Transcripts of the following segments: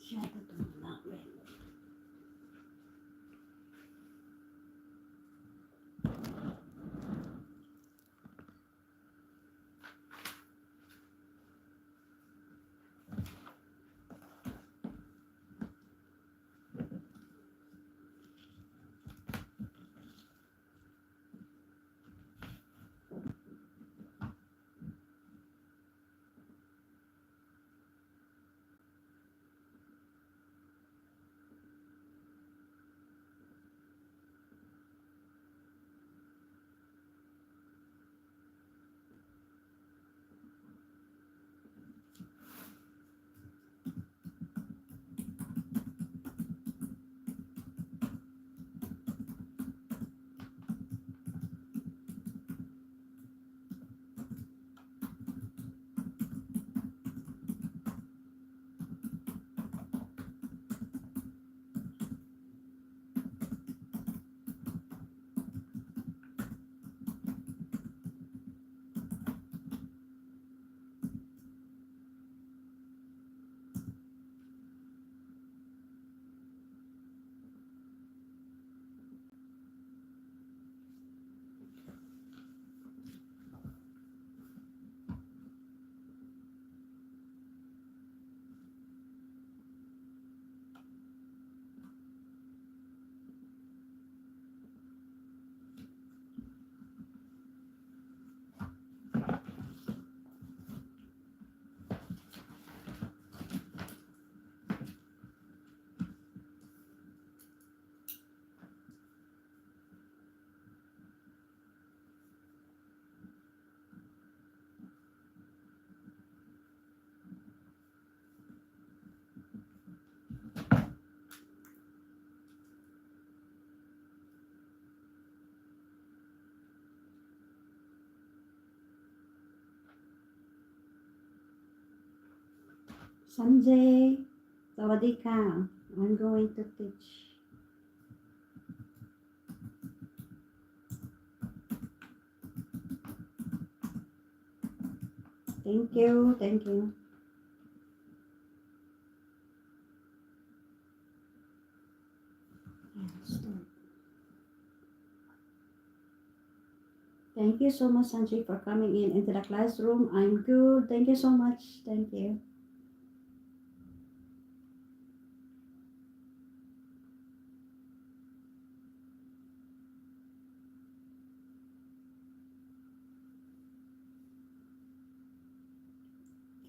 Masyado tumulangin. Sanjay, sawadika. I'm going to teach. Thank you, thank you. Thank you so much, Sanjay, for coming in into the classroom. I'm good. Thank you so much. Thank you.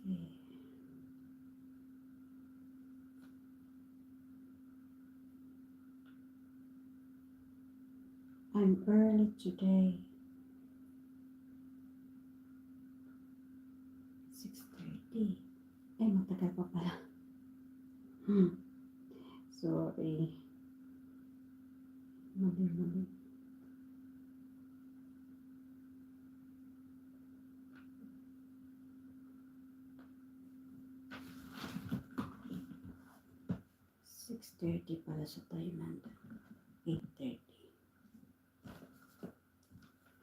Okay. I'm early today. 6:30. Ay, matagal pa pala. Sorry. Mali. 6:30 pala sa Thailand. 8:30.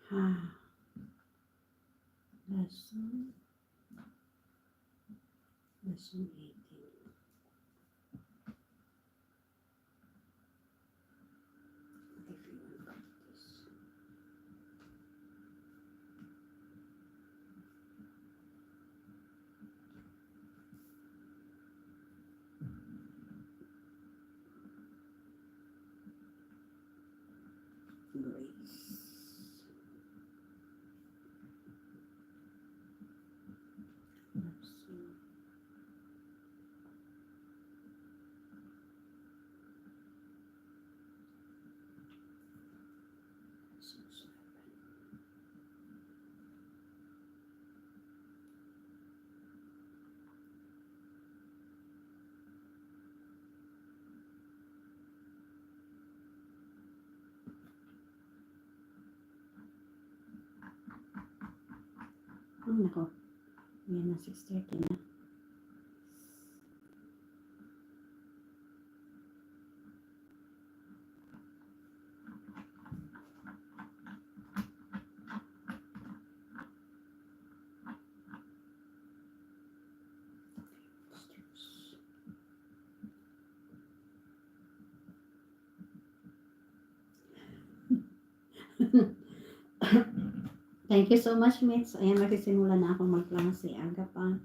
Ha. Lesson 18. Review and practice. Grace. Lesson. Lesson 7. Ay, nako. Yan na, 6:30 na. Thank you so much, Mitch. Ayan, magsisimula na akong magklase. Aga pa.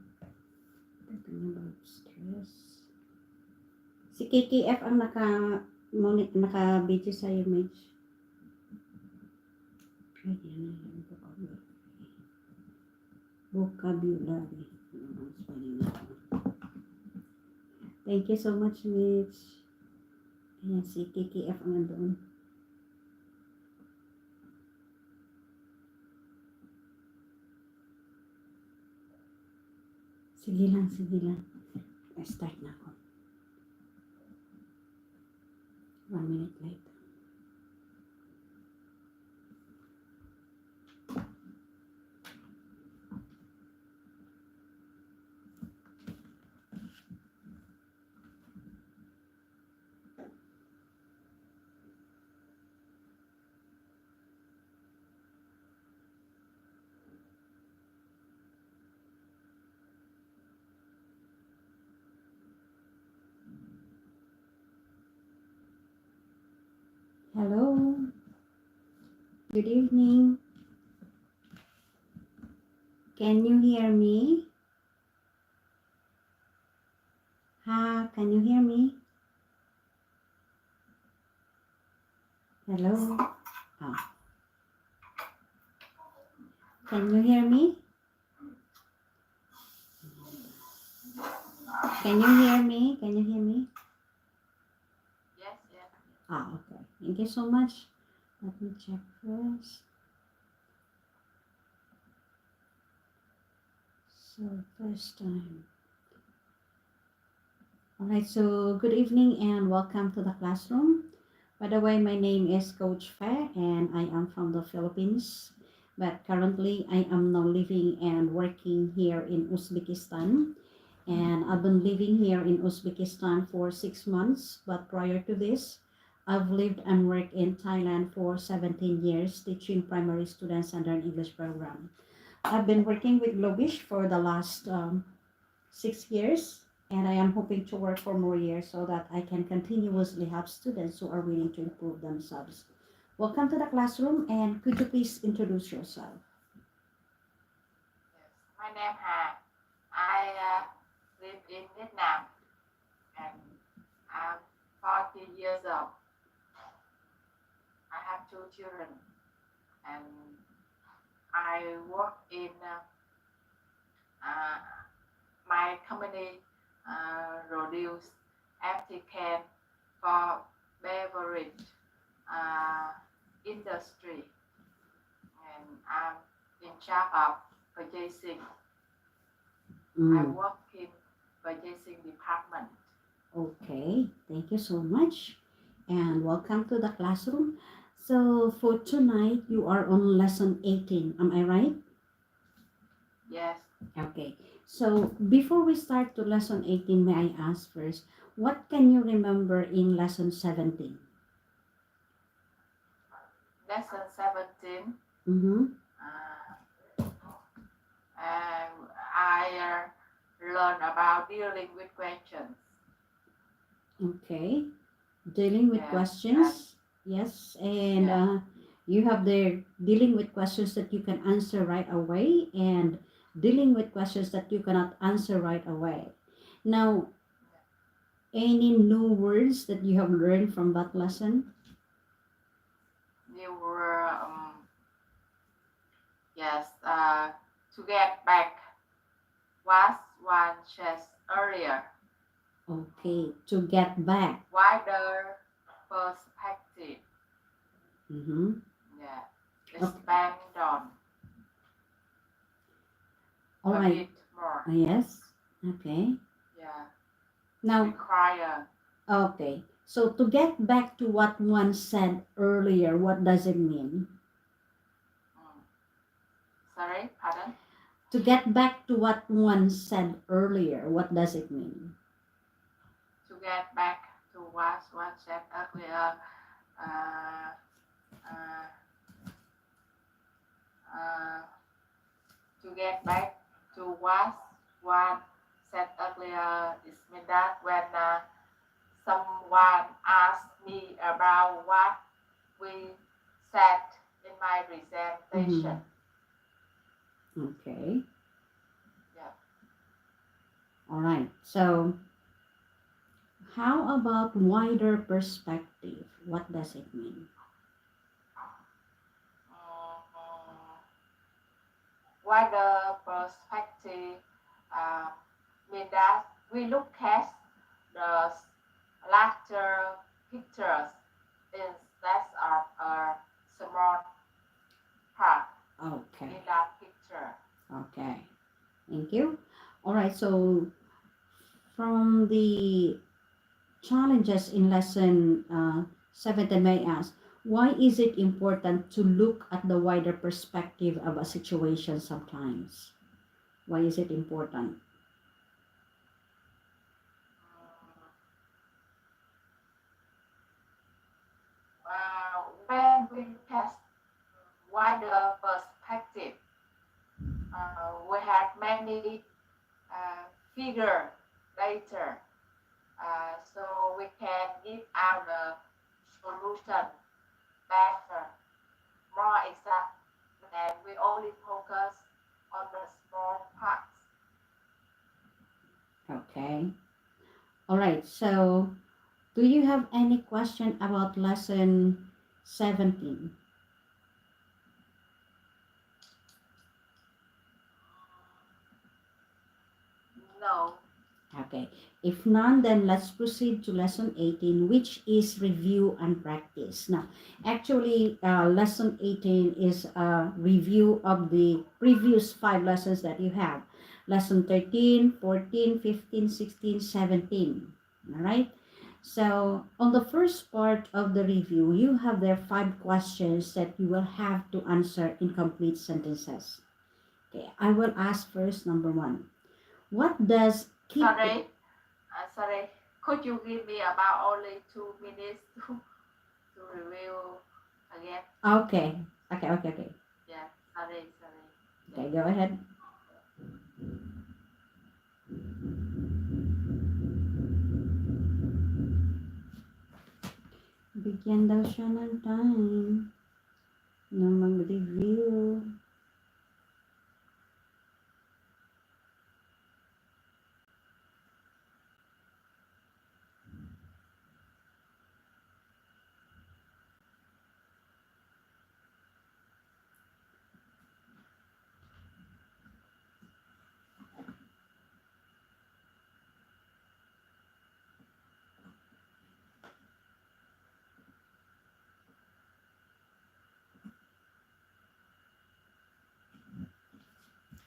Talking about stress. Si KKF ang naka-video sa'yo, Mitch. Ayan, vocabulary. Thank you so much, Mitch. Ayan, si KKF ang nandoon. Sige lang, sige lang. Start na ako. 1 minute later. Hello. Good evening. Can you hear me? Ha, can you hear me? Hello. Oh. Can you hear me? Can you hear me? Can you hear me? Yes, yes. Okay. Thank you so much. Let me check first. So, first time. Alright, so good evening and welcome to the classroom. By the way, my name is Coach Fe and I am from the Philippines. But currently, I am now living and working here in Uzbekistan. And I've been living here in Uzbekistan for 6 months. But prior to this, I've lived and worked in Thailand for 17 years, teaching primary students under an English program. I've been working with Globish for the last 6 years, and I am hoping to work for more years so that I can continuously help students who are willing to improve themselves. Welcome to the classroom, and could you please introduce yourself? Yes. My name Ha. I live in Vietnam and I'm 40 years old. I have 2 children and I work in my company produce empty can for beverage industry and I'm in charge of purchasing. I work in purchasing department. Okay, thank you so much, and welcome to the classroom. So for tonight, you are on lesson 18. Am I right? Yes. Okay. So before we start to lesson 18, may I ask first, what can you remember in lesson 17? Lesson 17. Mm-hmm. I learn about dealing with questions. Okay. Dealing with Yes, questions. Yes. And Yeah. you have the dealing with questions that you can answer right away and dealing with questions that you cannot answer right away. Now, any new words that you have learned from that lesson? You were yes. To get back was one chest earlier. Okay. To get back. Wider perspective. Mm-hmm. Yeah. Okay. Expand on. All a right. bit more. Yes. Okay. Yeah. Now, Require. okay. So to get back to what one said earlier, what does it mean? Sorry, pardon? To get back to what one said earlier, what does it mean? To get back to what one said earlier, to get back to what one said earlier, it means that when someone asked me about what we said in presentation. Okay. Yeah. All right. So, how about wider perspective? What does it mean? Mm, wider perspective uh, mean that we look at the larger pictures instead of a small part Okay. in that picture. Okay. Thank you. All right. So, from the challenges in lesson 17, may I ask, why is it important to look at the wider perspective of a situation sometimes? Why is it important? When we test wider perspective, we have many figure later, so we can give out the solution better, more exact, and we only focus on the small parts. Okay. All right. So, do you have any question about lesson 17? No. Okay. If none, then let's proceed to lesson 18, which is review and practice. Now, actually, lesson 18 is a review of the previous 5 lessons that you have. Lesson 13, 14, 15, 16, 17. All right. So, on the first part of the review, you have there 5 questions that you will have to answer in complete sentences. Okay, I will ask first number 1. What does keep Sorry, sorry. Could you give me about only 2 minutes to review again? Okay. Okay. Yeah, sorry. Yeah. Okay, go ahead. Bigyan daw siya ng time na mag-review.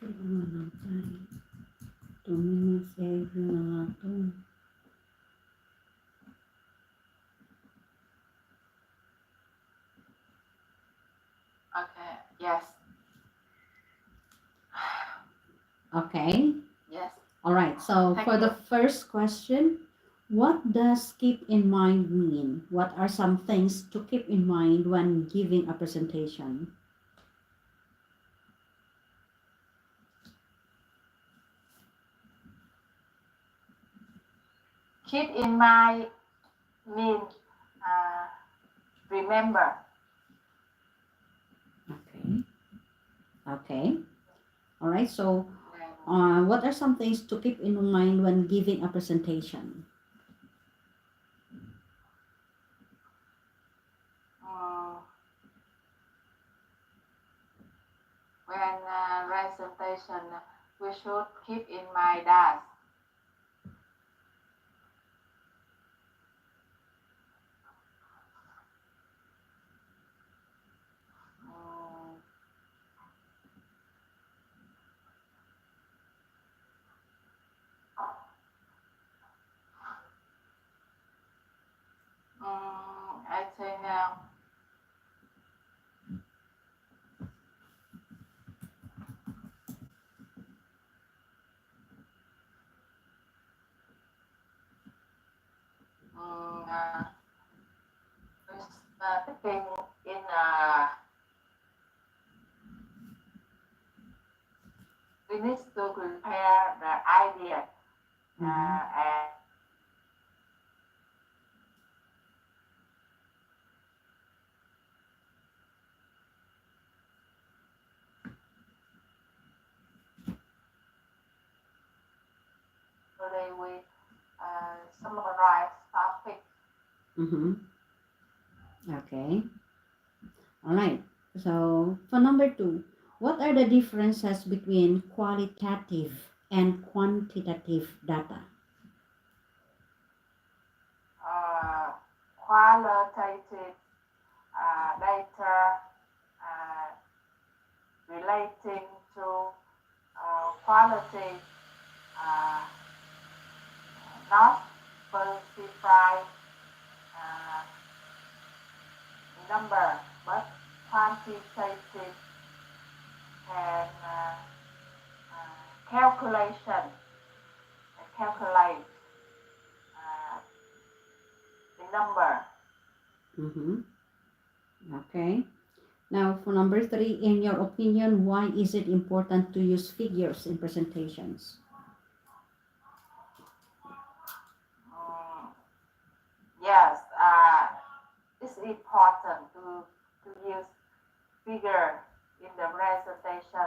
Kailangan ng time. 2 minutes every na nga to. Okay. Yes. Okay. Yes. All right. So Thank for the you. first question, what does keep in mind mean? What are some things to keep in mind when giving a presentation? Keep in mind mean remember. Okay. Okay. All right. So what are some things to keep in mind when giving a presentation? When presentation, we should keep in mind that um, I think thinking in we need to prepare the idea and usually we summarize topics. Mm-hmm. Okay. All right. So for number two, what are the differences between qualitative and quantitative data? Qualitative data uh, relating to quality, uh, not specify uh, number, but quantitative and calculate uh, the number. Mm-hmm. Okay. Now for number three, in your opinion, why is it important to use figures in presentations? Mm, yes, it's important to use figure in the presentation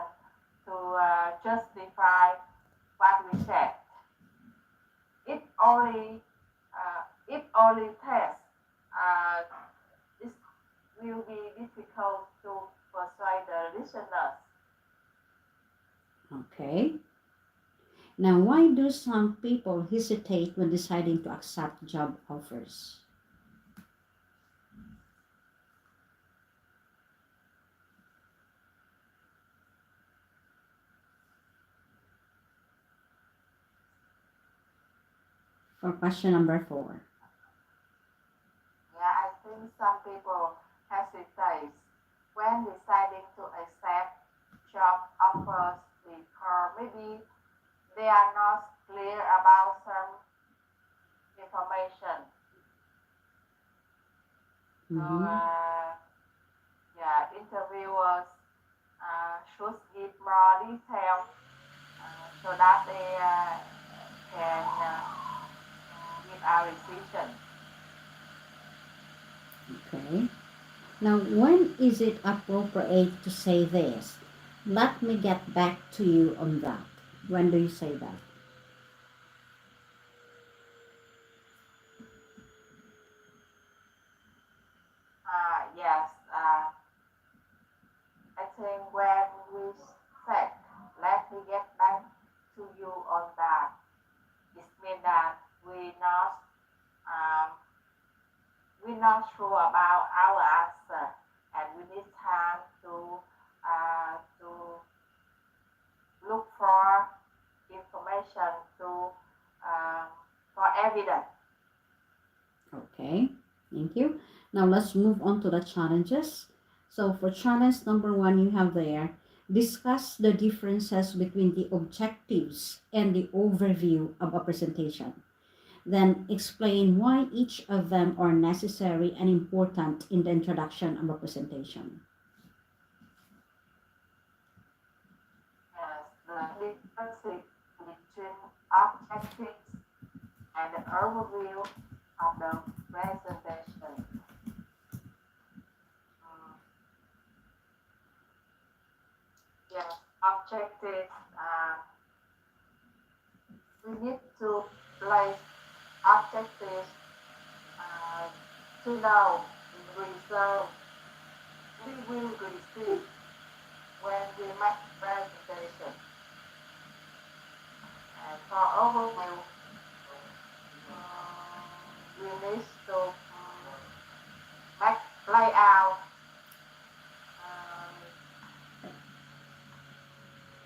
to justify what we said. It only tests. Uh, it will be difficult to persuade the listeners. Okay. Now, why do some people hesitate when deciding to accept job offers? For question number four. Yeah, I think some people hesitate when deciding to accept job offers because maybe they are not clear about some information. So, Mm-hmm. yeah, interviewers should give more detail so that they can give our decision. Okay. Now, when is it appropriate to say this? Let me get back to you on that. When do you say that? Yes, I think when we said, let me get back to you on that, it means that um, we're not sure about our answer, and we need time to look for information to um, for evidence. Okay. Thank you. Now, let's move on to the challenges. So, for challenge number one, you have there discuss the differences between the objectives and the overview of a presentation. Then explain why each of them are necessary and important in the introduction of a presentation. Yes, the difference between objectives and the overview of the presentation. Mm, yes, objectives. We need to place objectives uh, to know the result we will receive when we make presentation. And for overview, we need to make layout, um,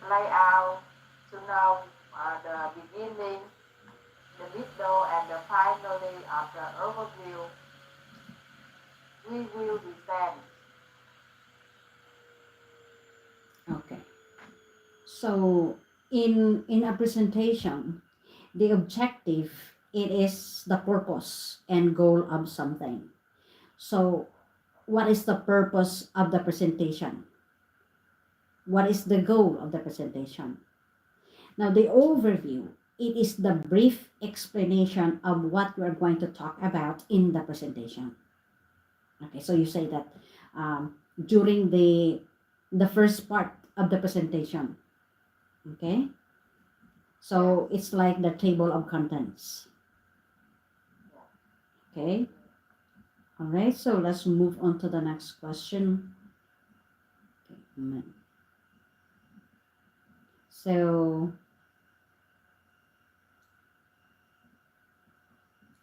layout to know the beginning, the middle, and the finally of the overview. We will present. Okay. So, in a presentation, the objective it is the purpose and goal of something. So, what is the purpose of the presentation? What is the goal of the presentation? Now, the overview, it is the brief explanation of what we are going to talk about in the presentation. Okay, so you say that during the first part of the presentation. Okay, Yes. So it's like the table of contents. Yes. Okay. All right. So let's move on to the next question. Okay. So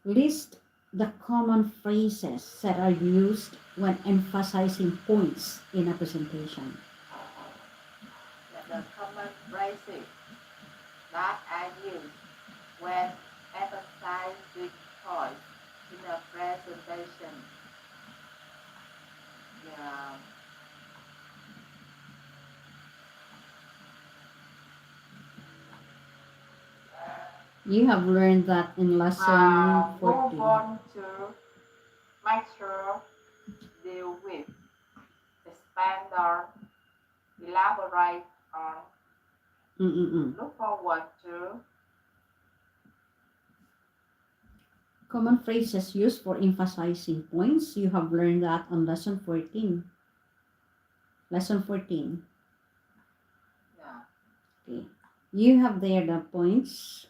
list the common phrases that are used when emphasizing points in a presentation. The common phrases that are used when emphasizing points in a presentation. Yeah. You have learned that in lesson Move 14. on to make sure, deal with, expand on, elaborate on, Mm-mm-mm. look forward to. Common phrases used for emphasizing points. You have learned that on lesson 14. Lesson 14. Yeah. Okay. You have there the points.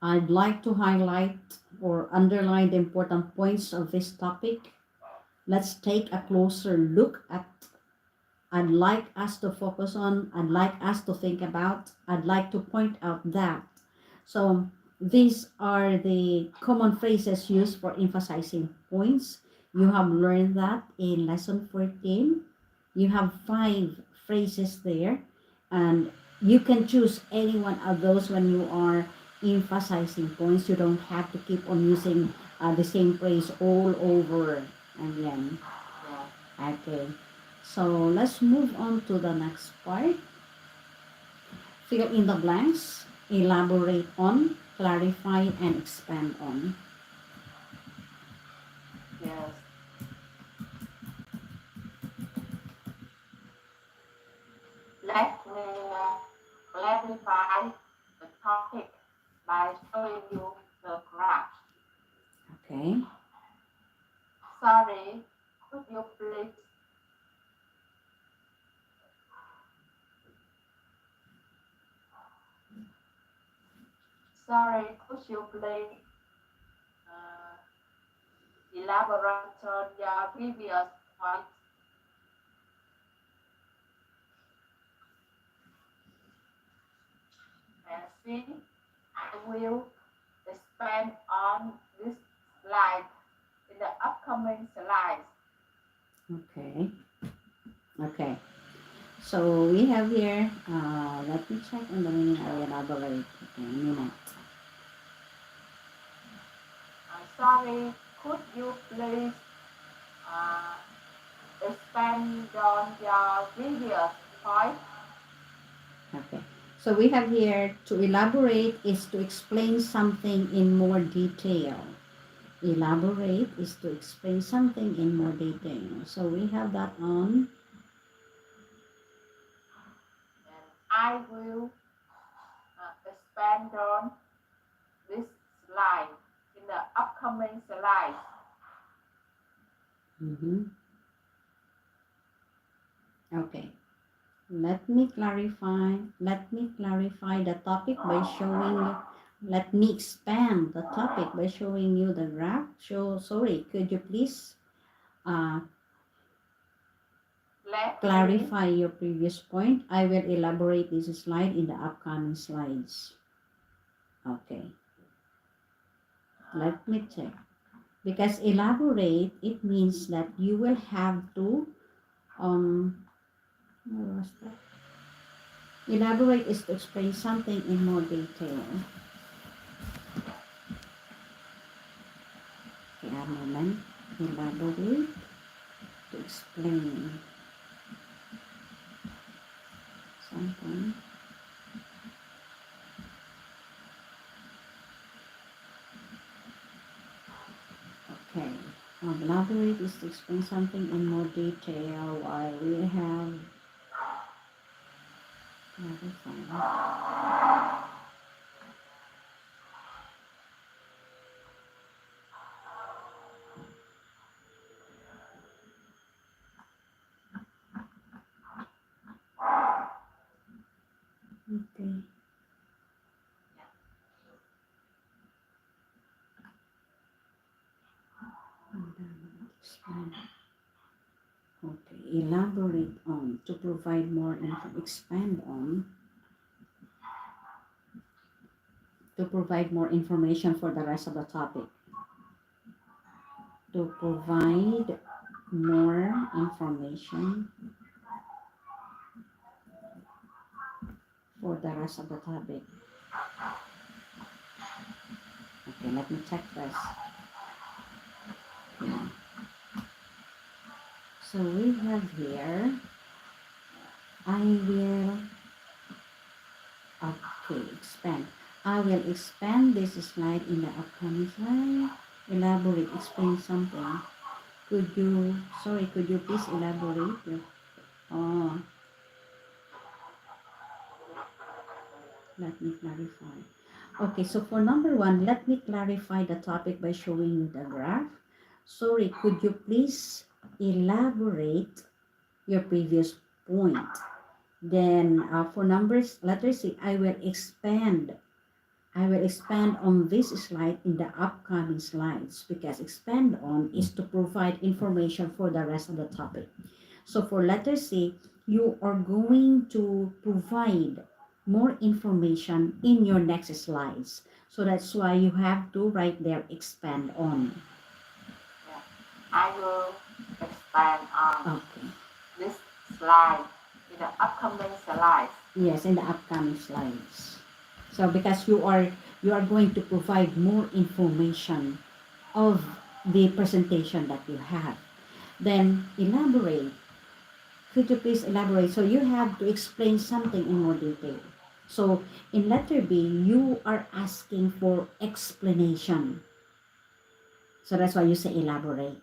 I'd like to highlight or underline the important points of this topic. Let's take a closer look at. I'd like us to focus on, I'd like us to think about, I'd like to point out that. So these are the common phrases used for emphasizing points. You have learned that in lesson 14. You have 5 phrases there, and you can choose any one of those when you are emphasizing points. You don't have to keep on using the same phrase all over again. Yeah. Okay. So let's move on to the next part. Fill in the blanks, elaborate on, clarify, and expand on. Yes. Let me clarify the topic by showing you the graph. Okay. Sorry, could you please? Sorry, could you please uh, elaborate on your previous point? And see, I will expand on this slide in the upcoming slides. Okay. Okay. So we have here, let me check on the meaning. I will elaborate. Okay, a minute. Sorry, could you please uh, expand on your previous point? Okay. So we have here to elaborate is to explain something in more detail. Elaborate is to explain something in more detail. So we have that on. And I will expand on this slide in the upcoming slides. Mhm. Okay. Let me clarify the topic by showing you. Let me expand the topic by showing you the graph. Sorry, could you please uh, Let me clarify your previous point? I will elaborate this slide in the upcoming slides. Okay, let me check. Because elaborate, it means that you will have to, where was that? Elaborate is to explain something in more detail. Okay, a moment. Elaborate to explain something. Okay. Elaborate is to explain something in more detail while we have clarify. Okay. Expand. Okay, elaborate on, to provide more info, expand on, to provide more information for the rest of the topic. To provide more information for the rest of the topic. Okay, let me check this. Okay. So we have here, I will, okay, expand. I will expand this slide in the upcoming slide. Elaborate, explain something. Could you, sorry, could you please elaborate? Oh, let me clarify. Okay, so for number one, let me clarify the topic by showing you the graph. Sorry, could you please elaborate your previous point? Then for numbers, letter C, I will expand. I will expand on this slide in the upcoming slides because expand on is to provide information for the rest of the topic. So for letter C, you are going to provide more information in your next slides. So that's why you have to write there expand on. Yeah. I will expand on Okay. this slide in the upcoming slides. Yes, in the upcoming slides. So because you are going to provide more information of the presentation that you have. Then elaborate. Could you please elaborate? So you have to explain something in more detail. So in letter B, you are asking for explanation. So that's why you say elaborate.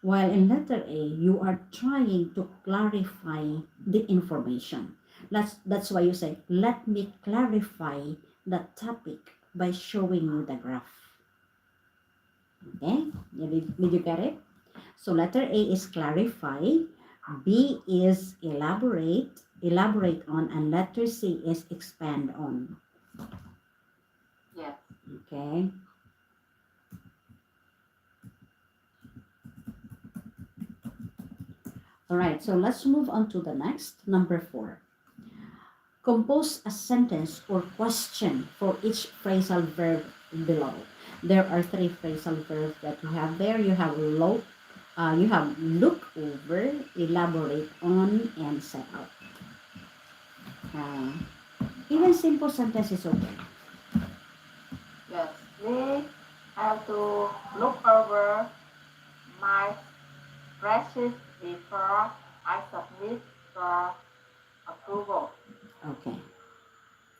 While in letter A, you are trying to clarify the information. That's why you say, let me clarify the topic by showing you the graph. Okay, did you get it? So letter A is clarify, B is elaborate on, and letter C is expand on. Yes. Okay. All right, so let's move on to the next, number 4. Compose a sentence or question for each phrasal verb below. There are 3 phrasal verbs that you have there. You have look over, elaborate on, and set up. Even simple sentence is okay. Yes. We have to look over my spreadsheet before I submit for approval. Okay.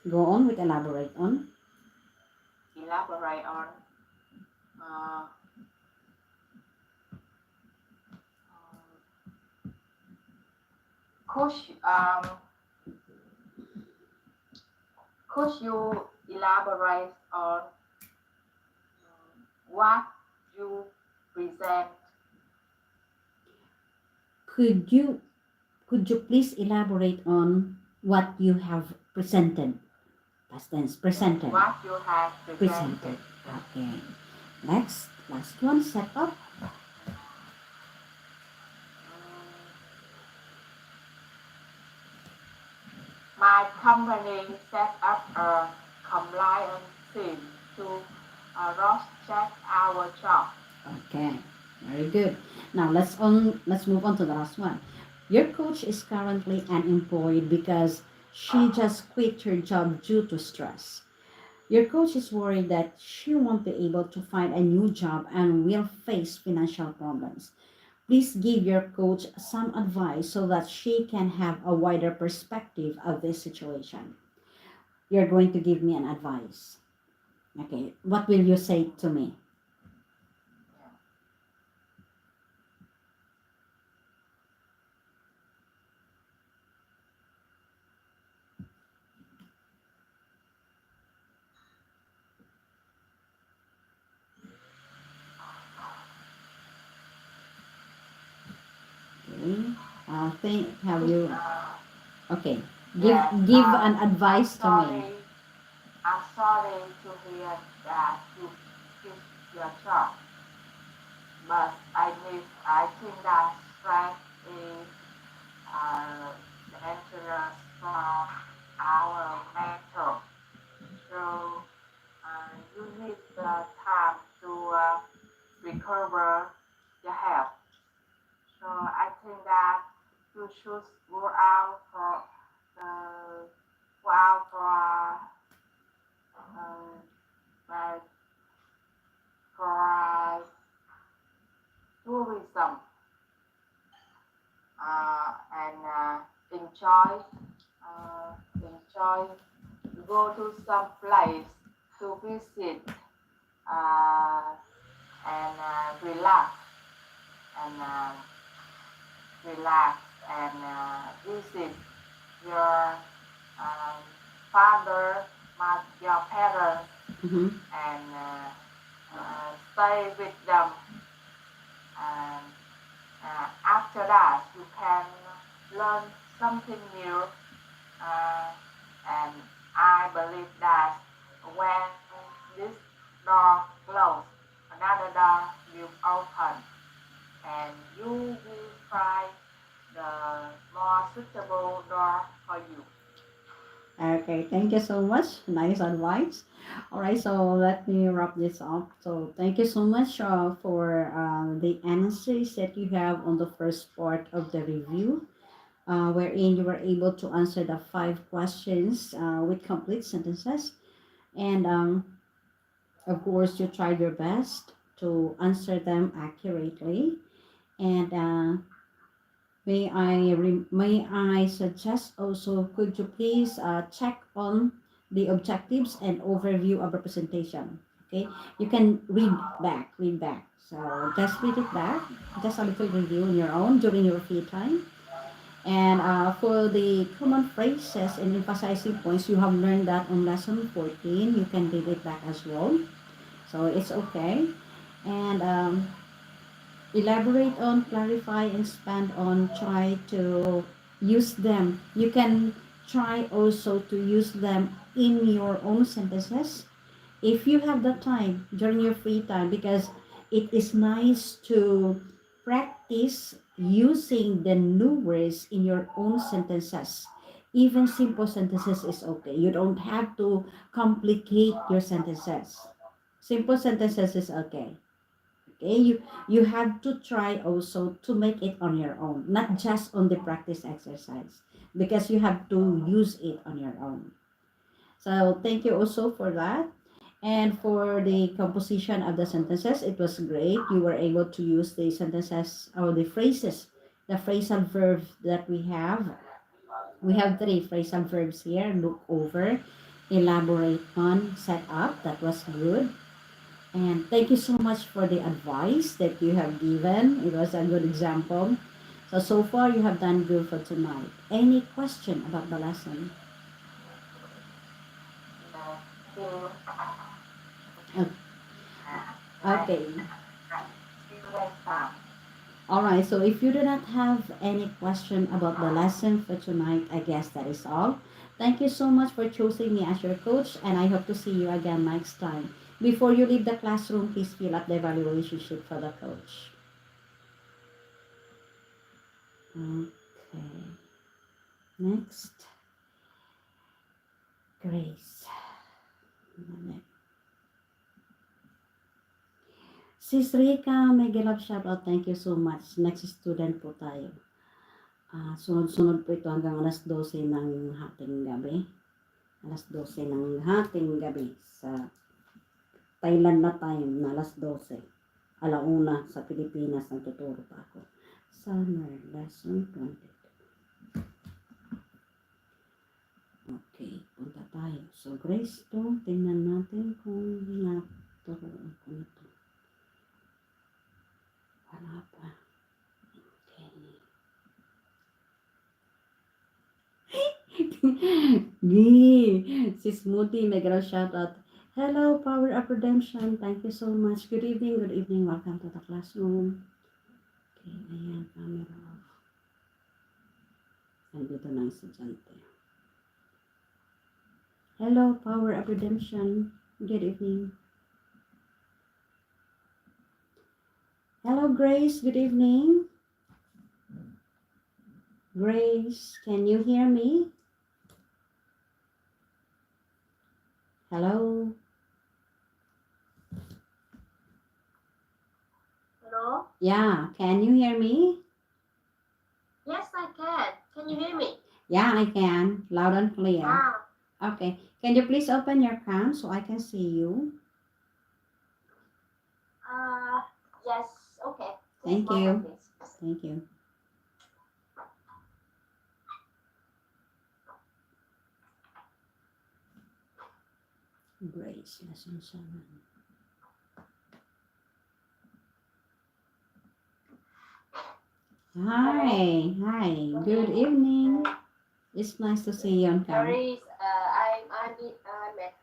Go on with elaborate on. Elaborate on could could you elaborate on what you present? Could you please elaborate on what you have presented? Past tense, presented. What you have presented. Okay. Next, last one, set up. My company set up a compliance team to cross-check our job. Okay, very good. Now let's move on to the last one. Your coach is currently unemployed because she just quit her job due to stress. Your coach is worried that she won't be able to find a new job and will face financial problems. Please give your coach some advice so that she can have a wider perspective of this situation. You're going to give me an advice. Okay, what will you say to me? Okay, have you, okay, give an advice to me. I'm sorry to hear that you quit your job. but I think that stress is dangerous for our mental. So you need the time to recover your health. So I think that you should uh, go out like for tourism and enjoy go to some place to visit uh, and and uh, relax and visit your um, father, your parents, Mm-hmm. and stay with them. And after that, you can learn something new. Uh, and I believe that when this door closes, another door will open, and you will find the more suitable door for you. Okay, thank you so much. Nice advice. All right, so let me wrap this up. So thank you so much for the answers that you have on the first part of the review, wherein you were able to answer the 5 questions with complete sentences. And of course, you tried your best to answer them accurately. And may I suggest also, could you please check on the objectives and overview of representation? Okay, you can read back. So just read it back, just a little review on your own during your free time. And for the common phrases and emphasizing points, you have learned that on lesson 14. You can read it back as well. So it's okay. And elaborate on, clarify, and expand on, try to use them. You can try also to use them in your own sentences if you have the time during your free time, because it is nice to practice using the new words in your own sentences. Even simple sentences is okay. You don't have to complicate your sentences. Simple sentences is okay. Okay, you have to try also to make it on your own, not just on the practice exercise, because you have to use it on your own. So thank you also for that. And for the composition of the sentences, it was great. You were able to use the sentences or the phrases, the phrasal verbs that we have. We have 3 phrasal verbs here: look over, elaborate on, set up. That was good. And thank you so much for the advice that you have given. It was a good example. So far you have done good for tonight. Any question about the lesson? To O- and Okay. see you next time. All right. So if you do not have any question about the lesson for tonight, I guess that is all. Thank you so much for choosing me as your coach, and I hope to see you again next time. Before you leave the classroom, please fill out the evaluation sheet for the coach. Okay. Next, Grace. Sis Rika, mega love shoutout. Thank you so much. Next student po tayo. Sunod-sunod po ito hanggang alas 12 ng hating gabi. Alas 12 ng hating gabi sa Thailand na time na alas 12. Alauna sa Pilipinas nagtuturo pa ako. Summer lesson 22. Okay, punta tayo. So Grace to, tingnan natin kung naturoon ko nito. Wala pa. Okay. Si Smoothie, mega shout out. Hello, Power of Redemption. Thank you so much. Good evening, good evening. Welcome to the classroom. Okay, ayan, camera off. Nandito na ang estudyante. Hello, Power of Redemption. Good evening. Hello, Grace. Good evening. Grace, can you hear me? Hello. Hello? Yeah, can you hear me? Yes, I can. Can you hear me? Yeah, I can. Loud and clear. Ah, Okay. Can you please open your cam so I can see you? yes, okay. Just a Thank moment, you. please. Thank you. Grace, lesson 7. Hi. Hi. Good evening. Hi. It's nice to see you on cam. Sorry, I'm at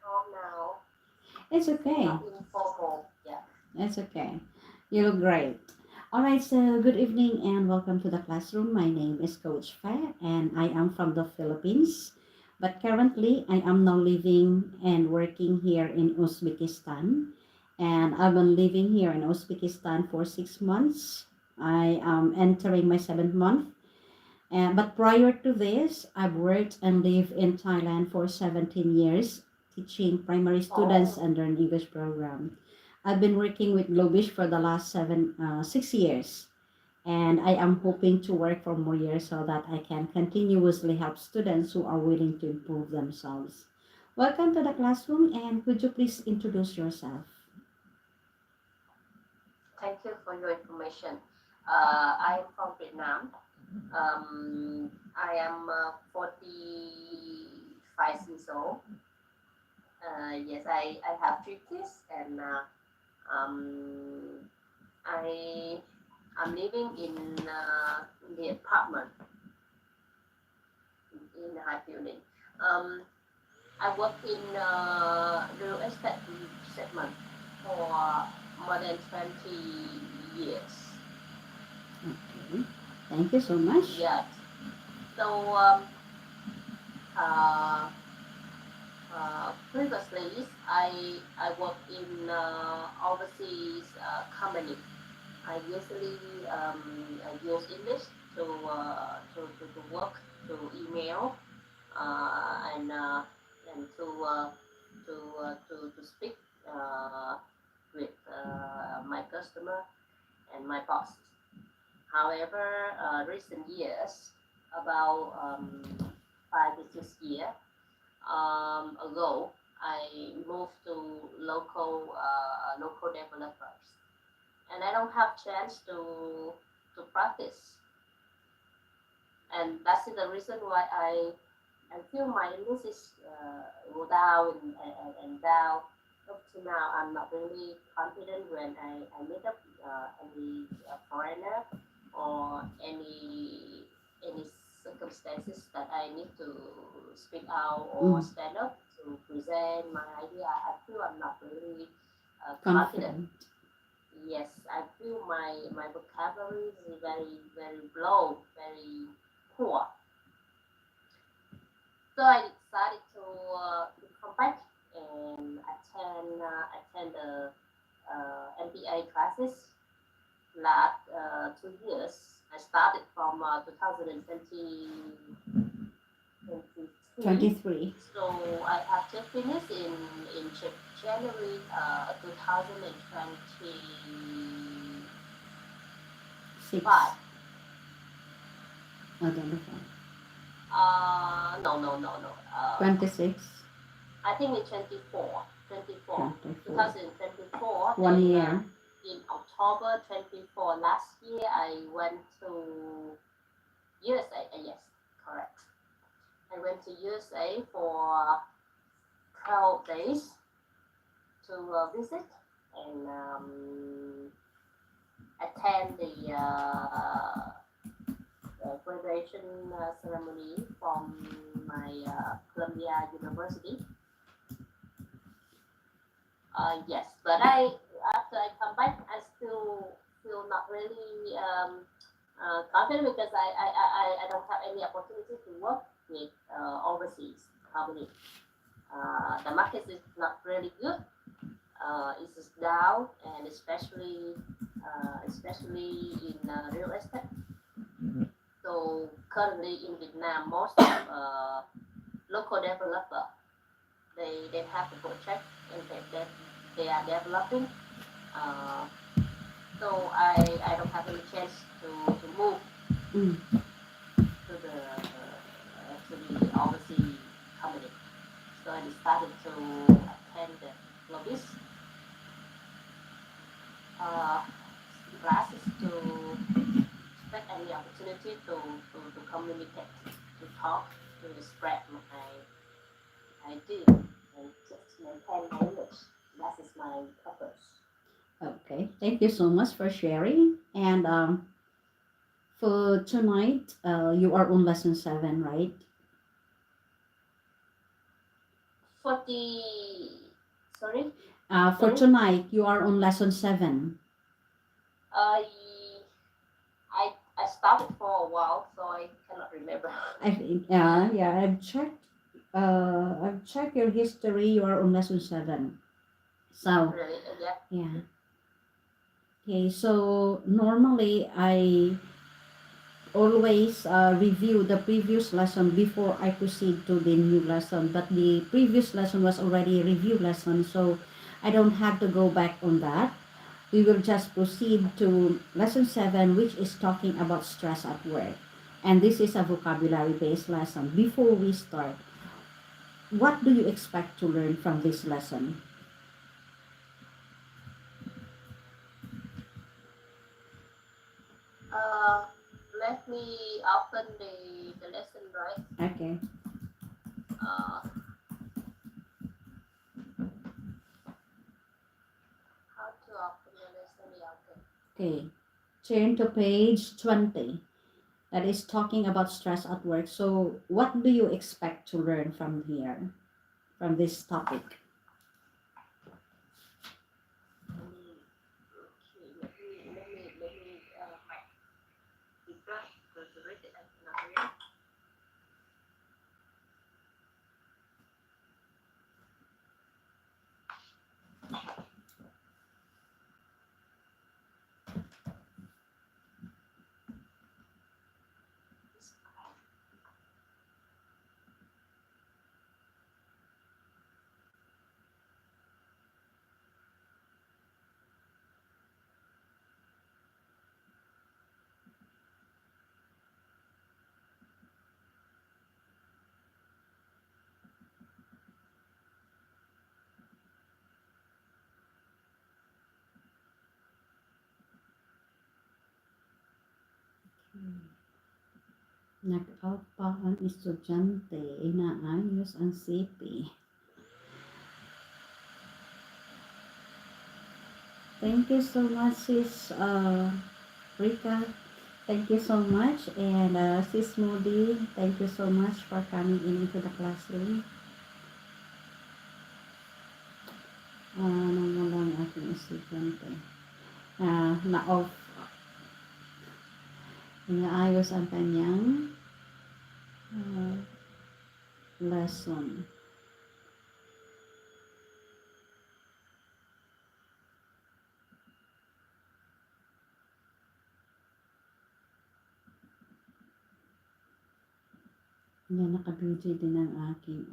home now. It's okay. Not in Pogo. Yeah. It's okay. You look great. All right, so good evening and welcome to the classroom. My name is Coach Fa and I am from the Philippines. But currently, I am now living and working here in Uzbekistan. And I've been living here in Uzbekistan for 6 months. I am entering my 7th month. But prior to this, I've worked and lived in Thailand for 17 years, teaching primary students Oh, under an English program. I've been working with Globish for the last 6 years, and I am hoping to work for more years so that I can continuously help students who are willing to improve themselves. Welcome to the classroom, and could you please introduce yourself? thank you for your information. I'm from Vietnam. I am 45 years old. Yes, I have three kids and um, I I'm living in the apartment in the high building. Um, I work in real estate segment for more than 20 years. Okay, thank you so much. Yeah. So uh, previously I work in overseas company. I usually use English to work, to email, and to speak with my customer and my boss. However, recent years, about 5 to 6 years ago, I moved to local developers, and I don't have chance to practice, and that's the reason why I feel my English is go down and down. Up to now, I'm not really confident when I meet up any foreigner or any circumstances that I need to speak out or Mm, stand up to present my idea. I feel I'm not really confident. confident. Yes, I feel my vocabulary is very low, very poor. So I decided to come back and attend the MBA classes last 2 years. I started from 2023. 23. So I have just finished in January 2025. 6. Identify. No. 26. I think in 24, 24, 24. 2024. 1 Then year. in October 24 last year, I went to USA. Yes, correct. I went to USA for 12 days to visit and attend the graduation ceremony from my Columbia University. Yes, but after I come back, I still feel not really confident because I don't have any opportunity to work with overseas company. The market is not really good. It's just down, and especially real estate. So currently in Vietnam, most of local developer they have the project and they are developing. Uh, so I don't have any chance to move Mm. to the overseas company. So I decided to attend the lobbies uh, classes to take any opportunity to communicate, to talk, to spread my idea and just maintain my image. That is my purpose. Okay, thank you so much for sharing. And for tonight, you are on lesson 7, right? For the sorry, For sorry, tonight, you are on lesson 7. I I stopped for a while, so I cannot remember. I think, yeah, I've checked. I've checked your history. You are on lesson 7. So, Really, yeah. yeah. Okay, so normally I always review the previous lesson before I proceed to the new lesson. But the previous lesson was already a review lesson, so I don't have to go back on that. We will just proceed to lesson 7, which is talking about stress at work. And this is a vocabulary based lesson. Before we start, what do you expect to learn from this lesson? Uh, Let me open the lesson, right? Okay. Uh, how to open the lesson? Yeah, okay. Okay. Turn to page 20. That is talking about stress at work. So, what do you expect to learn from here, from this topic? Let me refresh to read it. I cannot read. Nag-alpa ang estudyante, inaayos ang CP. Thank you so much, Sis Rika. Thank you so much. And Sis Moody, thank you so much for coming into the classroom. Nawala ang aking estudyante. Na-off. Inaayos ang kanyang lesson. Yan, naka-BJ din ang aking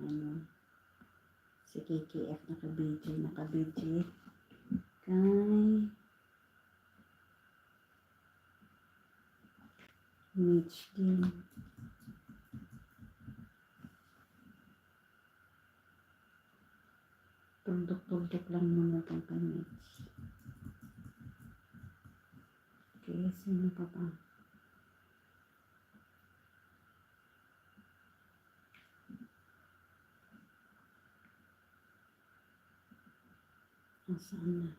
si KKF naka-BJ. Kay Mitch din. Tuldok-tuldok lang muna itong kay Mitch. Okay, sino pa pa? Nasaan na?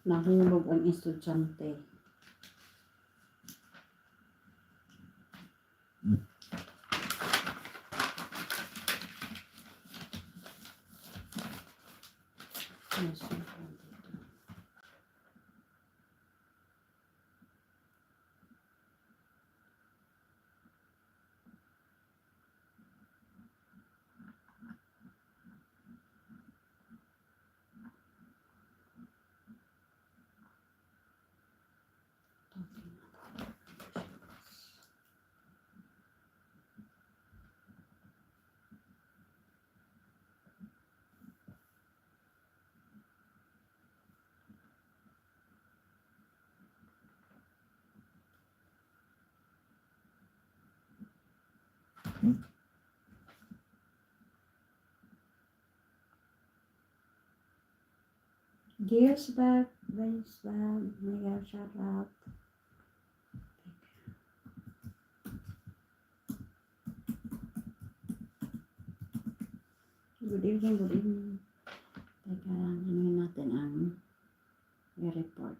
Nahulog ang estudyante. Nasaan pa dito? Gears back, base back, mega shout out. Good evening, good evening. Teka lang, anuhin natin ang report.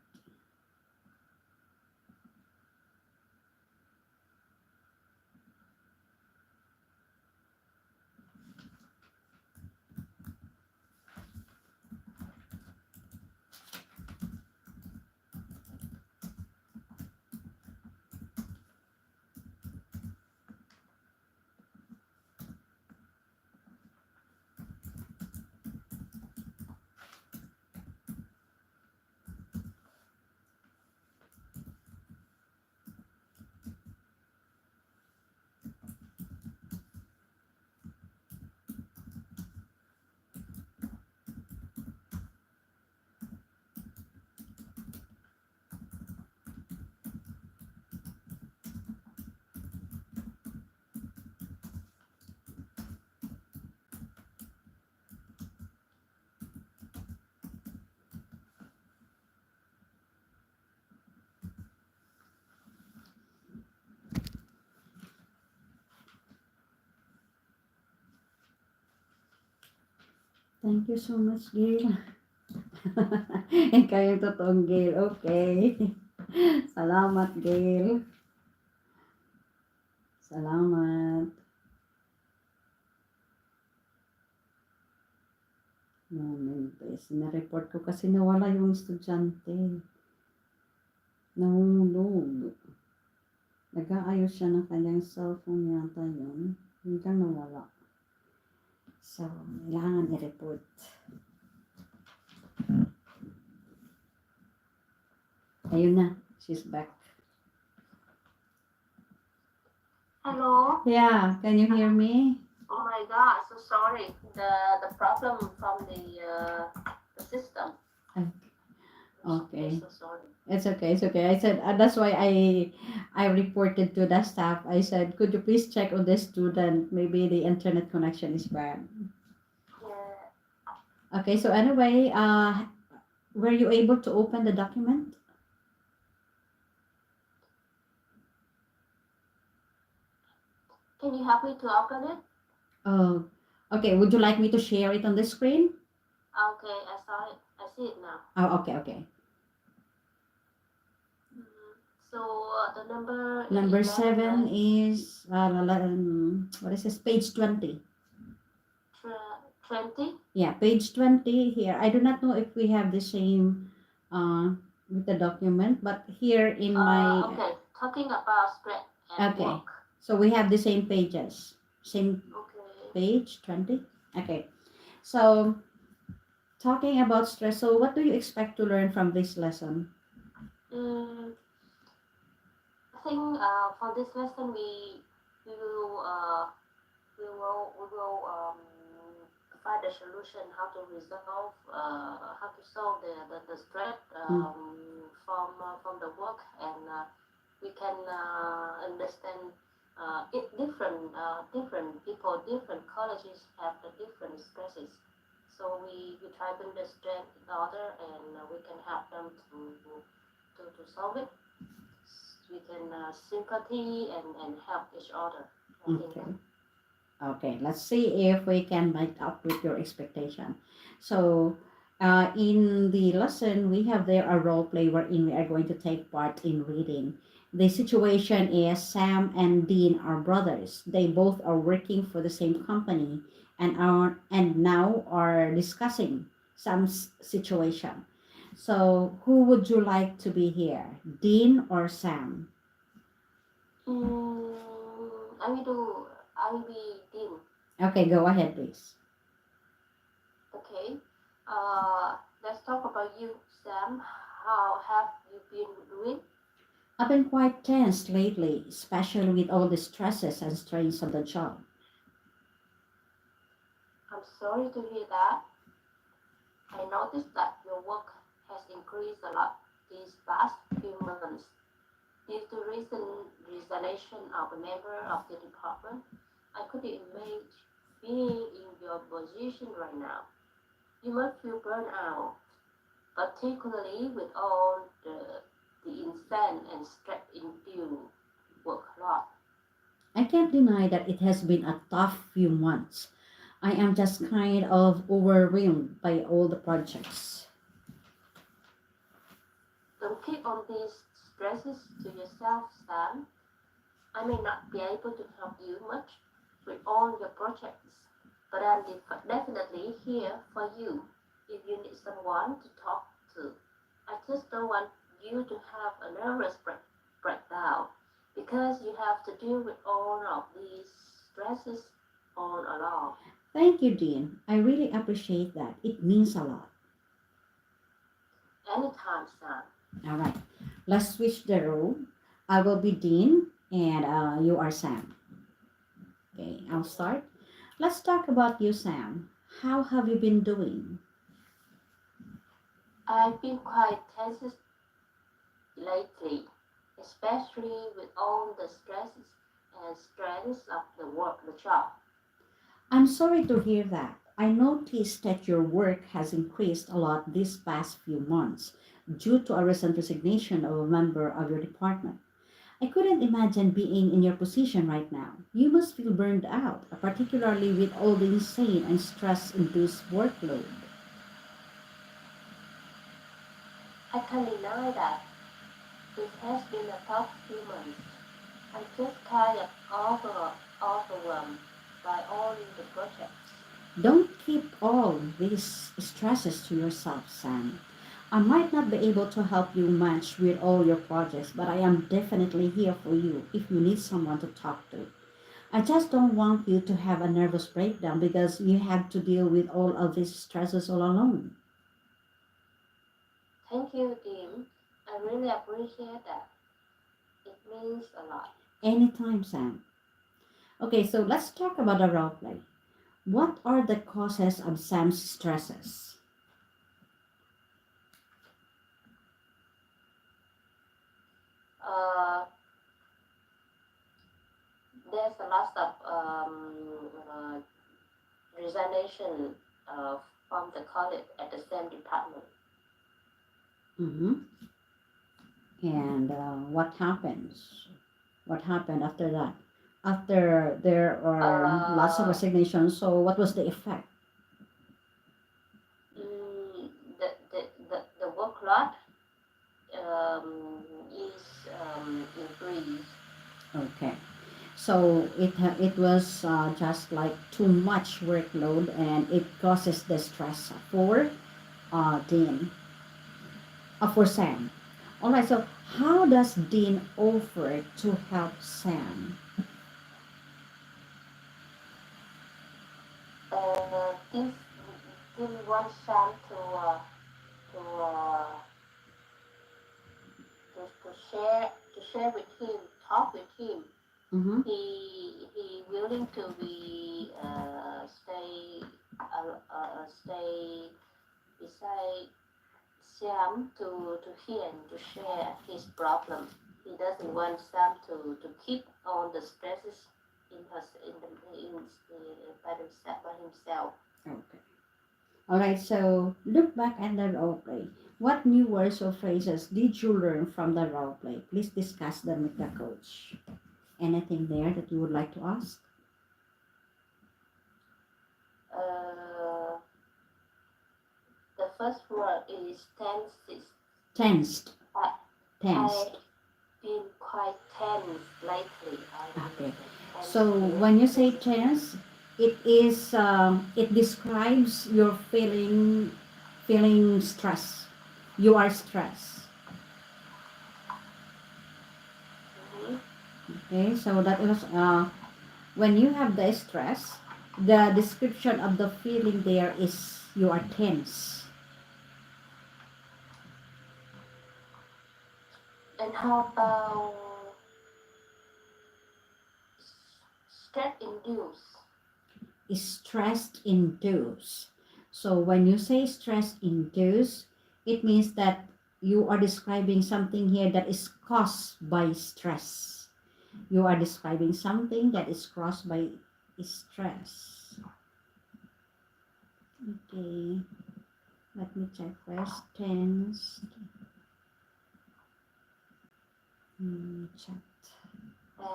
Thank you so much, Gail. Ikaw yung totoong Gail. Okay. Salamat, Gail. Salamat. Moment, please. Na-report ko kasi nawala yung estudyante. Nahulog. Nag-aayos siya ng kanyang cellphone yata yun. Hanggang nawala. So, kailangan i-report. Ayun na. She's back. Hello. Yeah, can you hear me? Oh my God, so sorry. The problem from the system. Okay. So sorry. It's okay. It's okay. I said that's why I reported to the staff. I said, could you please check on the student? Maybe the internet connection is bad. Yeah. Okay. So anyway, were you able to open the document? Can you help me to open it? Oh, okay. Would you like me to share it on the screen? Okay, I saw it. I see it now. Oh, okay, okay. So the number Number 11, 7 right? is what is this? Page 20. 20. Yeah, page 20 here. I do not know if we have the same with the document, but here in my Okay, talking about stress and okay. work. So we have the same pages. Same Okay. page 20. Okay. So talking about stress, so what do you expect to learn from this lesson? I think for this lesson we will find a solution how to resolve how to solve the stress from the work, and we can understand it different people, different colleges have the different stresses. So we try to understand each other, and we can help them to solve it. We can sympathy and help each other. I think Okay. Okay, let's see if we can meet up with your expectation. So, in the lesson, we have there a role play wherein we are going to take part in reading. The situation is Sam and Dean are brothers. They both are working for the same company and now are discussing some situation. So, who would you like to be here, Dean or Sam? Mm, I will be Dean. Okay, go ahead, please. Okay. Let's talk about you, Sam. How have you been doing? I've been quite tense lately, especially with all the stresses and strains of the job. I'm sorry to hear that. I noticed that your work has increased a lot these past few months due to recent resignation of a member of the department. I could imagine being in your position right now. You must feel burnt out, particularly with all the insane and stress-induced workload. I can't deny that it has been a tough few months. I am just kind of overwhelmed by all the projects. Don't keep on these stresses to yourself, Sam. I may not be able to help you much with all your projects, but I'm definitely here for you if you need someone to talk to. I just don't want you to have a nervous breakdown because you have to deal with all of these stresses all along. Thank you, Dean. I really appreciate that. It means a lot. Anytime, Sam. All right, let's switch the role. I will be Dean and you are Sam. Okay, I'll start. Let's talk about you, Sam. How have you been doing? I've been quite tense lately, especially with all the stresses and strains of the job. I'm sorry to hear that. I noticed that your work has increased a lot these past few months due to a recent resignation of a member of your department. I couldn't imagine being in your position right now. You must feel burned out, particularly with all the insane and stress induced workload. I can't deny that it has been a tough few months. I'm just kind of overwhelmed by all the projects. Don't keep all these stresses to yourself, Sam. I might not be able to help you much with all your projects, but I am definitely here for you if you need someone to talk to. I just don't want you to have a nervous breakdown because you have to deal with all of these stresses all alone. Thank you, Tim. I really appreciate that. It means a lot. Anytime, Sam. Okay, so let's talk about the role play. What are the causes of Sam's stresses? Uh, there's a lot of resignation uh, from the colleague at the same department. Mm-hmm. And what happens? What happened after that? After there are lots of Uh, resignations, so what was the effect? mm, the workload is increased. Okay. So it was just like too much workload and it causes the stress for Dean, for Sam. All right. So how does Dean offer to help Sam? This wants Sam to to share with him, talk with him. Mm-hmm. He willing to be stay beside Sam to hear and to share his problem. He doesn't want Sam to keep all the stresses in his by himself. Okay. All right. So look back at the role play. What new words or phrases did you learn from the role play? Please discuss them with the coach. Anything there that you would like to ask? Uh, the first word is tense. Tensed. I, Tensed. I've been quite tense lately. I've Okay. been So tense when you say lately. tense, it is it describes your feeling stress. You are stressed. Mhm. Okay. So that was when you have the stress, the description of the feeling there is you are tense. And how about stress induced? Is stressed induced. So when you say stress induced, it means that you are describing something here that is caused by stress. You are describing something that is caused by stress. Okay, let me check first. Tense. Check. Uh,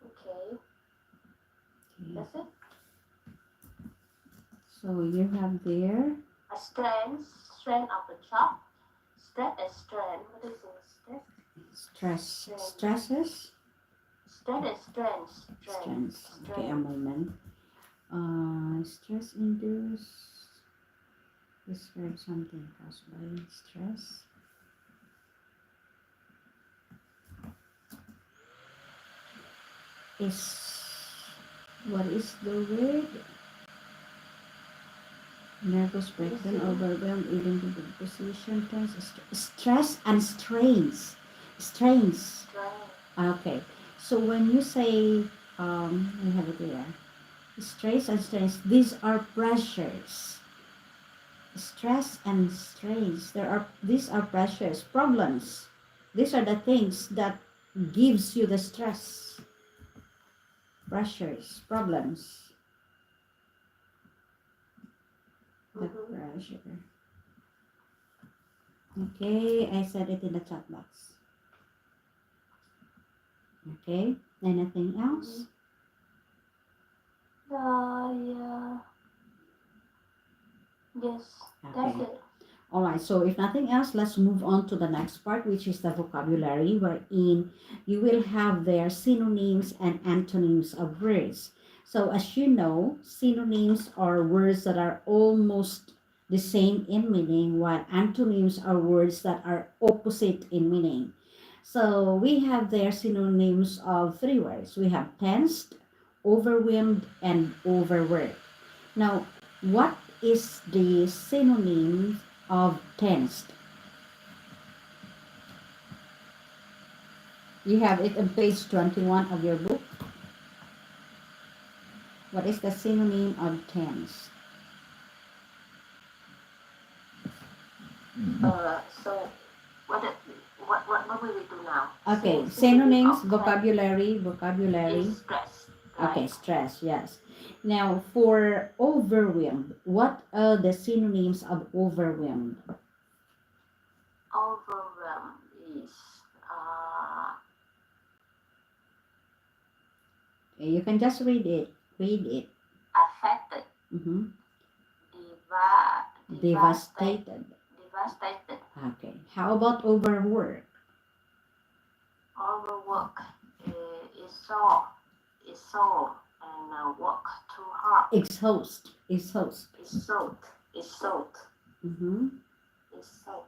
okay, Okay. that's it. So you have there A strength of the job. Stress and strain. What is it? stress, Strain. stresses, Stress and strain. strengths. Okay, a Strain. moment. Stress induce. Describe something caused by stress. Is what is the word? Nervous breakdown, overwhelmed, eating to the position, tense, stress and strains. Strains. Strain. Okay. So when you say, we have it there. Stress and strains, these are pressures. Stress and strains, these are pressures, problems. These are the things that gives you the stress. Pressures, problems. The pressure. Okay, I said it in the chat box. Okay, anything else? Yeah. Yes, that's Okay. it. All right, so if nothing else, let's move on to the next part, which is the vocabulary, wherein you will have their synonyms and antonyms of words. So as you know, synonyms are words that are almost the same in meaning, while antonyms are words that are opposite in meaning. So we have their synonyms of three words. We have tensed, overwhelmed, and overworked. Now, what is the synonym of tensed? You have it on page 21 of your book. What is the synonym of tensed? So what will we do now? Okay, Synonym synonyms, of vocabulary. is stress, Okay, right? stress, yes. Now, for overwhelmed, what are the synonyms of overwhelmed? Overwhelm is Okay, you can just read it. Read it. affected, Mm-hmm. devastated. Devastated. Okay. How about overwork? Overwork is sore, and work too hard. Exhaust. Exhaust. Exhaust. Mm-hmm. Exhaust.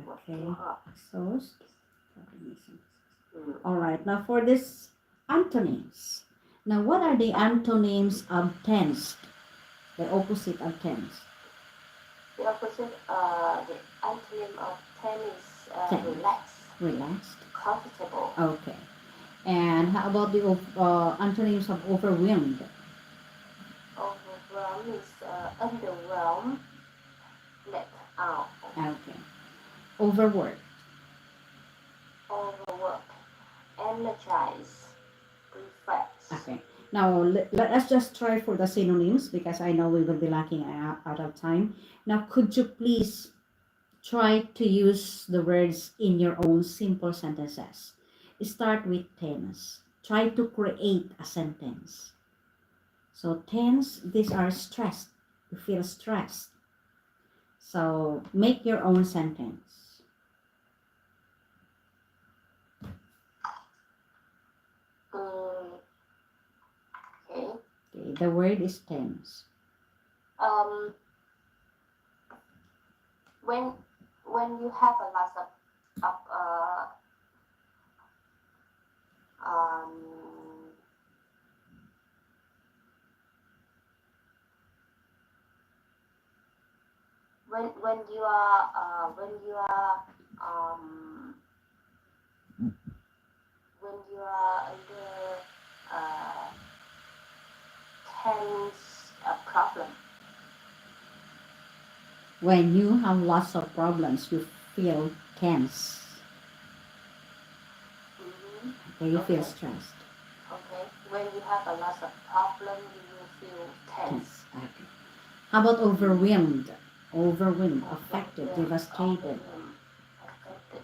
Work Okay. too hard. Exhaust. All right. Now for this antonyms. Now what are the antonyms of tense? The opposite of tense. The opposite, the antonym of tense, Tense. relaxed, Relaxed. comfortable. Okay. And how about the antonyms of overwhelmed? Overwhelmed is underwhelmed, let out. Okay. Overworked. Overwork, energize, refresh. Okay. Now let us just try for the synonyms because I know we will be lacking out of time. Now could you please try to use the words in your own simple sentences? Start with tense. Try to create a sentence. So tense, these are stressed. You feel stressed. So make your own sentence. Okay. Okay, the word is tense. Um, when you have a lot of um when you are when you are under uh, tense problem. When you have lots of problems, you feel tense. Mm-hmm. Okay, you feel Okay. stressed. Okay. When you have a lot of problem, you will feel tense. Tense. Okay. How about Mm. overwhelmed? Overwhelmed, affected, Overwhelmed, devastated. overwhelmed, affected,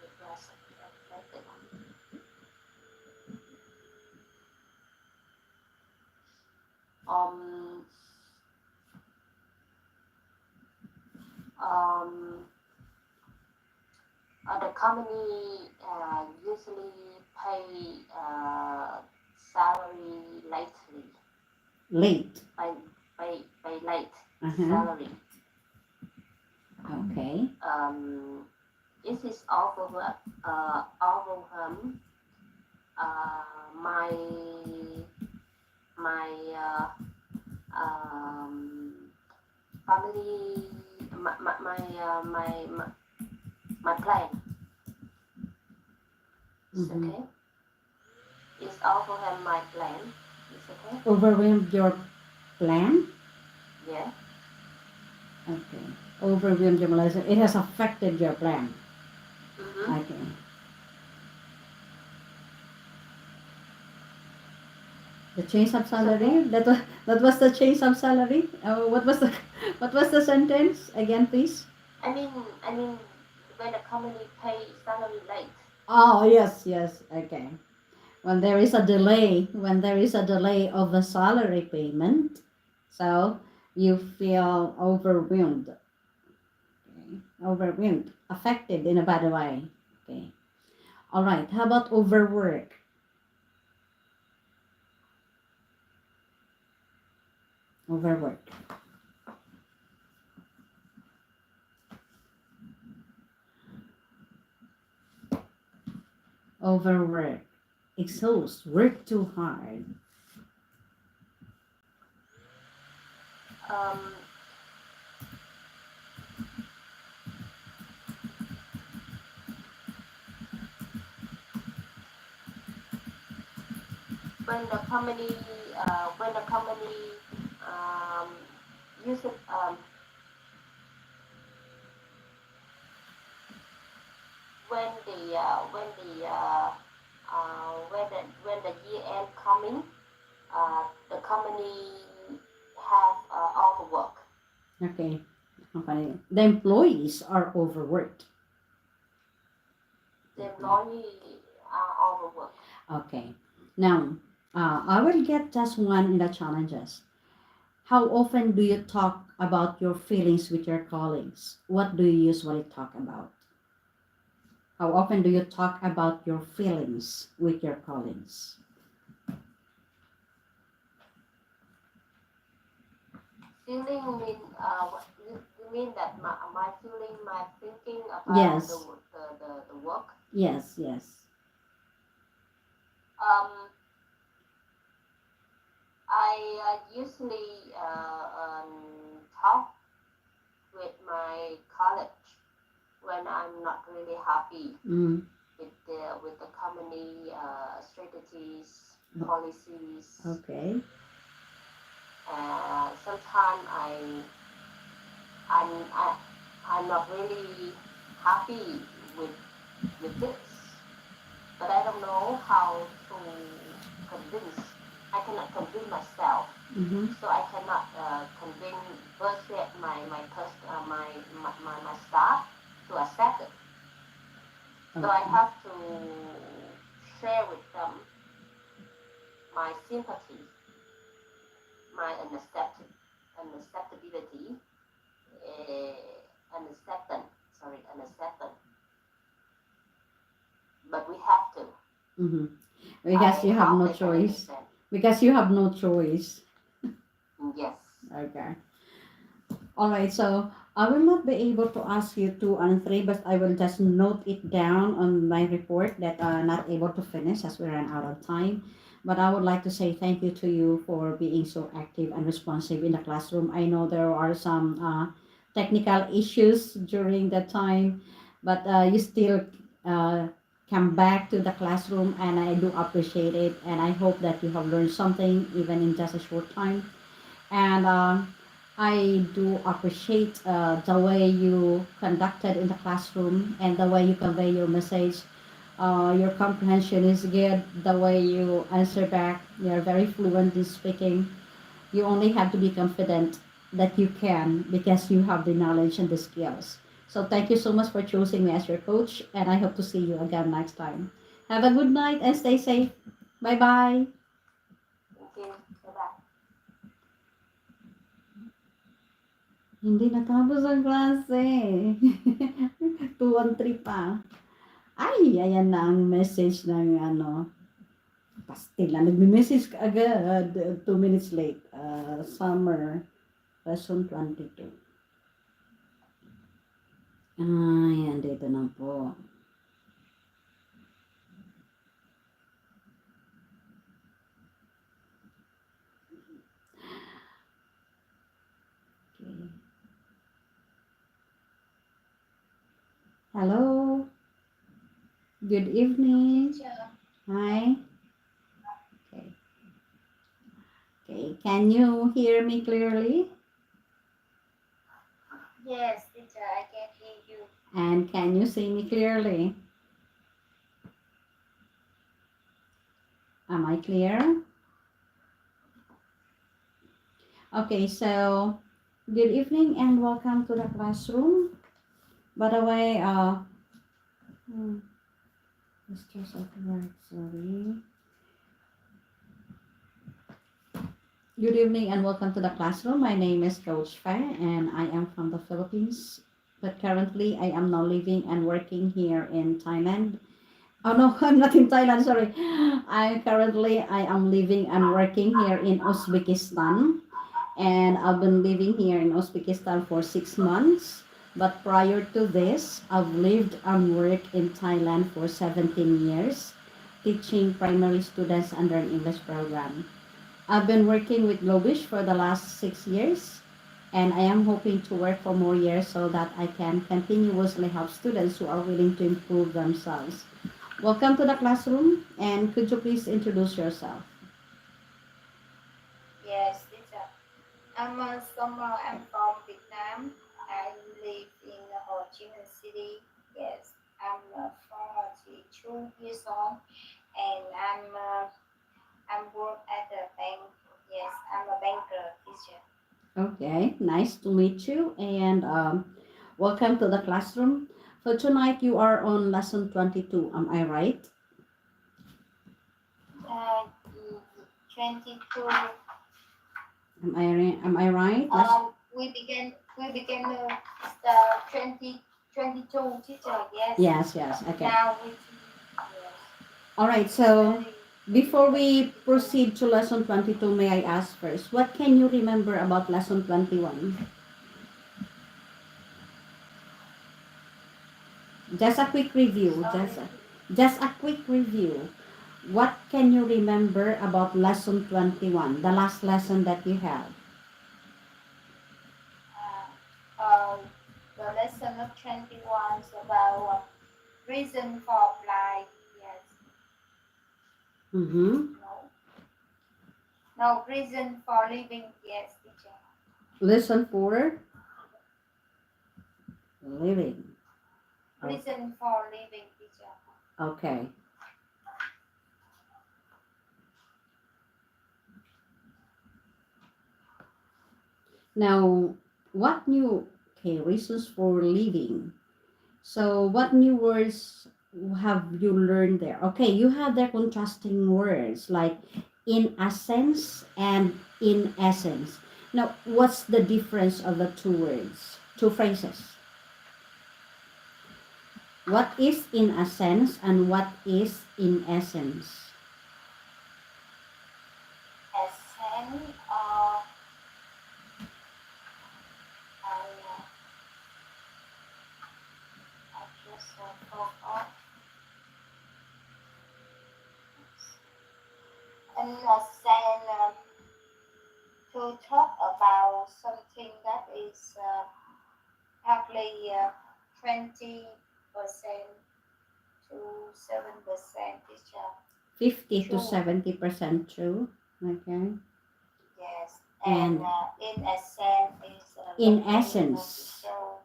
depressed, affected. Um, um, the company usually pay salary lately, Late. pay, pay late Uh-huh. salary. Okay. It is overwhelm my my family my plan. It's Mm-hmm. okay. It's overwhelm my plan. It's okay. Overwhelmed your plan? Yeah. Okay. Overwhelmed your Malaysia. It has affected your plan. Mm-hmm. Okay. The change of It's okay. salary. That was the change of salary. What was the what was the sentence again, please? I mean, when the company pay salary late. Oh yes, yes. Okay. When there is a delay of the salary payment, so you feel overwhelmed. Okay. Overwhelmed, affected in a bad way. Okay. All right. How about overwork? Overwork. Overwork. Exhaust. Work too hard. Um, when the company um, use it, when the year end coming, the company have overwork. Okay. Company. The employees are overworked. The employee are overwork. Okay. Now, I will get just one in the challenges. How often do you talk about your feelings with your colleagues? What do you usually talk about? How often do you talk about your feelings with your colleagues? Feeling mean what you mean that my feeling, my thinking about Yes, the work. yes, yes. I usually talk with my college when I'm not really happy Mm, with the company strategies, policies. okay. Sometimes I'm I, I'm not really happy with this, but I don't know how to convince. I cannot convince myself, Mm-hmm. so I cannot convince persuade my staff to accept it. So I Okay. have to share with them my sympathy, my unacceptability, unacceptance. Sorry, unacceptance. But we have to. Mm-hmm. Because I you have hope no they can choice. understand. Because you have no choice. Yes. Okay. All right. So I will not be able to ask you two and three, but I will just note it down on my report that I'm not able to finish as we ran out of time. But I would like to say thank you to you for being so active and responsive in the classroom. I know there are some technical issues during that time, but you still uh, come back to the classroom, and I do appreciate it. And I hope that you have learned something even in just a short time. And I do appreciate the way you conducted in the classroom and the way you convey your message. Your comprehension is good. The way you answer back, you're very fluent in speaking. You only have to be confident that you can because you have the knowledge and the skills. So thank you so much for choosing me as your coach, and I hope to see you again next time. Have a good night and stay safe. Bye bye. Thank you. Bye-bye. Hindi natapos ang klase. 2-1-3 pa. Ay, ayan na ang message ng ano. Pastil na. Nagme-message ka agad. 2 minutes late. Summer. Lesson 22. Ayan, dito na po. Okay. Hello. Good evening. Hi. Okay. Okay. Can you hear me clearly? Yes, teacher, I can hear you. And can you see me clearly? Am I clear? Okay, so good evening and welcome to the classroom. By the way, let's just right, sorry. Good evening and welcome to the classroom. My name is Coach Faye and I am from the Philippines. But currently I am now living and working here in Thailand. Oh no, I'm not in Thailand, sorry. I am living and working here in Uzbekistan. And I've been living here in Uzbekistan for 6 months. But prior to this, I've lived and worked in Thailand for 17 years, teaching primary students under an English program. I've been working with Globish for the last 6 years, and I am hoping to work for more years so that I can continuously help students who are willing to improve themselves. Welcome to the classroom, and could you please introduce yourself? Yes, teacher. I'm Summer. I'm from Vietnam. I live in Ho Chi Minh City. Yes, I'm 42 years old, and I'm work at the bank. Yes, I'm a banker, teacher. Okay, nice to meet you, and welcome to the classroom. For tonight, you are on lesson 22. Am I right? Uh, 22. Am I right? We began the 2022 teacher. Yes. Yes. Okay. Now we yes. All right. So Study. before we proceed to lesson 22, may I ask first, what can you remember about lesson 21? Just a quick review. Just a quick review. What can you remember about lesson 21, the last lesson that you had? Uh, uh, the lesson of 21 is about reason for life. Yes. Mm-hmm. No reason for living. Yes, teacher. Listen for living. Reason for living, teacher. Okay. Now, what new, okay, reasons for living. So, what new words have you learned there? Okay, you have their contrasting words like in a sense and in essence. Now, what's the difference of the two words, two phrases? What is in a sense and what is in essence? Ascend I just forgot. And ascend to talk about something that is hardly 20% to 7% teacher. 50 to True. 70% true. Okay. Yes. And And in essence is in what we want to essence. show.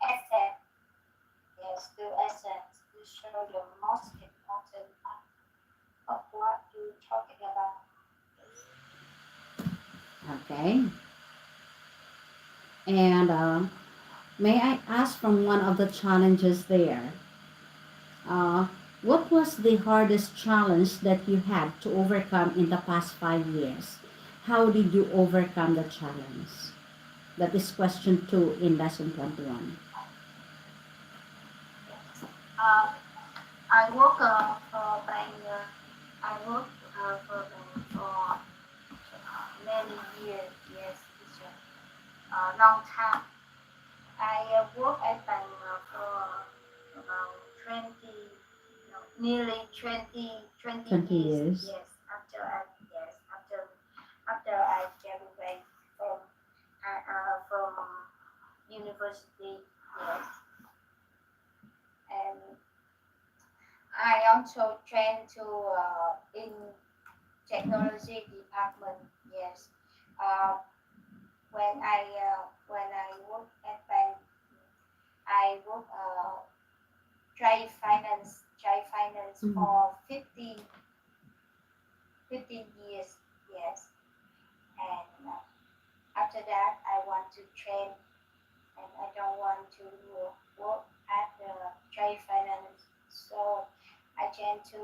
Essence, yes, to essence to show the most important part of what you're talking about. Okay. And may I ask from one of the challenges there, uh, what was the hardest challenge that you had to overcome in the past 5 years? How did you overcome the challenge? That is question 2 in lesson 21. Yes. I work for bank. I work for bank for many years. Yes, teacher. Long time. I work at bank for about 20, no, nearly 20 20 years. years. Yes, after I graduated from university. Yes, and I also trained to in technology department. Yes, uh, when I work at bank, I work trade finance Mhm. for 15 years. Yes, and after that I want to train, and I don't want to work at the trade finance, so I changed to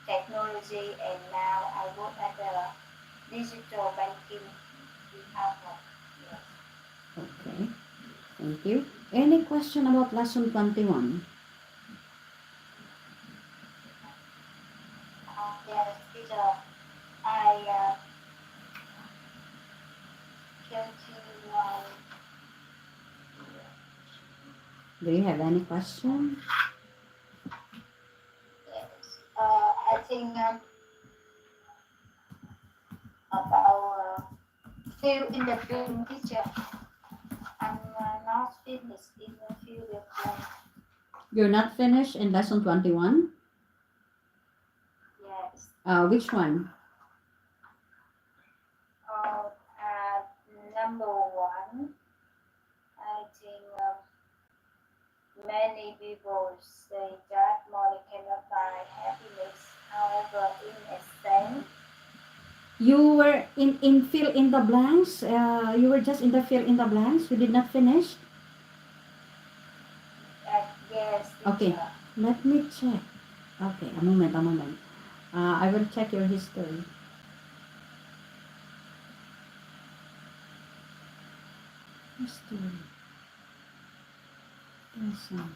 technology, and now I work at the digital banking department. Yes. Okay. Thank you. Any question about lesson 21? Yes, teacher. I came to Do you have any question? yes. I think about fill in the blank, teacher. I'm not finished in the fill the blank. You're not finished in lesson 21? Yes. Which one? Number one, I think many people say that money cannot buy happiness. However, in a sense, You were in fill in the blanks. You were just in the fill in the blanks. You did not finish. yes, Okay, teacher. let me check. Okay, a moment, a moment. I will check your history. History. Lesson.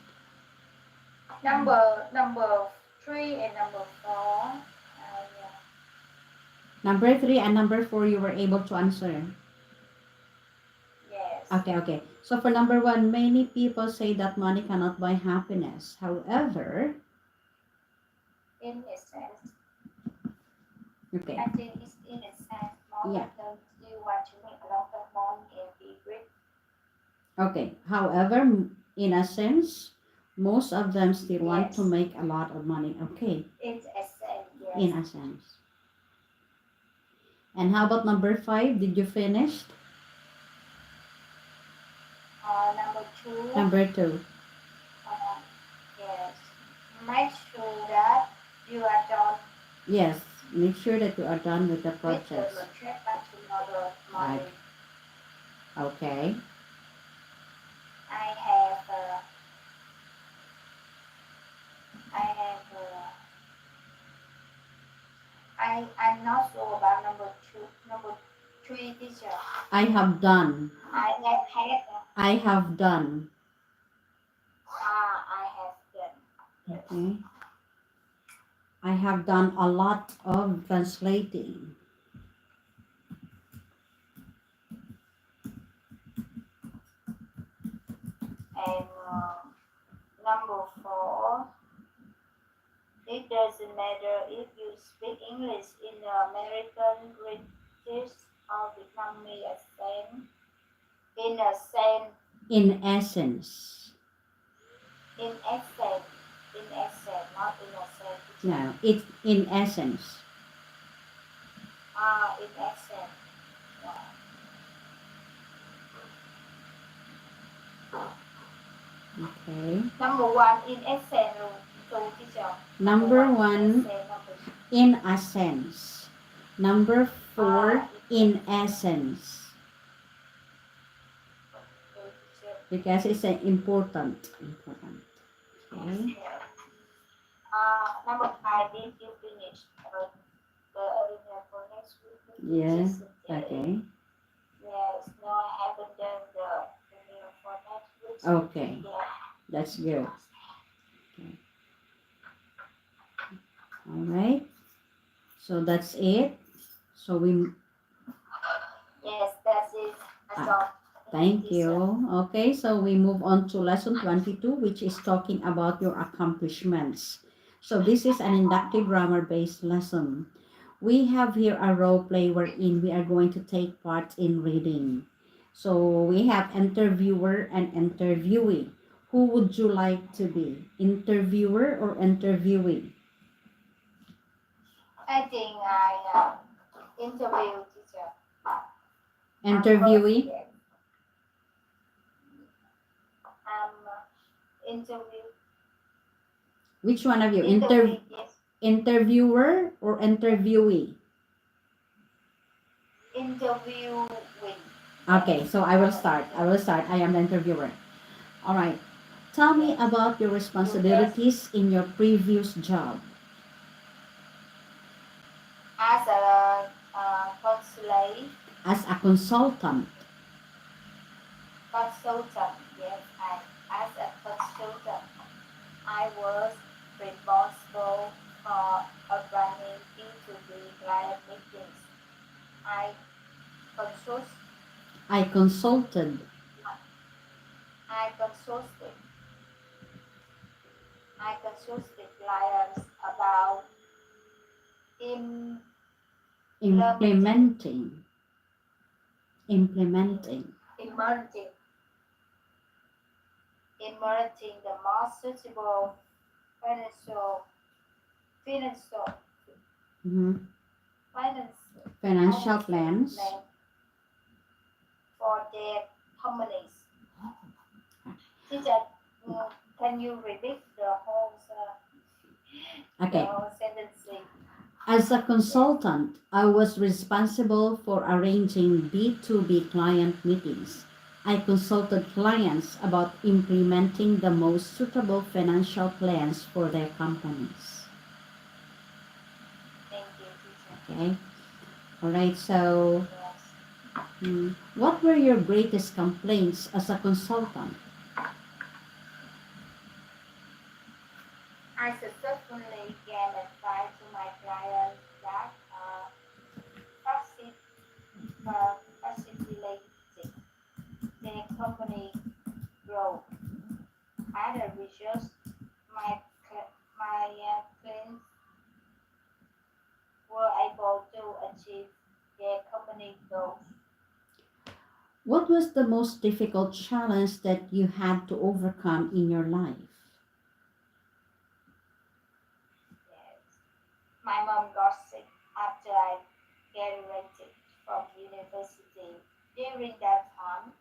Number three and number four. Yeah. Number 3 and number 4, you were able to answer. Yes. Okay, okay. So for number 1, many people say that money cannot buy happiness. However, In a sense, okay, I think it's in a sense more yeah, better you want to make a lot of money and be rich. okay. However, in a sense, most of them still want to Yes. make a lot of money. Okay, It's a sense. Yes. in a sense. And how about number 5? Did you finish? Number two. Number 2. Uh, yes. Make sure that you are done Yes, make sure that you are done with the with the projects. contract back to another Right. money. Okay. I have. I have. I'm not sure about number two. Number three, teacher. I have done. I have had. I have done. I have done. Yes. Okay. I have done a lot of translating. And number four, it doesn't matter if you speak English in the American, British, or Vietnamese accent. In a sense, In essence. in accent, not in accent. No, it's in essence. in accent. Okay. Number one in accent luôn. So teacher. Number in one accent, number in essence. Number four in in essence. so teacher. Because it's an important. Okay. Number five, did you finish the arena for next week? Yeah. Yes, Okay. yes, no, I haven't done the arena for next week. Okay. Yeah. That's good. Okay. All right. So that's it. So we Yes, that's it. That's all. thank you. Okay, so we move on to lesson 22, which is talking about your accomplishments. So this is an inductive grammar based lesson. We have here a role play wherein we are going to take part in reading. So we have interviewer and interviewee. Who would you like to be? Interviewer or interviewee? I think I interview teacher. Interviewee? Yes. Interview. Which one of you? Yes. Interviewer or interviewee? Interviewing. Okay, so I will start. I am the interviewer. All right. Tell me about your responsibilities in your previous job. As a consulate. As a consultant. Consultant. Yes, as a consultant, I was responsible for running into the client meetings. I consult. I consulted. I consulted. I consulted clients about Implementing. emerging the most suitable financial Mhm. finance Financial plans. for their companies. Teacher, can you repeat the whole Okay. sentence? As a consultant, I was responsible for arranging B2B client meetings. I consulted clients about implementing the most suitable financial plans for their companies. Thank you, teacher. Okay. All right. So, Yes. what were your greatest complaints as a consultant? I successfully gave advice to my clients that facilitated their company growth. As a result, my clients were able to achieve their company goals. What was the most difficult challenge that you had to overcome in your life? Yes. My mom got sick after I graduated from university. During that time,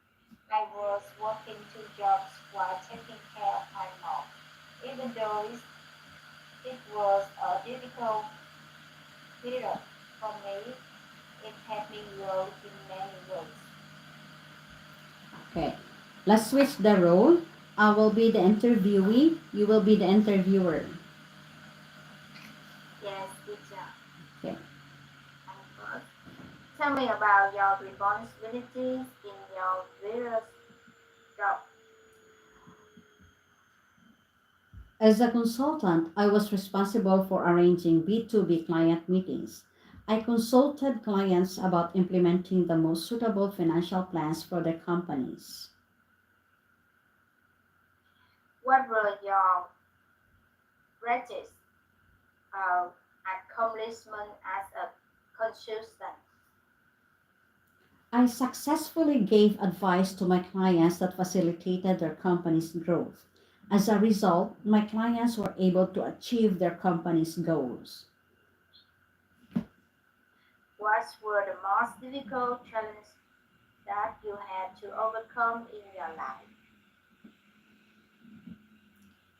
I was working two jobs while taking care of my mom. Even though it was a difficult period for me, it helped me grow in many ways. Okay. Let's switch the role. I will be the interviewee. You will be the interviewer. Yes, teacher. Okay. Tell me about your responsibilities in your various jobs. As a consultant, I was responsible for arranging B2B client meetings. I consulted clients about implementing the most suitable financial plans for their companies. What were your greatest accomplishment as a consultant? I successfully gave advice to my clients that facilitated their company's growth. As a result, my clients were able to achieve their company's goals. what were the most difficult challenges that you had to overcome in your life?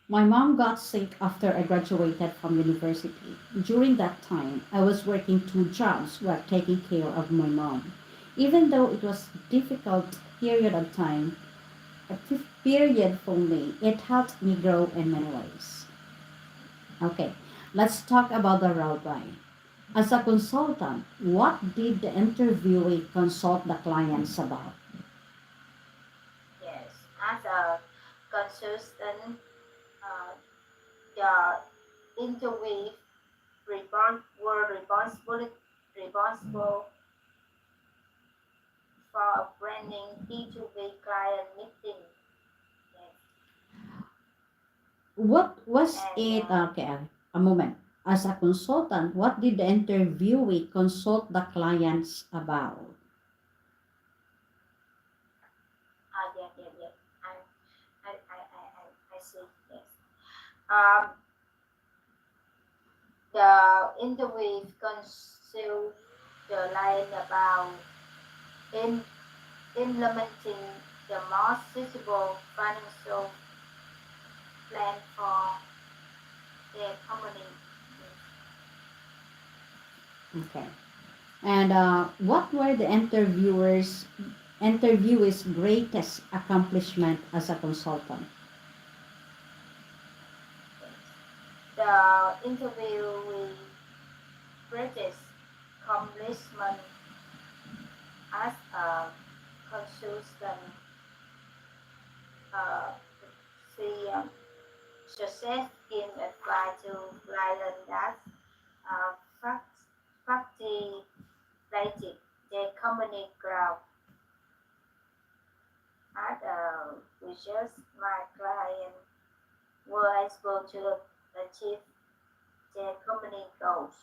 My mom got sick after I graduated from university. During that time, I was working two jobs while taking care of my mom. Even though it was difficult period of time, period for me, it helped me grow in many ways. Okay, let's talk about the role play. As a consultant, what did the interviewee consult the clients about? Yes, as a consultant, uh, the interview were responsible for planning B2B client meeting. Yes, What was and it? Okay, a moment. As a consultant, what did the interviewee consult the clients about? yeah, yeah, yeah. I see. Yes. Um, the interview consult the line about in implementing the most suitable financial plan for their company. Okay. And what were the interviewee's greatest accomplishment as a consultant? The interview with greatest accomplishment as a consultant, uh, she success in apply to client that uh, fact, facilitated the company growth at which my client were able to achieve their company goals.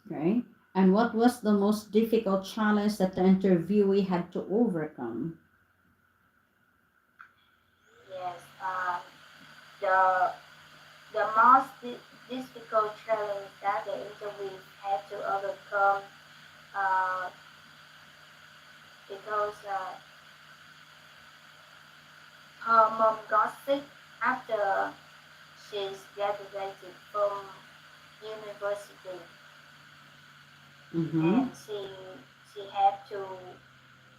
Okay. And what was the most difficult challenge that the interviewee had to overcome? Yes, the most difficult challenge that the interview had to overcome uh, because her mom got sick after she's graduated from university, Mm-hmm. and she had to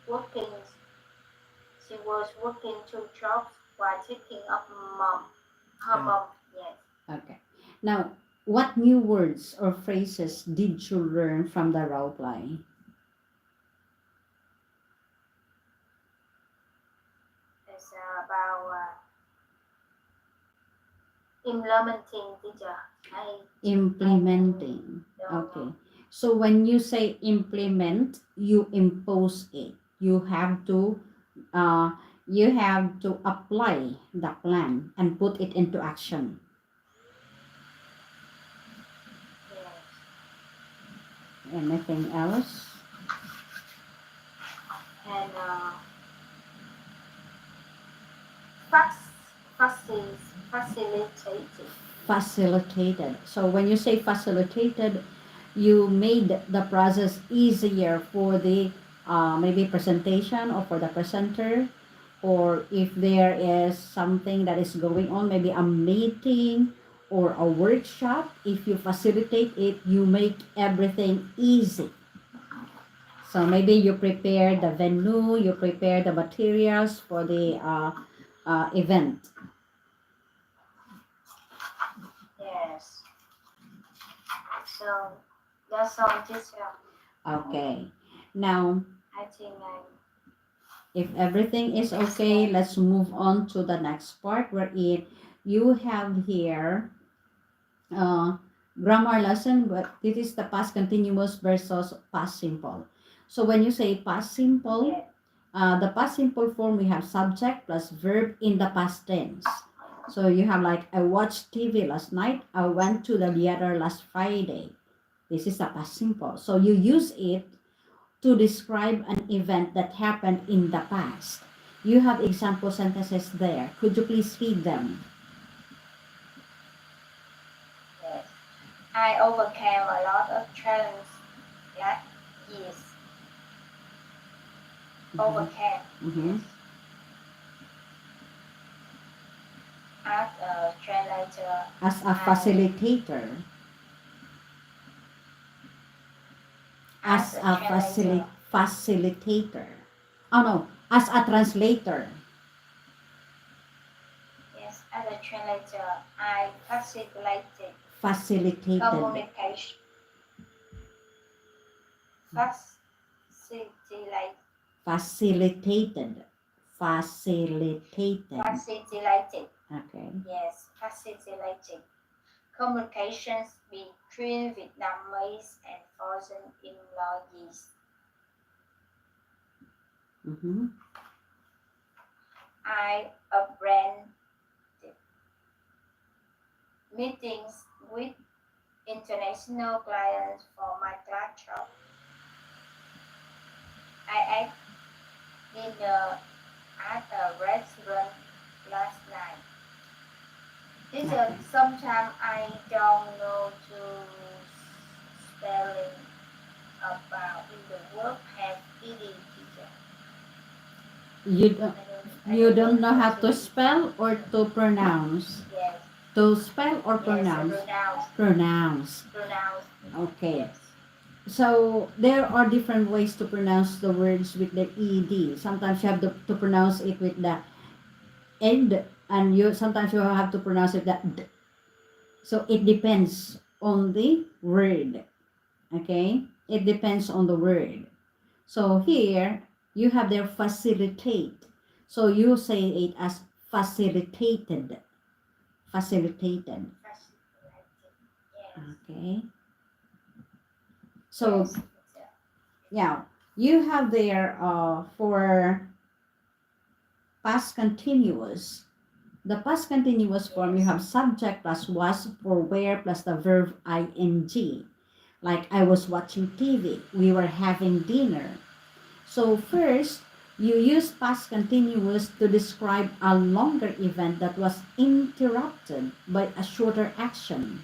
working. She was working two jobs while taking up mom. Her Oh, mom, yes. okay. Now, what new words or phrases did you learn from the role play? It's about implementing teacher. I Implementing. don't know. Okay. So when you say implement, you impose it. Uh, you have to apply the plan and put it into action. Yes. Anything else? And fac- facilitating. Facilitated. So when you say facilitated, you made the process easier for the maybe presentation or for the presenter, or if there is something that is going on, maybe a meeting or a workshop, if you facilitate it, you make everything easy. So maybe you prepare the venue, you prepare the materials for the event. Yes. So that's all teacher. Okay. Now, I think I if everything is okay, understand. let's move on to the next part wherein you have here uh, grammar lesson, but this is the past continuous versus past simple. So when you say past simple, Yeah. the past simple form, we have subject plus verb in the past tense. So you have like, I watched TV last night, I went to the theater last Friday. This is the past simple. So you use it to describe an event that happened in the past. You have example sentences there. Could you please read them? Yes. I overcame a lot of challenges last years. Overcame. Mhm. As a translator, As a facilitator. As a facilitator. Oh no, as a translator. yes, as a translator, I facilitated Facilitated. communication. Facilitated. Facilitated. Facilitated. Okay. Yes, facilitating communications between Vietnamese and foreign employees. Mm-hmm. I arranged meetings with international clients for my class job. I ate dinner at a restaurant last night. Teacher, sometimes I don't know to spelling about in the word have eating teacher. You don't know how to spell or to pronounce? Yes. To spell or pronounce? Yes, Pronounce. pronounce. Okay. Yes. So there are different ways to pronounce the words with the ed. Sometimes you have to pronounce it with the end, and you sometimes you have to pronounce it that d. So it depends on the word. Okay, it depends on the word. So here you have their facilitate. So you say it as facilitated. Facilitated. Yes. Okay. So Yes. yeah, you have there for past continuous. The past continuous form, you have subject plus was for where plus the verb ing. Like I was watching TV, we were having dinner. So first, you use past continuous to describe a longer event that was interrupted by a shorter action.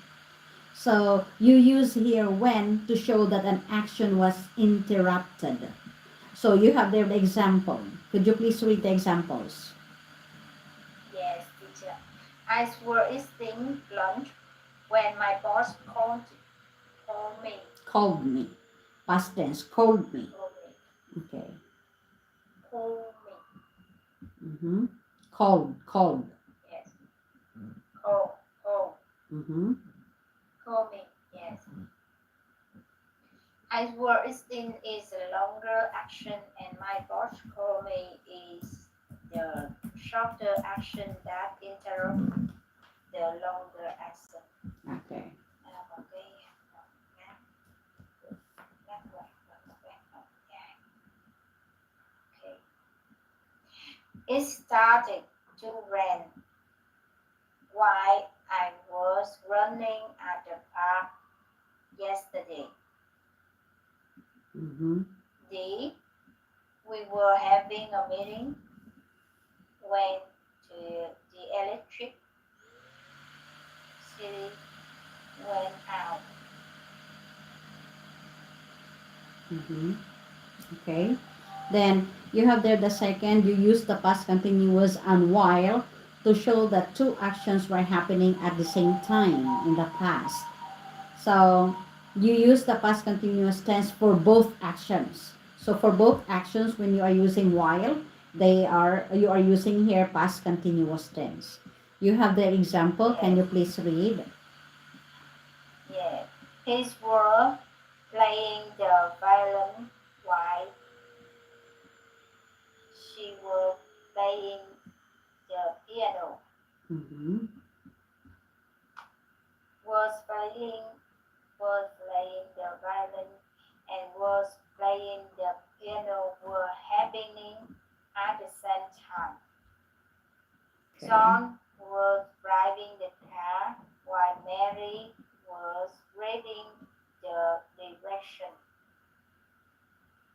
So you use here when to show that an action was interrupted. So you have there the example. Could you please read the examples? Yes, teacher. I were eating lunch when my boss called me. Called me. Past tense, called me. Called me. Okay. Called me. Mm-hmm. Called. Yes. Call. Mm-hmm. Call me. Yes. I were eating is a longer action and my boss called me is the shorter action that interrupt the longer action. Okay. It started to rain while I was running at the park yesterday. Mm-hmm. We were having a meeting when the electricity went out. Mm-hmm. Okay. Then you have there the second, you use the past continuous and while to show that two actions were happening at the same time in the past. So you use the past continuous tense for both actions. So for both actions, when you are using while, you are using here past continuous tense. You have the example. Yes. Can you please read? Yeah. His were playing the violin while she was playing the piano. Mm-hmm. Was playing the violin and was playing the piano were happening at the same time. Okay. John was driving the car while Mary was reading the direction.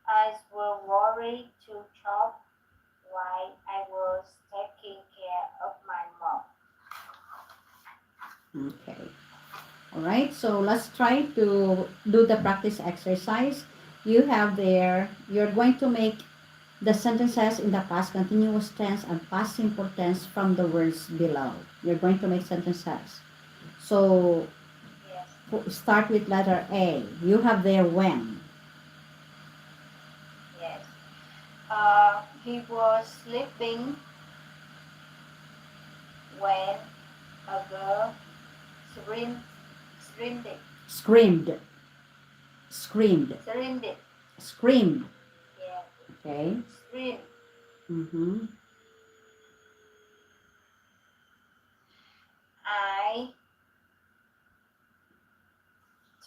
I was worried to talk while I was taking care of my mom. Okay. All right, so let's try to do the practice exercise. You have there, you're going to make the sentences in the past continuous tense and past simple tense from the words below. You're going to make sentences. So Yes. start with letter A. You have there when. Yes. He was sleeping when a girl screamed, screamed, Screamed. Screamed. screamed. Screamed. Yeah, Okay. screamed. Mm-hmm. I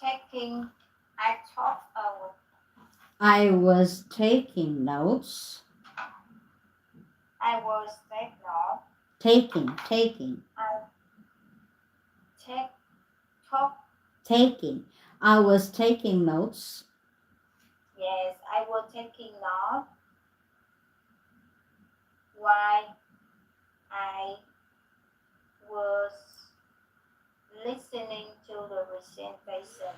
taking. I thought I was taking notes. I was taking off. Taking. I take talk. Taking. I was taking notes. Yes, I was taking off while I was listening to the presentation.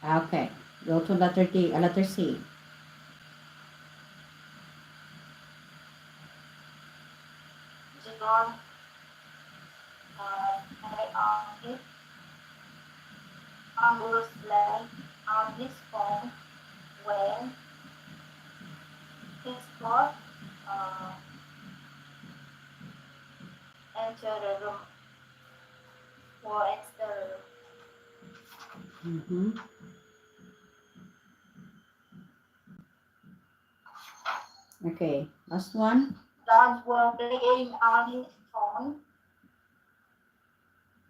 Okay. Go to letter D. Letter C. John lay was lay on his phone when his boss uh, entered the room. Or entered the room. Mm-hmm. Okay. Last one. John was playing on his phone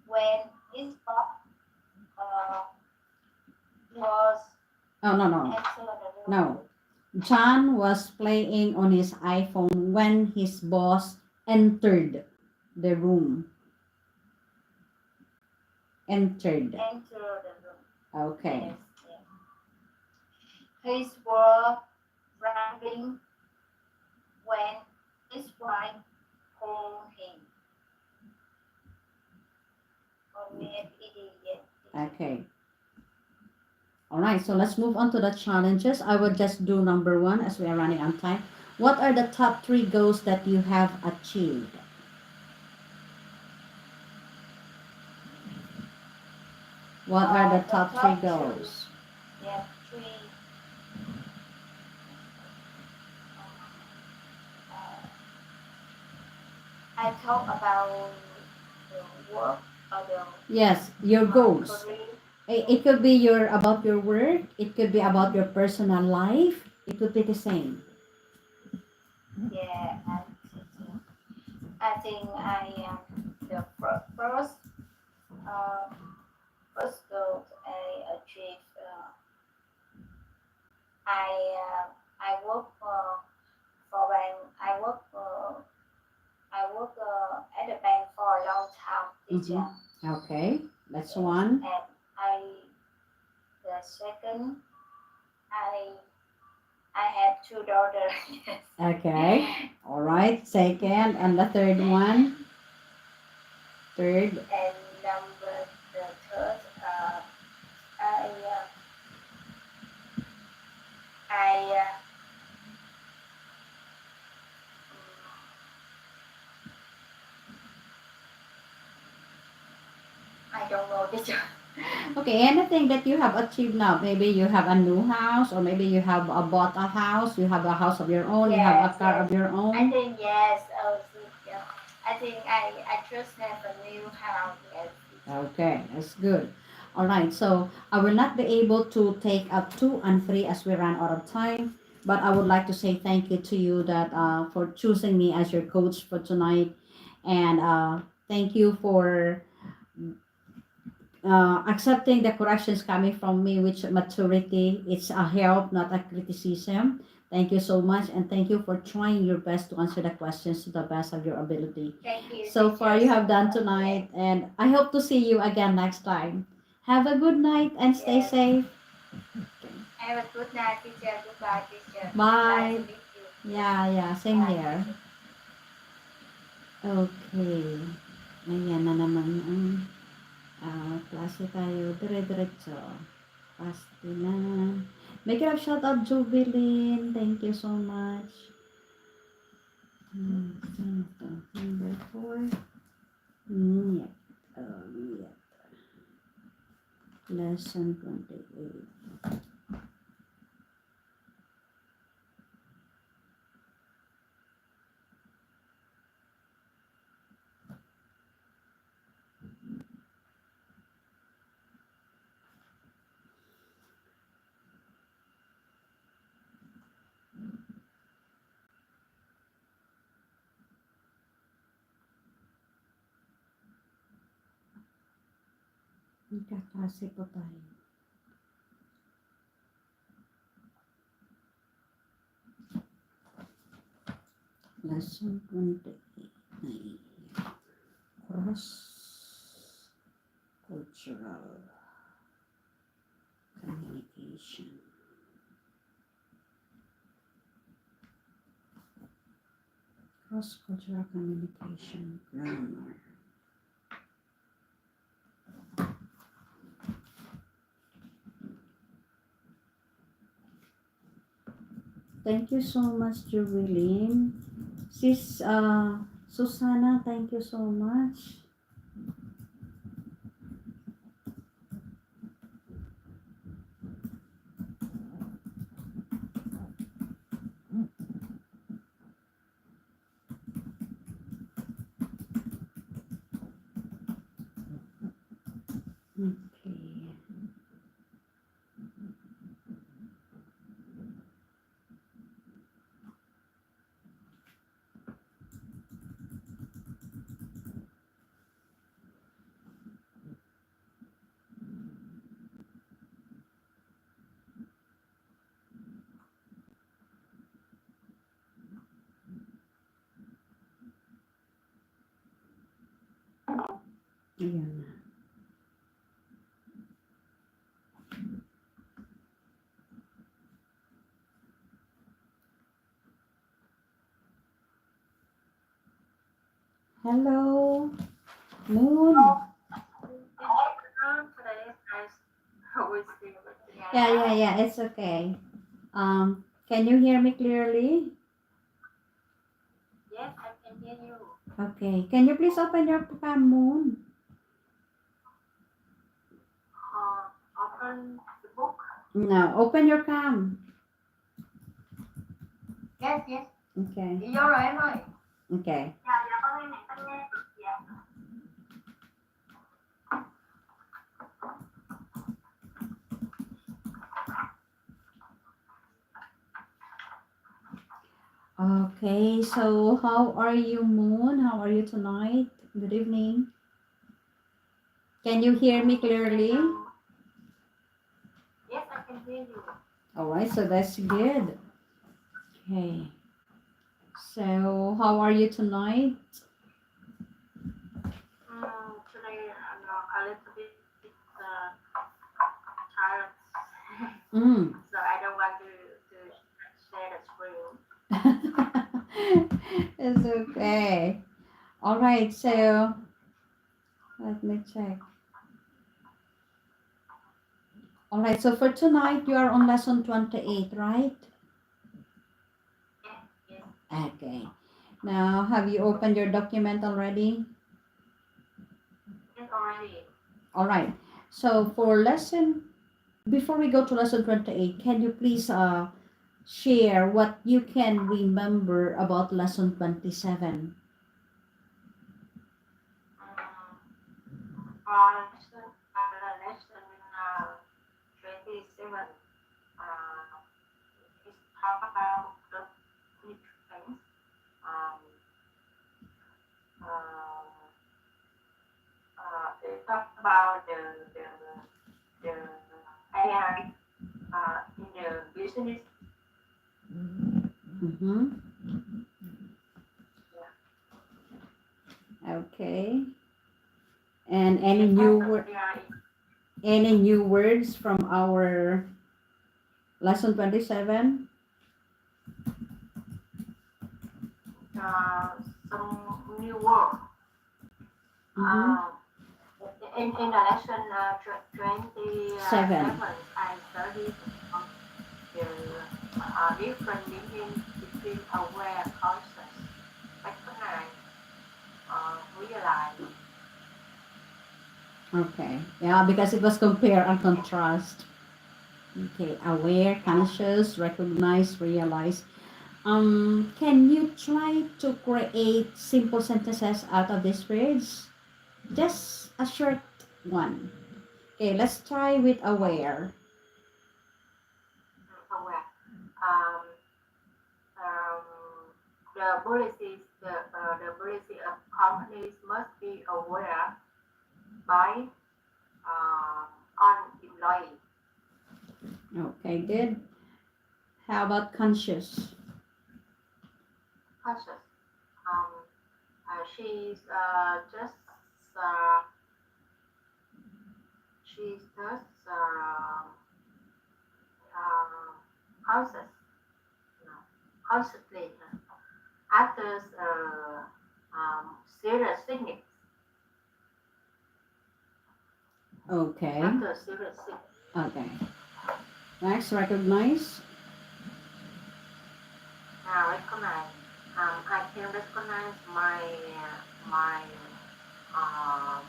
when his boss uh, was Oh, no. entered the room. No. John was playing on his iPhone when his boss entered the room. Entered. Entered the room. Okay. Yes, yes. His were driving when his wife called him. Or maybe yes. Okay. All right. So let's move on to the challenges. I will just do number 1 as we are running on time. What are the top 3 goals that you have achieved? What are the top 3 goals? Yeah, 3. I talk about the work or the Yes, your goals. career. It could be about your work. It could be about your personal life. It could be the same. Yeah, I think I am the uh, first goal I achieved. I work for bank. I work at the bank for a long time, teacher. Okay, that's Yes. one. And the second, I I have 2 daughters. Yes. Okay, all right. Second, and the third one. Third. And the third, I I I don't know, teacher. Okay, anything that you have achieved now. Maybe you have a new house, or maybe you have bought a house. You have a house of your own. You have a Yes, car yes. of your I own. think yes. Yeah. I think I just have a new house. Yes. Okay, that's good. All right, so I will not be able to take up 2 and 3 as we run out of time, but I would like to say thank you to you that for choosing me as your coach for tonight, and thank you for accepting the corrections coming from me, which maturity. It's a help, not a criticism. Thank you so much, and thank you for trying your best to answer the questions to the best of your ability. Thank you. So far, you teacher, have so done much. tonight, and I hope to see you again next time. Have a good night and stay Yes. safe. Have a good night, teacher. Goodbye, teacher. Bye. Nice to meet you. Yeah, same Bye, here. teacher. Okay. Ayan na naman ang class klase tayo. Dire-diretso. Pasti na. Make it up shout out Jubilin. Thank you so much. Saan ito? Number 4. Yeah. Yeah. Lesson 28. Magkaklase po tayo. Lesson 28. Cross-cultural communication. Cross-cultural communication grammar. Thank you so much, Jubilin. Sis Susana, thank you so much. Okay. Ayan na. Hello, Moon. Today I will see you again. Yeah, it's okay. Can you hear me clearly? Yes, I can hear you. Okay. Can you please open your cam, Moon? Open the book. No, open your cam. Yes, yes. Okay. Đi vô rồi em ơi. Okay. Dạ, con nghe chị. Dạ. Okay. So, how are you, Moon? How are you tonight? Good evening. Can you hear me clearly? Yes, I can hear you. All right. So that's good. Okay. So, how are you tonight? Today I'm a little bit tired, Mm. so I don't want to share the screen. It's okay. All right. So, let me check. All right. So for tonight, you are on lesson 28, right? Yes, Okay. Now, have you opened your document already? yes, already. All right. So before we go to lesson 28, can you please share what you can remember about lesson 27? Lesson 27 is talk about the things. It talk about the AI in the business. Mm-hmm. Okay. And any new words from our lesson 27? Some new word. Mm-hmm. in the lesson 27, Seven. I studied about the different meaning between aware, conscious, recognize, realize. Okay. Yeah, because it was compare and contrast. Okay. Aware, conscious, recognize, realize. Can you try to create simple sentences out of these words? Just a short one. Okay, let's try with aware. Aware. Um, um, the policy of companies must be aware by uh, on employee Okay, good. How about conscious? conscious. Um, she's uh, conscious, you know, constantly after serious sickness, Okay. after serious sickness. Okay. Next, recognize. Now recognize. I can recognize my uh,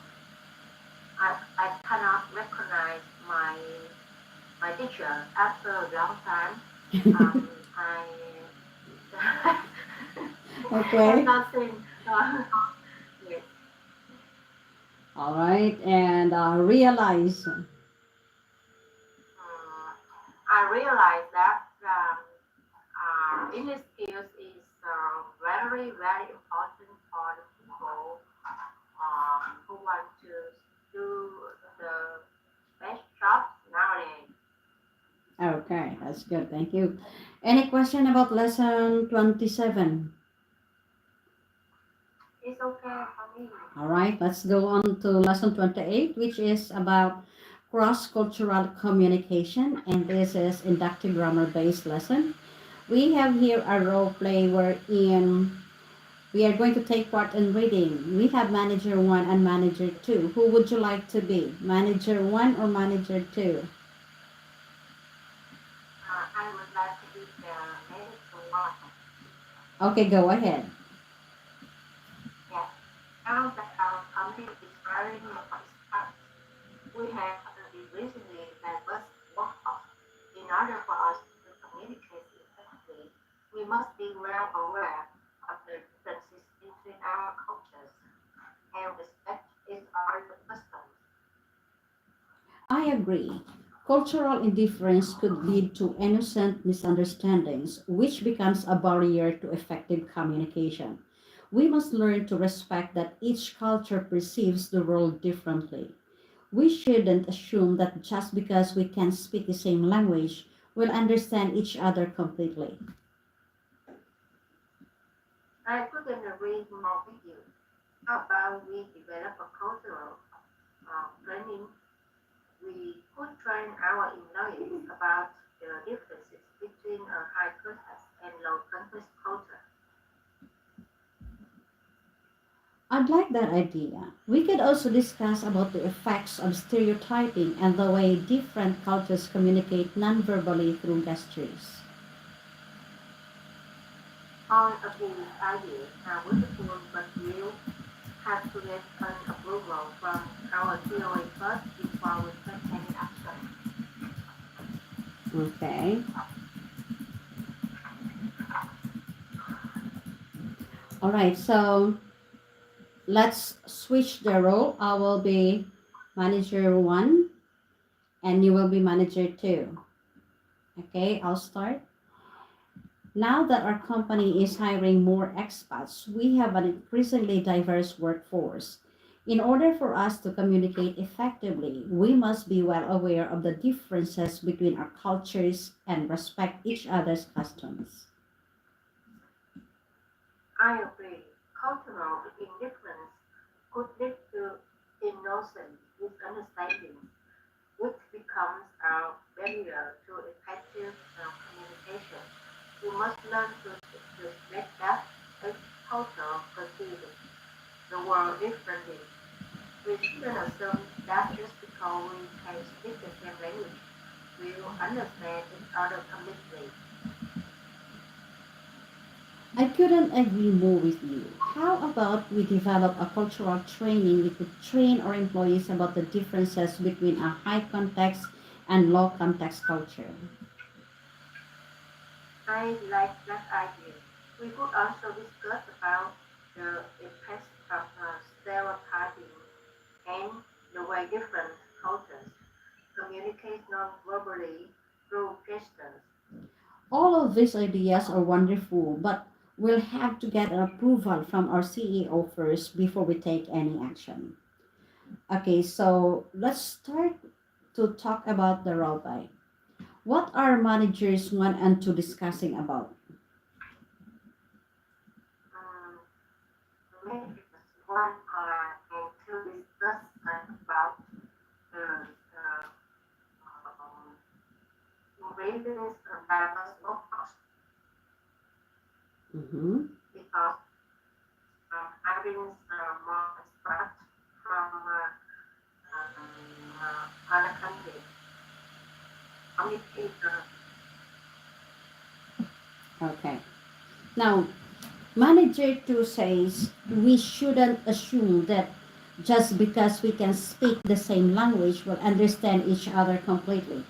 I cannot recognize my teacher after a long time. I have Okay. not seen. Yes. All right. And realize. I realize that English skills is very important for the people who want to do the best job nowadays. Okay, that's good. Thank you. Any question about lesson 27? It's okay for me. All right, let's go on to lesson 28, which is about cross-cultural communication. And this is inductive grammar-based lesson. We have here a role play wherein we are going to take part in reading. We have manager 1 and manager 2. Who would you like to be? Manager 1 or manager 2? I would like to be the medical one. Okay, go ahead. Yes. Now that our company is hiring more experts, we have increasingly diverse workforce. In order for us to communicate effectively, we must be well aware of the differences between our cultures and respect each other's customs. I agree. Cultural indifference could lead to innocent misunderstandings, which becomes a barrier to effective communication. We must learn to respect that each culture perceives the world differently. We shouldn't assume that just because we can speak the same language, we'll understand each other completely. I couldn't agree more with you. How about we develop a cultural training? We could train our employees about the differences between a high context and low context culture. I'd like that idea. We could also discuss about the effects of stereotyping and the way different cultures communicate nonverbally through gestures. All of these ideas are wonderful, but we'll have to get an approval from our theory first before we take any action. Okay. All right. So let's switch the role. I will be manager 1 and you will be manager 2. Okay, I'll start. Now that our company is hiring more expats, we have an increasingly diverse workforce. In order for us to communicate effectively, we must be well aware of the differences between our cultures and respect each other's customs. I agree. Cultural indifference could lead to innocent misunderstandings, which becomes a barrier to effective communication. We must learn to respect that each culture perceives the world differently. We shouldn't assume understand each other completely. I couldn't agree more with you. How about we develop a cultural training? We could train our employees about the differences between a high context and low context culture. I like that idea. We could also discuss about the effects of stereotyping and the way different cultures communicate non-verbally through gestures. All of these ideas are wonderful, but we'll have to get an approval from our CEO first before we take any action. Okay, so let's start to talk about the role play. What are managers want and to discussing about? Um, Maybe one and to discuss about the um, ingredients of diverse workforce Mm-hmm. because having more experts from other countries communicate Okay. Now, Manager 2 says we shouldn't assume that just because we can speak the same language, we'll understand each other completely.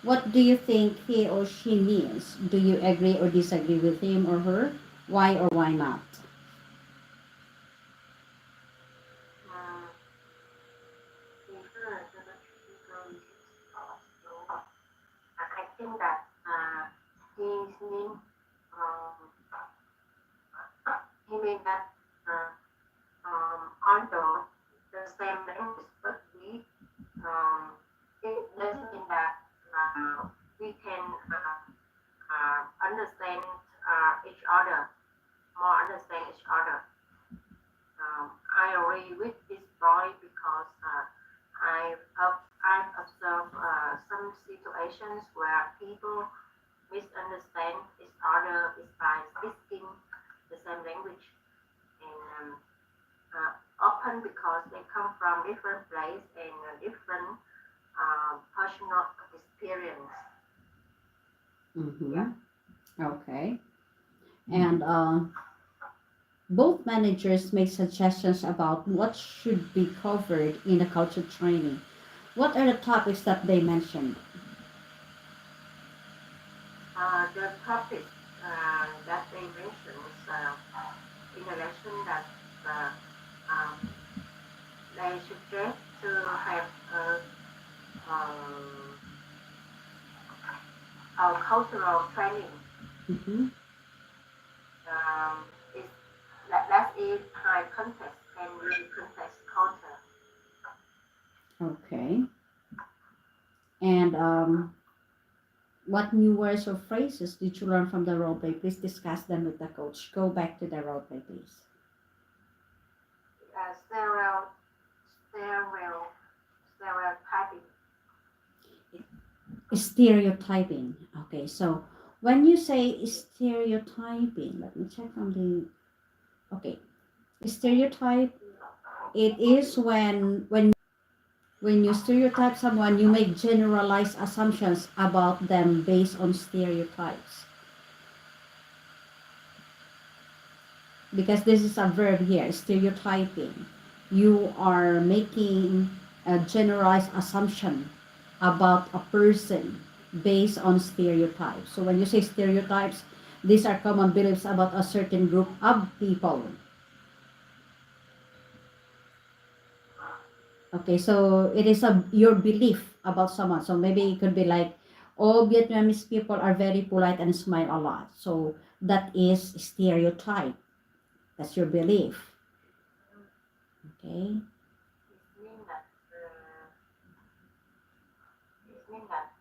What do you think he or she means? Do you agree or disagree with him or her? Why or why not? uh, different people. So I think that he means um, he means that although the same language, but we it doesn't mean that we can understand each other, more understand each other. I agree with this boy because I've observed some situations where people misunderstand each other is by speaking the same language and often because they come from different place and different personal experience. Mm-hmm. Yeah. Okay. And both managers make suggestions about what should be covered in the culture training. What are the topics that they mentioned? The topic that they mentioned is in election that uh, um, they suggest to have um, a cultural training. Mm-hmm. Is that is high context and low context culture. Okay. And what new words or phrases did you learn from the role play? Please discuss them with the coach. Go back to the role play, please. Stereo, stereo, stereotyping. Stereotyping. Okay, so when you say stereotyping, let me check on the. Okay, stereotype. It is when you stereotype someone, you make generalized assumptions about them based on stereotypes. Because this is a verb here, stereotyping. You are making a generalized assumption about a person based on stereotypes. So when you say stereotypes, these are common beliefs about a certain group of people. Okay, so it is a your belief about someone. So maybe it could be like all Vietnamese people are very polite and smile a lot. So that is stereotype. That's your belief. Okay. It means that it means that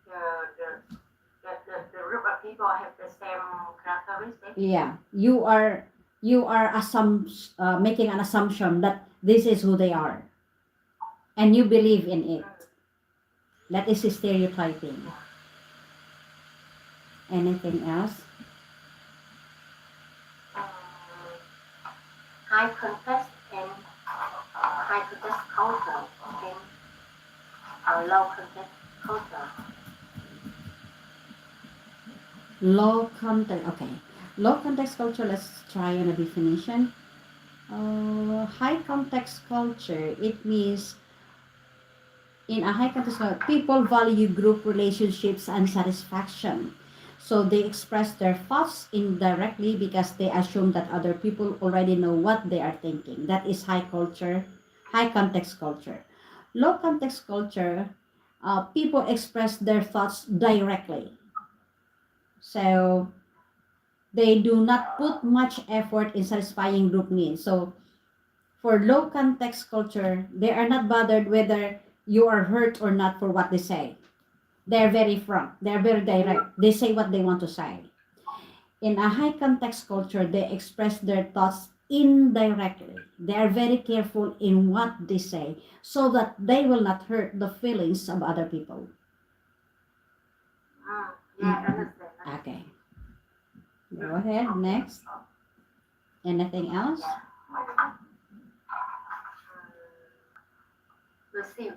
the, the, the group of people have the same characteristics. Yeah, you are making an assumption that this is who they are, and you believe in it. That is stereotyping. Anything else? Um, high context and high context culture and low context culture. Low context. Okay. Low context culture. Let's try on a definition. High context culture. It means in a high context culture, people value group relationships and satisfaction. So they express their thoughts indirectly because they assume that other people already know what they are thinking. That is high culture, high context culture. Low context culture, people express their thoughts directly. So they do not put much effort in satisfying group needs. So for low context culture, they are not bothered whether you are hurt or not for what they say. They're very frank. They're very direct. They say what they want to say. In a high context culture, they express their thoughts indirectly. They are very careful in what they say so that they will not hurt the feelings of other people. Yeah, Mhm. understand. Okay. Go ahead. Next. Anything else? Perceive,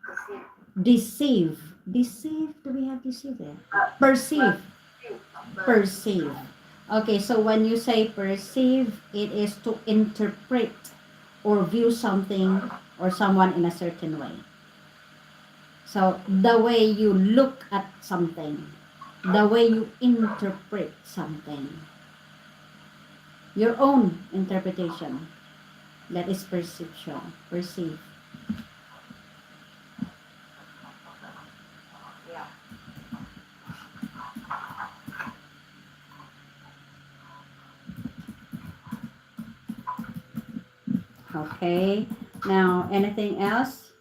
perceive, Deceive. Deceive. Do we have deceive there? Perceive. Perceive. Okay, so when you say perceive, it is to interpret or view something or someone in a certain way. So the way you look at something, the way you interpret something, your own interpretation, that is perception, perceive. Yeah. Okay, now anything else?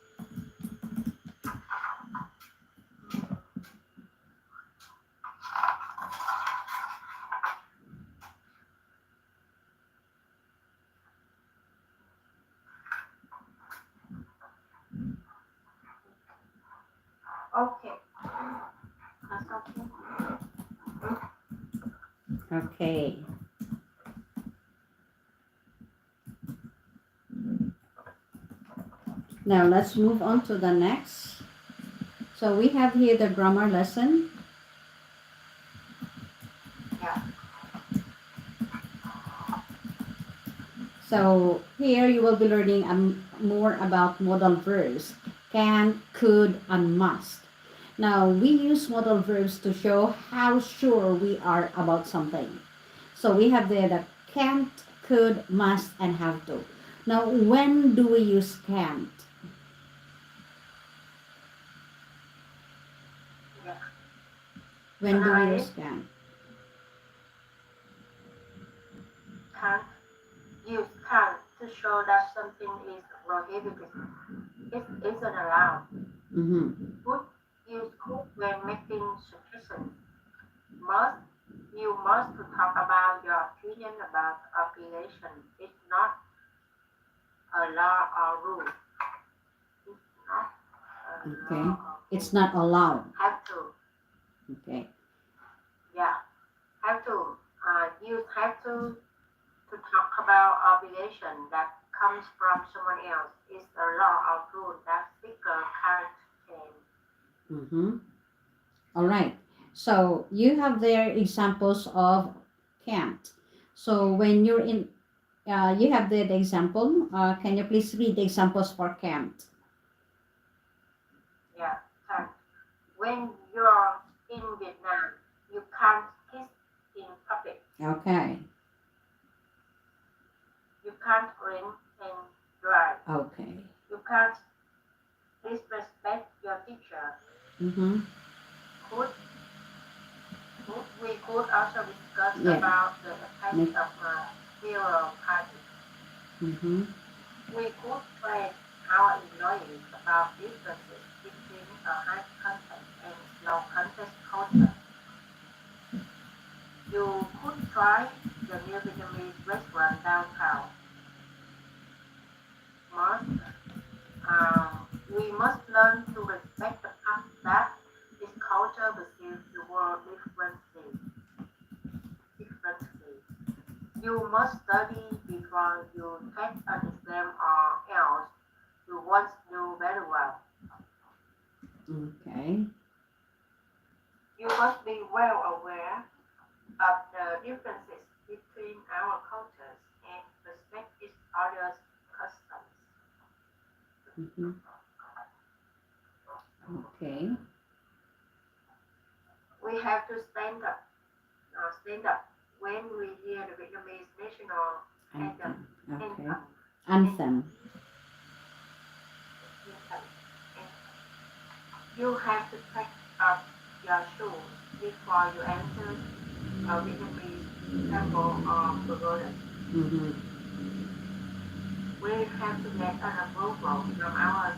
Okay. That's okay. Okay, now let's move on to the next. So we have here the grammar lesson. Yeah. So here you will be learning more about modal verbs, can, could, and must. Now we use modal verbs to show how sure we are about something. So we have there the can't, could, must, and have to. Now when do we use can't? Yeah. When do we I use can't? can't use can't to show that something is prohibited. It isn't allowed. Mm-hmm. Would use could when making suggestions. Must you must to talk about your opinion about application. It's not a law or rule. It's not a Okay. law or It's rule. not allowed. Have to. Okay. Yeah. Have to. You have to talk about obligation that comes from someone else. It's a law or rule that speaker can't change. Mm-hmm. All right. So you have there examples of can't. So when you're in, you have the example. Can you please read the examples for can't? Yeah, can't. When you're in Vietnam, you can't kiss in public. Okay. You can't drink and drive. Okay. You can't disrespect your teacher. Mm-hmm. Could, we could also discuss Yeah. about the effect Next. of zero party. Mm-hmm. We could train our employees about differences between a high context and low context culture. You could try the new Vietnamese restaurant downtown. Must, we must learn to respect the fact that this culture perceives the world differently. You must study before you take an exam or else you won't do very well. Okay. You must be well aware of the differences between our cultures and respect each other's customs. Mm-hmm. Okay. We have to stand up when we hear the Vietnamese national anthem. Anthem. Okay. Anthem. Anthem. Anthem. You have to pack up your shoes before you enter a Vietnamese temple or pagoda. Mm-hmm. We have to get an approval from our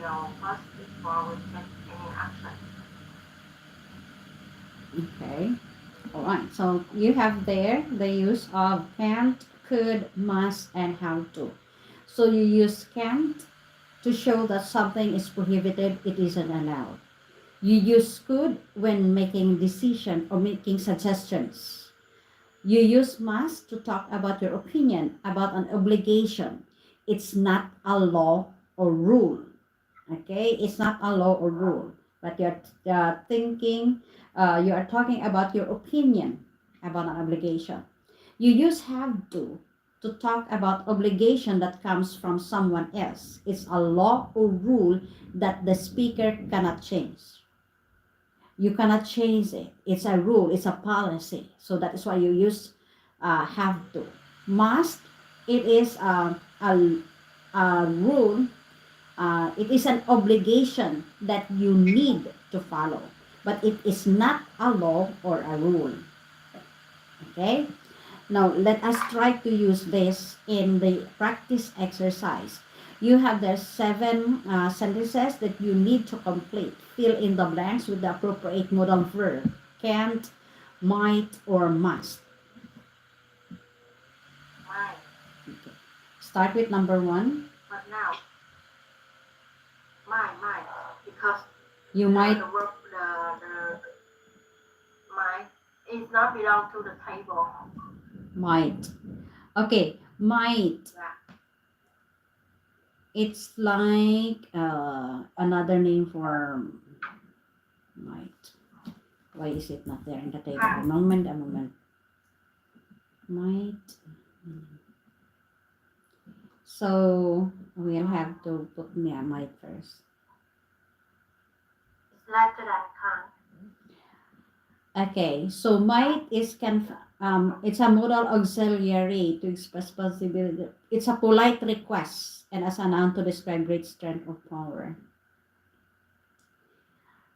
CEO first before we take any action. Okay. All right. So you have there the use of can't, could, must, and how to. So you use can't to show that something is prohibited, it isn't allowed. You use could when making decision or making suggestions. You use must to talk about your opinion about an obligation. It's not a law or rule. Okay, it's not a law or rule, but you're thinking, you are talking about your opinion about an obligation. You use have to talk about obligation that comes from someone else. It's a law or rule that the speaker cannot change. You cannot change it. It's a rule, it's a policy. So that is why you use have to. Must, it is a rule, it is an obligation that you need to follow, but it is not a law or a rule. Okay? Now, let us try to use this in the practice exercise. You have the 7 sentences that you need to complete. Fill in the blanks with the appropriate modal verb. Can't, might, or must. Mine. Okay. Start with number 1. But now, mine, because You might, the work, the mine is not belong to the table. might. Okay, might. Yeah. It's like another name for might. Why is it not there in the table? A moment. Might. So we'll have to put might first. It's later than can't. Okay, so might is it's a modal auxiliary to express possibility. It's a polite request and as a noun to describe great strength or power.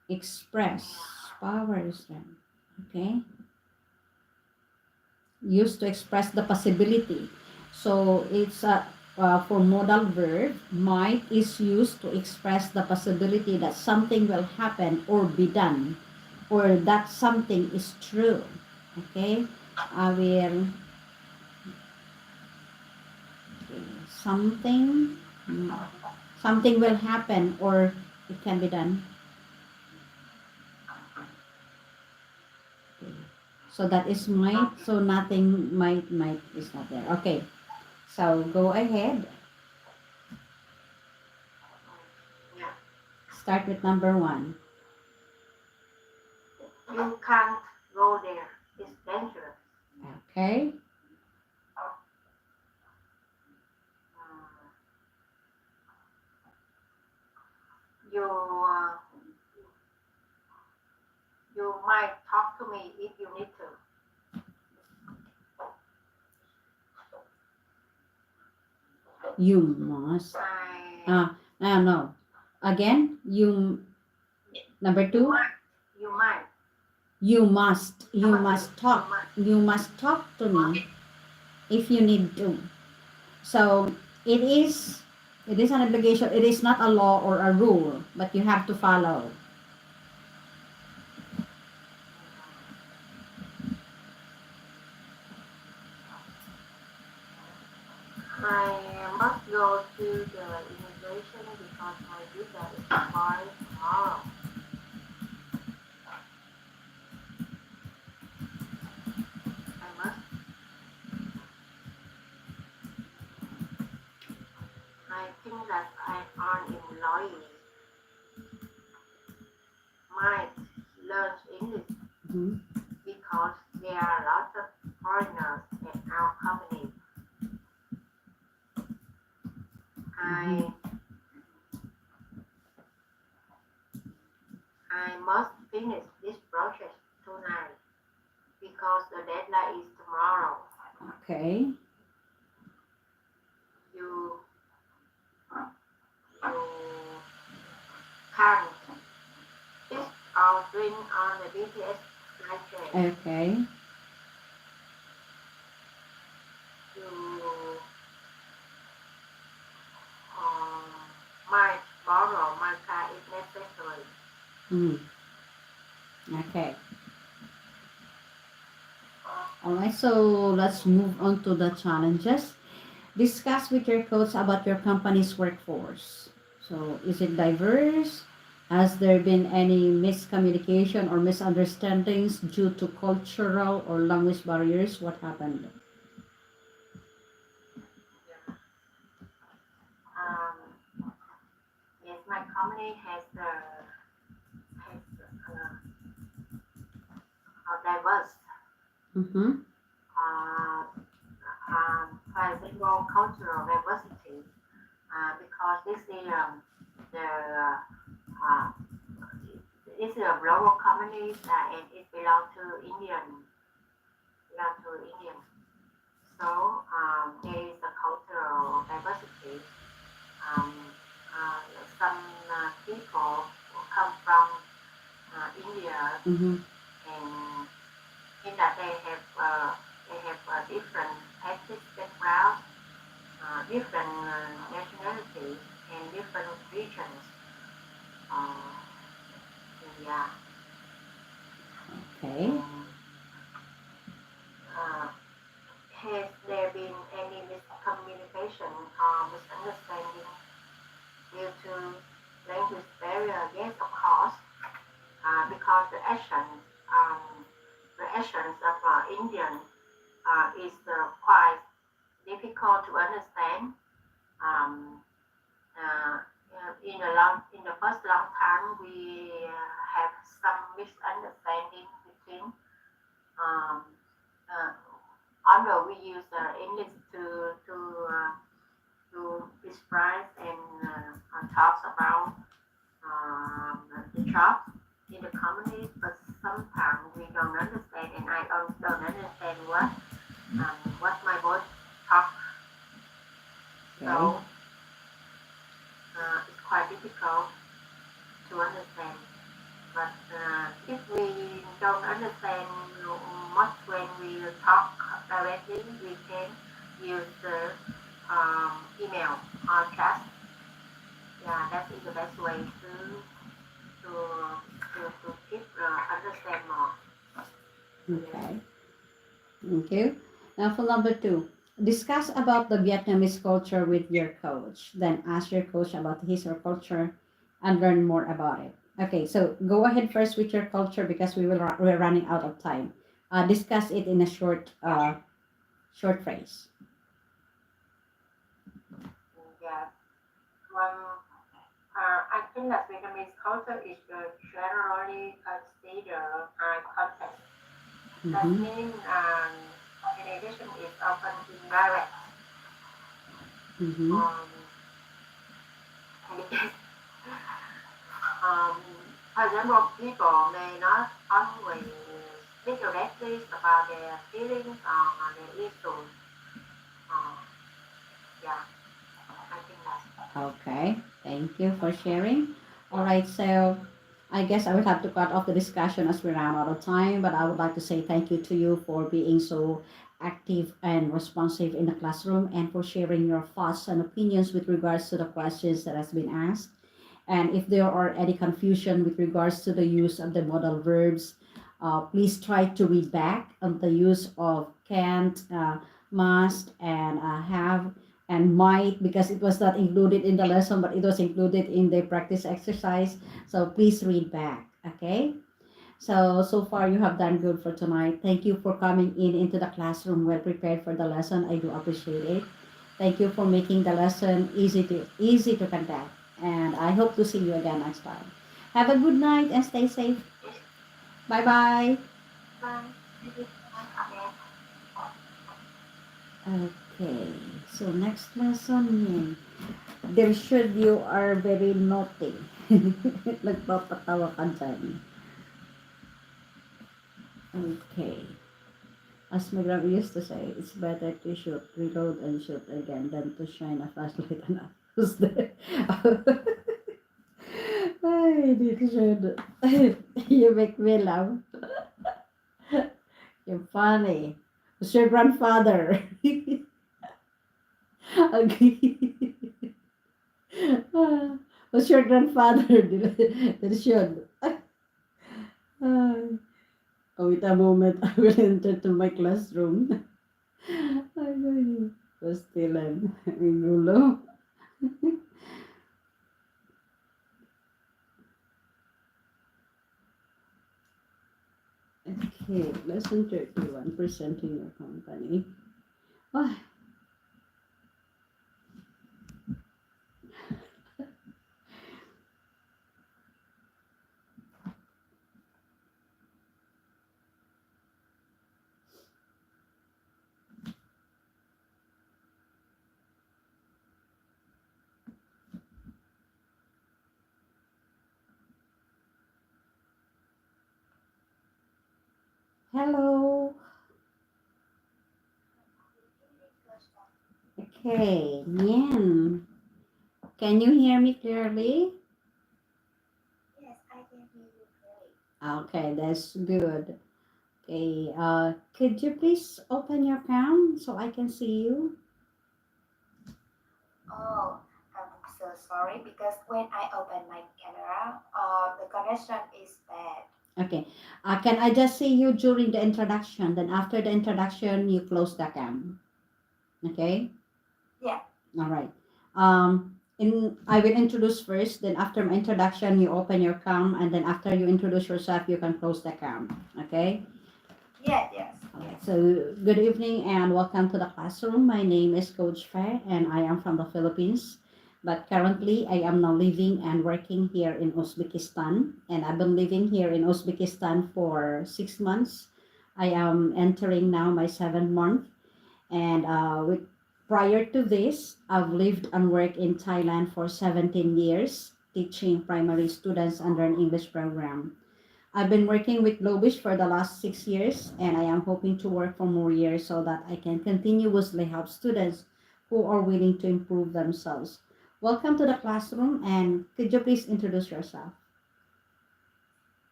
Express power strength. Okay, used to express the possibility. So it's a for modal verb, might is used to express the possibility that something will happen or be done, or that something is true. Okay, I will something something will happen or it can be done. Okay. So that is might. So nothing might is not there. Okay. So go ahead. Yeah. Start with number 1. You can't go there. It's dangerous. Okay. You you might talk to me if you need to. You must. No. Again, number 2. You might. You must talk. You must talk to me if you need to. So it is an obligation. It is not a law or a rule, but you have to follow. I must go to the immigration because my visa is expired tomorrow. I must. I think that I earn in lawyers. might learn English Mhm. because there are lots of foreigners in our company. Mhm. I I must finish this project tonight because the deadline is tomorrow. Okay. You you can't eat or drink on the BTS flight train. Okay. You um, might borrow my car if necessary. Mm. Okay. All right. So let's move on to the challenges. Discuss with your coach about your company's workforce. So, is it diverse? Has there been any miscommunication or misunderstandings due to cultural or language barriers? What happened? Um, yes, my company has a diverse Mm-hmm. uh, bilingual cultural diversity because the uh, this is a global company and it belong to Indian. So there is a cultural diversity. Um, uh, some people come from India Mm-hmm. and in that they have different ethnic background, different nationalities, and different regions. Uh, yeah, Okay. and uh, has there been any miscommunication or misunderstanding due to language barrier? Yes, of course, because the actions of Indian is quite difficult to understand. Um, in the first long time, we have some misunderstanding between um, uh, although we use English uh, to describe and talk about the jobs in the company, but sometimes we don't understand, and I don't understand what my boss talk. Okay. So it's quite difficult to understand. But if we don't understand much when we talk directly, we can use the email or chat. Yeah, that is the best way to keep understand more. Yes. Okay. Thank you. Now for number two, discuss about the Vietnamese culture with your coach. Then ask your coach about his or culture and learn more about it. Okay, so go ahead first with your culture because we're running out of time. Discuss it in a short phrase. Yeah. One, I think that Vietnamese culture is generally considered high contact. That Mm-hmm. means communication is often indirect. Mm-hmm. Um, because, um, for example, people may not always speak directly about their feelings or their issues. Uh, yeah, I think that. Okay, thank you for sharing. All right, so I guess I will have to cut off the discussion as we ran out of time, but I would like to say thank you to you for being so active and responsive in the classroom and for sharing your thoughts and opinions with regards to the questions that has been asked. And if there are any confusion with regards to the use of the modal verbs, please try to read back on the use of can't, must, and have and might because it was not included in the lesson, but it was included in the practice exercise. So please read back. Okay. So far you have done good for tonight. Thank you for coming in into the classroom well prepared for the lesson. I do appreciate it. Thank you for making the lesson easy to conduct. And I hope to see you again next time. Have a good night and stay safe. Bye bye. Bye. Okay, so next lesson yan. There should you are very naughty. Nagpapatawa ka dyan. Okay. As my grandma used to say, it's better to shoot, reload, and shoot again than to shine a flashlight on who's there. Ay, dito should. You make me laugh. You're funny. Who's your grandfather? Okay. Who's your grandfather? Dito should. Ay. Oh, wait a moment. I will enter to my classroom. Ay, pastilan. Ang gulo. Okay, lesson 31, presenting your company. Oh, hello. Okay, Nyan. Can you hear me clearly? Yes, I can hear you great. Okay, that's good. Okay, could you please open your cam so I can see you? Oh, I'm so sorry because when I open my camera, the connection is bad. Okay, can I just see you during the introduction? Then after the introduction, you close the cam. Okay? Yeah. All right. I will introduce first. Then after my introduction, you open your cam, and then after you introduce yourself, you can close the cam. Okay. Yes, yes, All right. yes. So good evening and welcome to the classroom. My name is Coach Fair, and I am from the Philippines. But currently, I am now living and working here in Uzbekistan, and I've been living here in Uzbekistan for 6 months. I am entering now my 7th month, and with prior to this, I've lived and worked in Thailand for 17 years, teaching primary students under an English program. I've been working with Globish for the last 6 years, and I am hoping to work for more years so that I can continuously help students who are willing to improve themselves. Welcome to the classroom, and could you please introduce yourself?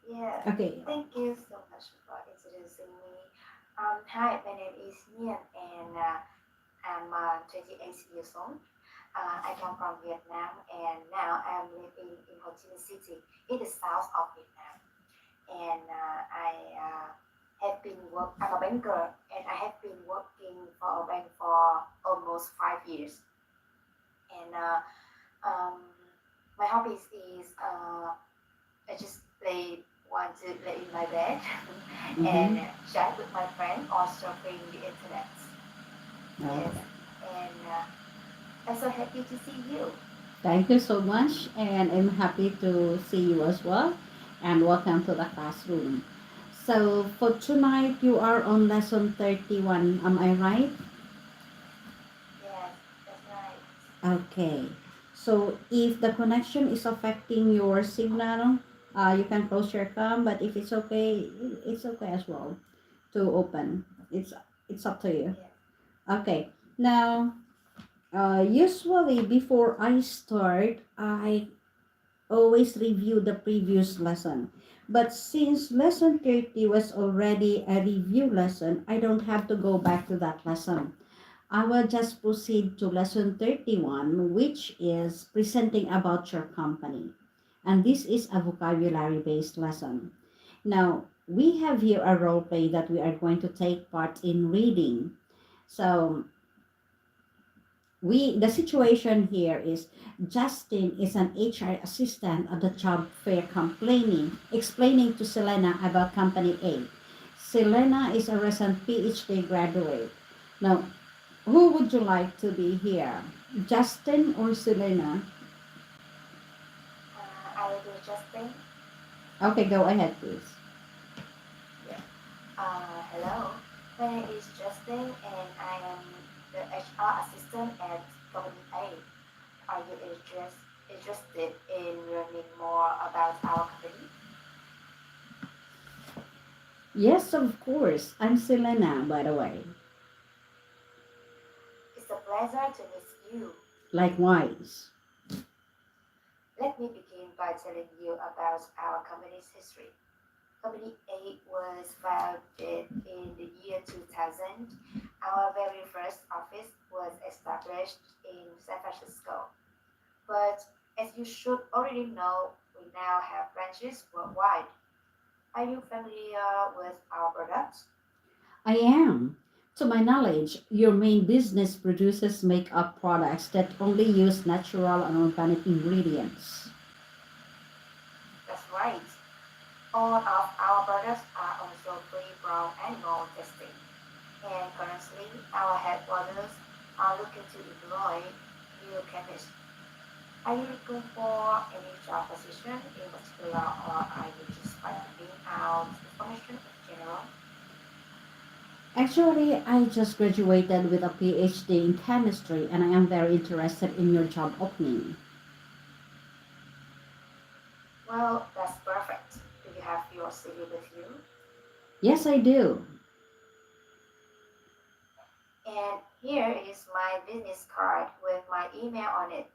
Yeah. Okay. Thank you so much for introducing me. Hi, my name is Nian, and I'm 28 years old. I come from Vietnam, and now I'm living in Ho Chi Minh City, in the south of Vietnam. And I have been I'm a banker, and I have been working for a bank for almost 5 years. And my hobbies is I just want to lay in my bed and Mm-hmm. chat with my friend or surfing the internet. Yes, Okay. and I'm so happy to see you. Thank you so much, and I'm happy to see you as well. And welcome to the classroom. So, for tonight, you are on lesson 31. Am I right? Yes, that's right. Okay. So, if the connection is affecting your signal, you can close your cam, but if it's okay, it's okay as well to open. It's up to you. Yes, Okay. Now, usually before I start, I always review the previous lesson. But since lesson 30 was already a review lesson, I don't have to go back to that lesson. I will just proceed to lesson 31, which is presenting about your company. And this is a vocabulary based lesson. Now, we have here a role play that we are going to take part in reading. So, the situation here is Justin is an HR assistant at the job fair explaining to Selena about company A. Selena is a recent PhD graduate. Now, who would you like to be here? Justin or Selena? I will do Justin. Okay, go ahead, please. Hello. My name is Justin, and I am the HR assistant at Company A. Are you interested in learning more about our company? Yes, of course. I'm Selena, by the way. It's a pleasure to meet you. Likewise. Let me begin by telling you about our company's history. Company A was founded in the year 2000. Our very first office was established in San Francisco. But as you should already know, we now have branches worldwide. Are you familiar with our products? I am. To my knowledge, your main business produces makeup products that only use natural and organic ingredients. That's right. All of our products are also free from animal testing. And currently, our headquarters are looking to employ new chemists. Are you looking for any job position in particular, or are you just finding out information in general? Actually, I just graduated with a PhD in chemistry and I am very interested in your job opening. Well, that's perfect. Do you have your CV with you? Yes, I do. And here is my business card with my email on it.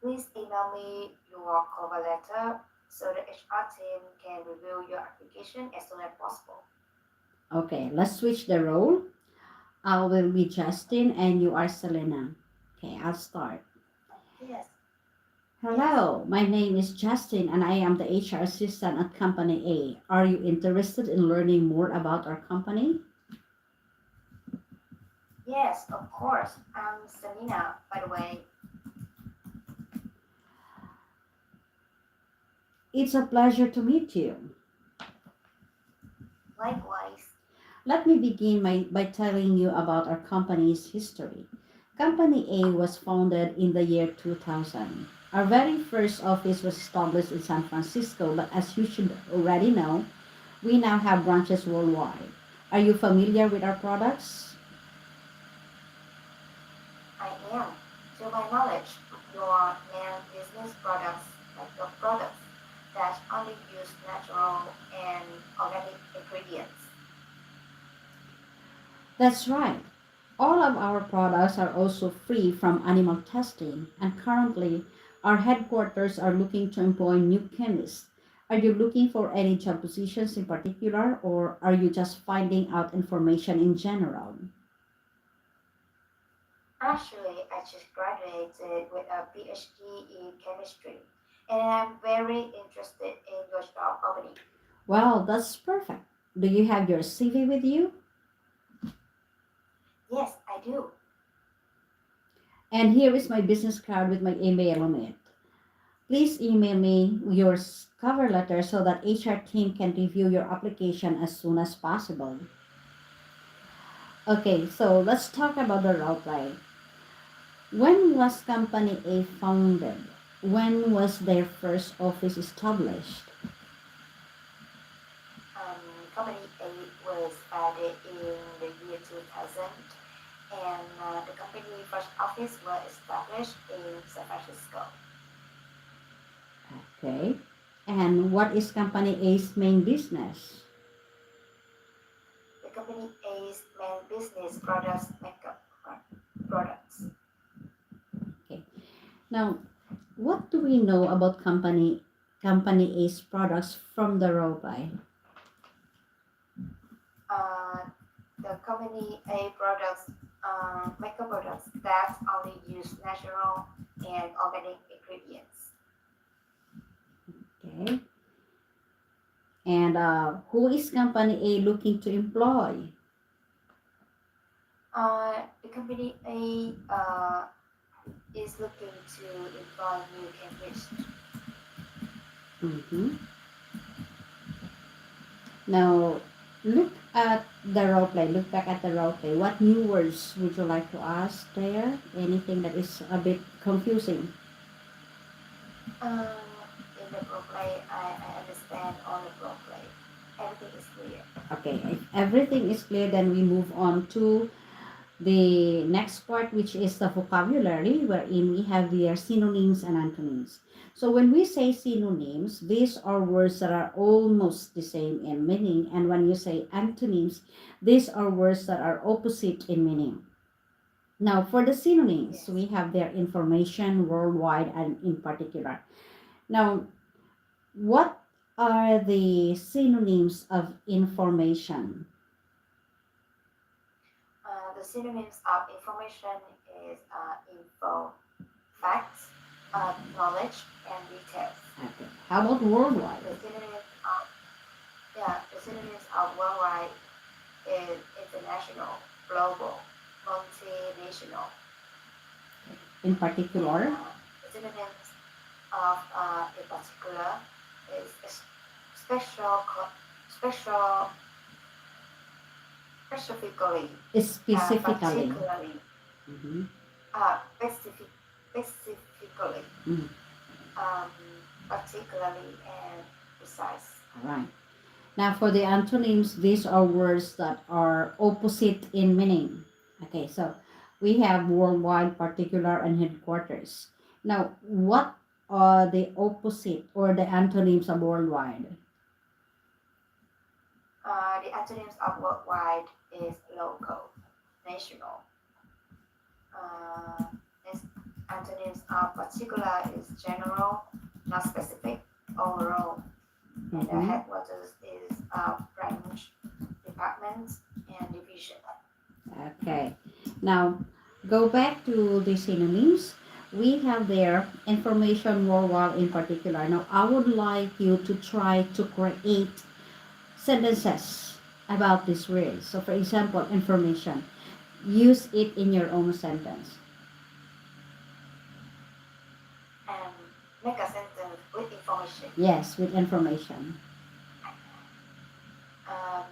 Please email me your cover letter so the HR team can review your application as soon as possible. Okay, let's switch the role. I will be Justin and you are Selena. Okay, I'll start. Yes, yes, Hello, my name is Justin and I am the HR assistant at Company A. Are you interested in learning more about our company? yes, of course. I'm Selena, by the way. It's a pleasure to meet you. Likewise. Let me begin by telling you about our company's history. Company A was founded in the year 2000. Our very first office was established in San Francisco, but as you should already know, we now have branches worldwide. Are you familiar with our products? I am. To my knowledge, your main business products, like your products that only use natural and organic ingredients. That's right. All of our products are also free from animal testing, and currently, our headquarters are looking to employ new chemists. Are you looking for any job positions in particular, or are you just finding out information in general? Actually, I just graduated with a PhD in chemistry, and I'm very interested in your job opening. Well, that's perfect. Do you have your CV with you? Yes, I do. And here is my business card with my email on it. Please email me your cover letter so that HR team can review your application as soon as possible. Okay, so let's talk about the role play. When was Company A founded? When was their first office established? Company A was founded in the year 2000, and the company first office was established in San Francisco. Okay. And what is Company A's main business? The company A's main business products makeup products. Okay. Now, what do we know about Company A's products from the role play? Uh, the company A products, makeup products that only use natural and organic ingredients. Okay. And who is Company A looking to employ? The company A is looking to employ new chemists. Mm-hmm. Now, look at the role play. Look back at the role play. What new words would you like to ask there? Anything that is a bit confusing? Um, in the role I understand all the properly. Everything is clear. Okay, if everything is clear, then we move on to the next part, which is the vocabulary, wherein we have their synonyms and antonyms. So when we say synonyms, these are words that are almost the same in meaning, and when you say antonyms, these are words that are opposite in meaning. Now, for the synonyms, Yes. we have their information, worldwide, and in particular. Now, what are the synonyms of information? The synonyms of information is info, facts, knowledge, and details. Okay. How about worldwide? The synonyms of the synonyms of worldwide is international, global, multinational. In And particular, the synonyms of in particular is special, special, specifically, specifically. particularly, Mhm. specifically, Mm. um, particularly, and precise. All right. Now, for the antonyms, these are words that are opposite in meaning. Okay, so we have worldwide, particular, and headquarters. Now, what are the opposite or the antonyms of worldwide? The antonyms of worldwide is local, national. Uh, its antonyms of particular is general, not specific, overall. And the Mhm. headquarters is branch, department, and division. Okay. Now, go back to the synonyms. We have there information worldwide in particular. Now, I would like you to try to create sentences about this word. So, for example, information. Use it in your own sentence. And make a sentence with information. Yes, with information. Um,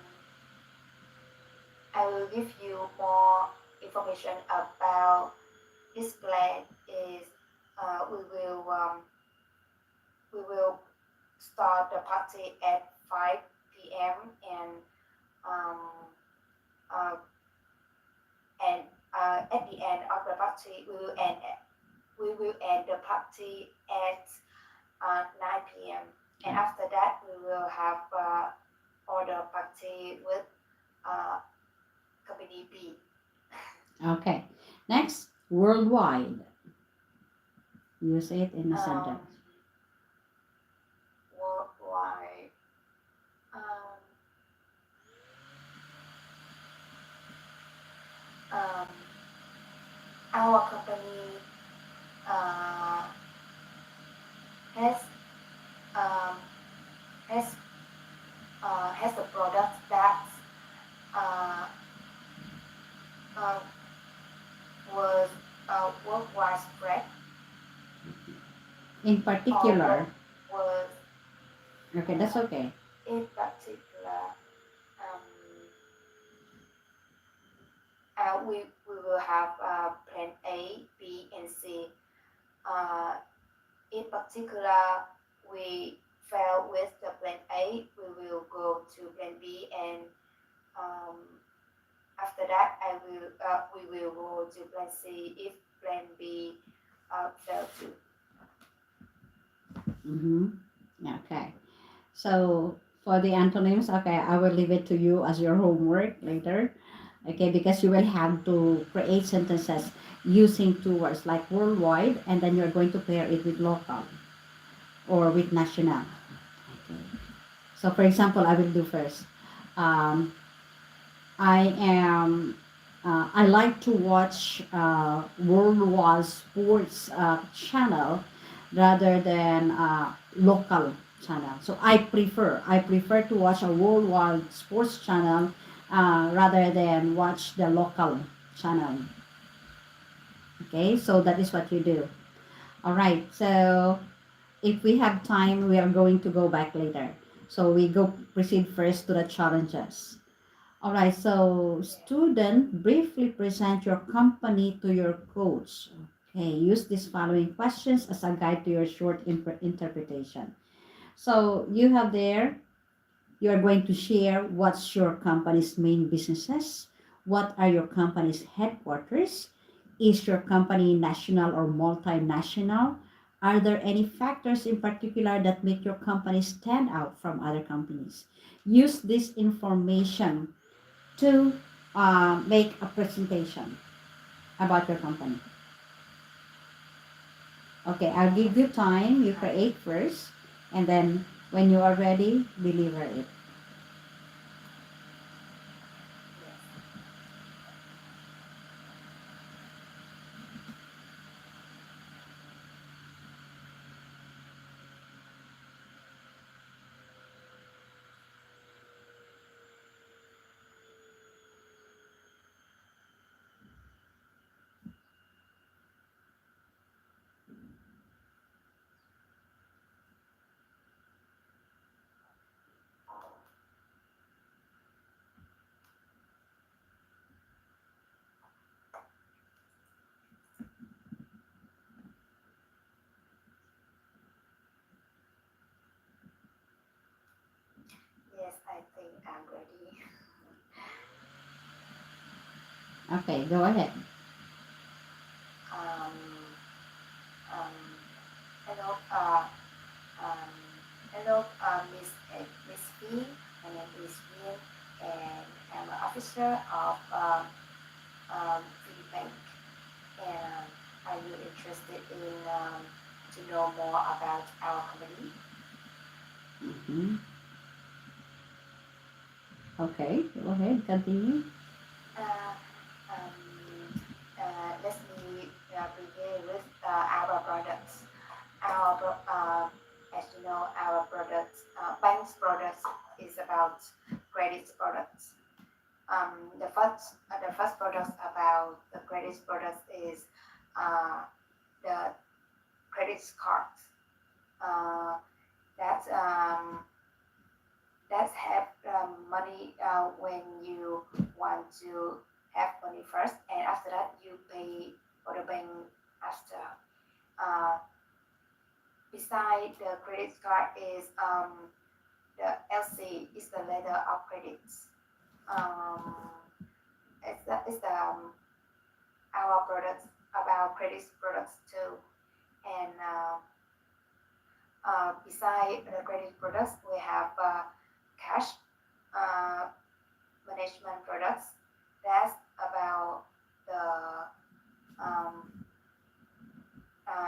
I will give you more information about this plan. Is we will start the party at 5 p.m. Um, uh, and at the end of the party we will end the party at 9 p.m. And after that we will have other party with company B. Okay. Next, worldwide. Use it in a Um, sentence. worldwide. Um, um, our company uh, has um, has has a product that uh, uh, was worldwide spread In or particular. was Okay, that's okay. in particular. Um, we will have plan A, B, and C. Uh, in particular, we fail with the plan A, we will go to plan B, and um, after that, we will go to plan C if plan B fail too. Mm-hmm. Okay. So for the antonyms, okay, I will leave it to you as your homework later. Okay, because you will have to create sentences using two words like worldwide, and then you're going to pair it with local or with national. Okay. So for example, I will do first. Um, I am. I like to watch worldwide sports channel rather than local channel. So I prefer to watch a worldwide sports channel rather than watch the local channel. Okay, so that is what you do. All right. So if we have time, we are going to go back later. So we go proceed first to the challenges. All right, so student, briefly present your company to your coach. Okay, use these following questions as a guide to your short interpretation. So you have there, you are going to share what's your company's main businesses, what are your company's headquarters, is your company national or multinational, are there any factors in particular that make your company stand out from other companies. Use this information to make a presentation about your company. Okay, I'll give you time, you create first, and then when you are ready, deliver it. Yes, I think I'm ready. Okay, go ahead. Um, um, hello, um, Miss Fee. My name is Win, and I'm an officer of Fee Bank. And are you interested in to know more about our company? Mhm. Okay, go ahead, continue. Uh, Let me begin with our products. As you know, our products, bank's products is about credit products. The first products about the credit products is uh, the credit cards. Uh, that's that's have money when you want to have money first, and after that you pay for the bank after. Uh, Beside the credit card is the LC is the letter of credits. Um, it's our products about credit products too, and beside the credit products we have cash uh, management products. That's about the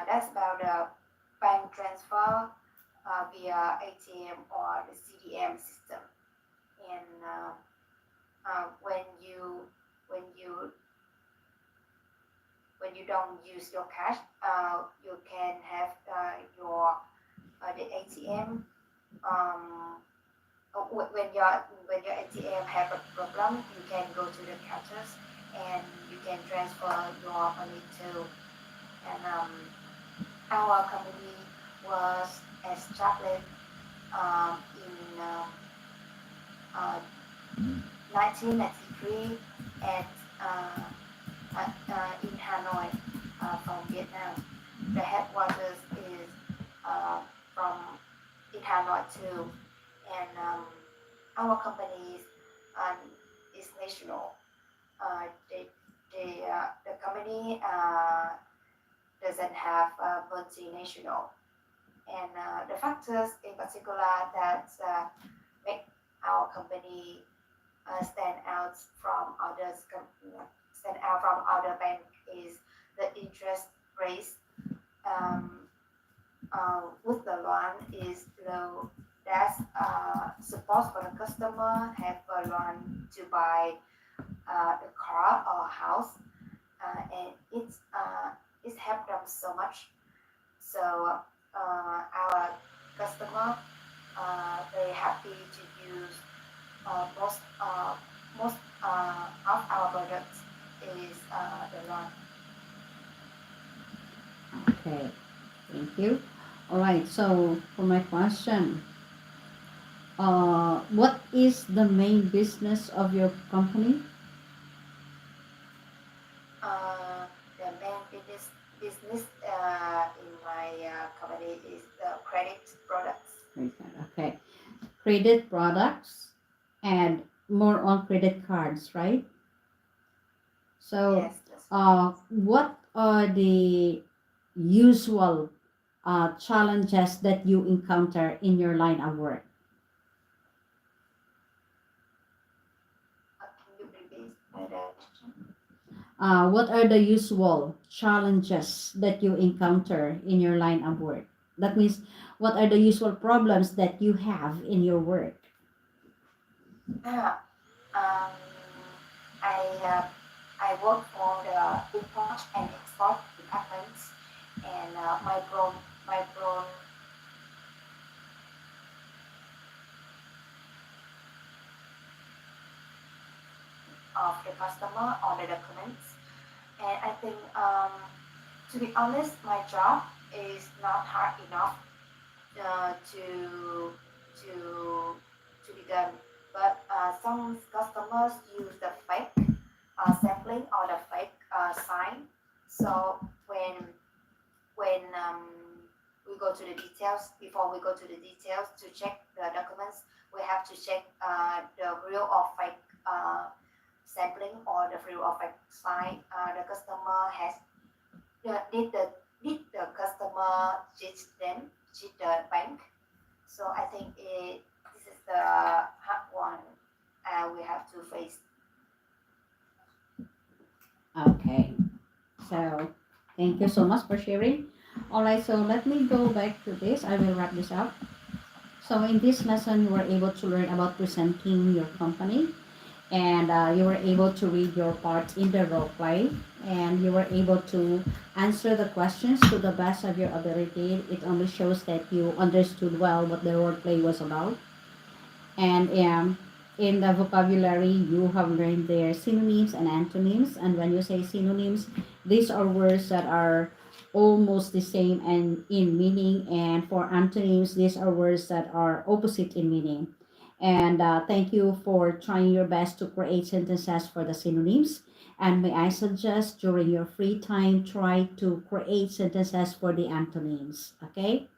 that's about the bank transfer via ATM or the CDM system. And when you when you don't use your cash, you can have your the ATM. Um, when your ATM have a problem, you can go to the counters and you can transfer your money to. And our company was established in uh, 1993 at, in Hanoi from Vietnam. The headquarters is uh, from in Hanoi too, and our company um, is national. The company doesn't have multinational, and the factors in particular that make our company stand out from stand out from other bank is the interest rates. Um, with the loan is low. That's support for the customer have a loan to buy the car or house, and it's helped them so much. So our customer very happy to use most of our products is the loan. Okay, thank you. All right, so for my question, what is the main business of your company? The main business in my company is the credit products. Credit card. Okay. Credit products and more on credit cards, right? So, Yes, that's right. what are the usual challenges that you encounter in your line of work? Can you repeat the question? What are the usual challenges that you encounter in your line of work? That means, what are the usual problems that you have in your work? Ah, um, I I work for the import and export departments, and my problem of the customer on the documents. And I think, to be honest, my job is not hard enough to to be done. But some customers use the fake sampling or the fake sign. So when we go to the details, before we go to the details to check the documents, we have to check the real or fake sampling or the real or fake sign the customer has. Did the customer cheat the bank? So I think this is the hard one we have to face. Okay. So, thank you so much for sharing. All right, so let me go back to this. I will wrap this up. So, in this lesson, you were able to learn about presenting your company, and you were able to read your part in the role play, and you were able to answer the questions to the best of your ability. It only shows that you understood well what the role play was about. And in the vocabulary, you have learned their synonyms and antonyms. And when you say synonyms, these are words that are almost the same and in meaning. And for antonyms, these are words that are opposite in meaning. And thank you for trying your best to create sentences for the synonyms. And may I suggest during your free time, try to create sentences for the antonyms. Okay?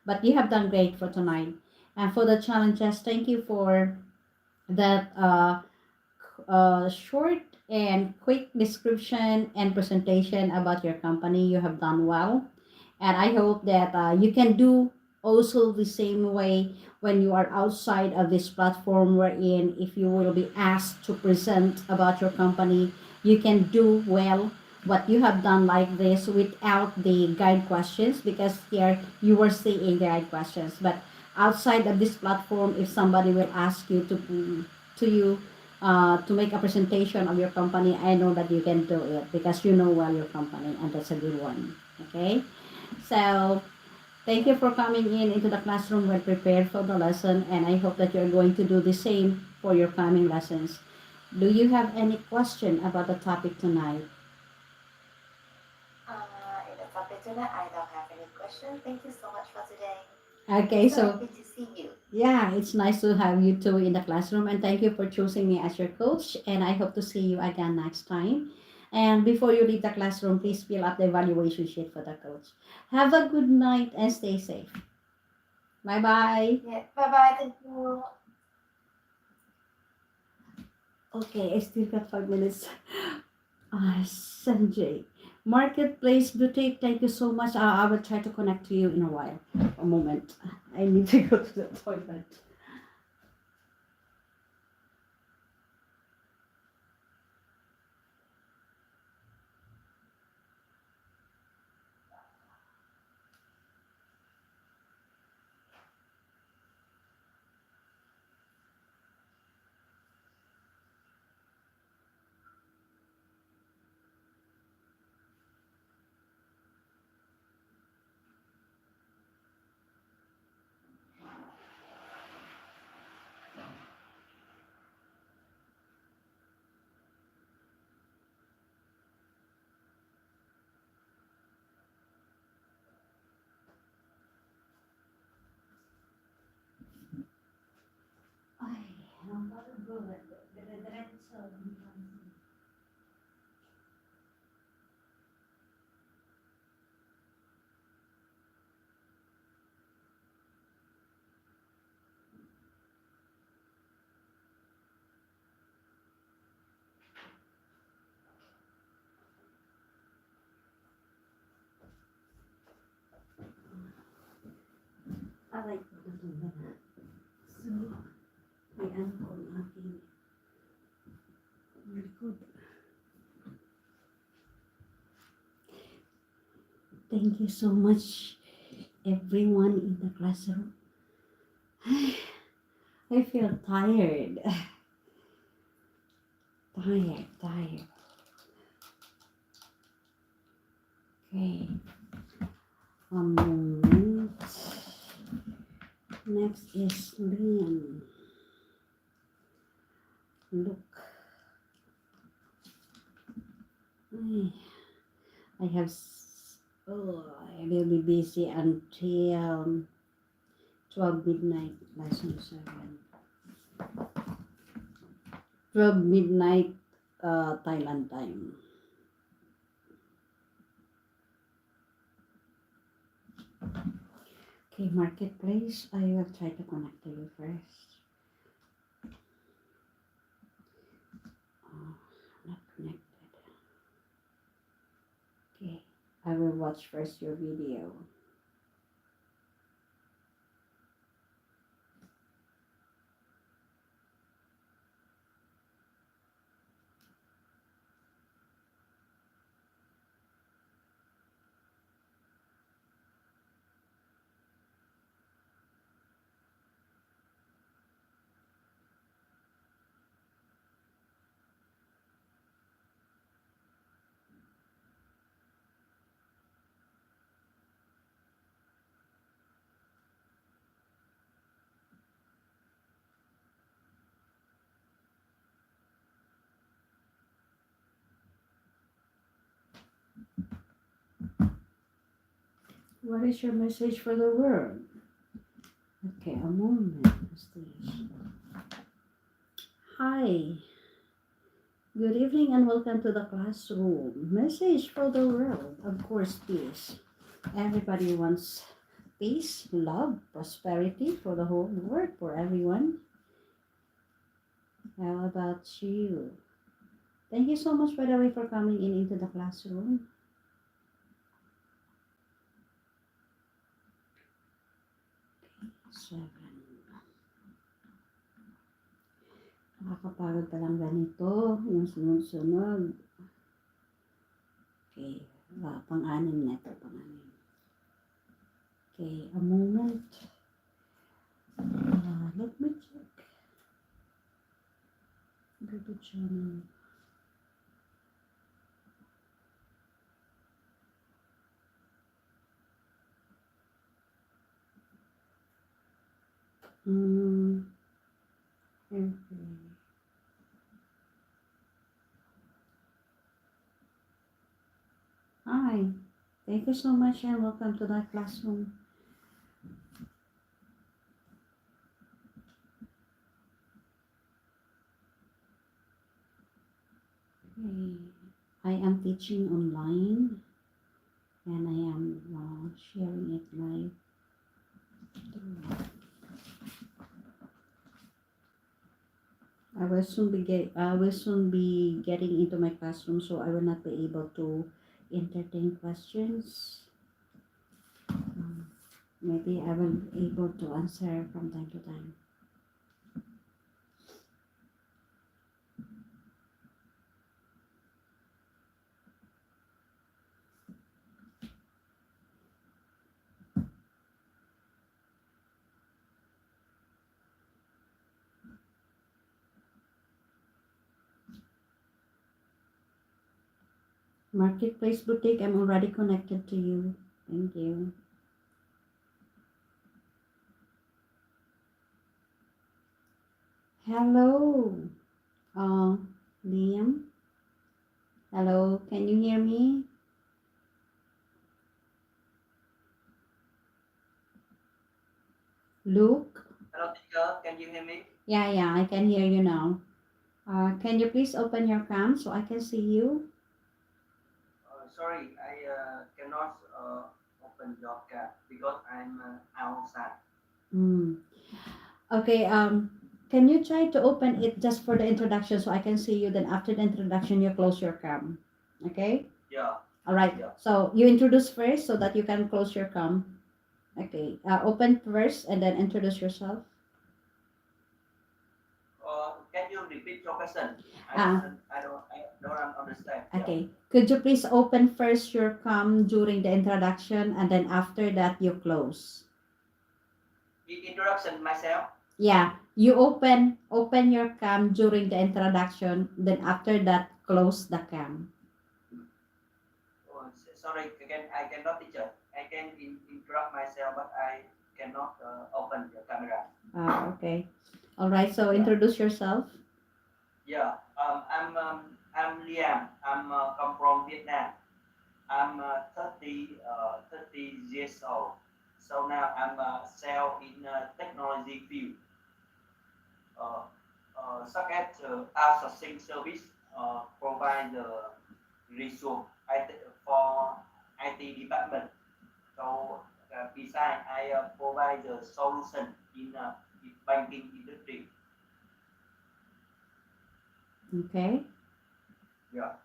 But you have done great for tonight. And for the challenges, thank you for that short and quick description and presentation about your company. You have done well. And I hope that you can do also the same way when you are outside of this platform, wherein if you will be asked to present about your company, you can do well what you have done like this without the guide questions, because here you were seeing guide questions. But outside of this platform, if somebody will ask you to you to make a presentation of your company, I know that you can do it because you know well your company, and that's a good one. Okay, so thank you for coming in into the classroom well prepared for the lesson, and I hope that you're going to do the same for your coming lessons. Do you have any question about the topic tonight? In the topic tonight, I don't have any question. Thank you so much for today. Okay, It's so so happy to see you. yeah, it's nice to have you two in the classroom, and thank you for choosing me as your coach. And I hope to see you again next time. And before you leave the classroom, please fill up the evaluation sheet for the coach. Have a good night and stay safe. Bye bye. Yeah, bye bye. Thank you. Okay, I still got 5 minutes. Sanjay. Marketplace Boutique, thank you so much. I will try to connect to you in a while. A moment. I need to go to the toilet. Aray ko, natunda na. So, may ano ko ang aking likod. Thank you so much, everyone in the classroom. I feel tired. Tired. Okay. A moment. Next is Liam. Look. I will be busy until 12 midnight, lesson 7. 12 midnight Thailand time. Okay, Marketplace, I will try to connect to you first. Not connected. Okay, I will watch first your video. What is your message for the world? Okay, a moment. Hi. Good evening and welcome to the classroom. Message for the world. Of course, peace. Everybody wants peace, love, prosperity for the whole world, for everyone. How about you? Thank you so much, by the way, for coming into the classroom. Okay, 7. Nakakapagod palang ganito, yung sunod-sunod. Okay, pang-anim na ito, pang-anim. Okay, a moment. Let me check. Go to channel. Okay. Hi, thank you so much and welcome to the classroom. Okay. I am teaching online and I am sharing it live. I will soon be getting into my classroom, so I will not be able to entertain questions. Maybe I will be able to answer from time to time. Marketplace Boutique, I'm already connected to you. Thank you. Hello, Liam. Hello, can you hear me? Luke? Hello, teacher. Can you hear me? Yeah, I can hear you now. Can you please open your cam so I can see you? Sorry, I cannot open your cam because I'm outside. Okay, can you try to open it just for the introduction so I can see you? Then after the introduction, you close your cam. Okay? Yeah. All right. Yeah. So you introduce first so that you can close your cam. Okay. Open first and then introduce yourself. Can you repeat your question? Uh, I don't understand. Yeah. okay. Could you please open first your cam during the introduction and then after that you close? Introduction myself. Yeah, you open your cam during the introduction, then after that close the cam. Oh, sorry, again, I cannot teacher. I can interrupt myself, but I cannot open the camera. Okay. All right. So Yeah, introduce yourself. yeah. I'm Liam. I'm come from Vietnam. I'm 30 years old. So now I'm sell in technology field, uh, such as outsourcing service, provide the resource for IT department. So besides, I provide the solution in banking industry. Okay. Yeah.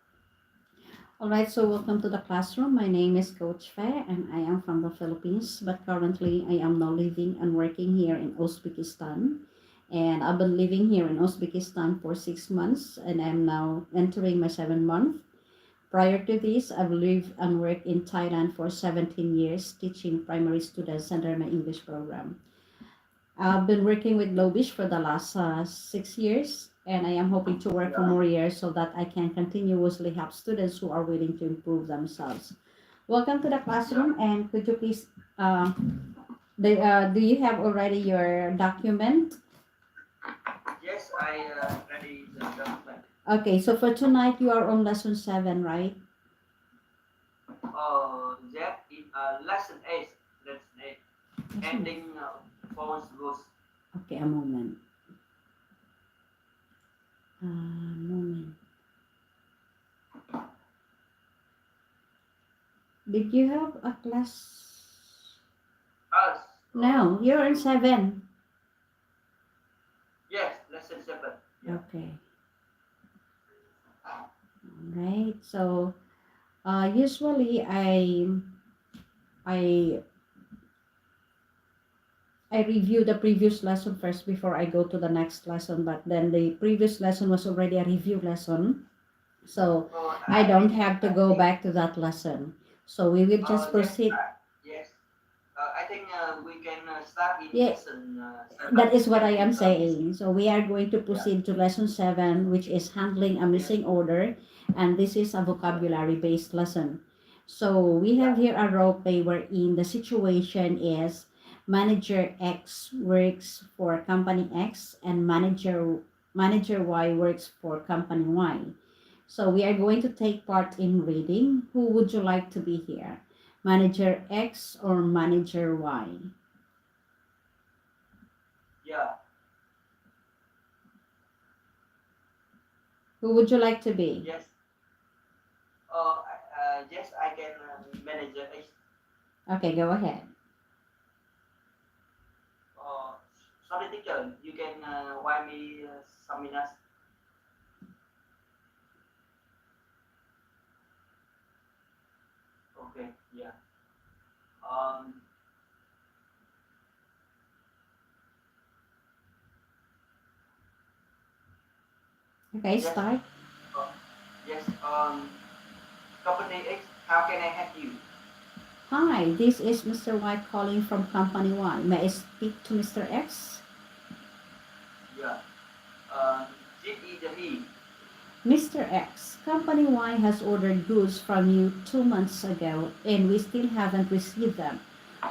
All right. So welcome to the classroom. My name is Coach Faye, and I am from the Philippines, but currently I am now living and working here in Uzbekistan. And I've been living here in Uzbekistan for 6 months, and I'm now entering my 7th month. Prior to this, I've lived and worked in Thailand for 17 years, teaching primary students under my English program. I've been working with Lobish for the last 6 years, and I am hoping to work for Yeah. more years so that I can continuously help students who are willing to improve themselves. Welcome to the Yeah. classroom, and could you please, uh, do you have already your document? Yes, I ready the document. Okay, so for tonight, you are on lesson 7, right? That in lesson 8, lesson 8, Lesson. ending false goals. Okay, a moment. Moment. Did you have a class? Us. No, you're in 7. Yes, lesson 7. Yeah. Okay. Right. So, usually I I review the previous lesson first before I go to the next lesson, but then the previous lesson was already a review lesson, so I I don't think have to I go think back to that lesson. So we will just yes, proceed. yes. I think we can start in Yeah, lesson that 7. is what I Can am you saying. So we are going to yeah, proceed to lesson 7, which is handling a yes, missing order, and this is a yeah, vocabulary based lesson. So we have yeah, here a role play wherein the situation is manager X works for company X and manager Y works for company Y. So we are going to take part in reading. Who would you like to be here? Manager X or manager Y? yeah. Who would you like to be? Yes. Yes, I can manage it. Okay, go ahead. Uh, Sorry, teacher. You can write me some minutes. Okay. Yeah. Um. Okay, Yes. start. Uh, yes. Company X. How can I help you? Hi, this is Mr. White calling from Company Y. May I speak to Mr. X? Yeah. This is the he. Mr. X, Company Y has ordered goods from you 2 months ago and we still haven't received them.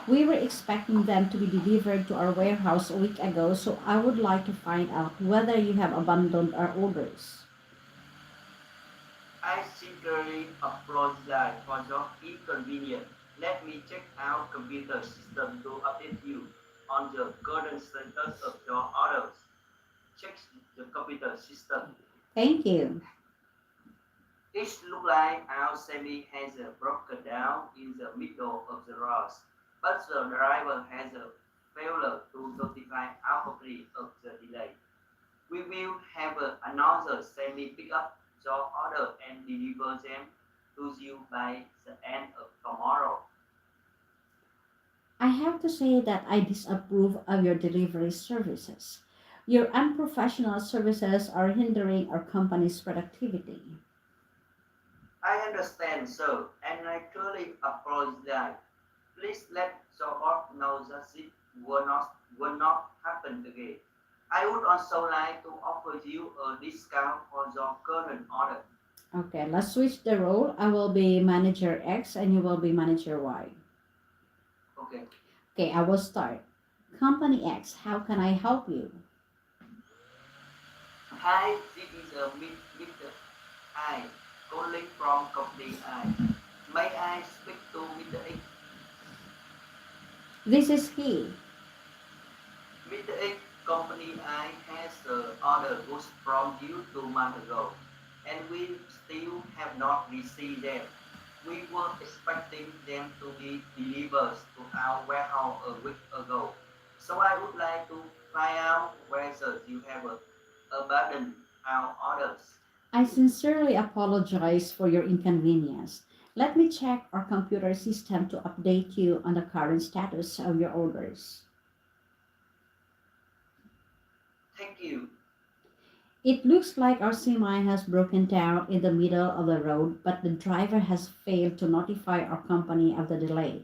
We were expecting them to be delivered to our warehouse a week ago, so I would like to find out whether you have abandoned our orders. I sincerely apologize for your inconvenience. Let me check our computer system to update you on the current status of your orders. Check the computer system. Thank you. It looks like our semi has broken down in the middle of the road, but the driver has failure to notify authority of the delay. We will have another semi pick up your order and deliver them to you by the end of tomorrow. I have to say that I disapprove of your delivery services. Your unprofessional services are hindering our company's productivity. I understand, sir, and I truly apologize. Please let Zohar know that it will not happen again. I would also like to offer you a discount for your current order. Okay, let's switch the role. I will be manager X and you will be manager Y. Okay. Okay, I will start. Company X, how can I help you? Hi, this is Mr. I calling from company I. May I speak to Mr. X? This is he. Mr. X, company I has ordered goods from you 2 months ago, and we still have not received them. We were expecting them to be delivered to our warehouse a week ago. So I would like to find out whether you have abandoned our orders. I sincerely apologize for your inconvenience. Let me check our computer system to update you on the current status of your orders. Thank you. It looks like our semi has broken down in the middle of the road, but the driver has failed to notify our company of the delay.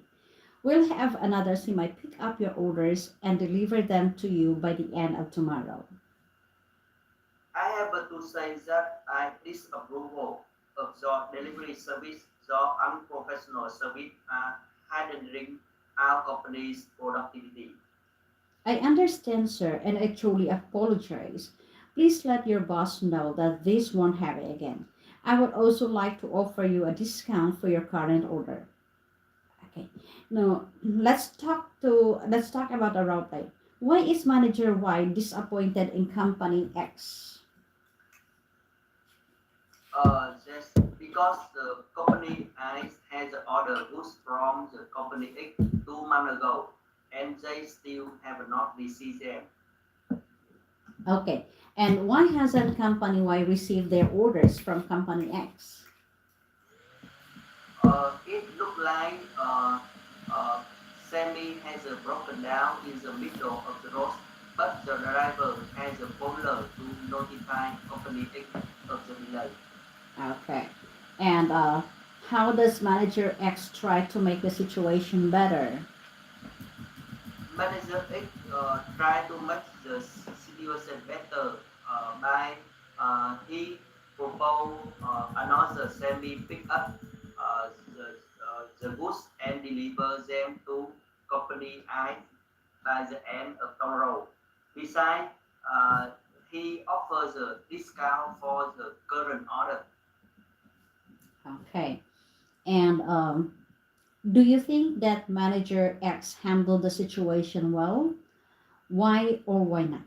We'll have another semi pick up your orders and deliver them to you by the end of tomorrow. I have to say that I disapproval of your delivery service. Your unprofessional service are hindering our company's productivity. I understand, sir, and I truly apologize. Please let your boss know that this won't happen again. I would also like to offer you a discount for your current order. Okay. Now let's talk about the role play. Why is manager Y disappointed in company X? Just because the company X has ordered goods from the company X 2 months ago, and they still have not received them. Okay. And why hasn't company Y received their orders from company X? It looked like Sammy has broken down in the middle of the road, but the driver has a folder to notify company X of the delay. Okay. And how does manager X try to make the situation better? Manager X tried to make the situation better by he proposed another semi pick up the goods and deliver them to company I by the end of tomorrow. Besides, uh, he offers a discount for the current order. Okay. And do you think that manager X handled the situation well? Why or why not?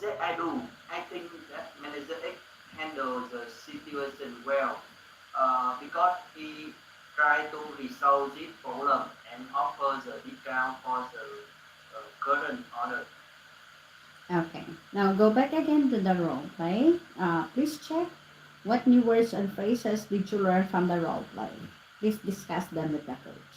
That I do. I think that manager X handles the situation well because he tried to resolve this problem and offers a discount for the current order. Okay. Now go back again to the role play. Please check what new words and phrases did you learn from the role play. Please discuss them with the coach.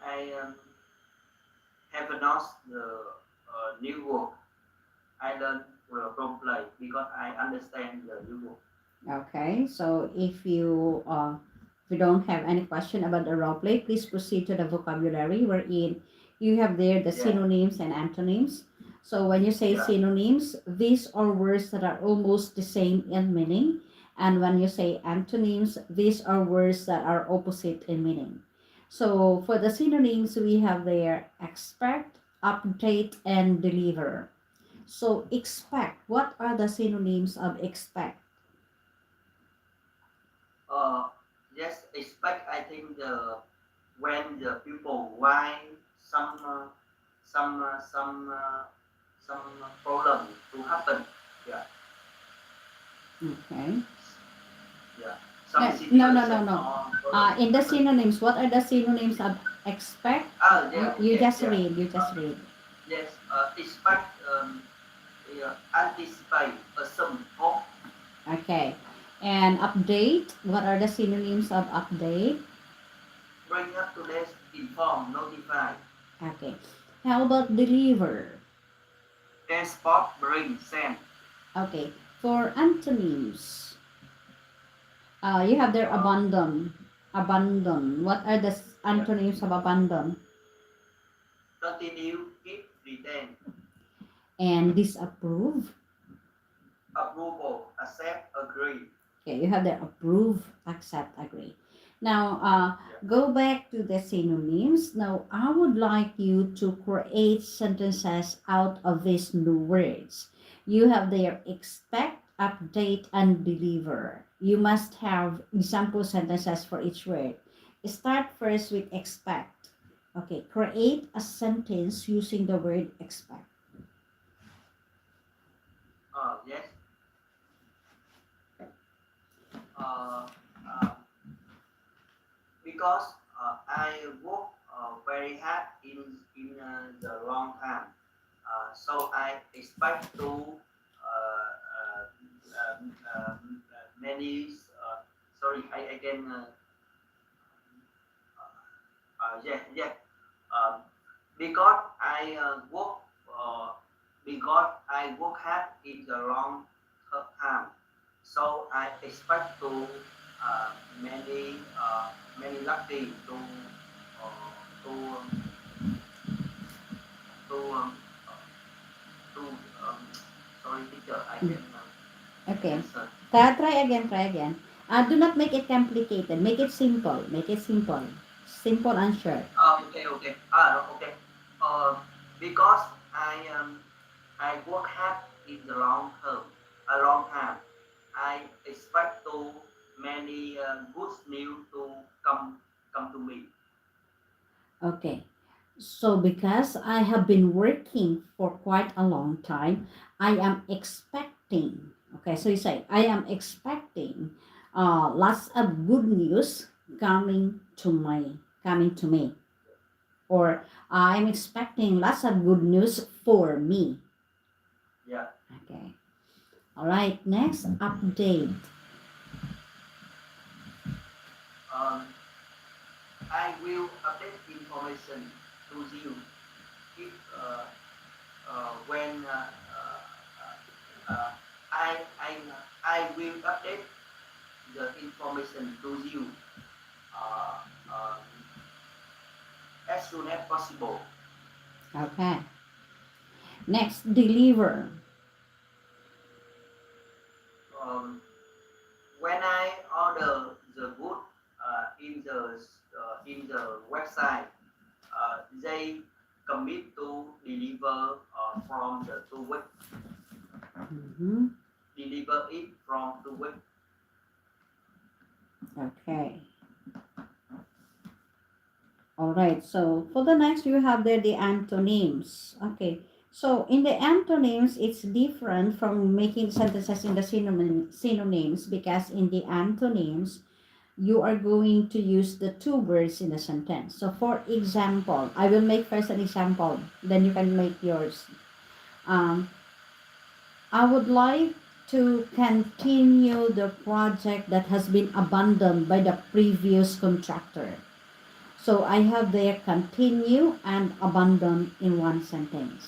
I have announced the new work. I learned from play because I understand the new work. Okay. So if you don't have any question about the role play, please proceed to the vocabulary wherein you have there the Yeah, synonyms and antonyms. So when you say yeah. synonyms, these are words that are almost the same in meaning. And when you say antonyms, these are words that are opposite in meaning. So for the synonyms, we have there expect, update, and deliver. So expect, what are the synonyms of expect? Uh, yes, expect. I think the when the people why some uh, some uh, some uh, some problem to happen. Yeah, Okay. yeah. Some No, no, situation no, no. or problem In the happen. synonyms, what are the synonyms of expect? Ah, You, yeah, you okay, just yeah. read, you Uh, just read. yes, expect, yeah, anticipate, assume, hope. Okay. And update. What are the synonyms of update? Bring up to date, inform, notify. Okay. How about deliver? Transport, bring, send. Okay. For antonyms, you have there Uh, abandon. Abandon. What are the yeah. antonyms of abandon? Continue, keep, retain. And disapprove. Approval, accept, agree. Okay, you have there approve, accept, agree. Now, Yeah. go back to the synonyms. Now, I would like you to create sentences out of these new words. You have there expect, update, and deliver. You must have example sentences for each word. Start first with expect. Okay, create a sentence using the word expect. Yes. Uh, uh, because I work very hard in the long time. So I expect to many. Sorry, I can. Yeah, yeah. Um, because I work hard in the long time. So I expect to many lucky to to uh, to sorry teacher I Mm, can okay, answer. try again, try again. Do not make it complicated. Make it simple. Make it simple. Simple and short. Okay, okay. Okay. Uh, because I work hard in the long term, a long time. I expect to many good news to come to me. Okay. So because I have been working for quite a long time, I am expecting. Okay, so you say I am expecting lots of good news coming to my coming to me, or I'm expecting lots of good news for me. Yeah. Okay. All right. Next update. Um, I will update information to you if when uh, I I I will update the information to you uh, um, as soon as possible. Okay. Next deliver. Um, when I order the good in the website, they commit to deliver from the 2 week, Mhm. deliver it from 2 week. Okay. All right. So for the next, you have there the antonyms. Okay. So in the antonyms, it's different from making sentences in the synonyms because in the antonyms, you are going to use the two words in a sentence. So for example, I will make first an example, then you can make yours. Um, I would like to continue the project that has been abandoned by the previous contractor. So I have there continue and abandon in one sentence.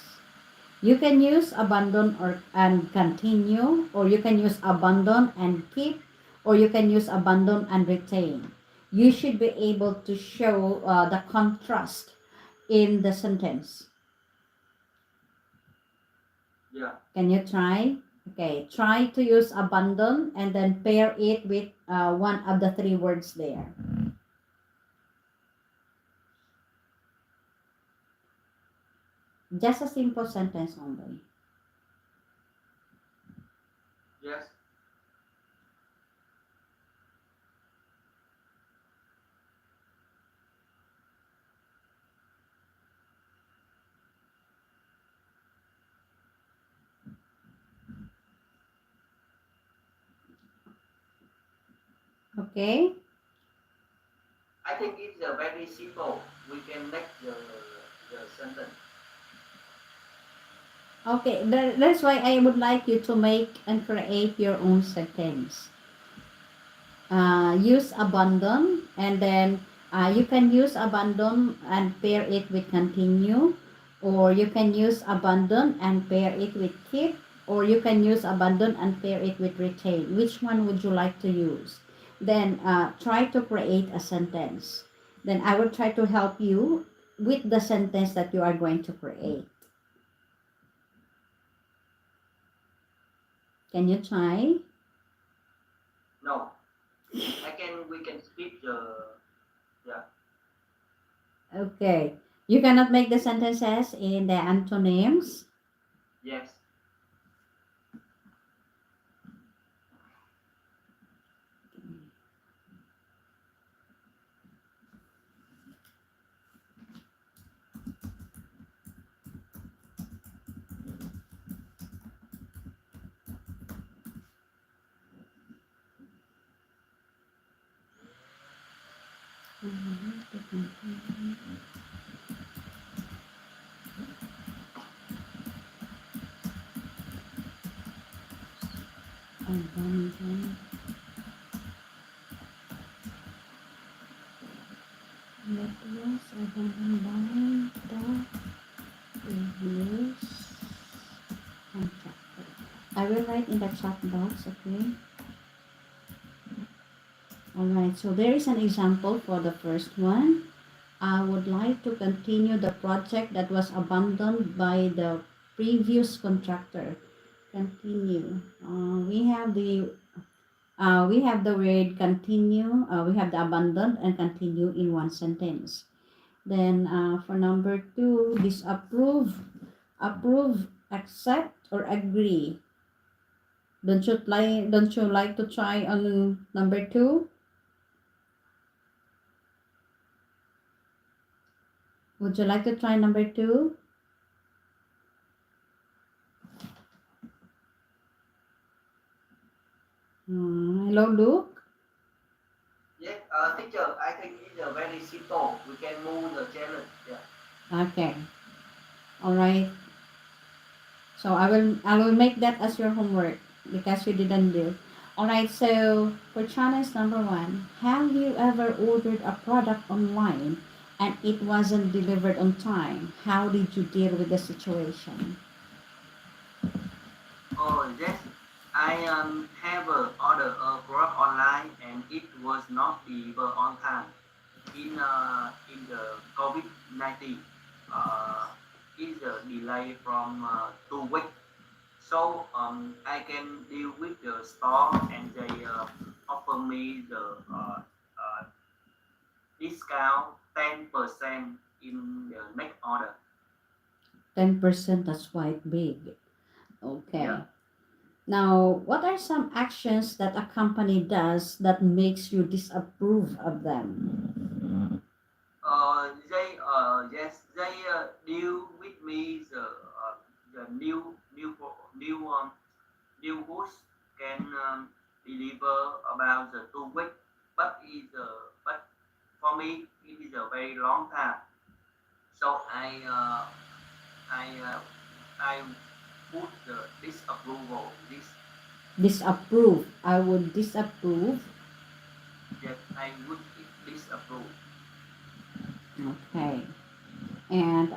You can use abandon or and continue, or you can use abandon and keep, or you can use abandon and retain. You should be able to show the contrast in the sentence. Yeah. Can you try? Okay, try to use abandon and then pair it with one of the three words there. Just a simple sentence only. Yes. Okay. I think it's very simple. We can make the sentence. Okay, that's why I would like you to make and create your own sentence. Use abandon, and then you can use abandon and pair it with continue, or you can use abandon and pair it with keep, or you can use abandon and pair it with retain. Which one would you like to use? Then try to create a sentence. Then I will try to help you with the sentence that you are going to create. Can you try? No, we can skip the, yeah. Okay. You cannot make the sentences in the antonyms. Yes. Abandon. That was abandoned by the previous contractor. I will write in the chat box, okay? Alright, so there is an example for the first one. I would like to continue the project that was abandoned by the previous contractor. Continue. We have the word continue. We have the abandoned and continue in one sentence. Then for number 2, disapprove, approve, accept, or agree. Don't you like to try on number 2? Would you like to try number 2? Hello, Luke. Yes, teacher, I think it's very simple. We can move the challenge. Yeah. Okay. All right. So I will make that as your homework because you didn't do. All right. So for challenge number 1, have you ever ordered a product online and it wasn't delivered on time? How did you deal with the situation? Oh yes, I have ordered a product online and it was not delivered on time. In the COVID-19, is a delay from 2 weeks. So I can deal with the store and they offer me the discount 10% in the next order. 10%, that's quite big. Okay. Yeah. Now, what are some actions that a company does that makes you disapprove of them? They deal with me the new goods can deliver about the 2 weeks, but for me it is a very long time. So I I put the disapproval this. Disapprove. I would disapprove. Yes, I would disapprove. Okay. And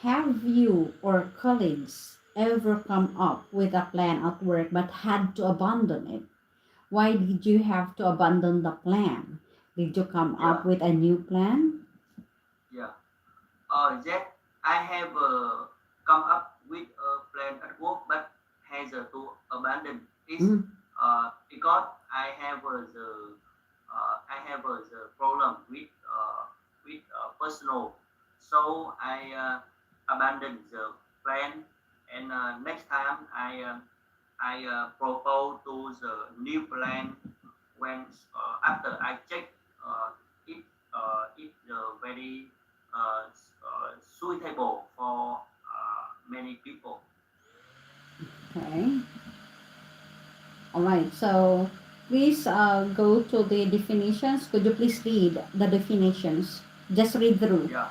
have you or colleagues ever come up with a plan at work but had to abandon it? Why did you have to abandon the plan? Did you come up Yeah, with a new plan? yeah. Yes, I have come up with a plan at work, but has to abandon it Mm, because I have the problem with personal, so I abandoned the plan, and next time I propose to the new plan when after I check it it very suitable for many people. okay. All right. So please go to the definitions. Could you please read the definitions? Just read through. Yeah.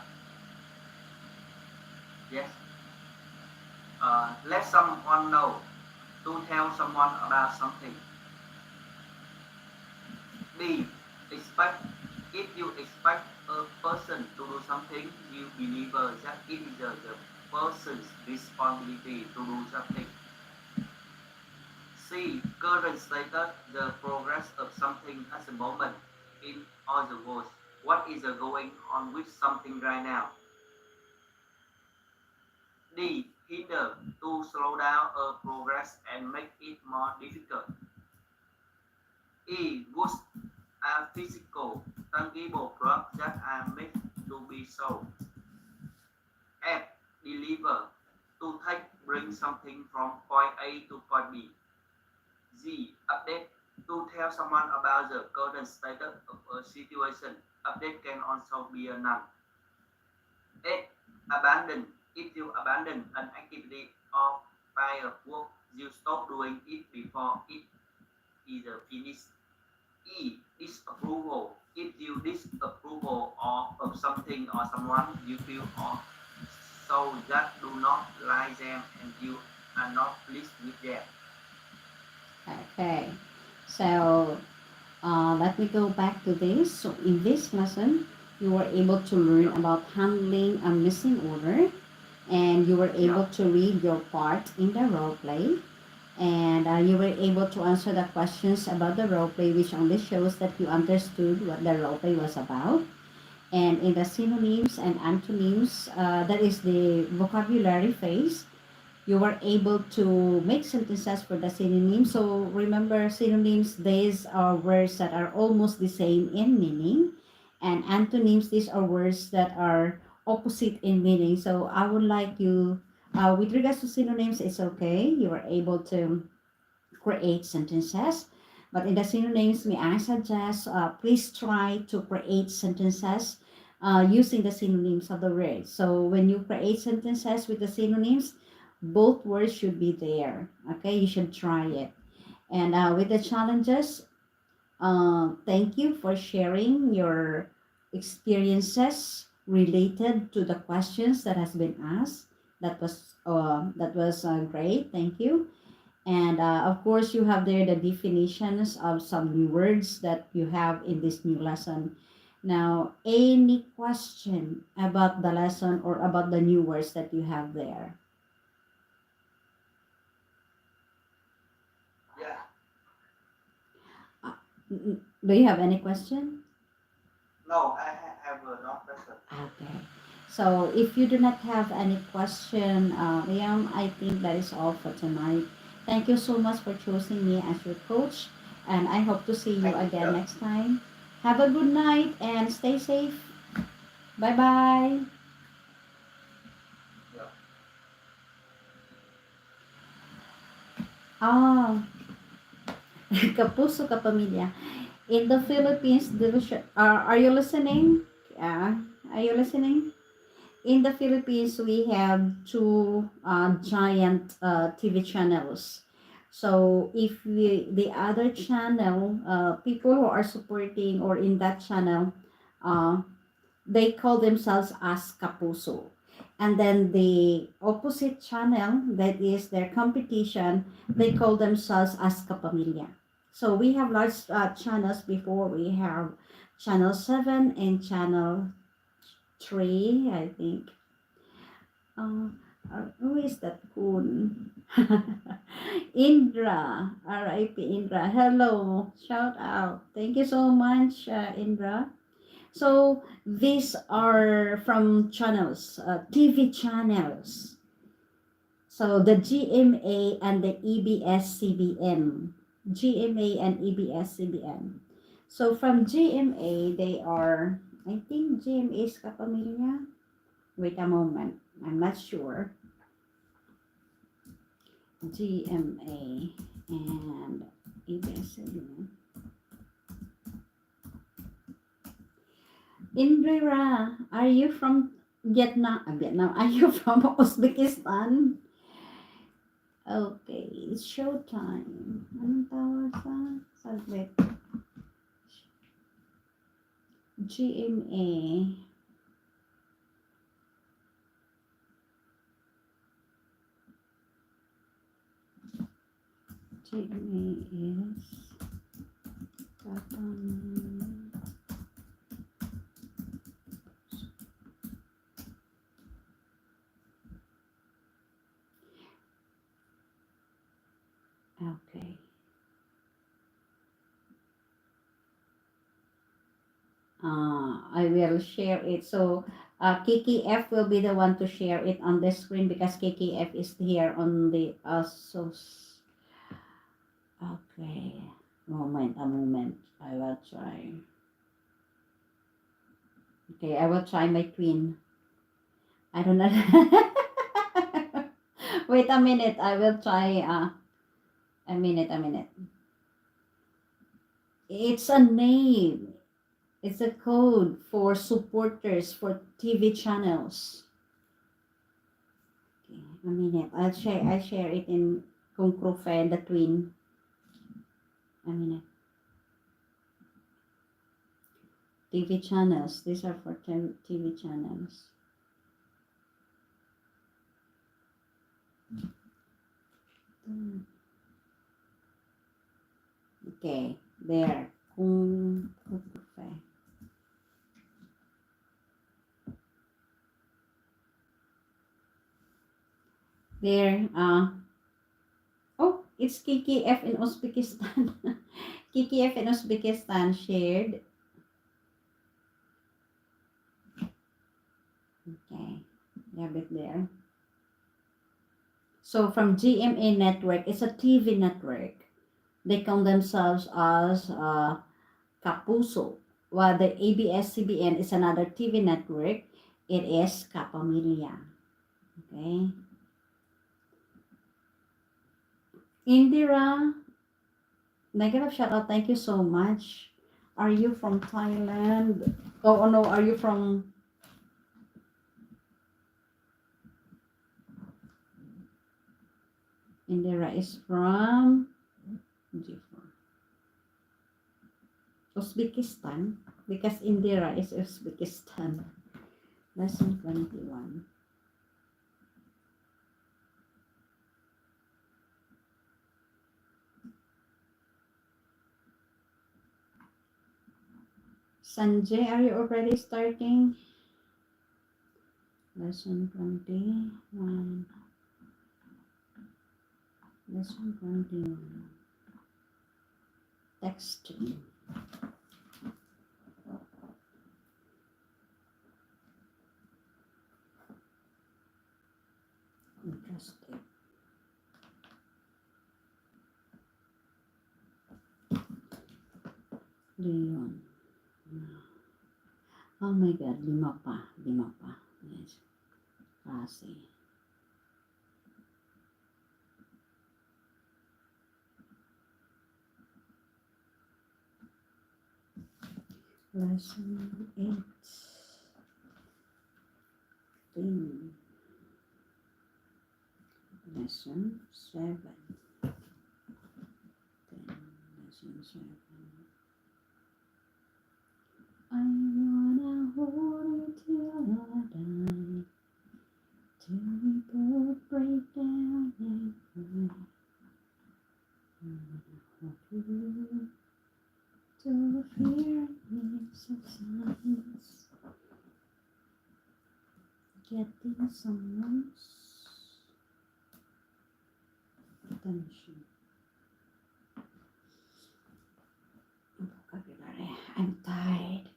Yes. Let someone know. To tell someone about something. B. Expect. If you expect a person to do something, you believe that it is the person's responsibility to do something. C. Current status, the progress of something at the moment. In other words, what is going on with something right now. D. Hinder, to slow down a progress and make it more difficult. E. Goods are physical, tangible products that are made to be sold. F. Deliver, to take, bring something from point A to point B. Z. Update, to tell someone about the current status of a situation. Update can also be a noun. 8. Abandon, if you abandon an activity or prior work, you stop doing it before it is finished. E. Disapproval, if you disapproval of something or someone you feel or so that do not like them and you are not pleased with them. Okay, so let me go back to this. So in this lesson, you were able to learn Yeah. about handling a missing order, and you were Yeah. able to read your part in the role play, and you were able to answer the questions about the role play, which only shows that you understood what the role play was about. And in the synonyms and antonyms, that is the vocabulary phase, you were able to make sentences for the synonym. So remember, synonyms, these are words that are almost the same in meaning, and antonyms, these are words that are opposite in meaning. So I would like you, with regards to synonyms, it's okay. You were able to create sentences. But in the synonyms, may I suggest, please try to create sentences using the synonyms of the words. So when you create sentences with the synonyms, both words should be there. Okay, you should try it. And with the challenges, thank you for sharing your experiences related to the questions that has been asked. That was great. Thank you. And of course, you have there the definitions of some new words that you have in this new lesson. Now, any question about the lesson or about the new words that you have there? Yeah. Uh, do you have any question? No, I have no question. Okay. So if you do not have any question, Liam, I think that is all for tonight. Thank you so much for choosing me as your coach, and I hope to see you Thank you, again sir. next time. Have a good night and stay safe. Bye bye. Yeah. Ah, Kapuso Kapamilya. In the Philippines, are you listening? Yeah. Are you listening? In the Philippines, we have two giant TV channels. So if the other channel, people who are supporting or in that channel, uh, they call themselves as Kapuso. And then the opposite channel, that is their competition, they call themselves as Kapamilya. So we have large channels before. We have channel 7 and channel 3, I think. Uh, who is that Kun? Indra, RIP Indra. Hello, shout out. Thank you so much, Indra. So these are from channels, TV channels. So the GMA and the EBS-CBN. GMA and EBS-CBN. So from GMA, they are, I think GMA is Kapamilya. Wait a moment, I'm not sure. GMA and EBS-CBN. Indira, are you from Vietnam? Vietnam. Are you from Uzbekistan? Okay, it's showtime. Anong tawag sa? Saglit. GMA. GMA is Kapamilya. Okay. I will share it. So KKF will be the one to share it on the screen because KKF is here on the okay. A moment. I will try. Okay, I will try my twin. I don't know. Wait a minute. I will try. A minute. A minute. It's a name. It's a code for supporters for TV channels. Okay, a minute. I'll share it in Kung Krufe, the twin. A minute. TV channels. These are for TV channels. Okay, there. Kung Krufe. There. Oh, it's KKF in Uzbekistan. KKF in Uzbekistan shared. Okay, you have it there. So from GMA network, it's a TV network. They call themselves as Kapuso, while the ABS-CBN is another TV network. It is Kapamilya. Okay. Indira, negative shout out. Thank you so much. Are you from Thailand? Oh no, are you from? Indira is from Uzbekistan because Indira is Uzbekistan. Lesson 21. Sanjay, are you already starting? Lesson 21. Lesson 21. Texting. Interesting. Leon. Oh my God, lima pa. Yes. Klase. Lesson 8. Lesson 7. Lesson 7. I wanna hold you till I die, till we both break down and cry. I wanna hold you till the fear subsides. Getting someone's attention. Vocabulary. I'm tired.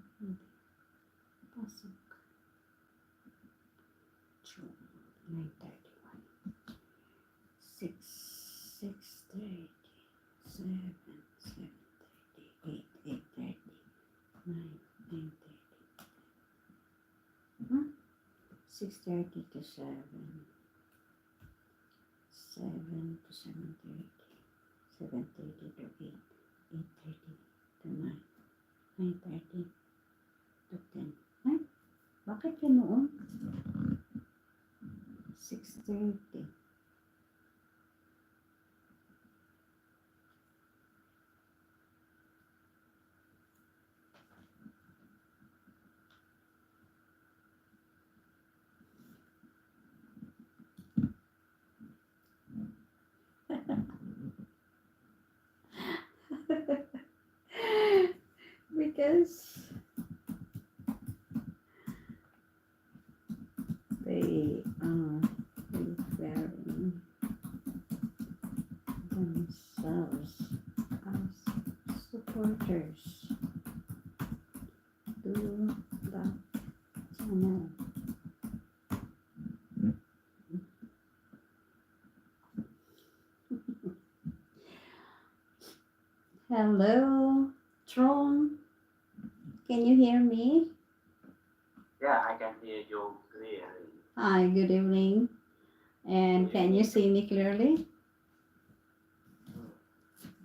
Okay. Pasok. True. 9:31. 6:30. 7, 7:30. 8, 8:30. 9, 9:30. 6:30 to 7. 7 to 7:30. 7:30 to 8. 8:30 to 9. 9:30 to 10. Ay, bakit yun noon? 6:30. Yes. They are referring themselves as supporters to the channel. Hello, Tron. Can you hear me? Yeah, I can hear you clearly. Hi, good evening. And can you see me clearly?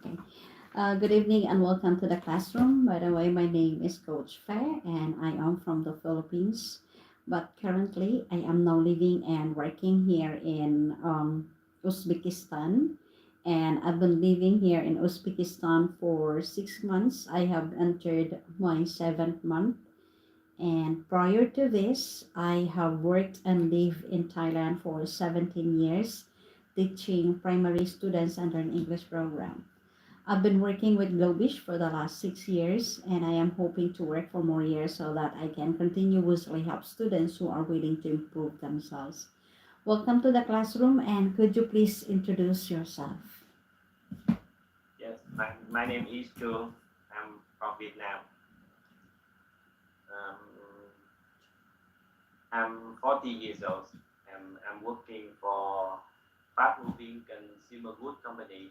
Okay. Good evening and welcome to the classroom. By the way, my name is Coach Fair and I am from the Philippines. But currently, I am now living and working here in Uzbekistan. And I've been living here in Uzbekistan for 6 months. I have entered my seventh month. And prior to this, I have worked and lived in Thailand for 17 years, teaching primary students under an English program. I've been working with Globish for the last 6 years, and I am hoping to work for more years so that I can continuously help students who are willing to improve themselves. Welcome to the classroom, and could you please introduce yourself? Yes, my name is Chu. I'm from Vietnam. Um, I'm 40 years old. I'm working for fast-moving consumer good company.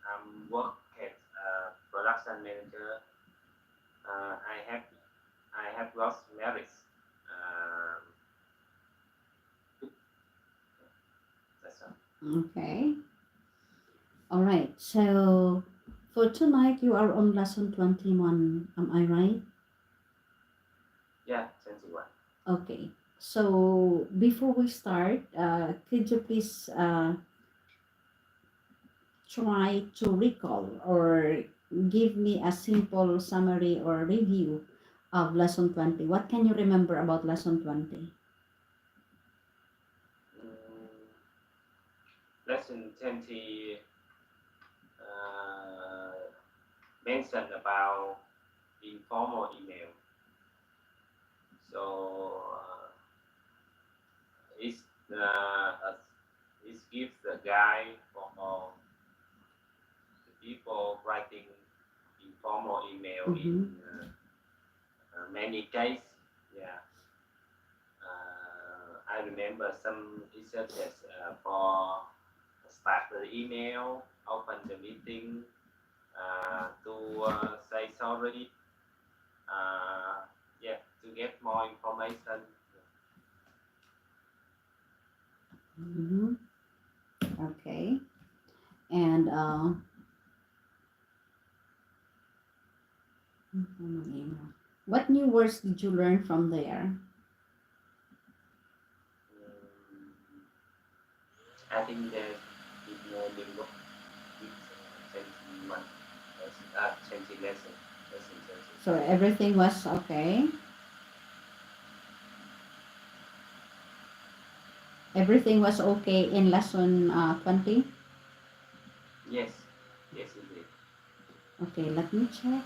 I'm work as a production manager. I have lost marriage. Um, that's all. Okay. All right. So for tonight, you are on lesson 21. Am I right? Yeah, 21. Okay. So before we start, could you please try to recall or give me a simple summary or review of lesson 20? What can you remember about lesson 20? Mm, Lesson 20 uh, mentioned about informal email. So it's it gives the guide for all the people writing informal email Mm-hmm. in many cases. Yeah, I remember some researches for start the email, open the meeting, to say sorry. Yeah, to get more information. Mm-hmm. Okay. And what new words did you learn from there? I think that it learning work with 20 months, 20 lesson 20. So everything was okay. Everything was okay in lesson 20. Yes, yes, indeed. Okay, let me check.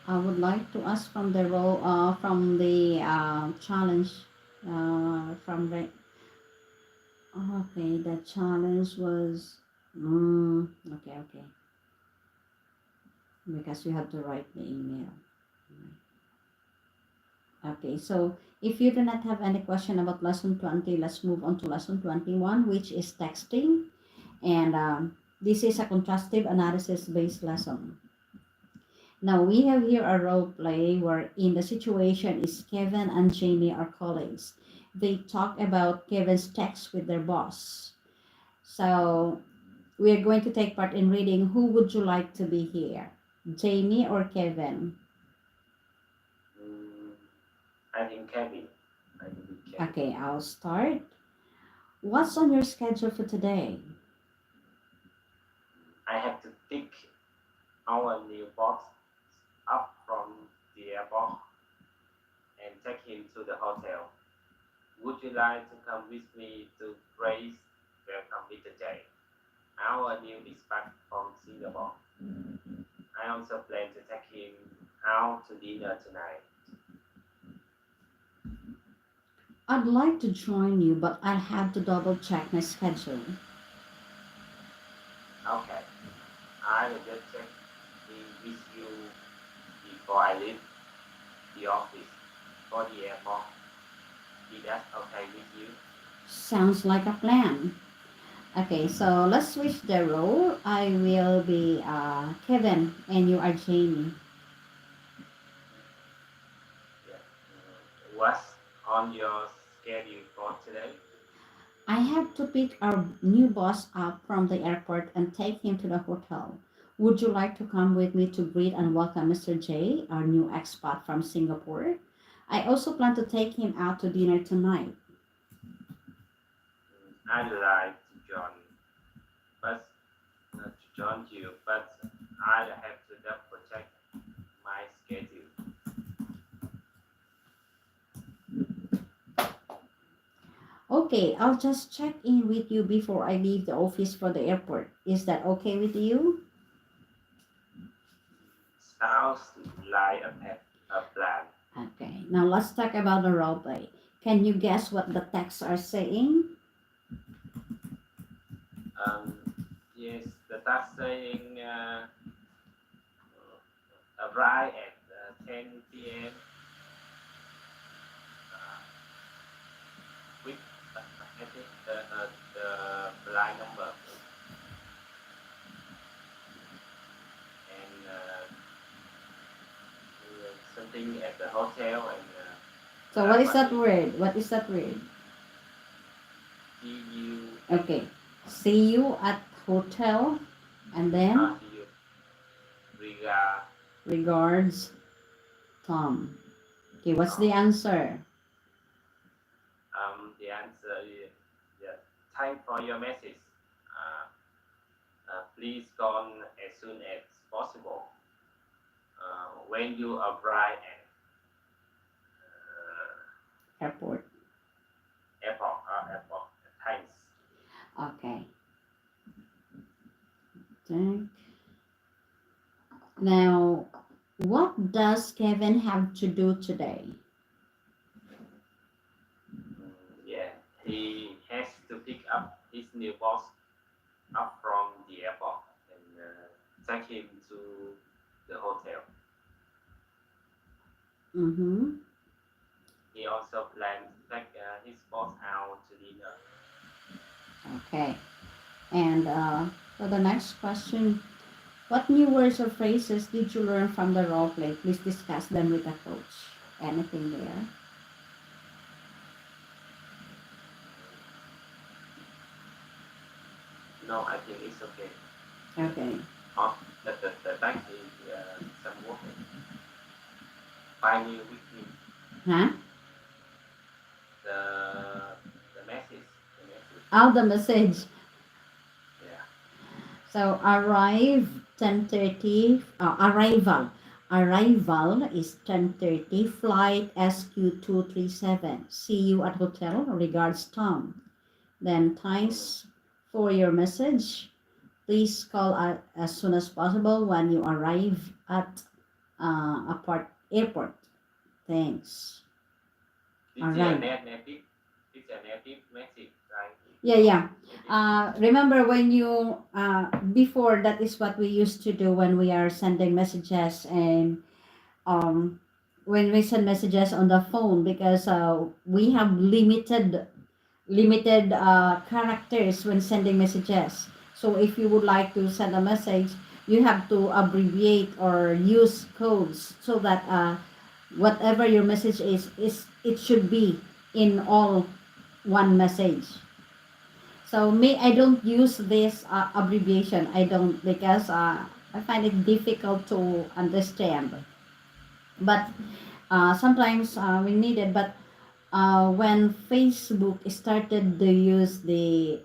I would like to ask from the role, from the challenge, from the. Okay, the challenge was. Okay, okay. Because you have to write the email. Okay, so if you do not have any question about lesson 20, let's move on to lesson 21, which is texting. And this is a contrastive analysis based lesson. Now we have here a role play where in the situation is Kevin and Jamie are colleagues. They talk about Kevin's text with their boss. So we are going to take part in reading. Who would you like to be here? Jamie or Kevin? Mm, I think Kevin. I think Kevin. Okay, I'll start. What's on your schedule for today? I have to pick our new boss up from the airport and take him to the hotel. Would you like to come with me to Grace Welcome Little Day? Our new is back from Singapore. I also plan to take him out to dinner tonight. I'd like to join you, but I'll have to double check my schedule. Okay, I will just check in with you before I leave the office for the airport. Is that okay with you? Sounds like a plan. Okay, so let's switch the role. I will be Kevin and you are Jamie. Yeah. What's on your schedule for today? I have to pick our new boss up from the airport and take him to the hotel. Would you like to come with me to greet and welcome Mr. J, our new expat from Singapore? I also plan to take him out to dinner tonight. I'd like to join, but to join you, but I have to double check my schedule. Okay, I'll just check in with you before I leave the office for the airport. Is that okay with you? Sounds like a plan. Okay, now let's talk about the role play. Can you guess what the texts are saying? Um, yes, the task saying arrive at 10 p.m. Uh, with I think the line number and something at the hotel and So what is that word? What is that word? see you Okay, see you at hotel and then see you regard regards Tom. Okay, what's the answer? the answer is yeah. Time for your message. Please come as soon as possible. When you arrive at Airport. airport times. Okay. Think. Now, what does Kevin have to do today? Yeah, he has to pick up his new boss up from the airport and take him to the hotel. Mm-hmm. He also plans to take his boss out to dinner. Okay. And for the next question, what new words or phrases did you learn from the role play? Please discuss them with the coach. Anything there? No, I think it's okay. Okay. The thanks is some work. Finally with me. Huh? The message. The message. Oh, the message. Yeah. So arrive 10:30. Arrival. Arrival is 10:30. Flight SQ237. See you at hotel. Regards, Tom. Then thanks for your message. Please call as soon as possible when you arrive at airport. Thanks. It's All a right. native. It's a native message, right? Yeah. Remember when you before that is what we used to do when we are sending messages and um when we send messages on the phone because we have limited characters when sending messages. So if you would like to send a message, you have to abbreviate or use codes so that whatever your message is it should be in all one message. So me, I don't use this abbreviation. I don't because I find it difficult to understand. But sometimes we need it. But when Facebook started to use the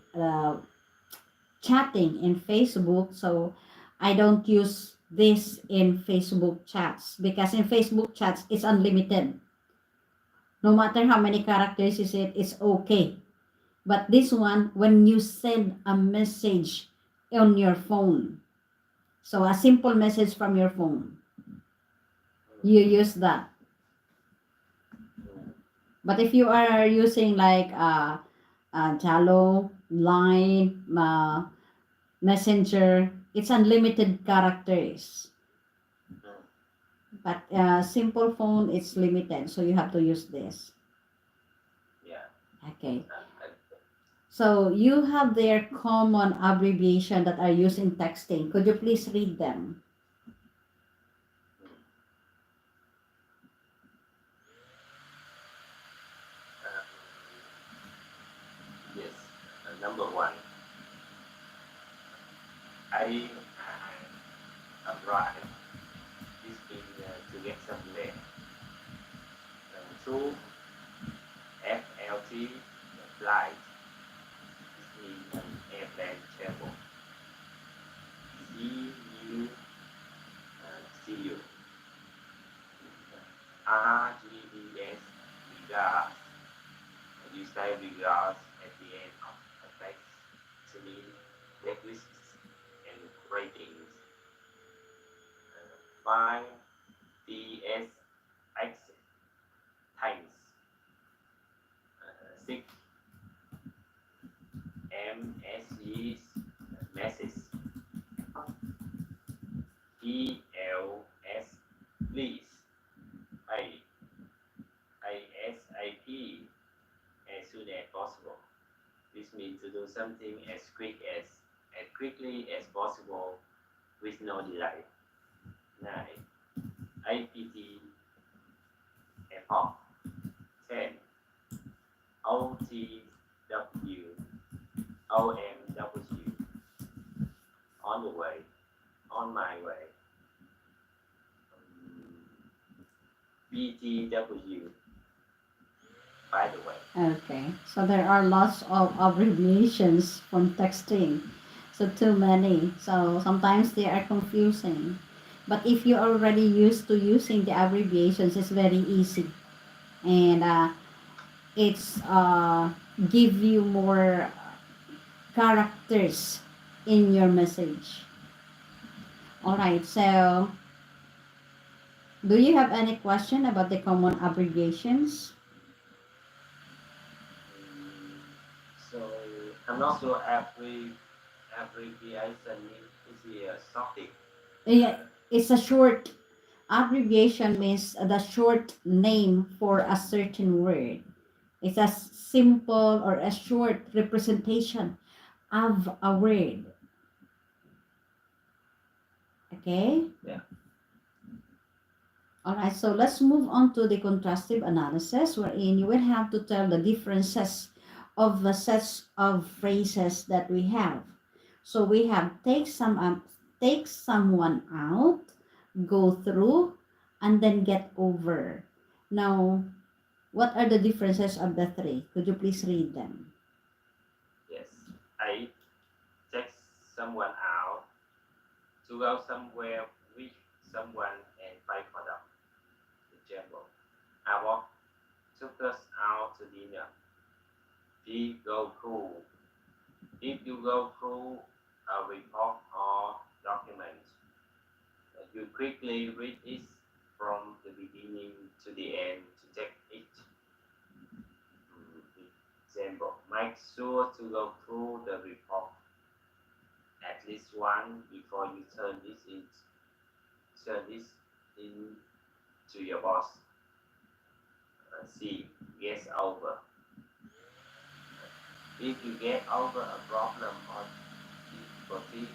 chatting in Facebook, so I don't use this in Facebook chats because in Facebook chats it's unlimited. No matter how many characters is it, it's okay. But this one, when you send a message on your phone, So a simple message from your phone, you use that. But if you are using like Jalo, Line, Messenger, it's unlimited characters. But simple phone, it's limited, so you have to use this. Yeah. Okay. Uh, So you have their common abbreviation that are used in texting. Could you please read them? yes. Number one, I arrived. This means to get somewhere. Two, FLT, flight. This means airplane travel. See you, see you. RGBS, regards. You say regards at the end of a text to mean checklists and ratings. Five, TSX, thanks. Six, MSG's, message. ELS, please. A, ASAP, as soon as possible. This means to do something as quickly as possible with no delay. 9. APT airport. 10. OTW OMW on the way, on my way. BTW by the way. Okay. So there are lots of abbreviations from texting. So too many. So sometimes they are confusing. But if you're already used to using the abbreviations, it's very easy. And it's give you more characters in your message. All right. So do you have any question about the common abbreviations? So I'm not sure abbreviation is the something. Yeah, it's a short abbreviation means the short name for a certain word. It's a simple or a short representation of a word. Okay? Yeah. Alright, so let's move on to the contrastive analysis wherein you will have to tell the differences of the sets of phrases that we have. So we have take someone out, go through, and then get over. Now, what are the differences of the three? Could you please read them? Yes. I take someone out to go somewhere with someone and pay for them. Example. I walk took us out to dinner. We go through. If you go through a report or document, you quickly read it from the beginning to the end to check it. Example, make sure to go through the report at least one before you turn this in to your boss. C, get over. If you get over a problem or difficulty,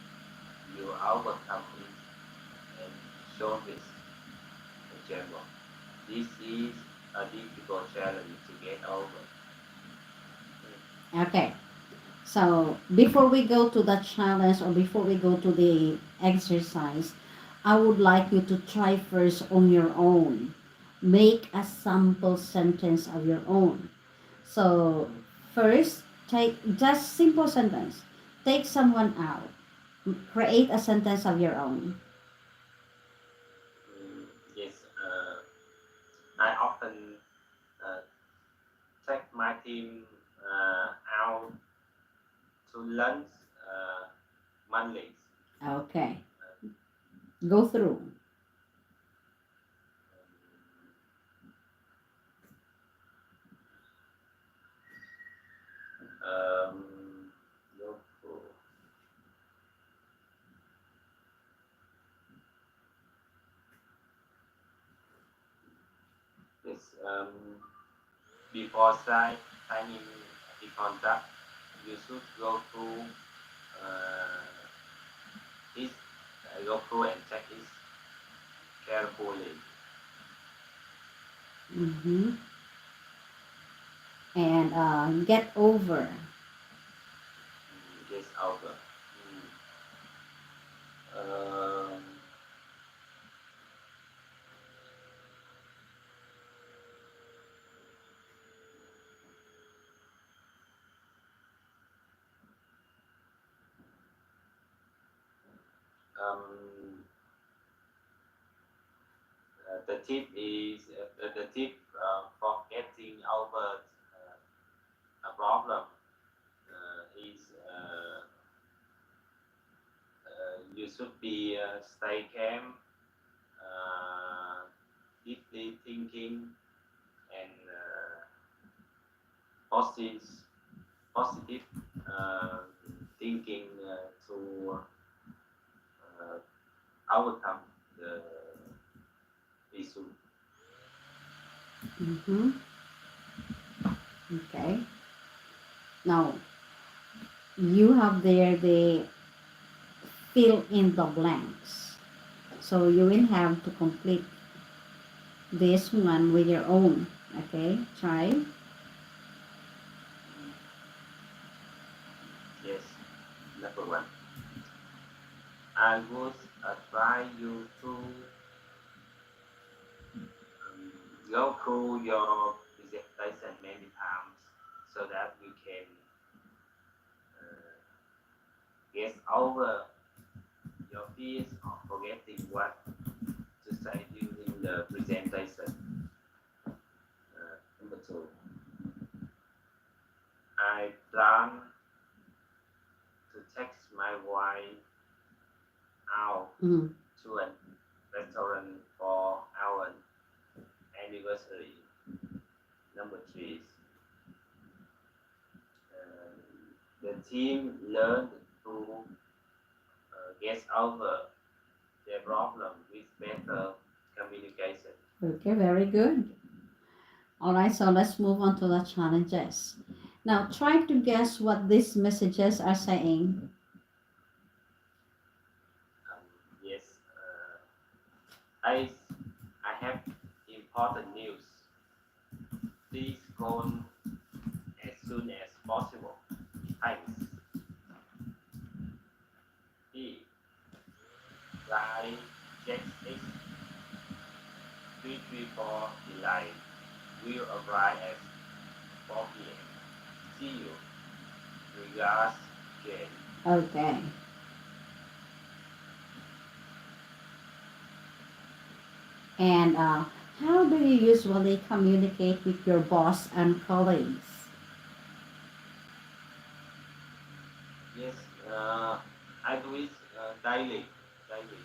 you overcome it and solve it. Example, this is a difficult challenge to get over. Okay. So before we go to the challenge or before we go to the exercise, I would like you to try first on your own. Make a sample sentence of your own. So first, take just simple sentence. Take someone out. Create a sentence of your own. Yes, I often take my team out to lunch monthly. Okay. Go through. Um, go through. Yes. Before signing the contract, you should uh, it, go through and check it carefully. Hmm. And get over. Yes, over. Um, um, the tip is the tip for getting over a problem is you should be stay calm, deeply thinking, and positive, positive thinking to uh, overcome the issue. Hmm. Okay. Now you have there the fill in the blanks. So you will have to complete this one with your own. Okay, try. Yes, number one. I would advise you to go through your presentation many times so that you can uh, get over your fears of forgetting what to say during the presentation. Number two, I plan to text my wife out Mm. to a restaurant for our anniversary. Number three, the team learned to get over their problem with better communication. Okay, very good. All right, so let's move on to the challenges. Now, try to guess what these messages are saying. Yes, I, I have important news. Please call as soon as possible. Thanks. E. Line Jet X 334 delay will arrive at 4 p.m. See you. Regards, Jane. Okay. And how do you usually communicate with your boss and colleagues? Yes, I do it daily. Daily.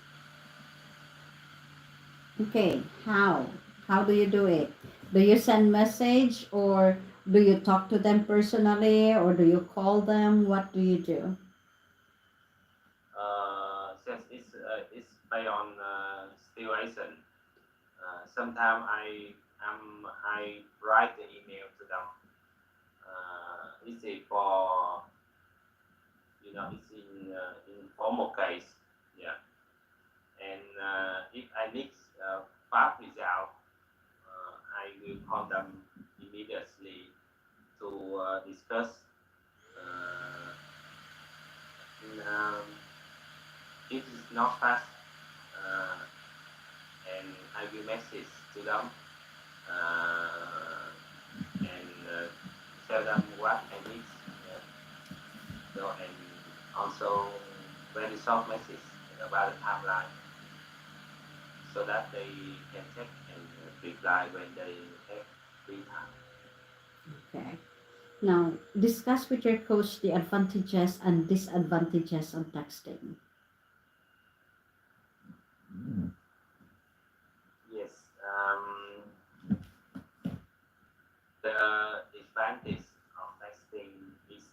Okay, how? How do you do it? Do you send message or do you talk to them personally or do you call them? What do you do? Since it's based on situation. Sometimes I write the email to them. It's a for it's in formal case. Yeah, and if I need fast result, I will call them immediately to discuss. Uh, and, if it's not fast, uh, and I will message to them and tell them what I need. So and also very short message about the timeline so that they can check and reply when they have free time. Okay. Now, discuss with your coach the advantages and disadvantages of texting. the advantage of texting is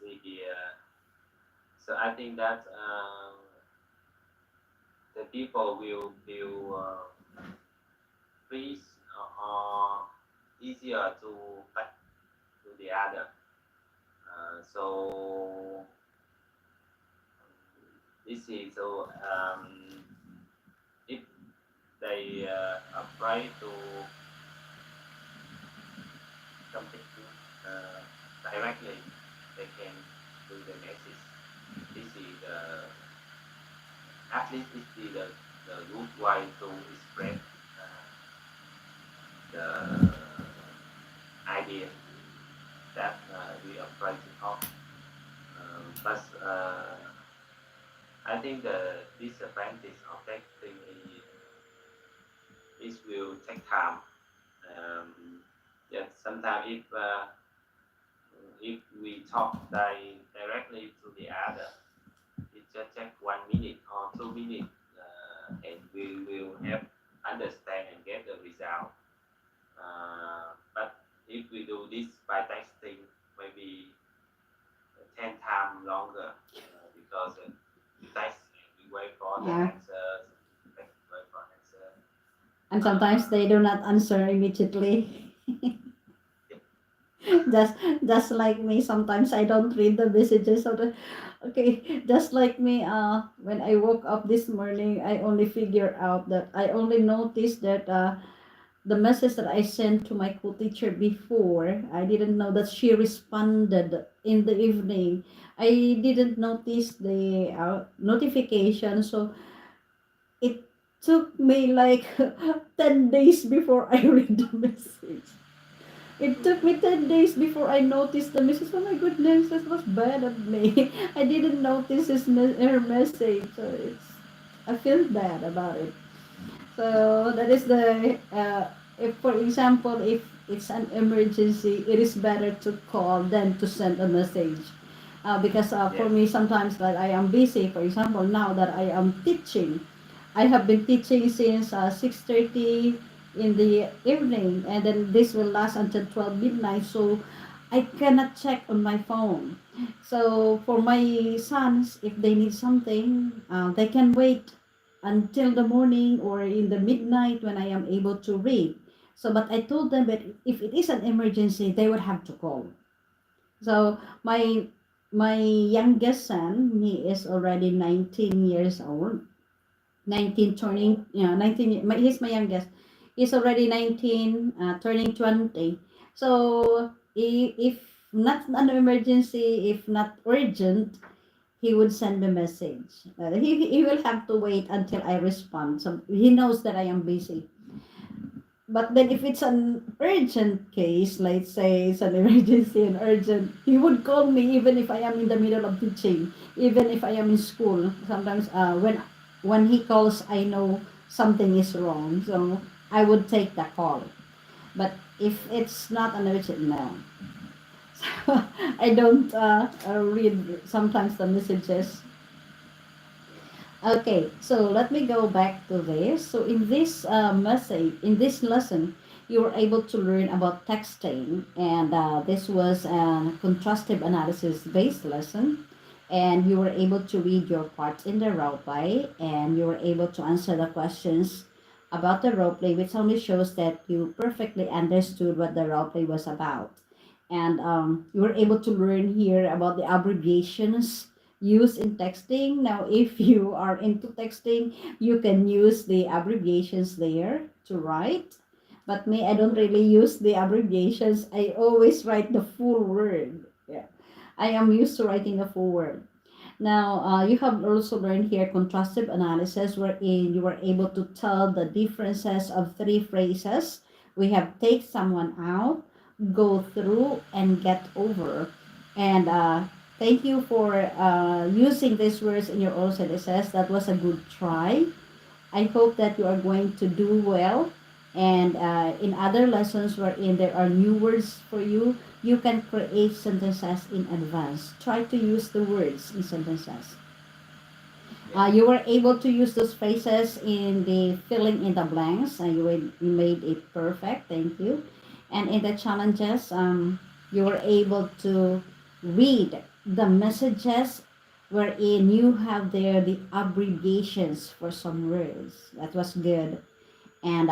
so I think that the people will feel free or easier to back to the other. So this is so if they afraid to something directly, they can do the message. This is at least this is the good way to express the idea that we are trying to talk. But I think the disadvantage of texting is this will take time. Yes, sometimes if we talk directly to the other, it just take 1 minute or 2 minutes, and we will have understand and get the result. But if we do this by texting, maybe 10 times longer because we text and we wait for the Yeah. answer, wait for answer. And sometimes they do not answer immediately. just just like me, sometimes I don't read the messages of the okay, just like me, when I woke up this morning, I only figure out that I only noticed that the message that I sent to my co-teacher before, I didn't know that she responded in the evening. I didn't notice the notification, so it took me like 10 days before I read the message. It took me 10 days before I noticed the message. Oh my goodness, that was bad of me. I didn't notice her message. So I feel bad about it. So that is the, if for example, if it's an emergency, it is better to call than to send a message. Because for Yes, me, sometimes that I am busy, for example, now that I am teaching, I have been teaching since 6:30 in the evening, and then this will last until 12 midnight. So I cannot check on my phone. So for my sons, if they need something, they can wait until the morning or in the midnight when I am able to read. So, but I told them that if it is an emergency, they would have to call. So my youngest son, he is already 19 years old. 19 turning, yeah, 19, he's my youngest. He's already 19, turning 20. So if not an emergency, if not urgent, he would send a message. He will have to wait until I respond. So he knows that I am busy. But then if it's an urgent case, let's say it's an emergency and urgent, he would call me even if I am in the middle of teaching, even if I am in school. Sometimes when he calls, I know something is wrong, so I would take the call. But if it's not an urgent, no. So I don't read sometimes the messages. Okay, so let me go back to this. So in this message, in this lesson, you were able to learn about texting, and this was a contrastive analysis based lesson. And you were able to read your parts in the role play, and you were able to answer the questions about the role play, which only shows that you perfectly understood what the role play was about. And you were able to learn here about the abbreviations used in texting. Now, if you are into texting, you can use the abbreviations there to write. But me, I don't yes, really use the abbreviations. I always write the full word. Yeah, I am used to writing the full word. Now, you have also learned here contrastive analysis, wherein you were able to tell the differences of three phrases. We have take someone out, go through, and get over. And thank you for using these words in your own sentences. That was a good try. I hope that you are going to do well. And in other lessons wherein there are new words for you, you can create sentences in advance. Try to use the words in sentences. yes, You were able to use those phrases in the filling in the blanks. You made it perfect. Thank you. And in the challenges, you were able to read the messages wherein you have there the abbreviations for some words. That was good. And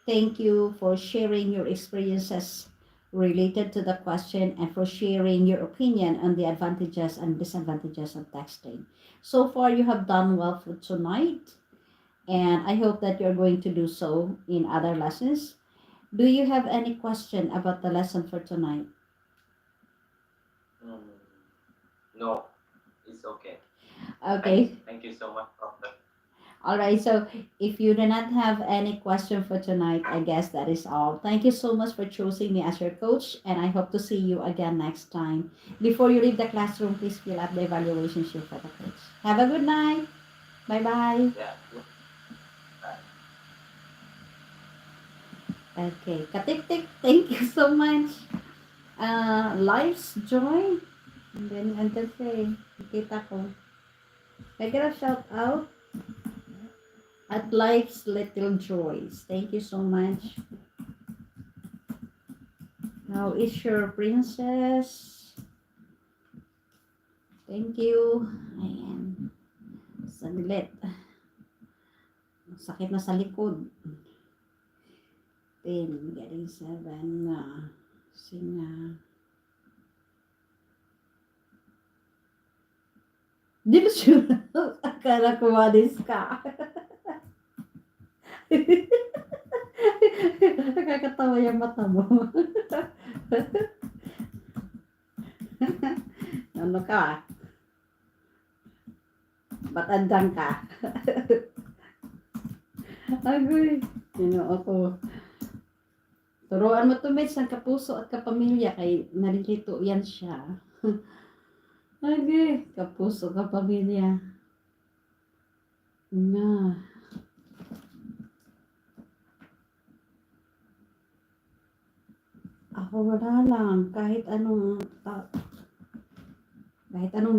thank you for sharing your experiences related to the question and for sharing your opinion on the advantages and disadvantages of texting. So far, you have done well for tonight, and I hope that you're going to do so in other lessons. Do you have any question about the lesson for tonight? Mm, no, it's okay. Okay. Thank you so much, Doctor. All right. So if you do not have any question for tonight, I guess that is all. Thank you so much for choosing me as your coach, and I hope to see you again next time. Before you leave the classroom, please fill out the evaluation sheet for the coach. Have a good night. Bye bye. Yeah. Okay. Katik-tik, thank you so much. Life's joy. And then, say, kita ko. I get a shout out at Life's Little Joys. Thank you so much. How is your princess? Thank you. Ayan. Saglit. Sakit na sa likod. 10, getting 7 na. Singa. Di ba sure? Akala ko malis ka. Nakakatawa yung mata mo. Ano ka? Ba't andyan ka? Agoy. Ako. Turuan mo to, Mitch, ng kapuso at kapamilya kay nalilito yan siya. Agoy. Kapuso, kapamilya. Na. Ako wala lang. Kahit anong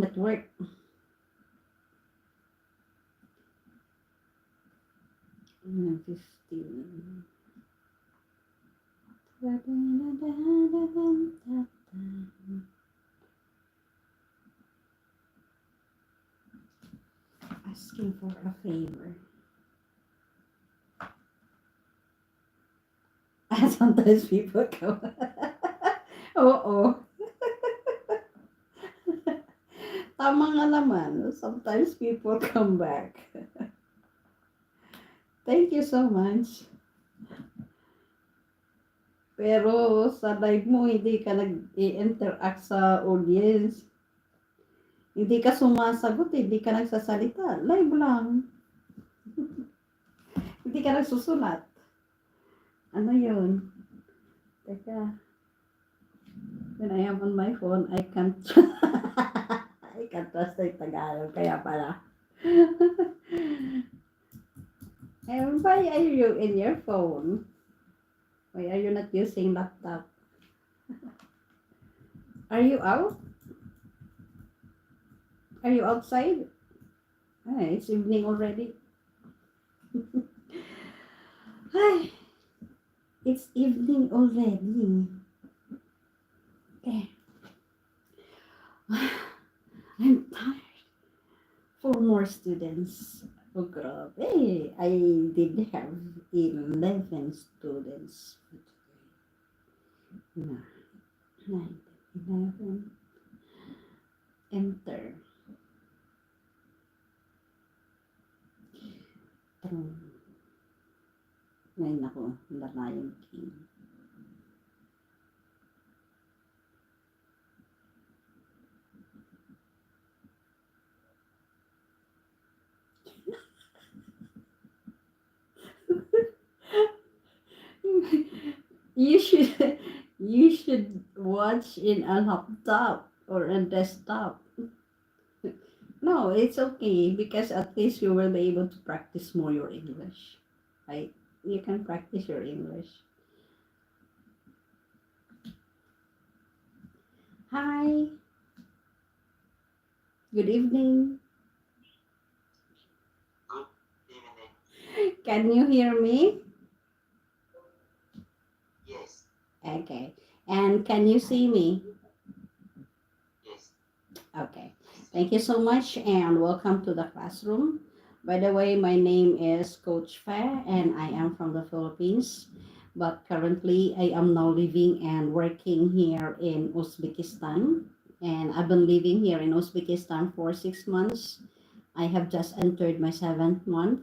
network. Ano, 15. Asking for a favor. Sometimes people come. Oo. Tama nga naman. Sometimes people come back. Thank you so much. Pero sa live mo, hindi ka nag-i-interact sa audience. Hindi ka sumasagot, hindi ka nagsasalita. Live lang. Hindi ka nagsusulat. Ano yun? Teka. When I am on my phone, I can't I can't translate Tagalog. Kaya pala. And why are you in your phone? Why are you not using laptop? Are you out? Are you outside? It's evening already. Hi. It's evening already. Okay. I'm tired. 4 more students. Oh, grabe. I did have 11 students. 9, 11. Enter. Ngayon ako, wala yung king. You should watch in a laptop or a desktop. No, it's okay because at least you will be able to practice more your English. Right? You can practice your English. Hi. Good evening. Good evening. Can you hear me? Yes. Okay. And can you see me? Yes. Okay. Thank you so much and welcome to the classroom. By the way, my name is Coach Fair and I am from the Philippines. But currently, I am now living and working here in Uzbekistan. And I've been living here in Uzbekistan for 6 months. I have just entered my seventh month.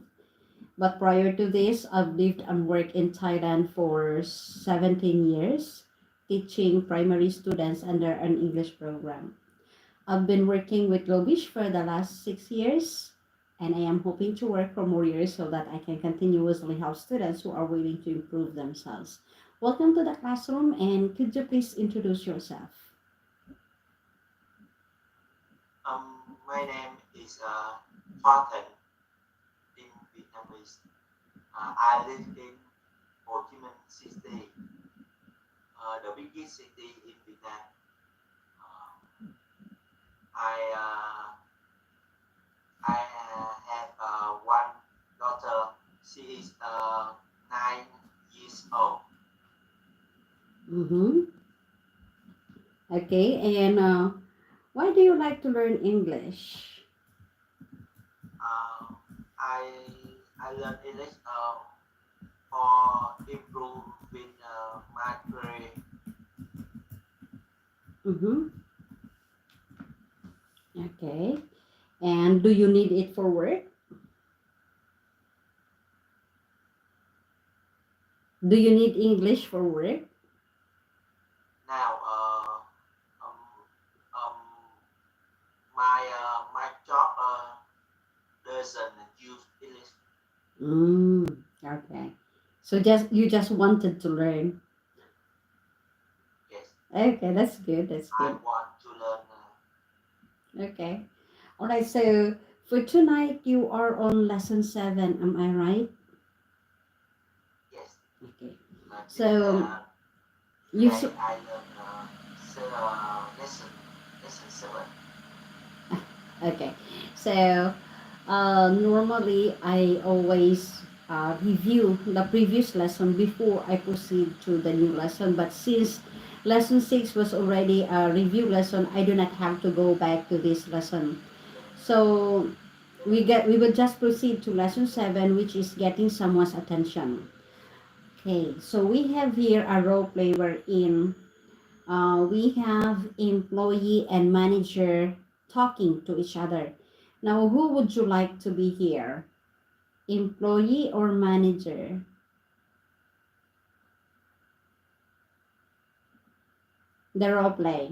But prior to this, I've lived and worked in Thailand for 17 years, teaching primary students under an English program. I've been working with Globish for the last 6 years, and I am hoping to work for more years so that I can continuously help students who are willing to improve themselves. Welcome to the classroom, and could you please introduce yourself? My name is Phan in Vietnamese. I live in Ho Chi Minh City, the biggest city in Vietnam. Uh, I have one daughter. She is 9 years old. Mm-hmm. Okay, and why do you like to learn English? Uh, I I learn English for improving my career. Mm-hmm. Okay, and do you need it for work? Do you need English for work? Now, um, um, my job doesn't use English. Okay. So just you just wanted to learn. Yes, Okay, that's good. That's I good. want to learn. Okay. All right. So for tonight, you are on lesson 7. Am I right? Yes, Okay. this, So you today s I learn lesson 7. okay. So normally I always review the previous lesson before I proceed to the new lesson. But since lesson 6 was already a review lesson, I do not have to go back to this lesson. So we will just proceed to lesson 7, which is getting someone's attention. Okay, so we have here a role play wherein we have employee and manager talking to each other. Now, who would you like to be here? Employee or manager? The role play.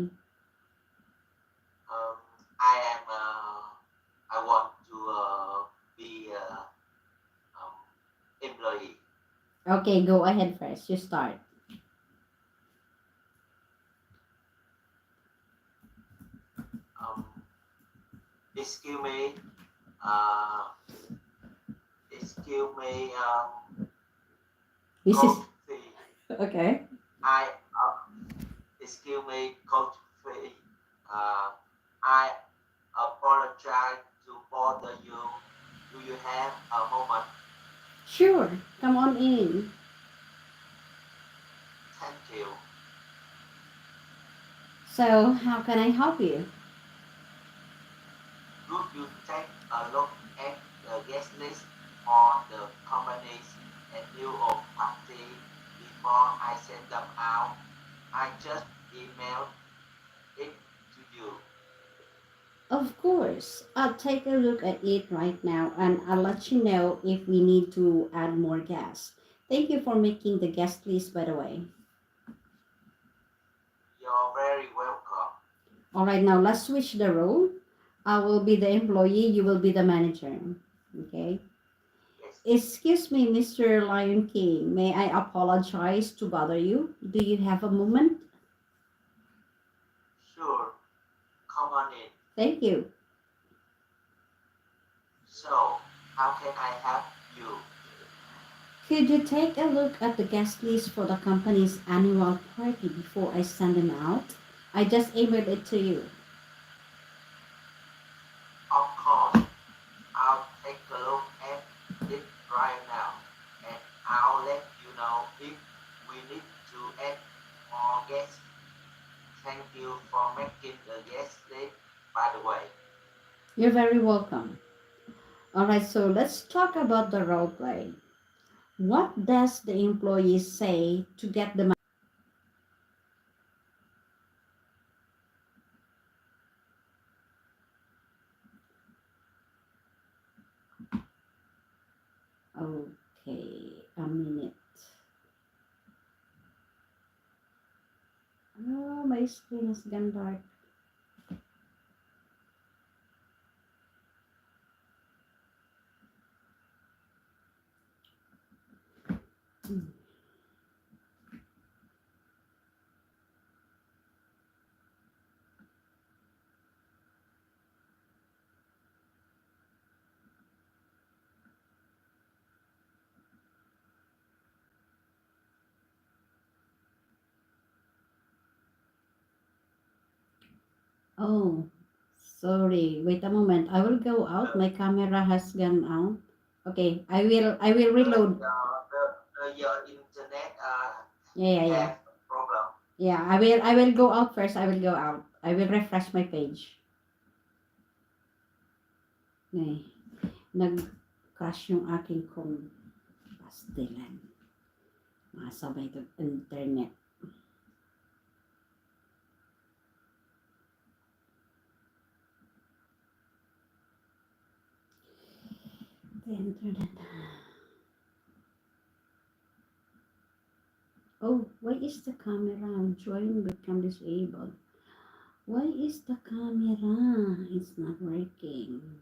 Um, I am. I want to be employee. Okay, go ahead first. You start. Um, excuse me. Uh, excuse me. This is Coach Fee. okay. I excuse me, Coach Fee. I apologize to bother you. Do you have a moment? Sure. Come on in. Thank you. So, how can I help you? Could you take a look at the guest list for the company's annual party before I send them out? I just emailed it to you. Of course. I'll take a look at it right now and I'll let you know if we need to add more guests. Thank you for making the guest list, by the way. You're very welcome. All right, now let's switch the role. I will be the employee, you will be the manager. Okay. Yes, Excuse me, Mr. Lion King. May I apologize to bother you? Do you have a moment? sure. Come on in. Thank you. So, how can I help you? Could you take a look at the guest list for the company's annual party before I send them out? I just emailed it to you. Of course, I'll take a look at it right now and I'll let you know if we need to add more guests. Thank you for making the guest list, by the way. You're very welcome. All right, so let's talk about the role play. What does the employee say to get the Okay, a minute. Oh, my screen has gone dark. Hmm. Oh, sorry. Wait a moment. I will go out. My camera has gone out. Okay, I will reload. Your internet Yeah. have problem. Yeah, I will go out first. I will go out. I will refresh my page. Eh, nag-crash yung aking kong pastilan. Masabay ito internet. The internet. Oh, why is the camera join become disabled? Why is the camera? It's not working.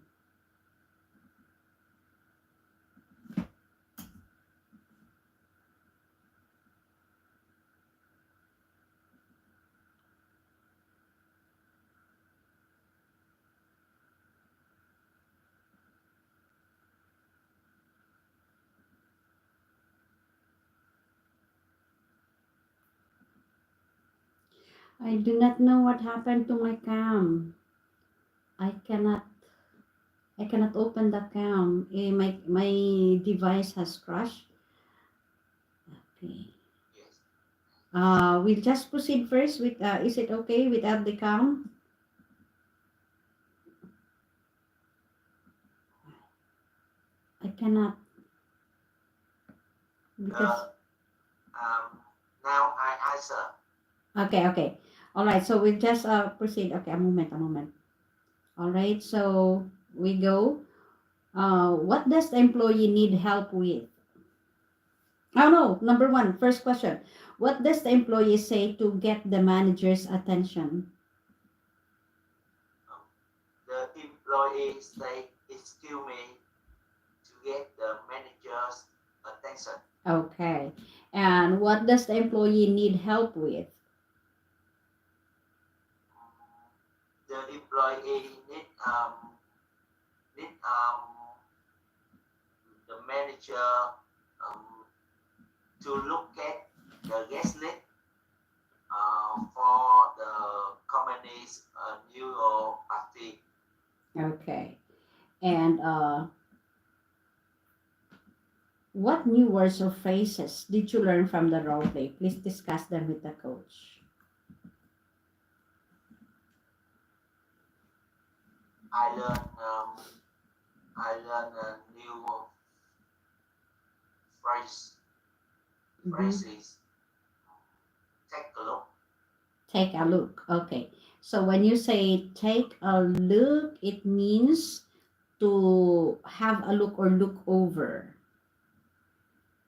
I do not know what happened to my cam. I cannot I cannot open the cam. My device has crashed. Okay. Yes. We'll just proceed first with is it okay without the cam? I cannot because Now I answer. okay. All right, so we'll just proceed. Okay, a moment. All right, so we go. What does the employee need help with? Oh no, number one, first question. What does the employee say to get the manager's attention? The employee say, "Excuse me," to get the manager's attention. Okay. And what does the employee need help with? The employee need the manager to look at the guest list for the company's New Year party. Okay. And what new words or phrases did you learn from the role play? Please discuss them with the coach. I learn a new phrase Mhm. phrases. Take a look. Take a look. Okay. So when you say take a look, it means to have a look or look over.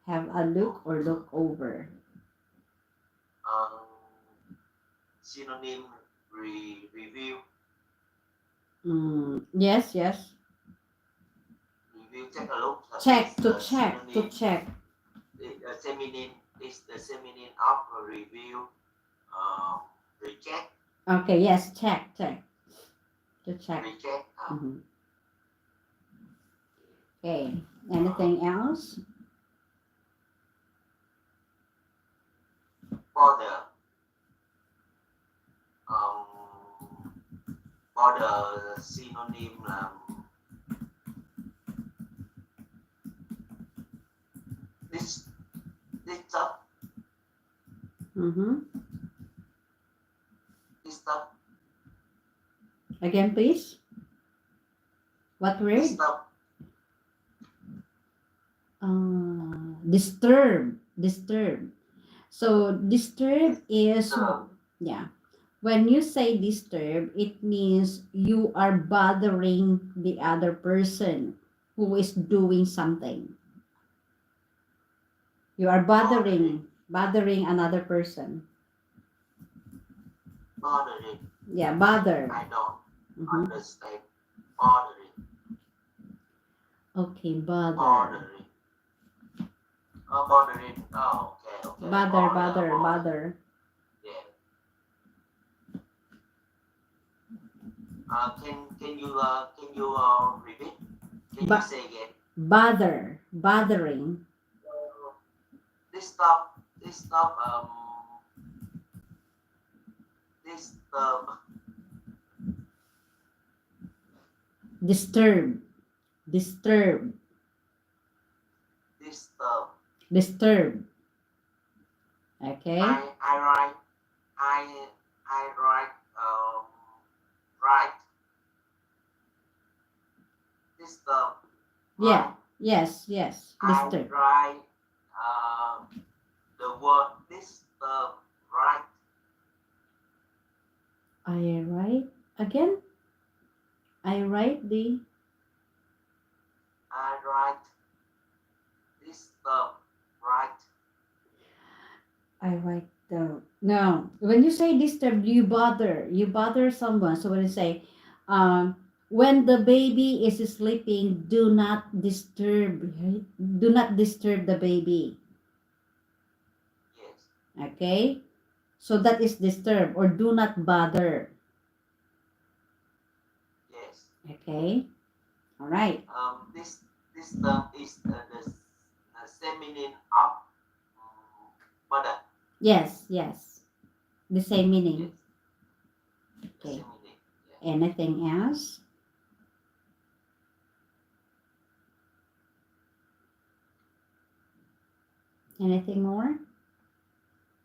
Have a look or look over. Synonym review. Yes. Review. Take a look. Check is to the check to synonym. check. The synonym is the synonym of review. Reject. Okay. Yes. Check to check. Reject. Mhm. Okay. Anything else? Border. Border synonym this stuff. Mm-hmm. Disturb. Again, please. What word? Disturb. Disturb. Disturb. So disturb is, Disturb. yeah. When you say disturb, it means you are bothering the other person who is doing something. You are bothering another person. Bothering. Yeah, bother. I don't Mhm. understand. Bothering. Okay, bother. Bothering. Bothering. Oh, okay, okay. Bother. Yeah. Can you repeat? Can you Ba- say again? bothering. Disturb. Disturb. Disturb. Disturb. Okay. I write. I write. Right. Disturb. Yeah. Right. Yes. I Disturb. write. The word disturb. Right. I write again. I write the. I write. Disturb. Right. I write the. No. When you say disturb, you bother someone. So when you say, when the baby is sleeping, do not disturb. Right? Do not disturb the baby. Yes. Okay. So that is disturb or do not bother. Yes. Okay. All right. This term is the feminine of mother. Yes. The same meaning. Yes. Okay. Feminine. Yeah. Anything else? Anything more?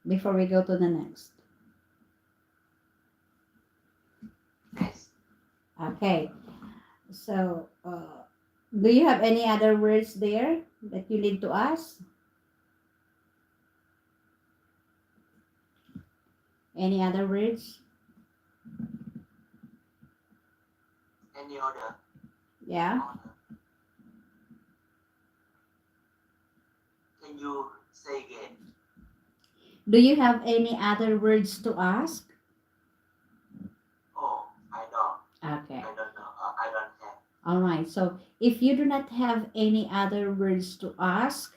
Before we go to the next. Yes. Okay. So, do you have any other words there that you need to ask? Any other words? Any other? Yeah. Order. Can you say again? Do you have any other words to ask? Oh, I don't. Okay. I don't know. I don't have. All right. So, if you do not have any other words to ask,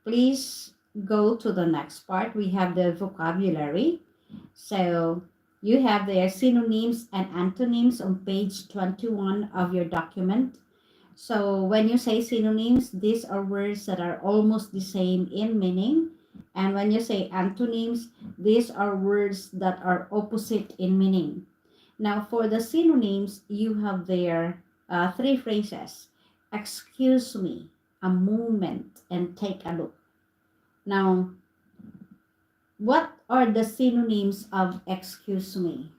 please go to the next part. We have the vocabulary. So you have their synonyms and antonyms on page 21 of your document. So when you say synonyms, these are words that are almost the same in meaning. And when you say antonyms, these are words that are opposite in meaning. Now for the synonyms, you have there three phrases. Excuse me, a moment, and take a look. Now, what are the synonyms of excuse me?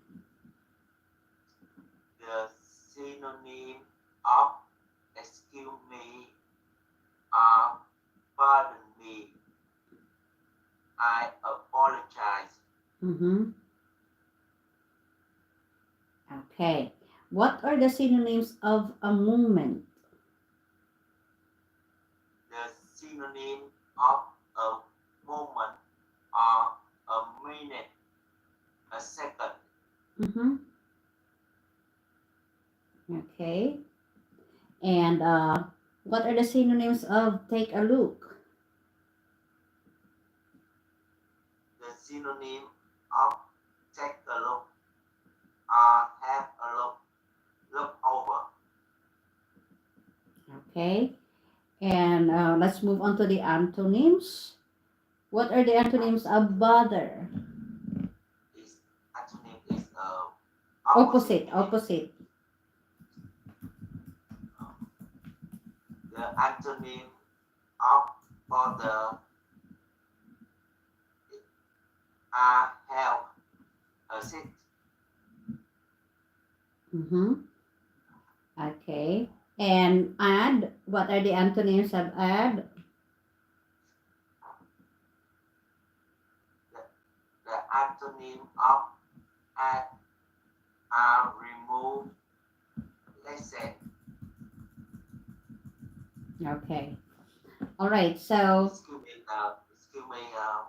The synonym of excuse me are pardon me. I apologize. Mm-hmm. Okay. What are the synonyms of a moment? The synonym of a moment are a minute, a second. Mm-hmm. Okay. And what are the synonyms of take a look? The synonym of take a look are have a look over. Okay. And let's move on to the antonyms. What are the antonyms of bother? Is antonym is Opposite. meaning. The antonym of bother are help. Mm-hmm. Okay. And add, what are the antonyms of add? The antonym of add are remove, lessen. Okay. All right. So, Excuse me,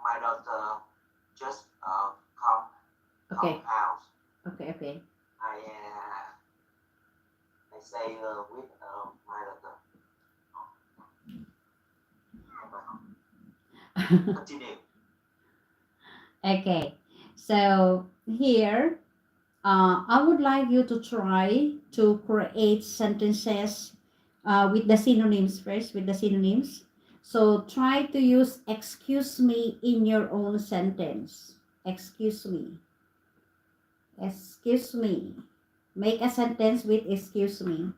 my daughter just come okay. house. Okay. I say with my daughter. Continue. Okay. So, here, I would like you to try to create sentences with the synonyms first, with the synonyms. So try to use excuse me in your own sentence. Excuse me. Excuse me. Make a sentence with excuse me.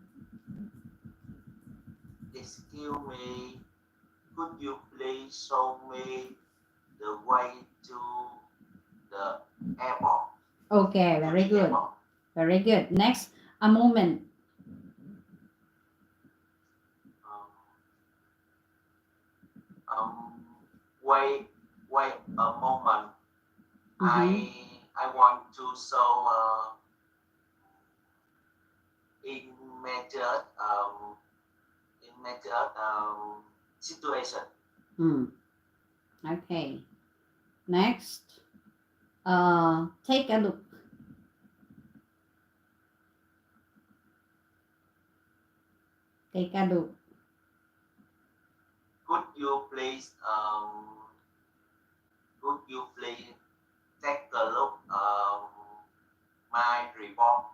Excuse me, could you please show me the way to the airport? Okay, To very the good. airport. Very good. Next, a moment. Wait a moment. Mhm. I want to show immediate situation. Mm. Okay. Next, take a look. Take a look. Could you please take a look my report?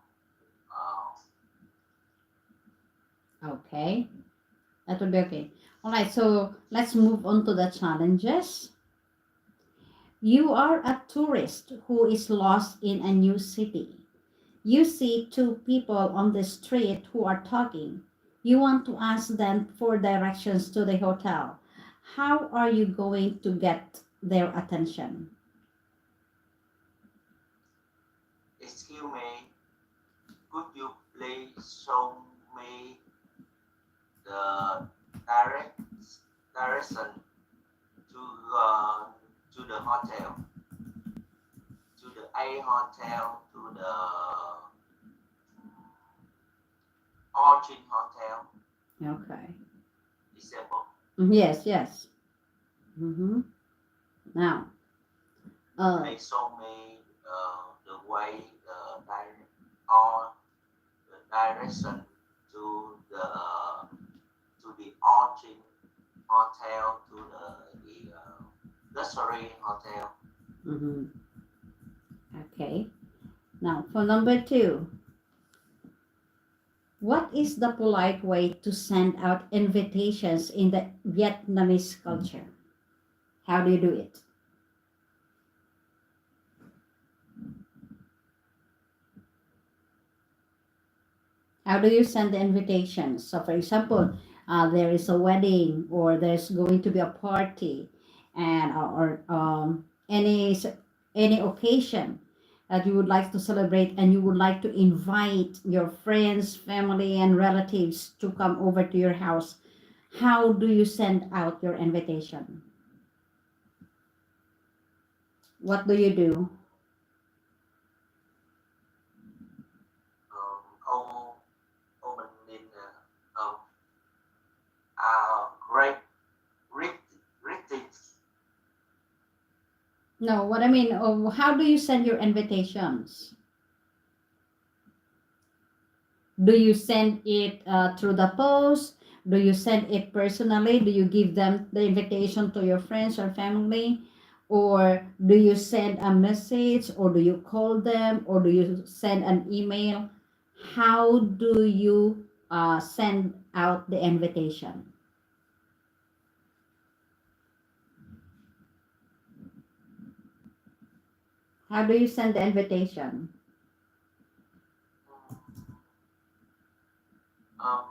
Okay. That would be okay. All right. So let's move on to the challenges. You are a tourist who is lost in a new city. You see two people on the street who are talking. You want to ask them for directions to the hotel. How are you going to get their attention? Excuse me, could you please show me the direct direction to uh, to the hotel, to the A hotel, to the Origin Hotel, Okay. December. Yes. Mm-hmm. Now, Please show me the way, or the direction to the Origin Hotel, to the luxury hotel. mm-hmm. Okay. Now, for number 2, what is the polite way to send out invitations in the Vietnamese culture? How do you do it? How do you send the invitations? So, for example, there is a wedding or there's going to be a party, and or any occasion that you would like to celebrate, and you would like to invite your friends, family, and relatives to come over to your house. How do you send out your invitation? What do you do? Ông mình nhìn great greetings. No, what I mean, how do you send your invitations? Do you send it through the post? Do you send it personally? Do you give them the invitation to your friends or family? Or do you send a message? Or do you call them? Or do you send an email? How do you send out the invitation? How do you send the invitation? Um,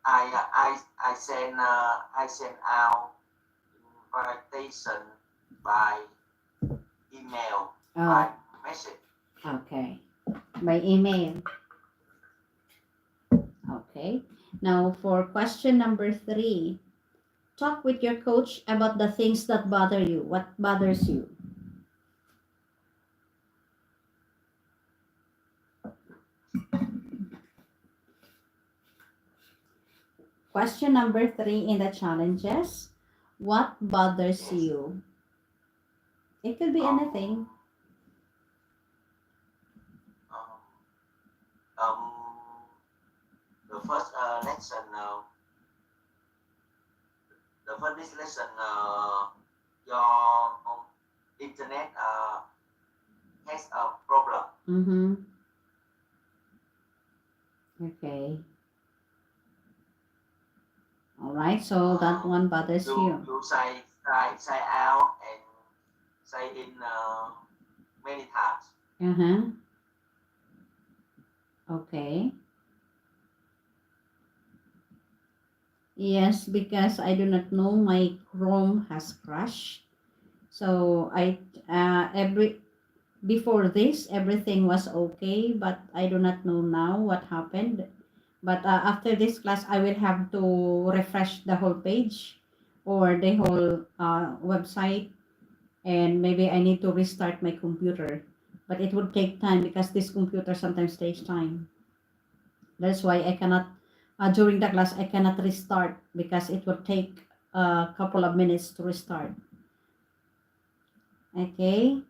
I send out invitation by email, Oh, by message. okay. by email. Okay. Now for question number 3. Talk with your coach about the things that bother you. What bothers you? Question number 3 in the challenges. What bothers Yes. you? It could be Um, anything. um, um, the first lesson, the first lesson, your internet has a problem. Mm-hmm. Okay. All right. So that one bothers you. You say out and say in many times. Uh-huh. Okay. Yes, because I do not know my Chrome has crashed. So every before this everything was okay, but I do not know now what happened. But after this class, I will have to refresh the whole page or the whole website, and maybe I need to restart my computer. But it would take time because this computer sometimes takes time. That's why I cannot, during the class, I cannot restart because it would take a couple of minutes to restart. Okay,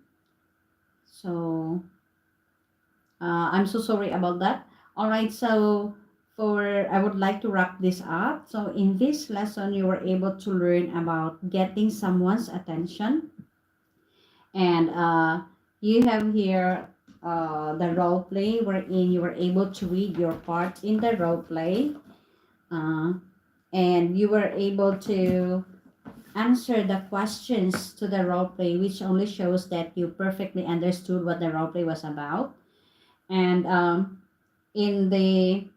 so I'm so sorry about that. All right, so I would like to wrap this up. So in this lesson, you were able to learn about getting someone's attention, and you have here the role play wherein you were able to read your part in the role play, uh, and you were able to answer the questions to the role play, which only shows that you perfectly understood what the role play was about. And in the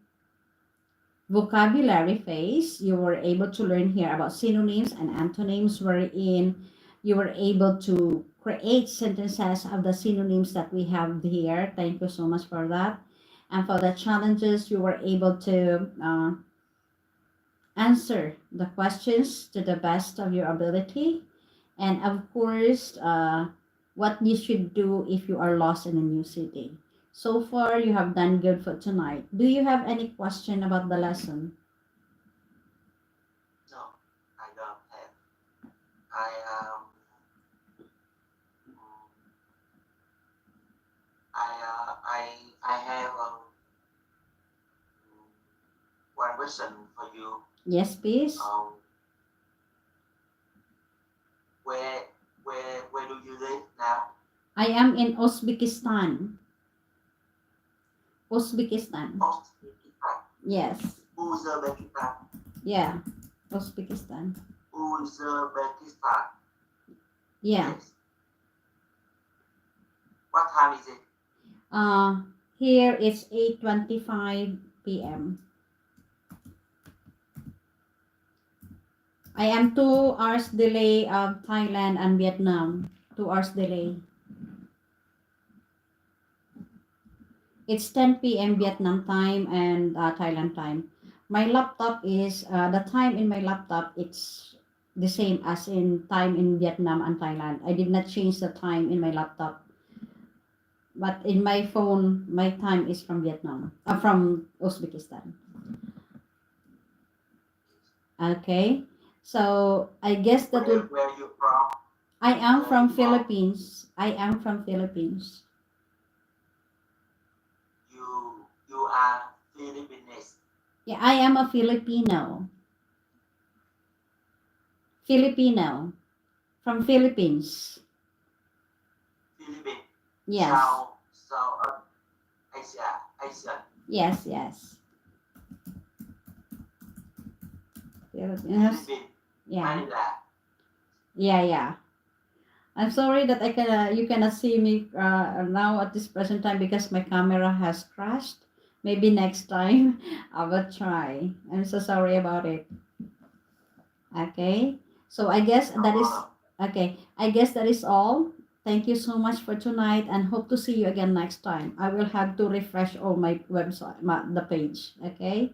vocabulary phase, you were able to learn here about synonyms and antonyms, wherein you were able to create sentences of the synonyms that we have here. Thank you so much for that. And for the challenges, you were able to answer the questions to the best of your ability. And of course, what you should do if you are lost in a new city. So far, you have done good for tonight. Do you have any question about the lesson? No, I don't have. I I have one question for you. Yes, please. Where where do you live now? I am in Uzbekistan. Uzbekistan. Uzbekistan. Yes. Uzbekistan. Yeah. Uzbekistan. Uzbekistan. Yeah. Yes. What time is it? Here it's 8:25 p.m. I am 2 hours delay of Thailand and Vietnam. 2 hours delay. It's 10 p.m. Vietnam time and Thailand time. My laptop is the time in my laptop. It's the same as in time in Vietnam and Thailand. I did not change the time in my laptop, but in my phone, my time is from Vietnam, from Uzbekistan. Okay, so I guess that would. Where you from? I am Where from you from? Philippines. I am from Philippines. You are Filipinese. Yeah, I am a Filipino. Filipino from Philippines. Philippines. Yes. South Asia. Yes, yes. Filipinos. Philippines. Yeah. Manila. Yeah. I'm sorry that you cannot see me now at this present time because my camera has crashed. Maybe next time I will try. I'm so sorry about it. Okay. So I guess that is okay. I guess that is all. Thank you so much for tonight and hope to see you again next time. I will have to refresh all my website, the page. Okay.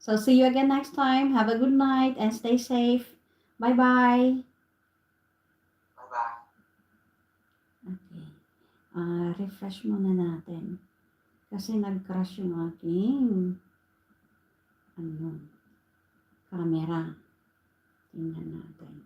So see you again next time. Have a good night and stay safe. Bye bye. Bye bye. Okay. Refresh muna natin. Kasi nag-crash yung aking camera. Tingnan natin.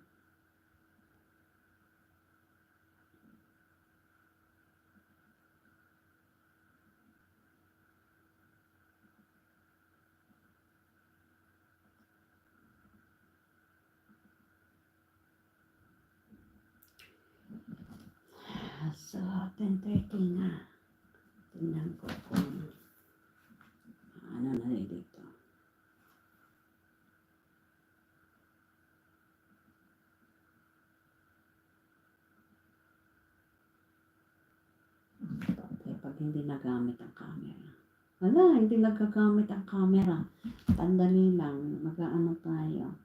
So, 10:30 nga. Tingnan ko kung ano na dito. Okay, pag hindi nagamit ang camera. Wala, hindi nagagamit ang camera. Tandali lang, mag-ano tayo.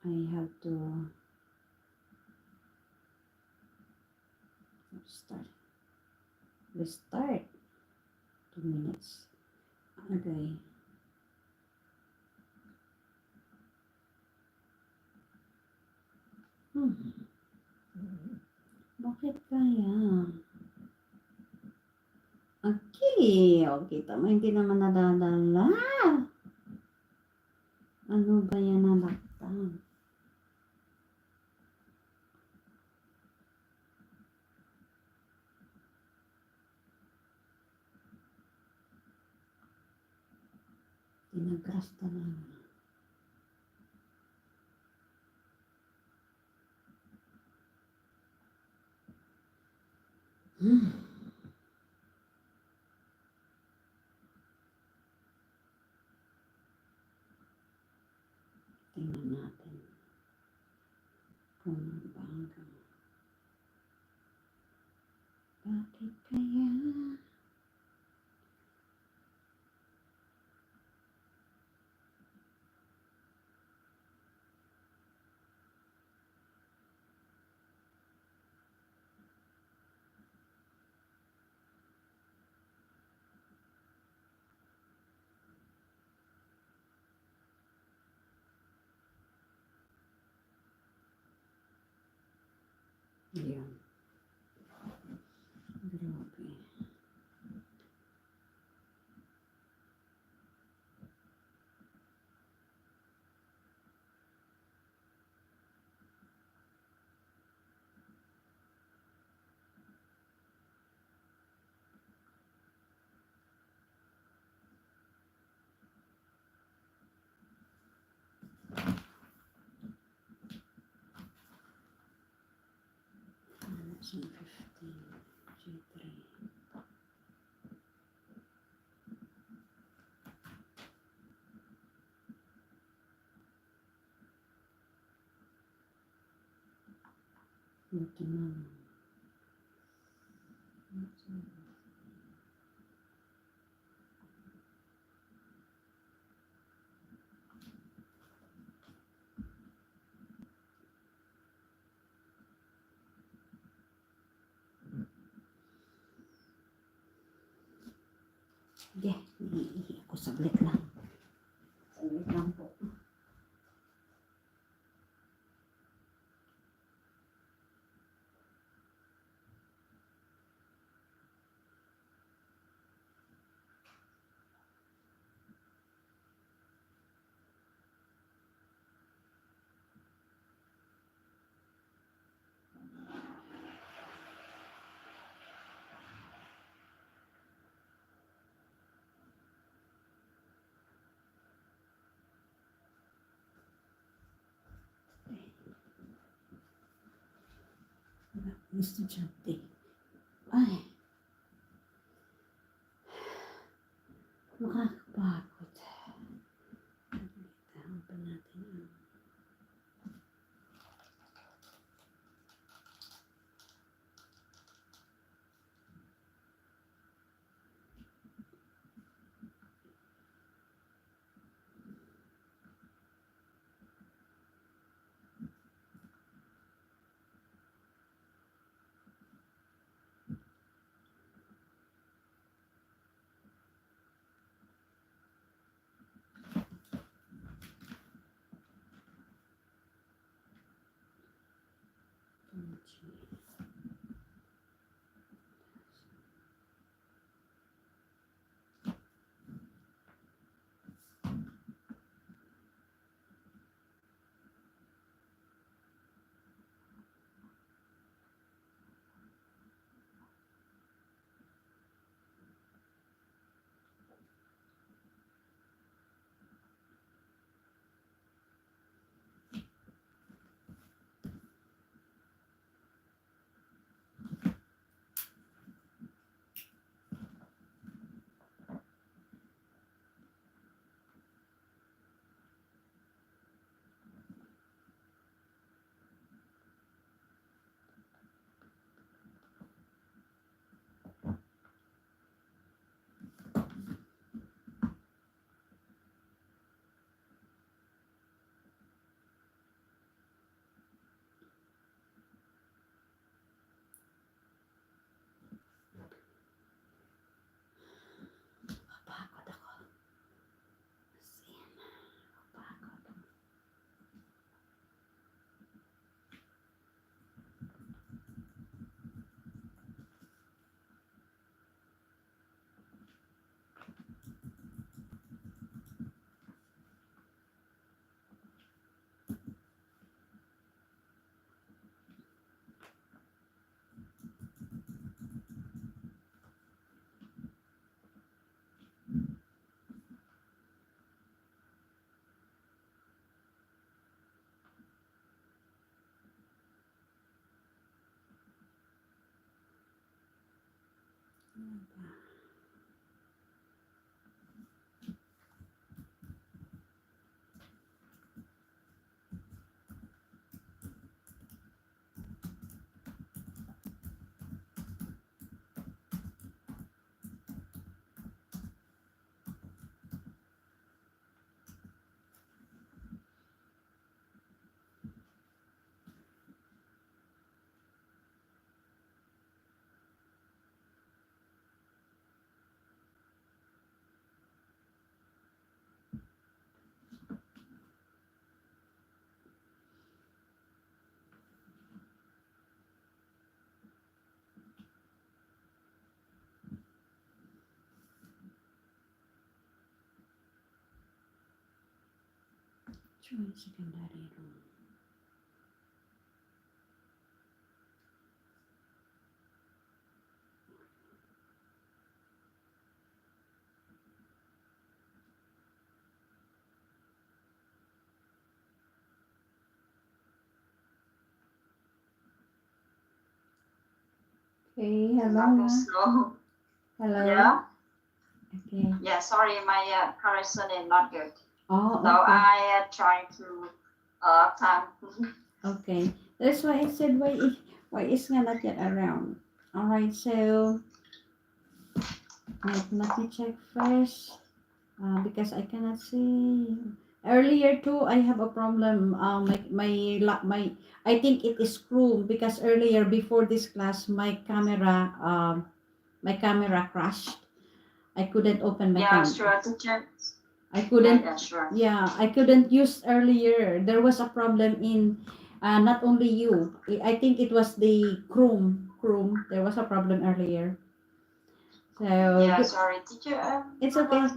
I have to start. Restart. 2 minutes. Okay. Bakit kaya? Okay. Okay, tama. Hindi naman nadadala. Ano ba yan na laktan? Tinagras talaga. Tingnan natin. Kung bago. Bakit kaya? Ayan. Grabe. That's 15. G3. Buti naman. Sige, iihi ako saglit lang. Saglit lang po. Estudyante. Ay. Nakakapagod. Tahan pa natin. Cuma secondary room. Okay, hello. Nothing slow. Hello. Yeah. Okay. Yeah. Sorry, my connection is not good. Oh, So okay. I try to time. Okay. That's why I said why is nga not yet around. Alright, so let me check first. Because I cannot see. Earlier too, I have a problem. My I think it is Chrome because earlier before this class, my camera crashed. I couldn't open my Yeah, camera. sure. Teacher. I couldn't. Yeah, sure. Yeah, I couldn't use earlier. There was a problem in not only you. I think it was the Chrome. Chrome. There was a problem earlier. So Yeah, good. sorry, teacher. It's okay.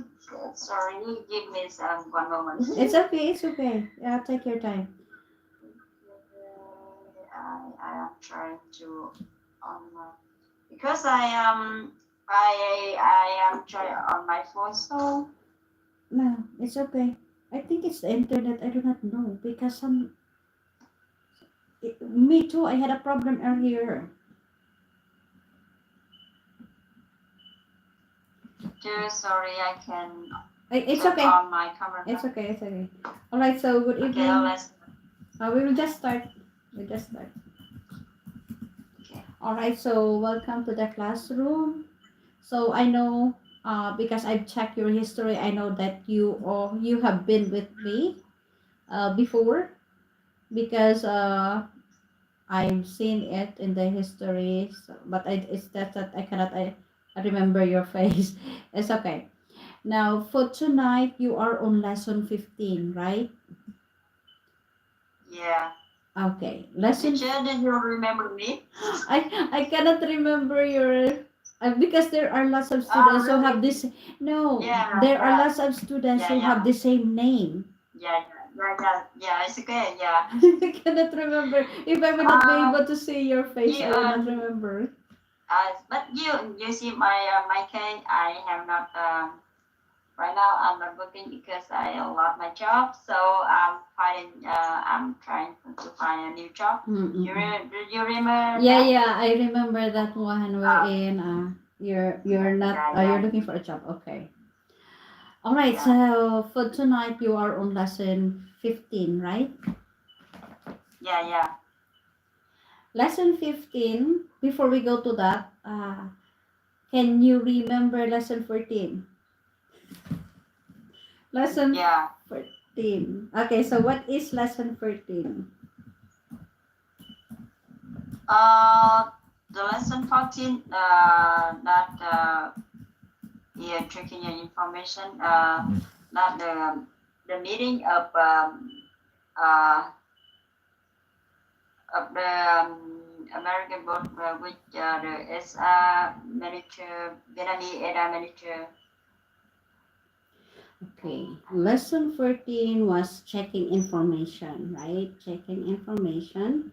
Sorry, you give me some 1 moment. It's okay. It's okay. Yeah, take your time. I am trying to because I am trying on my phone, so No, it's okay. I think it's the internet. I do not know because me too. I had a problem earlier. sorry, I can It's turn okay. on my camera. It's okay. It's okay. All right. So good Okay, evening. let's. We will just start. We just start. Okay. All right. So welcome to the classroom. So I know, because I've checked your history, I know that you have been with me, before, because I've seen it in the history. But it's that I cannot I remember your face. It's okay. Now for tonight, you are on lesson 15, right? Yeah. Okay. Lesson. Teacher, did you remember me? I cannot remember your. Because there are lots of students who really? have this. No, Yeah, there are yeah. lots of students Yeah, who have the same name. Yeah, it's okay, yeah. I cannot remember. If I will not be able to see your face, I you, will not remember. but you see my case, I have not right now I'm not working because I lost my job, so I'm trying to find a new job. Mm-mm. Do you remember? Yeah, that? yeah, I remember that one wherein you're not you're looking for a job. Okay. All right. Yeah. So for tonight, you are on lesson 15, right? Yeah. Lesson 15, before we go to that, can you remember lesson 14? Lesson Yeah. 14. Okay, so what is lesson 14? The lesson 14, yeah, checking your information, not the meeting of the American board with the SA manager, Vietnamese era manager. Okay, lesson 14 was checking information, right? Checking information.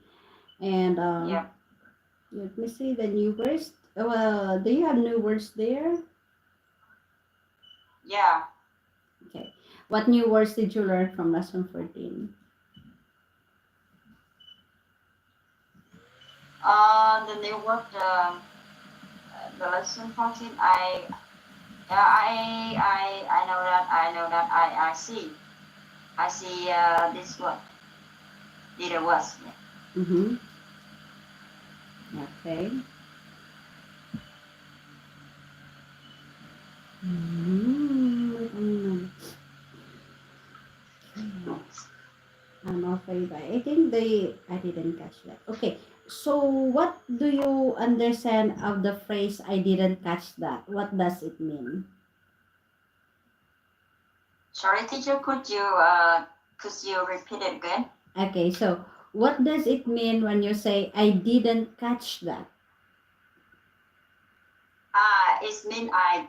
And Yeah. let me see the new words. Well, do you have new words there? Yeah. Okay. What new words did you learn from lesson 14? The new word, the lesson 14, I know that, I see. I see this word, little words. Yeah. Mm-hmm. Okay. Mm-hmm. I'm afraid I think I didn't catch that. Okay. So what do you understand of the phrase I didn't catch that? What does it mean? Sorry, teacher, could you repeat it again? Okay, so what does it mean when you say I didn't catch that? It means I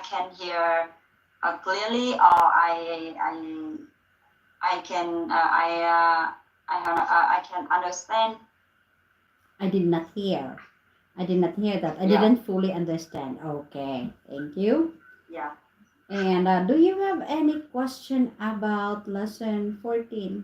can hear clearly, or I can I can understand. I did not hear. I did not hear that. I Yeah. didn't fully understand. Okay, thank you. Yeah. And do you have any question about lesson 14?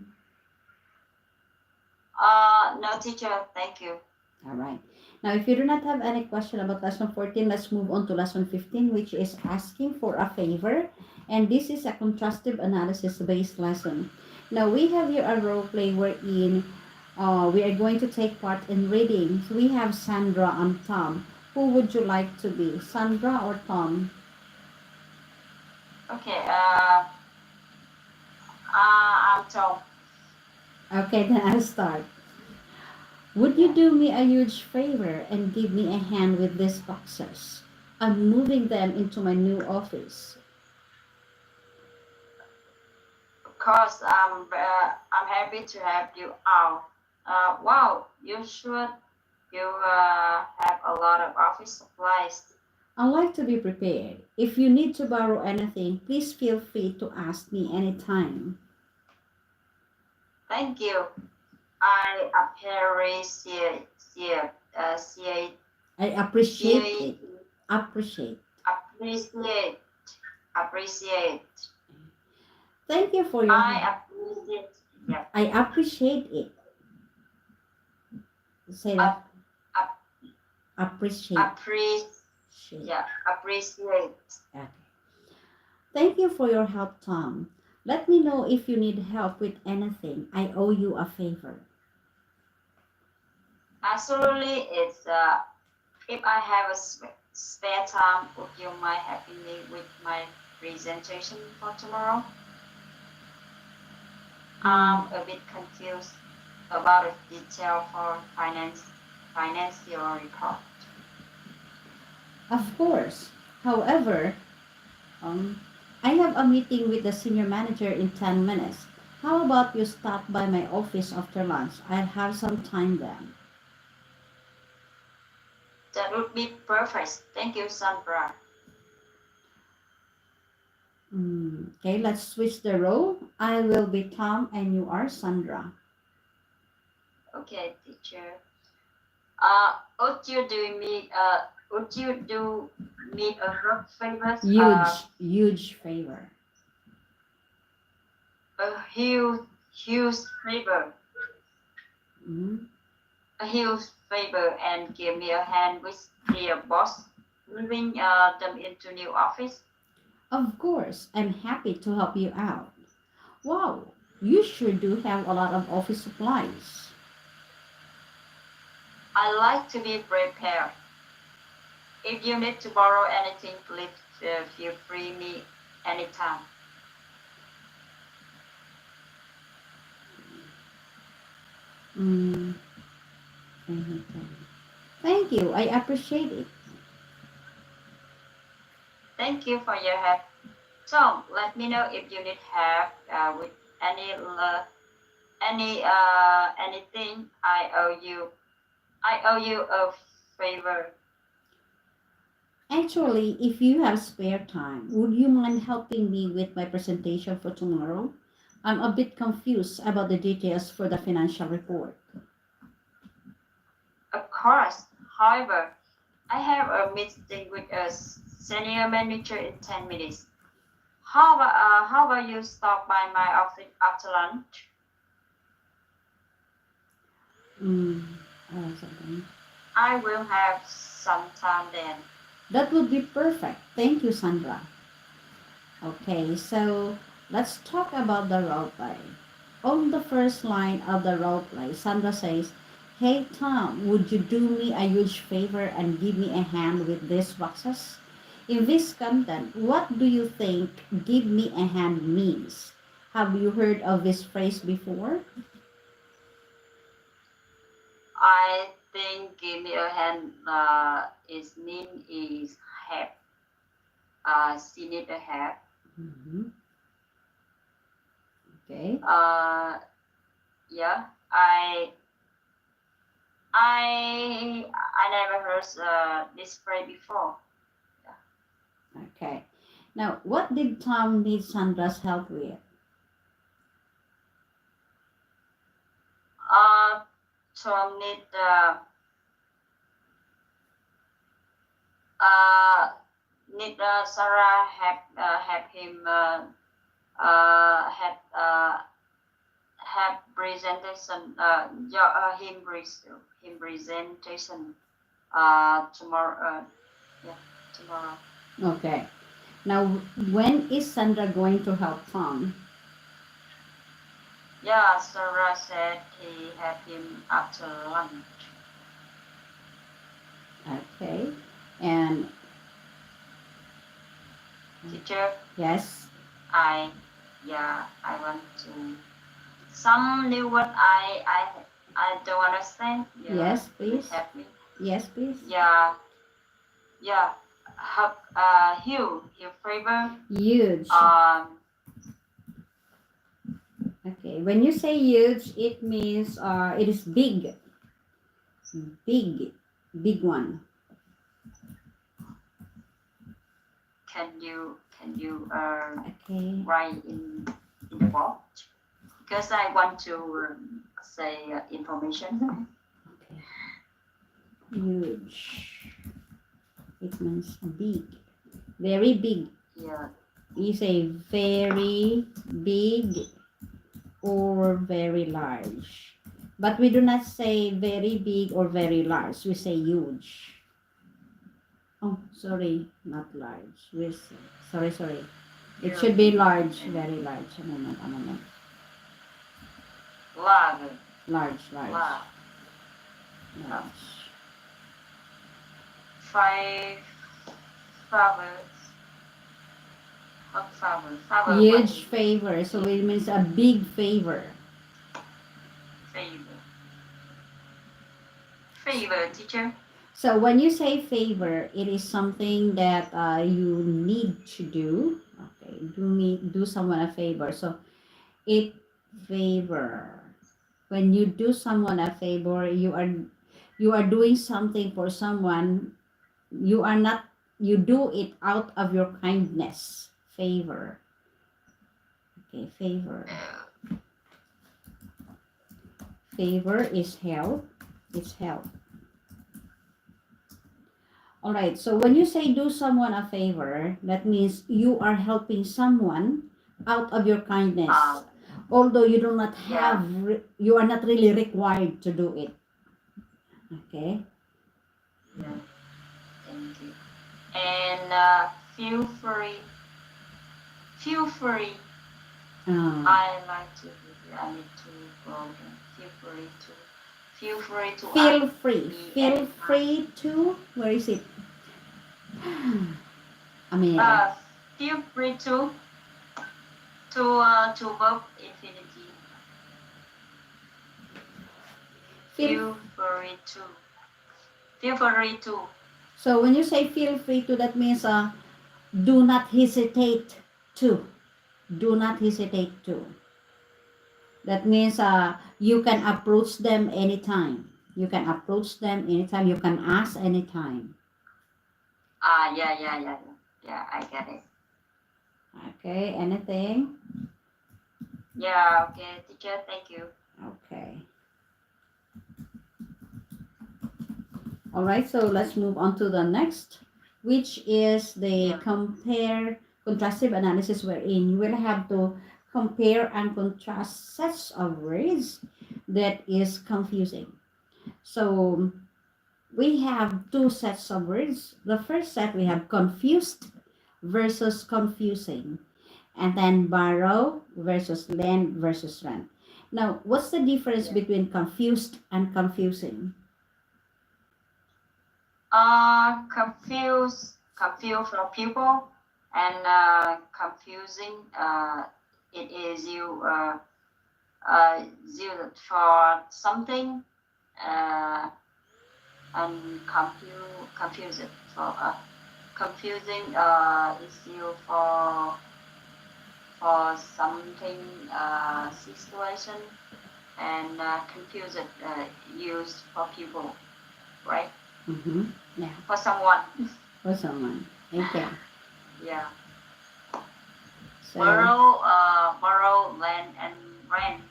No, teacher, thank you. All right. Now, if you do not have any question about lesson 14, let's move on to lesson 15, which is asking for a favor. And this is a contrastive analysis based lesson. Now, we have here a role play wherein we are going to take part in reading. So we have Sandra and Tom. Who would you like to be, Sandra or Tom? Okay. I'm Tom. Okay, then I'll start. Would you do me a huge favor and give me a hand with these boxes? I'm moving them into my new office. Of course, I'm happy to help you out. Wow, you should. You have a lot of office supplies. I like to be prepared. If you need to borrow anything, please feel free to ask me anytime. Thank you. I appreciate appreciate I appreciate it. Appreciate. appreciate appreciate. Thank you for your help. I appreciate. Yeah. I appreciate it. Say that. Ap- Appreciate. Appreciate. Shit. Yeah. Appreciate. Okay. Thank you for your help, Tom. Let me know if you need help with anything. I owe you a favor. Absolutely. It's if I have a spare time, would you mind helping me with my presentation for tomorrow? I'm a bit confused about the detail for financial report. Of course. However, I have a meeting with the senior manager in 10 minutes. How about you stop by my office after lunch? I'll have some time then. That would be perfect. Thank you, Sandra. Okay, let's switch the role. I will be Tom and you are Sandra. Okay, teacher. Would you do me a rough favor? Huge favor. A huge favor. Mhm. A huge favor, and give me a hand with the boss moving them into new office. Of course, I'm happy to help you out. Wow, you sure do have a lot of office supplies. I like to be prepared. If you need to borrow anything, please feel free me anytime. Mm, Thank you. I appreciate it. Thank you for your help. Tom, let me know if you need help with anything. I owe you a favor. Actually, if you have spare time, would you mind helping me with my presentation for tomorrow? I'm a bit confused about the details for the financial report. Of course. However, I have a meeting with a senior manager in 10 minutes. How about you stop by my office after lunch? Mm, something. I will have sometime then. That would be perfect. Thank you, Sandra. Okay, so let's talk about the role play. On the first line of the role play, Sandra says, "Hey Tom, would you do me a huge favor and give me a hand with these boxes?" In this content, what do you think "give me a hand" means? Have you heard of this phrase before? I think give me a hand its mean is help. She need a help. Mhm. Okay. Yeah, I never heard this phrase before. Okay. Now, what did Tom need Sandra's help with? Tom uh need Sarah have him have presentation him presentation tomorrow tomorrow. Okay. Now, when is Sandra going to help Tom? Yeah, Sarah said he had him after lunch. Okay. And Teacher, yes, I want to some new word I don't understand. Yeah, yes, please. help me. Yes, please. Yeah. Help your favor. Huge. Okay. When you say huge, it means it is big. Big one. Can you Okay. write in the box? Because I want to say information. Okay. Huge. It means big. Very big. Yeah. You say very big or very large. But we do not say very big or very large. We say huge. Oh, sorry, not large. We say, sorry. It should be large, very large. A moment. Large. Large. Large. Large. Favor. Huge favor. So it means a big favor. Favor, teacher. So when you say favor, it is something that you need to do. Okay, do someone a favor. So it favor. When you do someone a favor, you are doing something for someone. You do it out of your kindness. Favor. Okay, favor. Favor is help. It's help. All right. So when you say do someone a favor, that means you are helping someone out of your kindness. Although you do not have, you are not really required to do it. Okay. Yeah. Thank you. And feel free. I like to. I need to go. Feel free to. Feel free to. Where is it? I mean. Feel free to verb infinity. Feel free to. So when you say feel free to, that means do not hesitate to. Do not hesitate to. That means you can approach them anytime. You can approach them anytime. You can ask anytime. Yeah, I get it. Okay, anything? Yeah, okay, teacher, thank you. Okay. All right, so let's move on to the next, which is the compare contrastive analysis, wherein you will have to compare and contrast sets of words that is confusing. So we have two sets of words. The first set we have confused versus confusing, and then borrow versus lend versus rent. Now, what's the difference Yeah. between confused and confusing? Confuse for people, and confusing. It is you for something, uh, and confuse it for confusing is you for something situation, and confuse it used for people, right? Mm-hmm. Yeah, For someone. for someone. Okay. Yeah. So, Borrow, lend, and rent.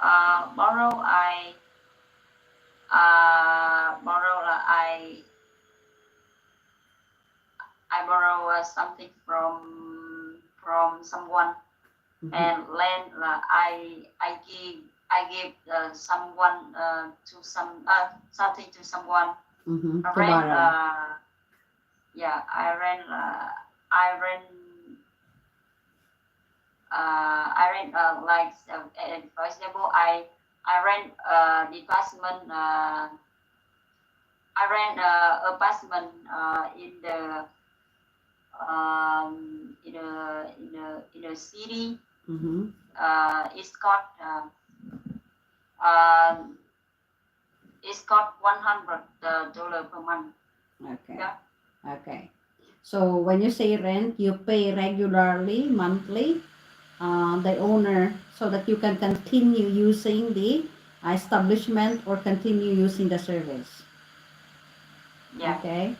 Borrow, borrow, I borrow something from someone, mhm, and lend, I give someone to something to someone. mhm, to Rent, borrow. yeah, I rent like for example, I rent department. I rent apartment in a city. Mm-hmm. It's got um, it's got $100 per month. Okay. Yeah. Okay. So when you say rent, you pay regularly, monthly, the owner, so that you can continue using the establishment or continue using the service. Yeah. Okay.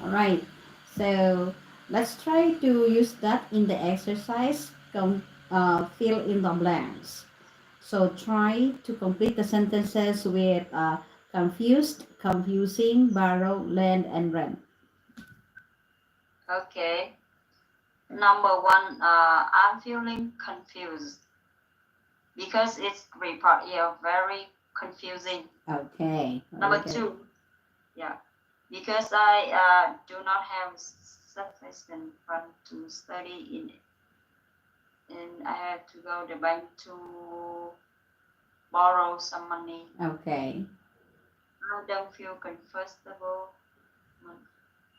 All right. So let's try to use that in the exercise. Fill in the blanks. So try to complete the sentences with confused, confusing, borrow, lend, and rent. Okay. Number one, I'm feeling confused because it's very confusing. Okay. Number Very good. two, yeah, because I do not have sufficient fund to study in, and I have to go to the bank to borrow some money. Okay. I don't feel comfortable.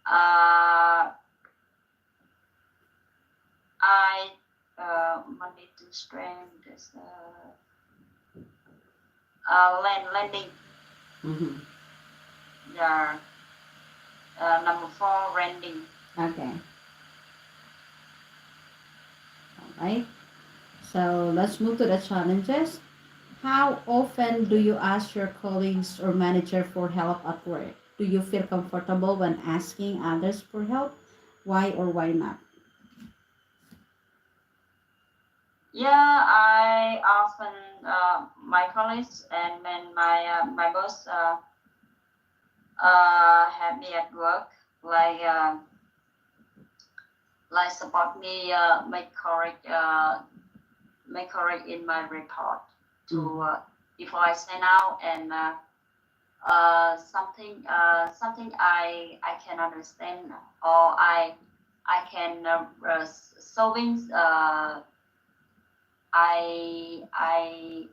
Uh, I money to strengthen this lending. Mm-hmm. Yeah. Number four, renting. Okay. All right. So let's move to the challenges. How often do you ask your colleagues or manager for help at work? Do you feel comfortable when asking others for help? Why or why not? Yeah, I often my colleagues and then my boss have me at work, like support me make correct in my report to before I send out, and something I can understand, or I can solving I I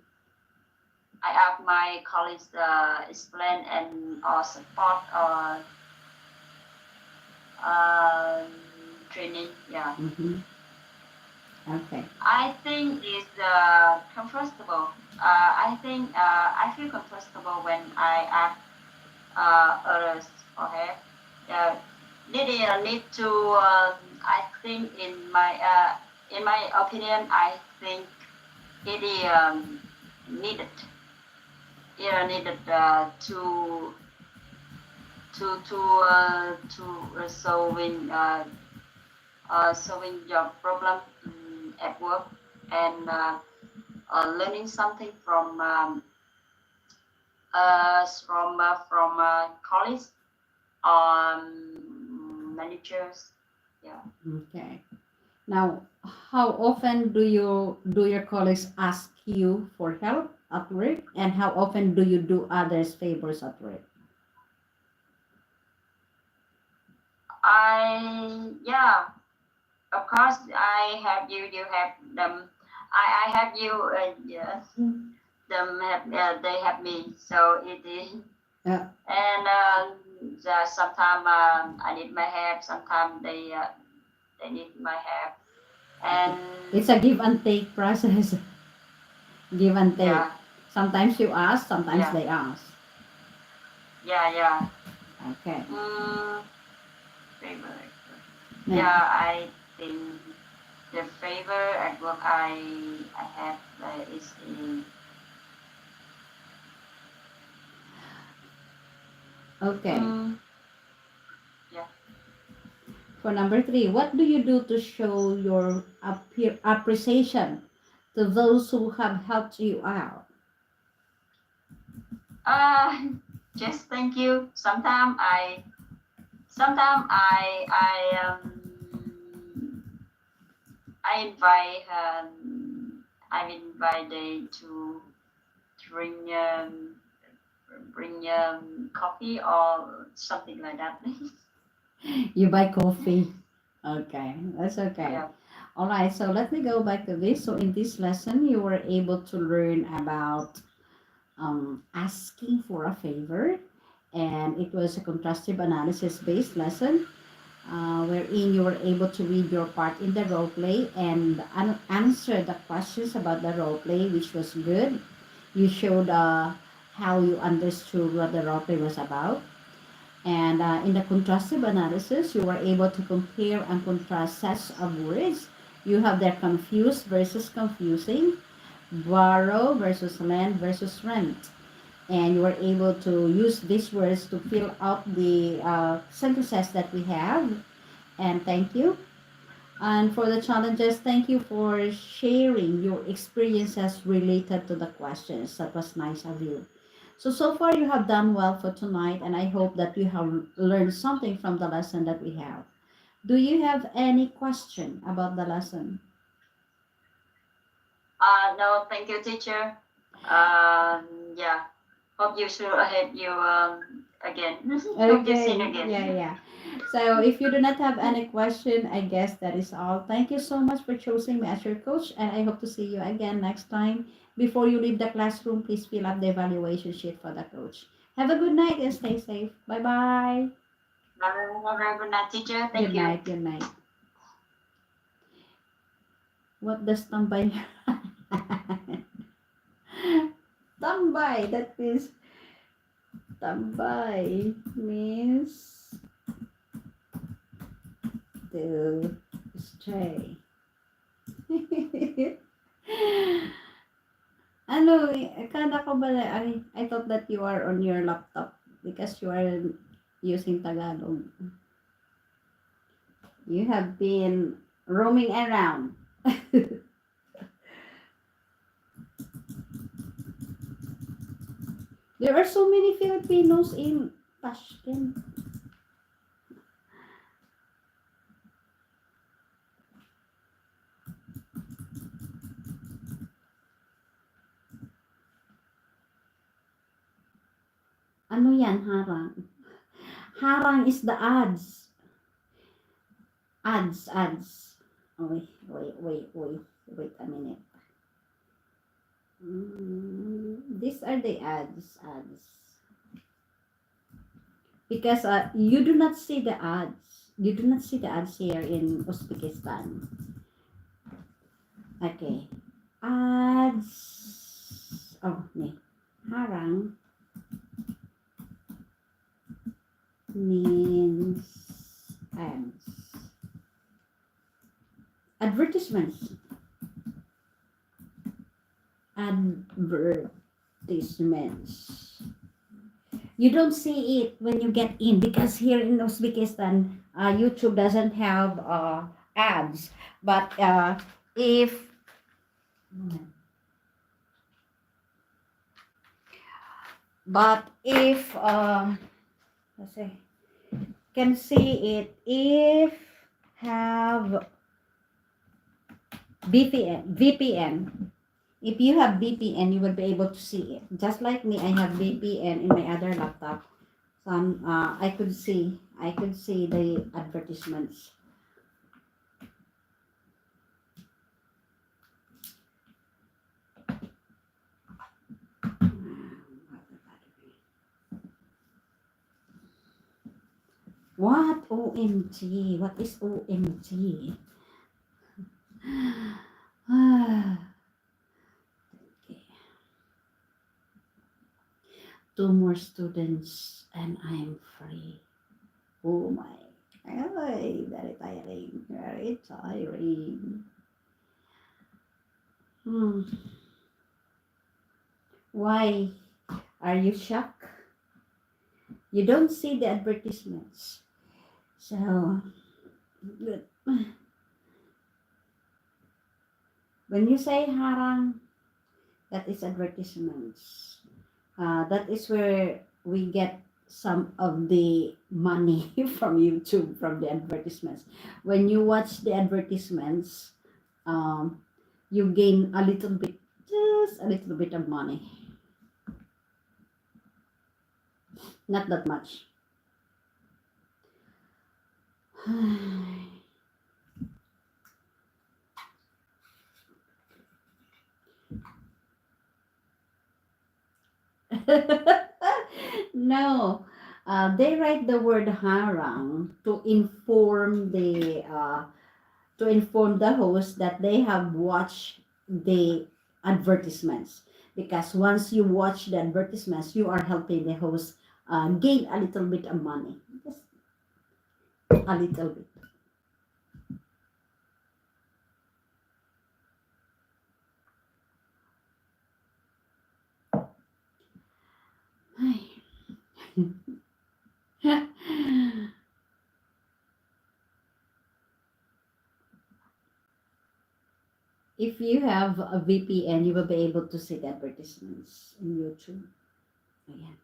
ask my colleagues explain and or support or um, training. Yeah, Mm-hmm. Okay. I think it's comfortable. I think I feel comfortable when I ask others for help. Uh, need to. I think in my opinion, I think it is needed. Needed to solving your problem at work, and learning something from colleagues, managers. Yeah. Okay. Now, how often do your colleagues ask you for help at work, and how often do you do others favors at work? Yeah, of course, I have you. You have them. I have you. Yeah, them have. They have me. So it is. Yeah. And sometimes I need my help. Sometimes they need my help. And It's a give and take process. Give and take. yeah, Sometimes you ask, sometimes yeah, they ask. yeah. Okay. Favorite. Now, Yeah, I think the favor at work I have is in okay. Yeah. For number 3, what do you do to show your appreciation to those who have helped you out? Just thank you. Sometimes I invite I invite they to drink bring coffee or something like that. You buy coffee. Okay, that's okay. Yeah. All right, so let me go back to this. So in this lesson, you were able to learn about asking for a favor, and it was a contrastive analysis based lesson wherein you were able to read your part in the role play and answer the questions about the role play, which was good. You showed how you understood what the role play was about. And in the contrastive analysis, you were able to compare and contrast sets of words. You have their confused versus confusing, borrow versus lend versus rent. And you were able to use these words to fill out the sentences that we have. And thank you. And for the challenges, thank you for sharing your experiences related to the questions. That was nice of you. So far you have done well for tonight, and I hope that you have learned something from the lesson that we have. Do you have any question about the lesson? No, thank you, teacher. Yeah. Hope you should have you again. Hope you sing again. Yeah. So if you do not have any question, I guess that is all. Thank you so much for choosing me as your coach, and I hope to see you again next time. Before you leave the classroom, please fill up the evaluation sheet for the coach. Have a good night and stay safe. Bye bye. Have a good night, teacher. Thank Good you. night. Good night. What does tambay? Tambay. That means tambay means to stray. Ano, akala ko ba, I thought that you are on your laptop because you are using Tagalog. You have been roaming around. There are so many Filipinos in Tashkent. Ano yan, harang? Harang is the ads. Ads. Oh, wait a minute. These are the ads. Because you do not see the ads. You do not see the ads here in Uzbekistan. Okay. Ads. Oh, nih. Harang means ads. Advertisements. Advertisements. You don't see it when you get in because here in Uzbekistan, YouTube doesn't have ads. But if let's say can see it if have VPN. If you have VPN, you will be able to see it. Just like me, I have VPN in my other laptop. So I could see the advertisements. What? OMG. What is OMG? Okay. 2 more students and I'm free. Oh my. Ay, very tiring. Very tiring. Why are you shocked? You don't see the advertisements. So, good. When you say harang, that is advertisements. That is where we get some of the money from YouTube, from the advertisements. When you watch the advertisements, you gain a little bit, just a little bit of money. Not that much. No, they write the word harang to inform the host that they have watched the advertisements. Because once you watch the advertisements, you are helping the host gain a little bit of money. Just a little bit. If you have a VPN, you will be able to see the advertisements in YouTube. Ayan.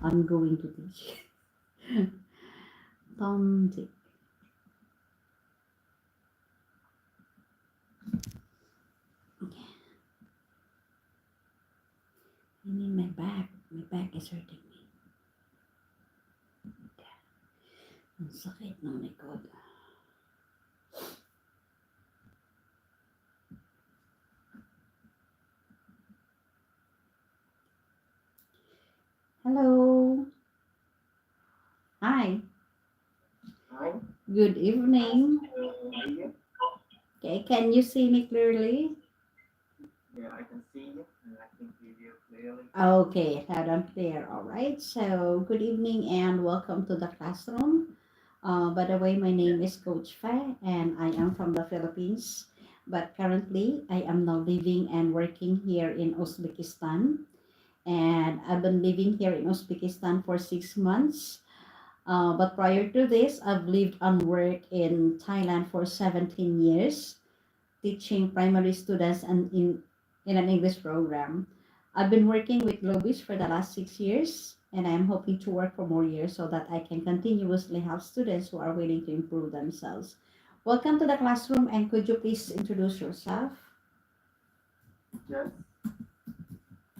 I'm going to teach. Tom, Dick. Okay. I need my back. My back is hurting me. Okay. Ang sakit ng likod. Hello. Hi. Hi. Good evening. Yeah, Okay, can you see me clearly? I can see you and I can hear you clearly. Okay, loud and clear. All right. So, good evening and welcome to the classroom. By the way, my name is Coach Fa and I am from the Philippines. But currently, I am now living and working here in Uzbekistan. And I've been living here in Uzbekistan for 6 months. But prior to this, I've lived and worked in Thailand for 17 years, teaching primary students and in an English program. I've been working with Globis for the last 6 years, and I'm hoping to work for more years so that I can continuously help students who are willing to improve themselves. Welcome to the classroom, and could you please introduce yourself? Yes.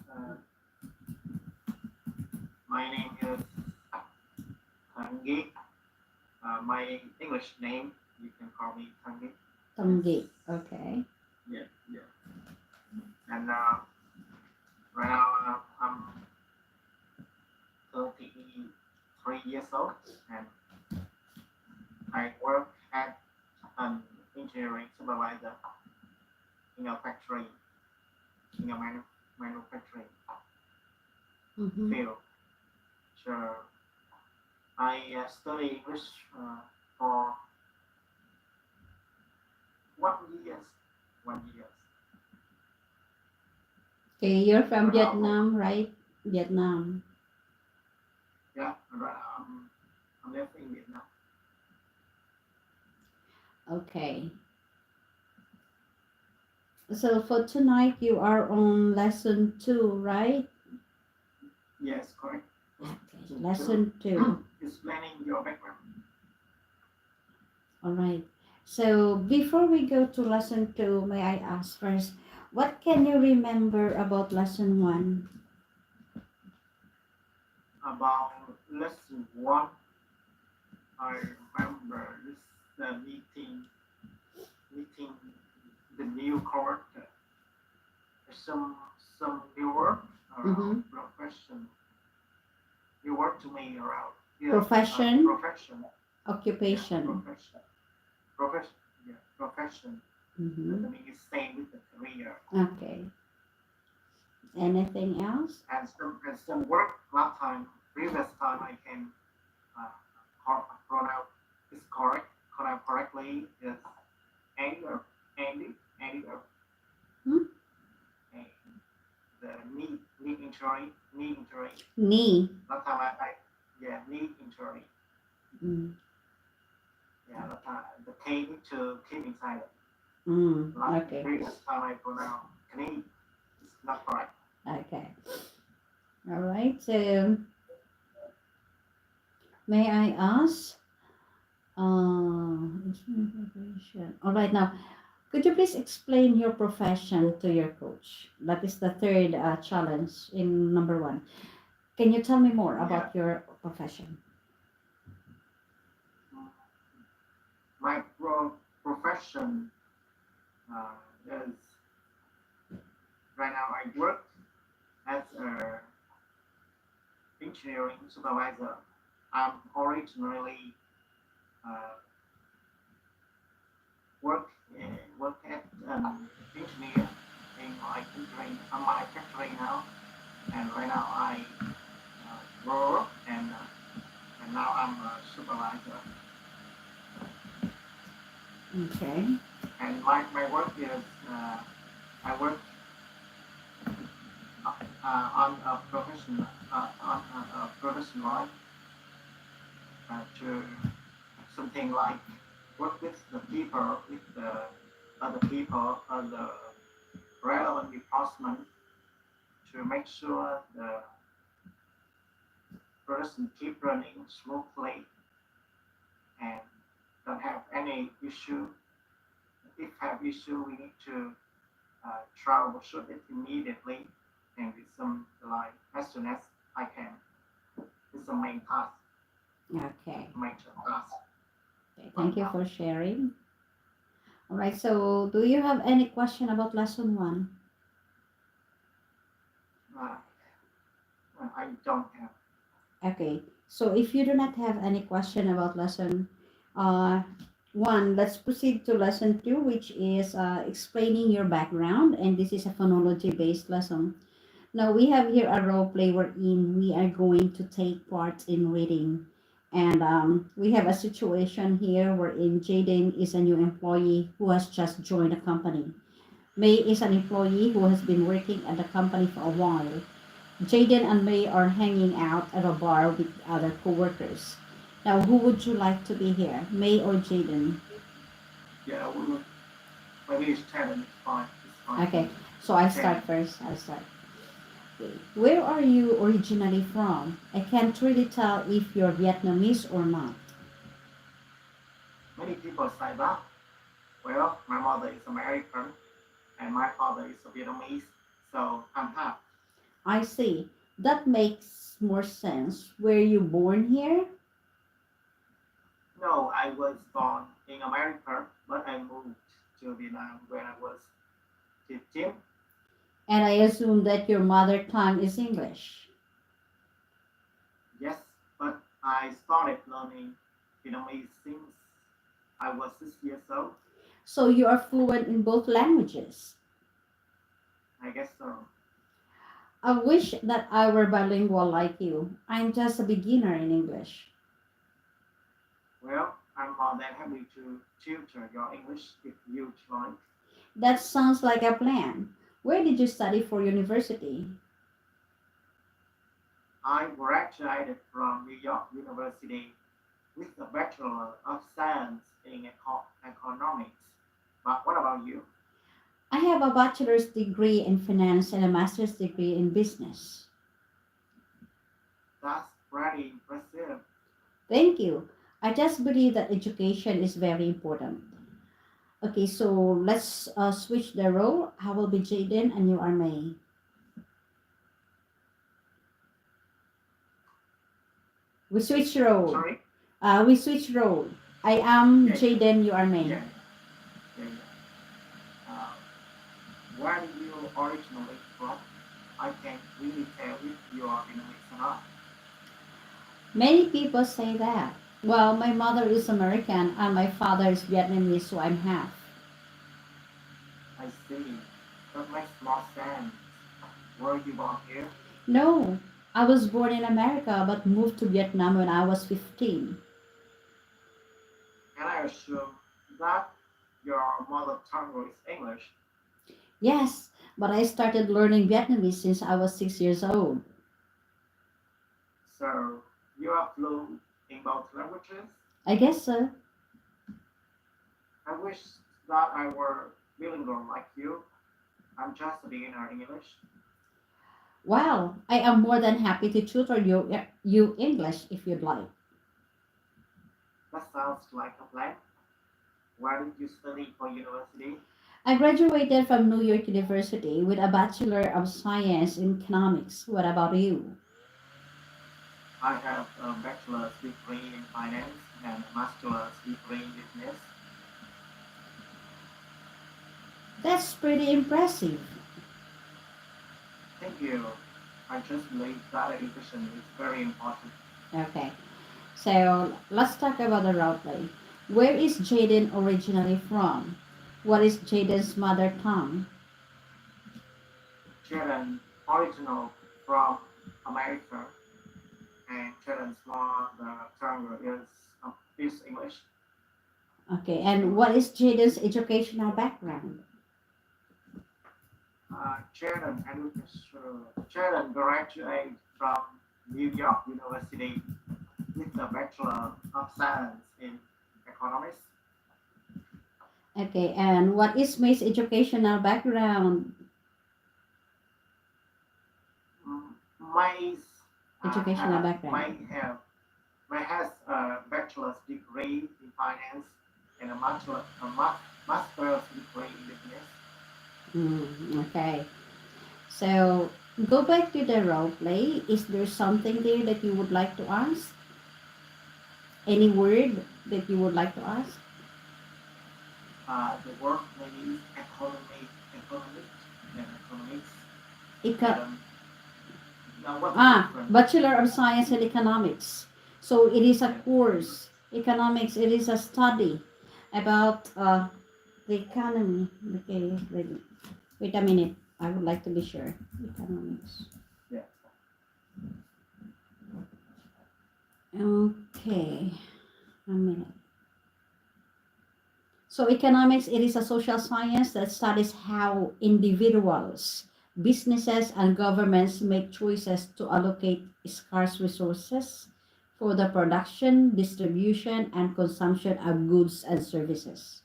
Uh, my name is Tangi. My English name, you can call me Tangi. Tonggi. Okay. Yeah. And right now I'm 33 years old and I work at an engineering supervisor in a factory, in a manufacturing Mm-hmm. field. So I study English for 1 year. 1 year. Okay, you're from Wow. Vietnam, right? Vietnam. Yeah, right. I'm living in Vietnam. Okay. So for tonight, you are on lesson 2, right? Yes, correct. Okay, lesson 2. Explaining your background. All right. So before we go to lesson 2, may I ask first, what can you remember about lesson 1? About lesson one, I remember this meeting the new character. Some new word Mhm. profession. New word to me around Profession? profession. Occupation. Profession. Profession. Yeah, profession. Mm-hmm. That means staying with the career. Okay. Anything else? And some work last time, previous time I can pronounce is correct. Pronounce correctly is anger, anger. Hmm? And the knee injury. Knee. Last time knee injury. Mm. Yeah, last time the K need to keep inside it. Okay. Previous time I pronounce knee. It's not correct. Okay. All right. So, may I ask? All right. Now, could you please explain your profession to your coach? That is the third challenge in number 1. Can you tell me more about your profession? My profession is right now I work as a engineering supervisor. I'm originally work at engineer in my factory now, and right now I grow and now I'm a supervisor. Okay. And my work is I work on a production line to something like work with the people, with the other people, other relevant department to make sure the production keep running smoothly and don't have any issue. If have issue, we need to troubleshoot it immediately and with some like as soon as I can. It's the main task. Okay. Major task. Okay. Thank you for sharing. All right. So, do you have any question about lesson 1? I don't have. Okay. So, if you do not have any question about lesson uh, 1, let's proceed to lesson 2, which is explaining your background. And this is a phonology based lesson. Now, we have here a role play wherein we are going to take part in reading. And we have a situation here wherein Jaden is a new employee who has just joined the company. May is an employee who has been working at the company for a while. Jaden and May are hanging out at a bar with other co-workers. Now, who would you like to be here, May or Jaden? Yeah, maybe it's 10 and it's fine. Okay, so I start first. I start. Where are you originally from? I can't really tell if you're Vietnamese or not. Many people say that. Well, my mother is American and my father is Vietnamese, so I'm half. I see. That makes more sense. Were you born here? No, I was born in America, but I moved to Vietnam when I was 15. And I assume that your mother tongue is English. Yes, but I started learning Vietnamese since I was 6 years old. So you are fluent in both languages. I guess so. I wish that I were bilingual like you. I'm just a beginner in English. Well, I'm more than happy to tutor your English if you'd like. That sounds like a plan. Where did you study for university? I graduated from New York University with a Bachelor of Science in Economics. But what about you? I have a bachelor's degree in finance and a master's degree in business. That's pretty impressive. Thank you. I just believe that education is very important. Okay, so let's switch the role. I will be Jaden and you are May. We switch role. Sorry? We switch role. I am Yeah, Jaden, you are May. yeah, yeah, where did you originally from? I can't really tell if you are Vietnamese or not. Many people say that. Well, my mother is American and my father is Vietnamese, so I'm half. I see. That makes more sense. Were you born here? No, I was born in America but moved to Vietnam when I was 15. And I assume that your mother tongue is English. Yes, but I started learning Vietnamese since I was 6 years old. So you are fluent in both languages? I guess so. I wish that I were bilingual like you. I'm just a beginner in English. Well, I am more than happy to tutor you English if you'd like. That sounds like a plan. Where did you study for university? I graduated from New York University with a Bachelor of Science in Economics. What about you? I have a bachelor's degree in finance and a master's degree in business. That's pretty impressive. Thank you. I just believe that education is very important. Okay, so let's talk about the roleplay. Where is Jaden originally from? What is Jaden's mother tongue? Children original from America and children's mother tongue is English. Okay, and what is Jaden's educational background? Children graduate from New York University with a Bachelor of Science in Economics. Okay, and what is May's educational background? May's Educational background. May has a bachelor's degree in finance and master's degree in business. Okay, so go back to the role play. Is there something there that you would like to ask? Any word that you would like to ask? The word maybe economics, and economics. Eco- Um, now what's the difference? Bachelor of Science in Economics. So it is a course. Economics, it is a study about the economy. Okay, wait a minute. I would like to be sure. Economics. Yeah. Okay, a minute. So economics, it is a social science that studies how individuals, businesses, and governments make choices to allocate scarce resources for the production, distribution, and consumption of goods and services.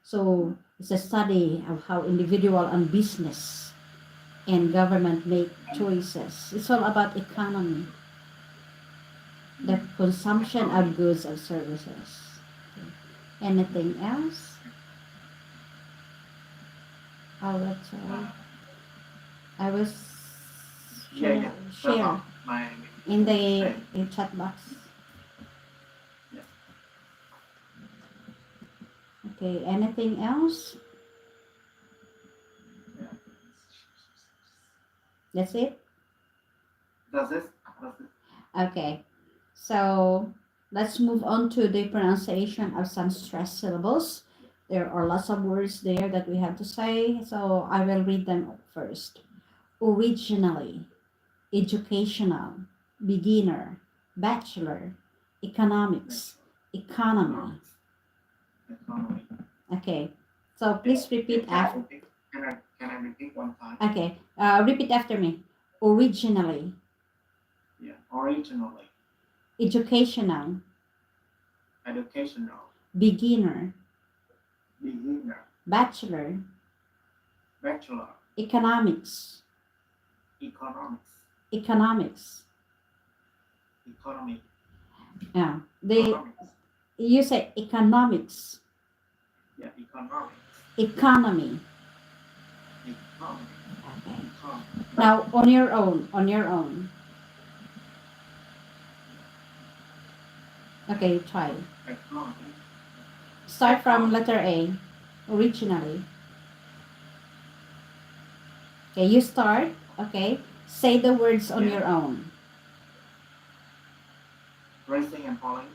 So it's a study of how individual and business and government make choices. It's all about economy, the consumption of goods and services. Anything else? Oh, that's all. I will Yeah. share My in the chat box. Yeah. Okay, anything else? Yeah. That's it? Does this? Okay, so let's move on to the pronunciation of some stress syllables. There are lots of words there that we have to say, so I will read them first. Originally, educational, beginner, bachelor, economics, economy. Economy. Okay, so please repeat after. Can I repeat one time? Okay, repeat after me. Originally, Yeah. Originally, educational, educational, beginner, beginner, bachelor, bachelor, economics, economics, economics. economy, Yeah, they economics. you say economics. Yeah, economics. Economy. Economy. Okay. Economy. Now, on your own. On your own. Okay, try. Economy. Start from letter A. Originally. Okay, you start. Okay. Say the words on Yeah. your own. Racing and falling.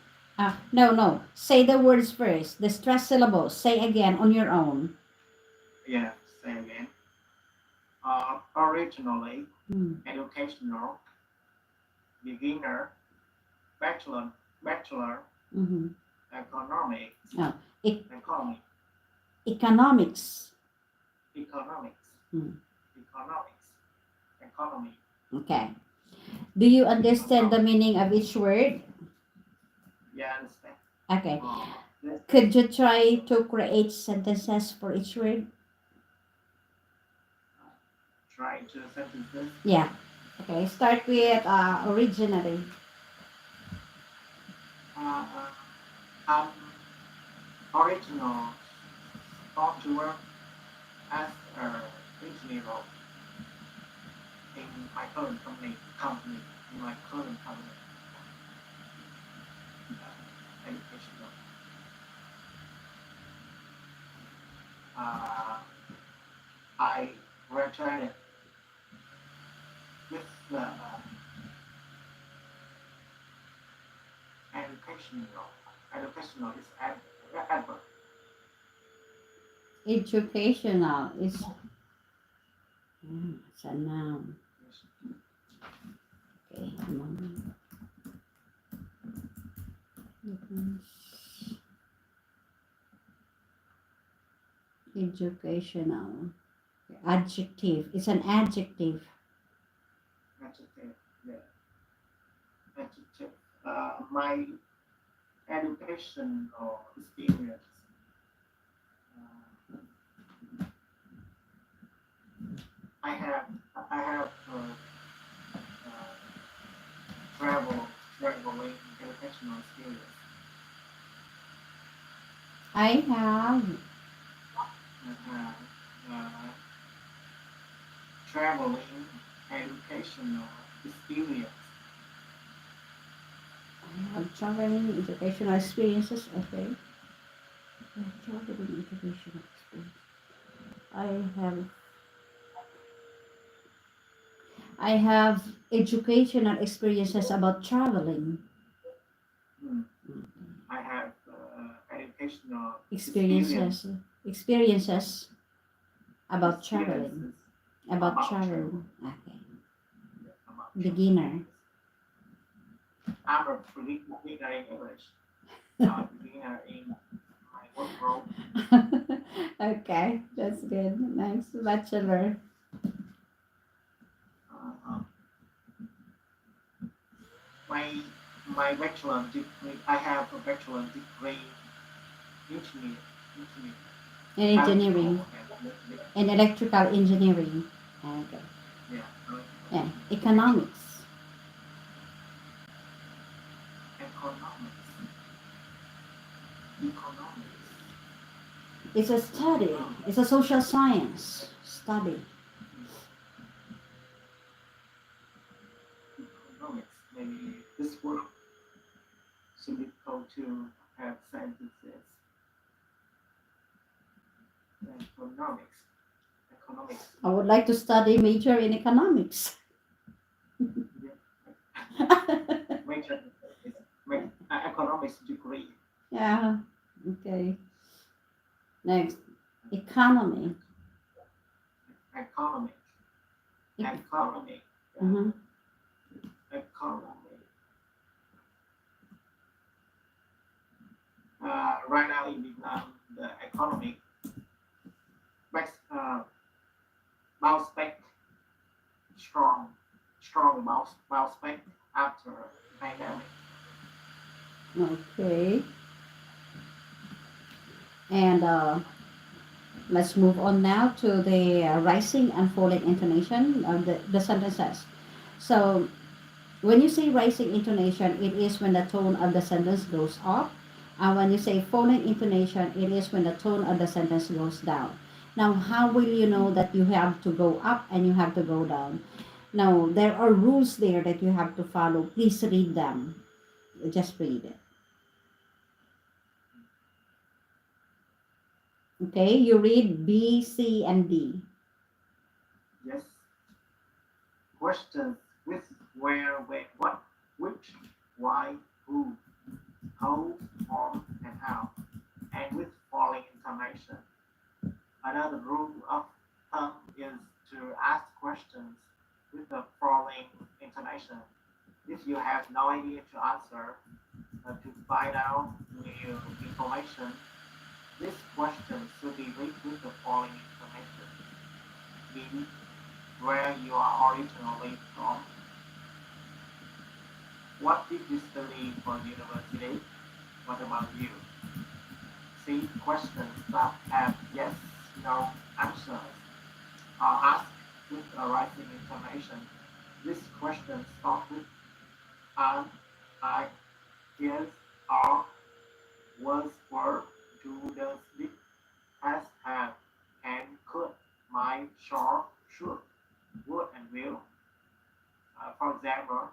No. Say the words first. The stress syllables. Say again on your own. Yeah, say again. Originally, Hmm. educational, beginner, bachelor, Mm-hmm. economics, Oh, e- economy, economics. economics, Hmm. economics, economy. Okay. Do you understand the meaning of each word? Yeah, I understand. Okay. This Could you try to create sentences for each word? try to sentences. Yeah. Okay. Start with originally. I'm original thought to work as a engineer in my current company, in my current company, educational. I graduated with the educational is adverb. Educational is it's a noun. Okay, a moment. Educational. Adjective. It's an adjective. Adjective. Yeah. Adjective. My educational experience. I have traveling educational experience. I have Traveling educational experience. traveling educational experiences. Okay. Traveling educational experience. I have educational experiences about traveling. I have educational Experiences about traveling. About traveling. Okay. Beginner. I'm a beginner in English. I'm a beginner in my work role. Okay, that's good. Next, bachelor. My bachelor degree. I have a bachelor degree engineer. In engineering. In electrical engineering. Okay. Yeah. Economics. It's a study. It's a social science study. Economics. Maybe this word should be called to have sentences. Economics. I would like to study major in economics. Major economics degree. Yeah. Okay. Next, economy. Economy. Mm-hmm. Economy. Right now in Vietnam, the economy bounce back strong bounce back after pandemic. Okay. And let's move on now to the rising and falling intonation of the sentences. So when you say rising intonation, it is when the tone of the sentence goes up When you say falling intonation, it is when the tone of the sentence goes down. Now, how will you know that you have to go up and you have to go down? Now, there are rules there that you have to follow. Please read them. Just read it. Okay, you read B, C, and D. Yes. Questions with where, when, what, which, why, who, how, from, and how, and with falling intonation. Another rule of thumb is to ask questions with the falling intonation. If you have no idea to answer, to find out new information, this question should be read with the falling intonation. B, where you are originally from. What did you study for university? What about you? See, questions that have yes, no answers are asked with a rising intonation. This question starts with an, I, is, are, was, were, do, does, did, has, have, can, could, might, shall, should, would, and will. For example,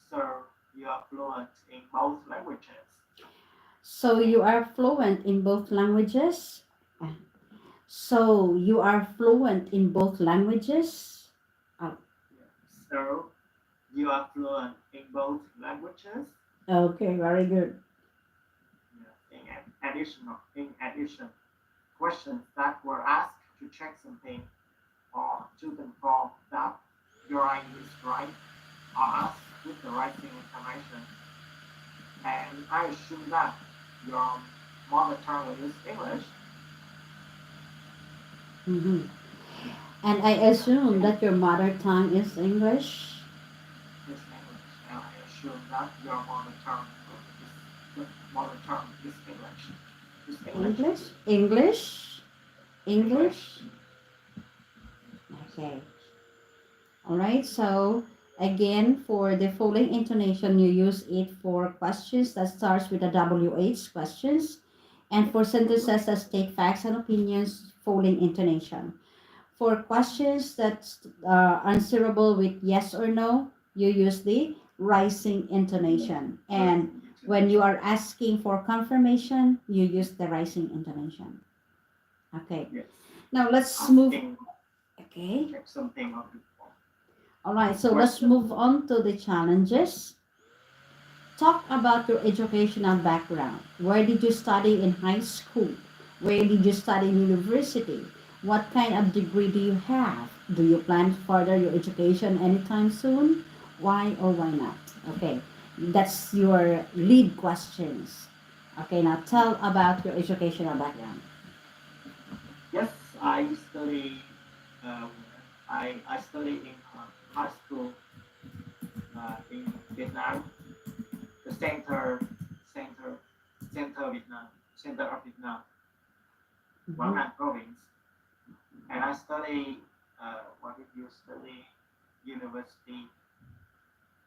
sir, you are fluent in both languages. So you are fluent in both languages? So you are fluent in both languages? So you are fluent in both languages. Okay, very good. In addition, questions that were asked to check something or to confirm that your English is right are asked with the rising intonation. And I assume that your mother tongue is English. Hmm. And I assume that your mother tongue is English? Is English. And I assume that your mother tongue is English. Is English? English? English? Okay. All right. So again, for the following intonation, you use it for questions that starts with a WH questions, and for sentences that state facts and opinions, following intonation. For questions that are answerable with yes or no, you use the rising intonation. And when you are asking for confirmation, you use the rising intonation. Okay. Yes. Now let's move. Asking Okay. check something or before. All right. So let's move on to the challenges. Talk about your educational background. Where did you study in high school? Where did you study in university? What kind of degree do you have? Do you plan to further your education anytime soon? Why or why not? Okay, that's your lead questions. Okay, now tell about your educational background. Yes, I study. I studied in high school in Vietnam, the center, center of Vietnam, Quảng Mhm. An province, and I study. What did you study? University.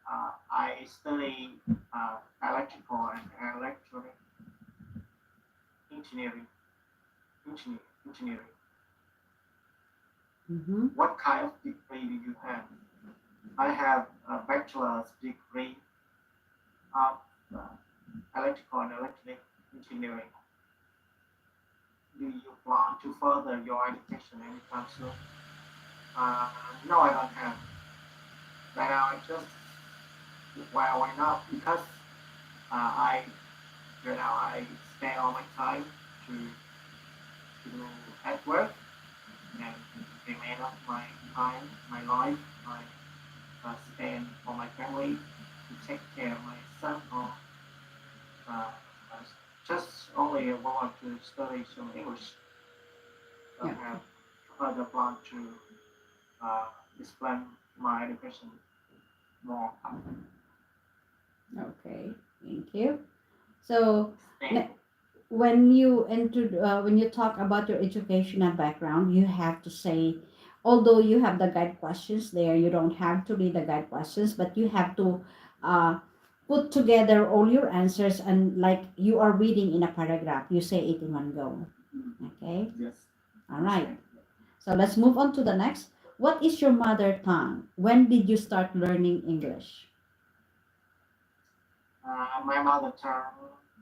I study electrical and electronic engineering. Engineering. Mhm. What kind of degree do you have? I have a bachelor's degree of electrical and electronic engineering. Do you plan to further your education anytime soon? No, I don't have. Right now, I just why not? Because I right now I spend all my time to at work and remain of my time, my life, my spend for my family to take care of my son or uh, just only want to study some English. I Yeah. have further plan to expand my education more. Okay, thank you. So Thank when you talk about your educational background, you have to say, although you have the guide questions there, you don't have to read the guide questions, but you have to uh, put together all your answers and like you are reading in a paragraph, you say it in one go. Okay. Yes. All right. So let's move on to the next. What is your mother tongue? When did you start learning English? My mother tongue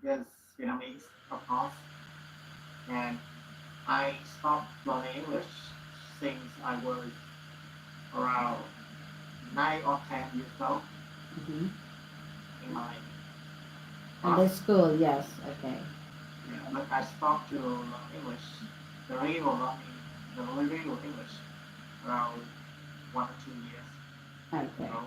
is Vietnamese, of course, and I stopped learning English since I was around 9 or 10 years old Mm-hmm. in my And the school, yes. Okay. yeah, but I stopped to learn English, the real learning, the real English around 1 or 2 years Okay. ago.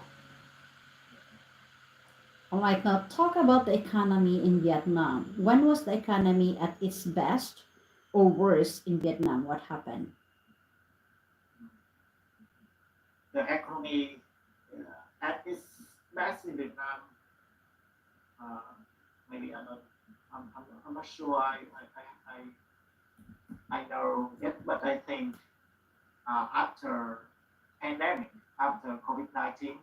All right. Now talk about the economy in Vietnam. When was the economy at its best or worst in Vietnam? What happened? The economy at its best in Vietnam, uh, maybe I'm not sure I know it, but I think after pandemic, after COVID-19,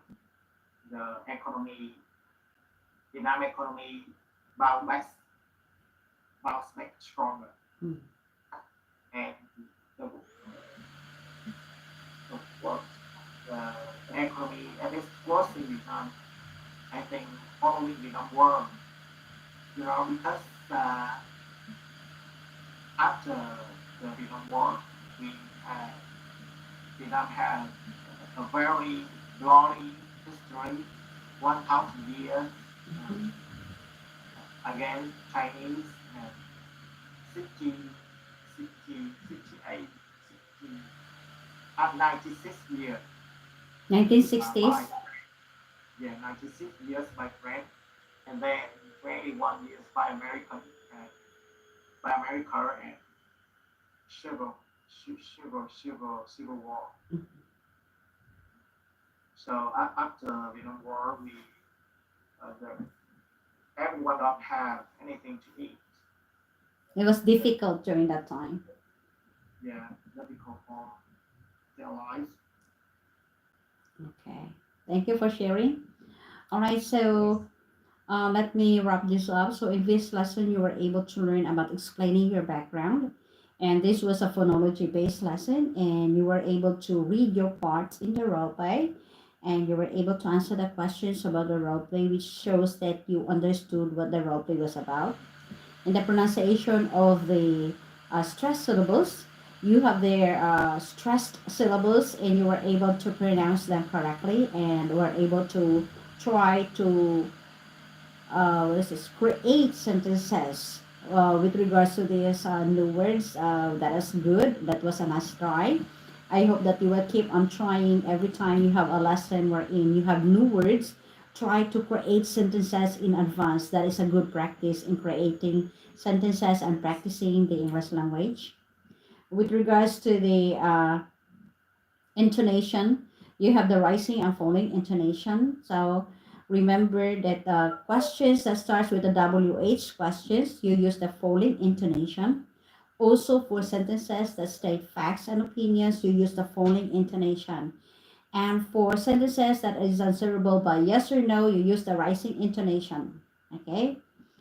the economy, Vietnam economy bounced back, bounced back stronger, Mm. and the, the work, the economy at its worst in Vietnam, I think following Vietnam War, because after the Vietnam War, we had Vietnam had a very glory history, 1,000 years Mhm. against Chinese and 60, 60, 68, 60, at 96 years by 1960s. 96 years by French, and then 21 years by America and civil war. Mhm. So after Vietnam War, everyone don't have anything to eat. It was difficult during that time. Yeah, difficult for their lives. Okay. Thank you for sharing. All right. So let me wrap this up. So in this lesson, you were able to learn about explaining your background. And this was a phonology based lesson, and you were able to read your parts in the role play, and you were able to answer the questions about the role play, which shows that you understood what the role play was about. In the pronunciation of the stressed syllables, you have their stressed syllables, and you were able to pronounce them correctly, and were able to try to what is this, create sentences with regards to these new words. That is good. That was a nice try. I hope that you will keep on trying every time you have a lesson wherein you have new words. Try to create sentences in advance. That is a good practice in creating sentences and practicing the English language. With regards to the intonation, you have the rising and falling intonation. So remember that questions that starts with the WH questions, you use the falling intonation. Also for sentences that state facts and opinions, you use the falling intonation. And for sentences that is answerable by yes or no, you use the rising intonation. Okay?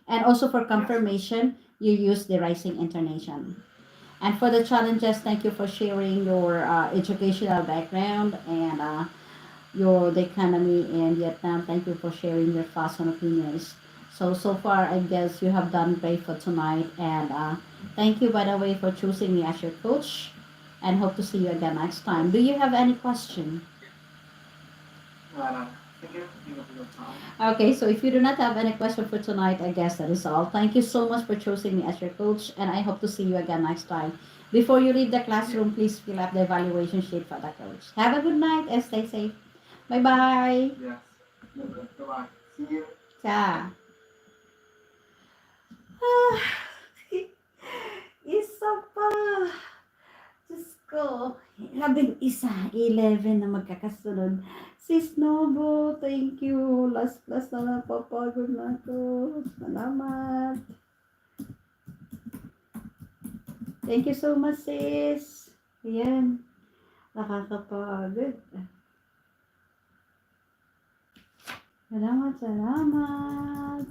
And also for Yes. confirmation, you use the rising intonation. And for the challenges, thank you for sharing your educational background and the economy in Vietnam. Thank you for sharing your thoughts and opinions. So far, I guess you have done great for tonight. And thank you, by the way, for choosing me as your coach. And hope to see you again next time. Do you have any question? Thank you for your time. Okay, so if you do not have any question for tonight, I guess that is all. Thank you so much for choosing me as your coach, and I hope to see you again next time. Before you leave the classroom, please fill up the evaluation sheet for the coach. Have a good night and stay safe. Bye bye. Yes. Bye-bye. See you. Cha. Isa pa. Diyos ko. Labing isa, 11 na magkakasunod. Sis Nobo, thank you. Last class na napapagod na ako. Salamat. Thank you so much, sis. Ayan. Nakakapagod. Salamat, salamat.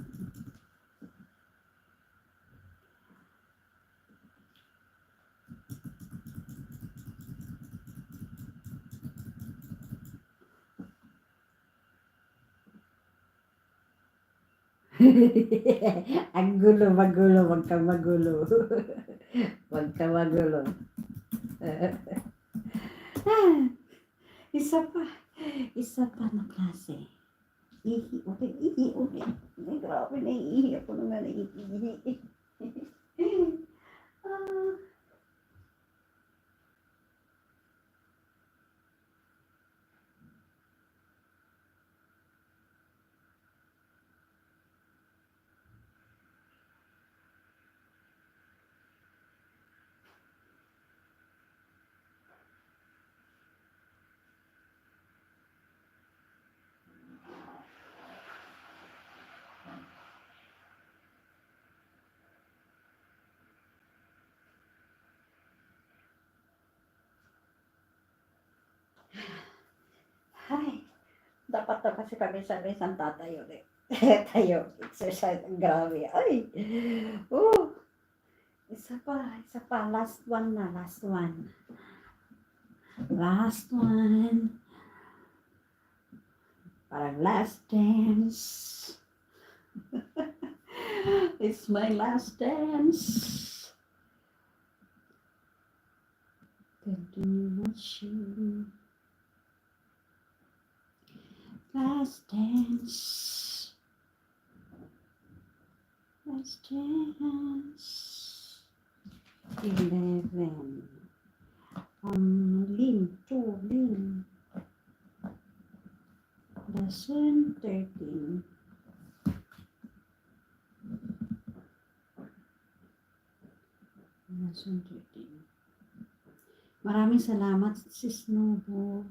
Ang gulo, magulo, wag kang magulo. Wag kang magulo. Ah, isa pa na klase. Ihi ulit, ihi ulit. Ay, grabe, naiihi ako naman, naiihi. Ah, Ay, dapat to kasi paminsan-minsan tatayo ulit. Tayo, exercise, ang grabe. Ay, oh, isa pa, last one na, last one. Last one. Parang last dance. It's my last dance. Continue watching. Last dance. Last dance. 11. Lin, 2, Lin. Lesson 13. Lesson 13. Maraming salamat, Sis Nobo.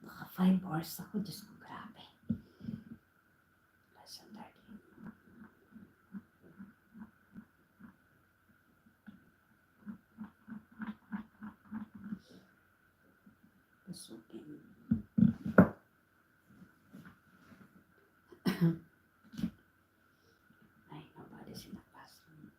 Naka 5 hours ako. Diyos ko, grabe. Lesson 13. Pasukin. Ay, nobody's in the classroom.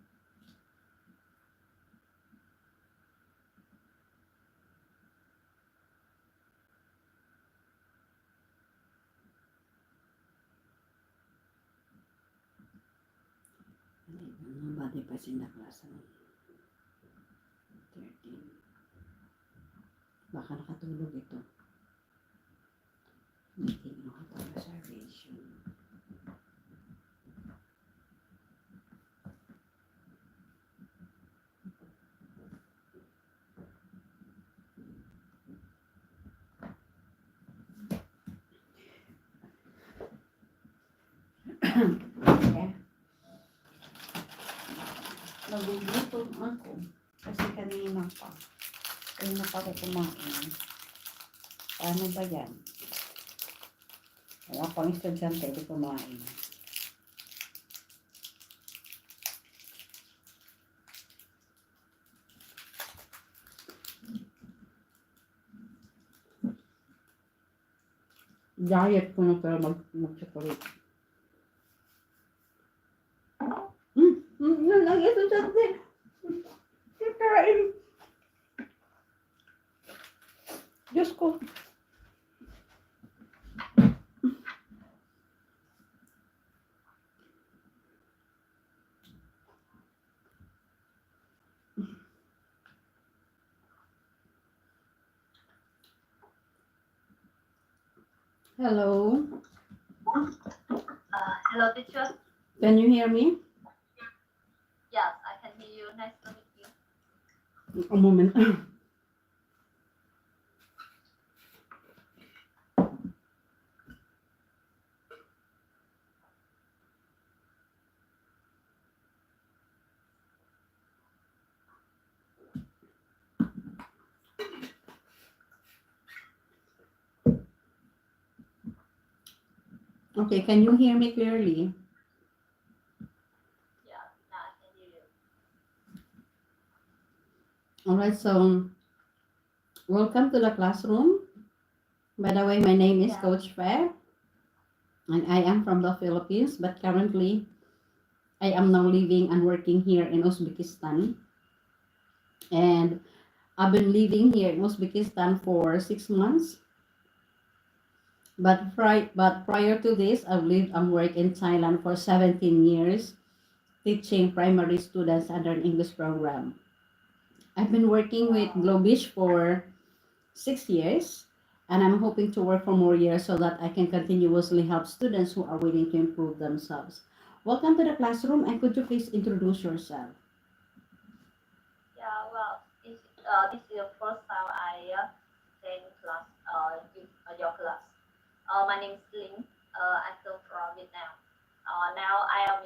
Nobody pa in the classroom. 13. Baka nakatulog ito. Meeting ng reservation. Yeah. Nagugutom ako kasi kanina pa. Kanina pa ako kumain. Paano ba yan? Wala pang estudyante, di kumain. Diet ko na pero mag-chocolate. Yun lang estudyante. Kikain. Diyos ko. Hello. Hello, teacher. Can you hear me? Yes, I can hear you. Nice to meet you. A moment. Okay, can you hear me clearly? Yeah, now I can hear you. All right, so Welcome to the classroom. By the way, my name is Yeah. Coach Fair, and I am from the Philippines, but currently I am now living and working here in Uzbekistan. And I've been living here in Uzbekistan for 6 months. But prior to this, I've lived and worked in Thailand for 17 years, teaching primary students under an English program. I've been working with Wow. Globish for 6 years, and I'm hoping to work for more years so that I can continuously help students who are willing to improve themselves. Welcome to the classroom, and could you please introduce yourself? Yeah, well, this is the first time I attend class, your class. My name is Ling. I come from Vietnam. Now I am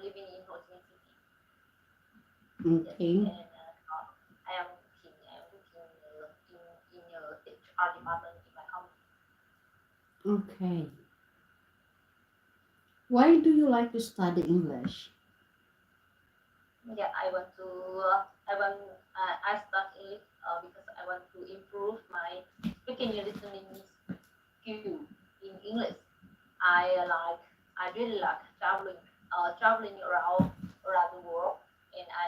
living in Ho Chi Minh City. Yes, Okay, and I am working in HR department in my company. okay. Why do you like to study English? Yeah, I start it because I want to improve my speaking and listening skill in English. I like I really like traveling around the world, and uh,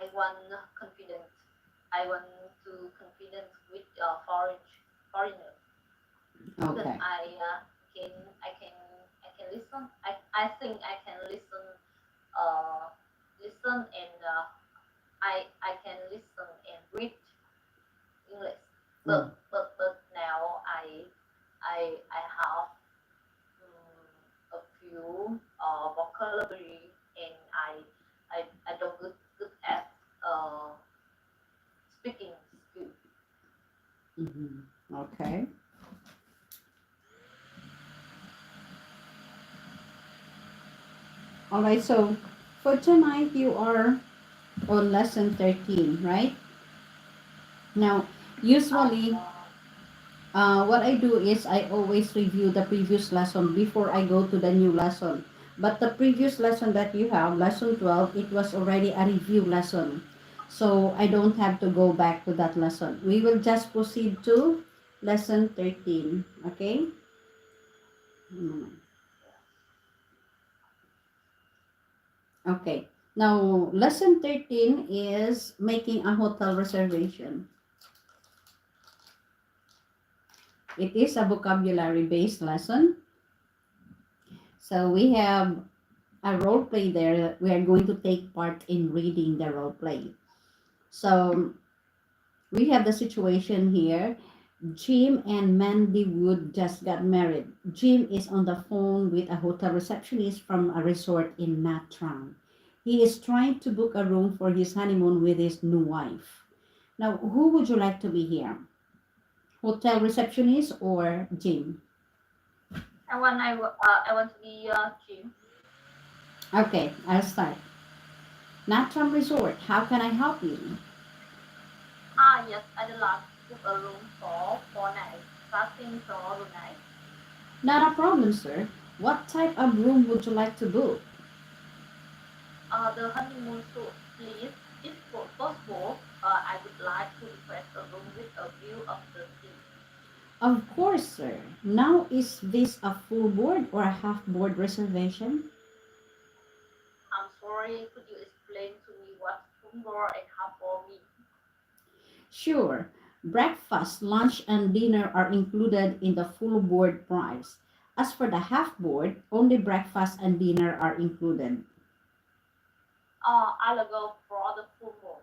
I want confidence. I want to confidence with foreigners because Okay. can I can I can listen. I think I can uh listen and I can listen and read English. Mm. But now I have a few vocabulary, and I don't good at uh, speaking skill. Mhm. Okay. All right. So for tonight, you are on lesson 13, right? Now, usually, Uh, what I do is I always review the previous lesson before I go to the new lesson. But the previous lesson that you have, lesson 12, it was already a review lesson. So I don't have to go back to that lesson. We will just proceed to lesson 13. Okay? Mm. Okay. Now, lesson 13 is making a hotel reservation. It is a vocabulary based lesson. So we have a role play there. We are going to take part in reading the role play. So we have the situation here. Jim and Mandy Wood just got married. Jim is on the phone with a hotel receptionist from a resort in Nha Trang. He is trying to book a room for his honeymoon with his new wife. Now, who would you like to be here? Hotel receptionist or Jim? I want to be Jim. Okay, I'll start. Nha Trang Resort, how can I help you? Yes, I'd like to book a room for 4 nights, starting tomorrow night. Not a problem, sir. What type of room would you like to book? The honeymoon suite, please. If possible, I would like to request a room with a view of the sea. Of course, sir. Now, is this a full board or a half board reservation? I'm sorry, could you explain to me what Tumblr and Hubble mean? Sure. Breakfast, lunch, and dinner are included in the full board price. As for the half board, only breakfast and dinner are included. I'll go for the full moon.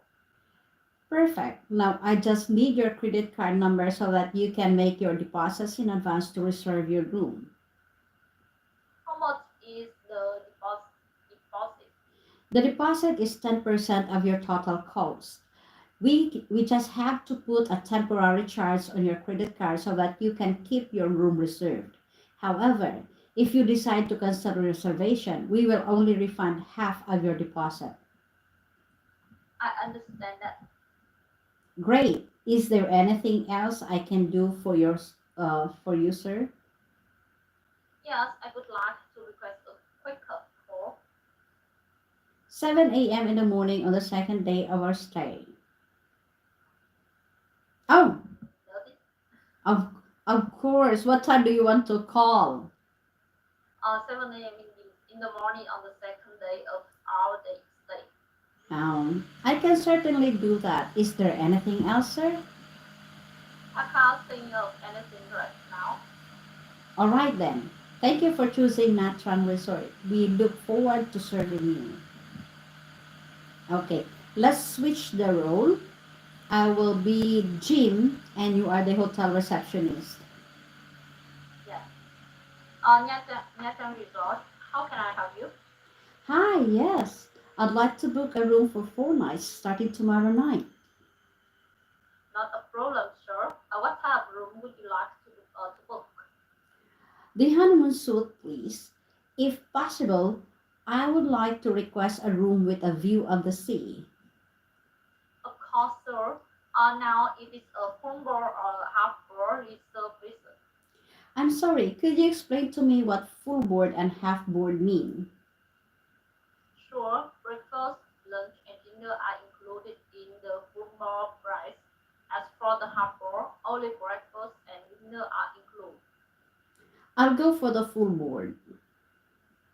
Perfect. Now, I just need your credit card number so that you can make your deposits in advance to reserve your room. How much is the deposit? The deposit is 10% of your total cost. We just have to put a temporary charge on your credit card so that you can keep your room reserved. However, if you decide to cancel the reservation, we will only refund half of your deposit. I understand that. Great. Is there anything else I can do for you, sir? Yes, I would like to request a quick call. 7 a.m. in the morning on the second day of our stay. Oh, Notice? of of course. What time do you want to call? 7 a.m. In the morning on the second day of our day stay. I can certainly do that. Is there anything else, sir? I can't think of anything right now. All right then. Thank you for choosing Natron Resort. We look forward to serving you. Okay, let's switch the role. I will be Jim, and you are the hotel receptionist. Yeah. Nyata Resort. How can I help you? Hi, yes. I'd like to book a room for 4 nights starting tomorrow night. Not a problem, sir. What type of room would you like to book? The honeymoon suite, please. If possible, I would like to request a room with a view of the sea. Of course, sir. Now it is a full board or half board reserve reason. I'm sorry, could you explain to me what full board and half board mean? Sure, breakfast, lunch, and dinner are included in the full board price. As for the half board, only breakfast and dinner are included. I'll go for the full board.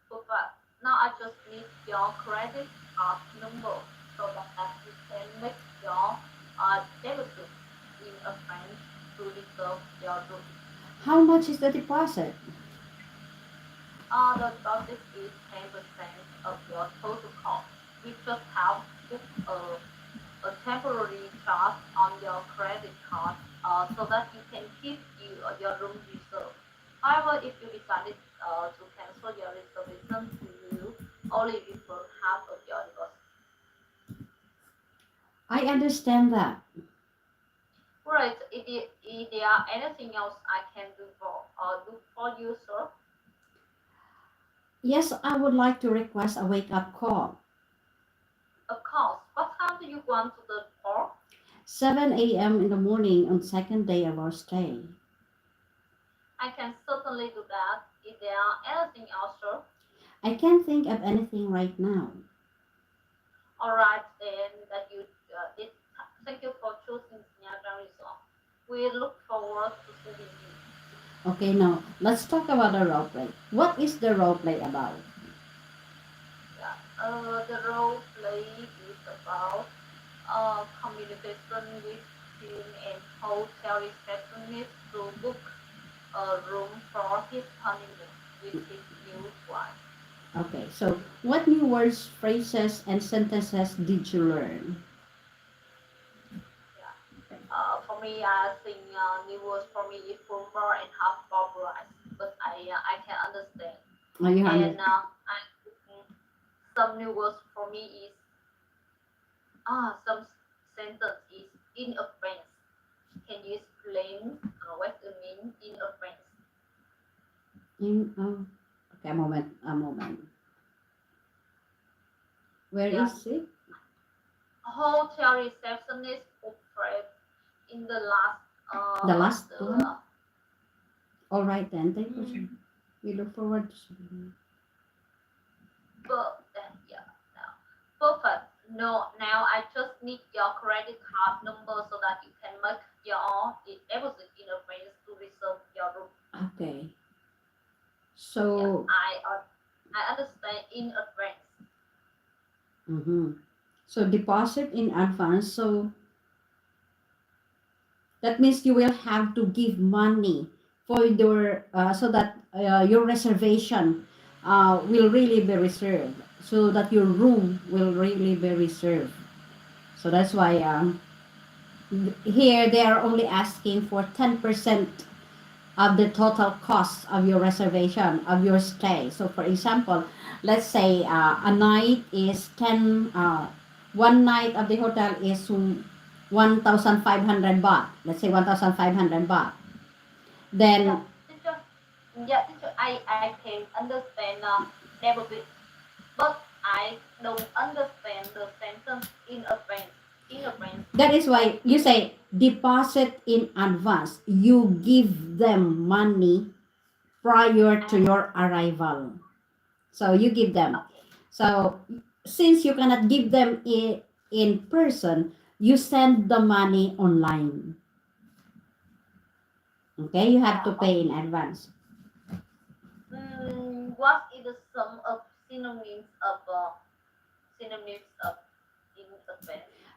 But now I just need your credit card number so that you can make your deposit in advance to reserve your room. How much is the deposit? The deposit is 10% of your total cost. We just have put a temporary charge on your credit card so that you can keep your room reserved. However, if you decided to cancel your reservation, we will only refund half of your deposit. I understand that. Right, if there are anything else I can do for you, sir? Yes, I would like to request a wake up call. Of course. What time do you want to the for? 7 a.m. in the morning on second day of our stay. I can certainly do that. If there are anything else, sir? I can't think of anything right now. All right, then that you did. Thank you for choosing Niagara Resort. We look forward to serving you. Okay, now let's talk about the role play. What is the role play about? Yeah. The role play is about communication with team and hotel receptionist to book a room for his honeymoon with his new wife. Okay, so what new words, phrases, and sentences did you learn? Yeah. For me, I think new words for me is full bar and half bar rice, but I can understand. Oh, you And understand? some new words for me is some sentence is in offense. Can you explain what it means in offense? Okay, a moment. Where Yeah. is it? Hotel receptionist operated in the last The last the, one? All right then, thank you, sir. mm, We look forward to seeing you. yeah, now perfect. No, now I just need your credit card number so that you can make your deposit in advance to reserve your room. Okay. Yeah, So, I understand in advance. mhm. So deposit in advance. So that means you will have to give money for your so that your reservation will really be reserved. So that your room will really be reserved. So that's why here they are only asking for 10% of the total cost of your reservation of your stay. So for example, let's say a night is 10 one night of the hotel is 1,500 baht. Let's say 1,500 baht. Yeah, Then teacher. Yeah, teacher. I can understand deposit, but I don't understand the sentence in advance. In advance. that is why you say deposit in advance. You give them money prior to Ah, your arrival. So you give them. okay. So since you cannot give them in person, you send the money online. Okay, you have to pay in advance. What is the sum of synonyms of in advance?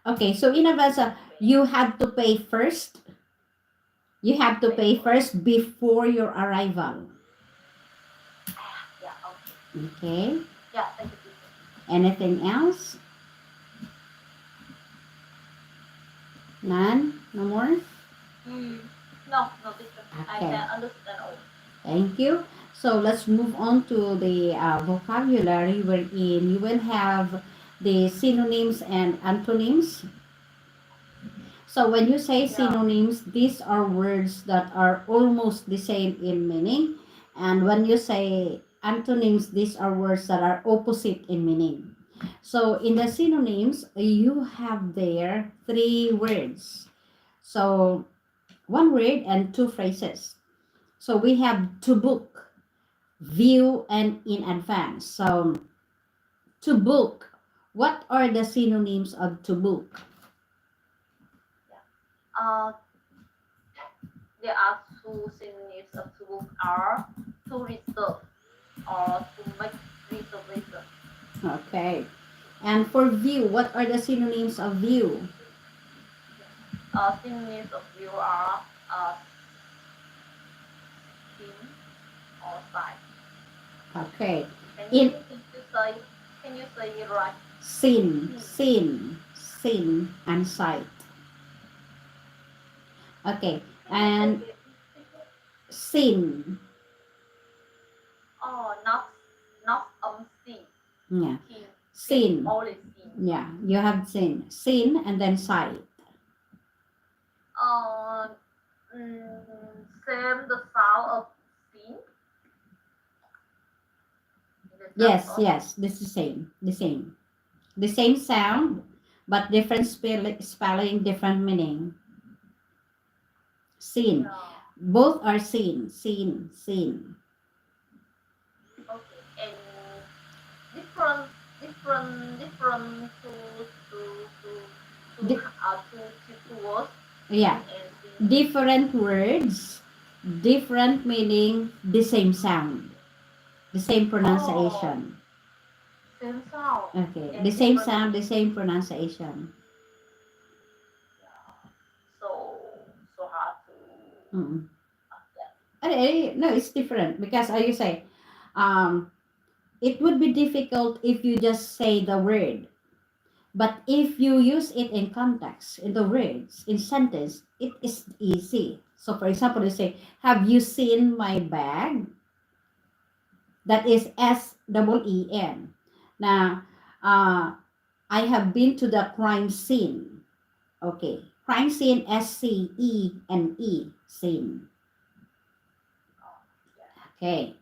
Okay, so in advance, you have to pay first. You have to pay first before your arrival. Yeah, okay. Okay. Yeah, thank you, teacher. Anything else? None? No more? No, teacher. I Okay. can understand all. Thank you. So let's move on to the vocabulary wherein you will have the synonyms and antonyms. So when you say synonyms, these are words that are almost the same in meaning. And when you say antonyms, these are words that are opposite in meaning. So in the synonyms, you have there 3 words. So one word and 2 phrases. So we have to book, view, and in advance. So to book, what are the synonyms of to book? There are 2 synonyms of to book are to reserve or to make reservation. Okay. And for view, what are the synonyms of view? Synonyms of view are seen or sight. Okay. Can you say it right? Seen, and sight. Okay. And seen. Oh, not see. Yeah. Seen. Only seen. Yeah, you have seen, and then sight. Same the sound of seen. Yes, this is the same sound, but different spelling, different meaning. Seen, Yeah. both are seen. Okay, and different to words. Yeah, And different words, different meaning, the same sound, the same pronunciation. same sound. Okay, And the same different sound, the same pronunciation. So hard to. Mm. Yeah. No, it's different because you say, it would be difficult if you just say the word, but if you use it in context, in the words, in sentence, it is easy. So, for example, you say, "Have you seen my bag?" That is SEEN. Now, I have been to the crime scene. Okay, crime scene, SCENE, scene. Okay.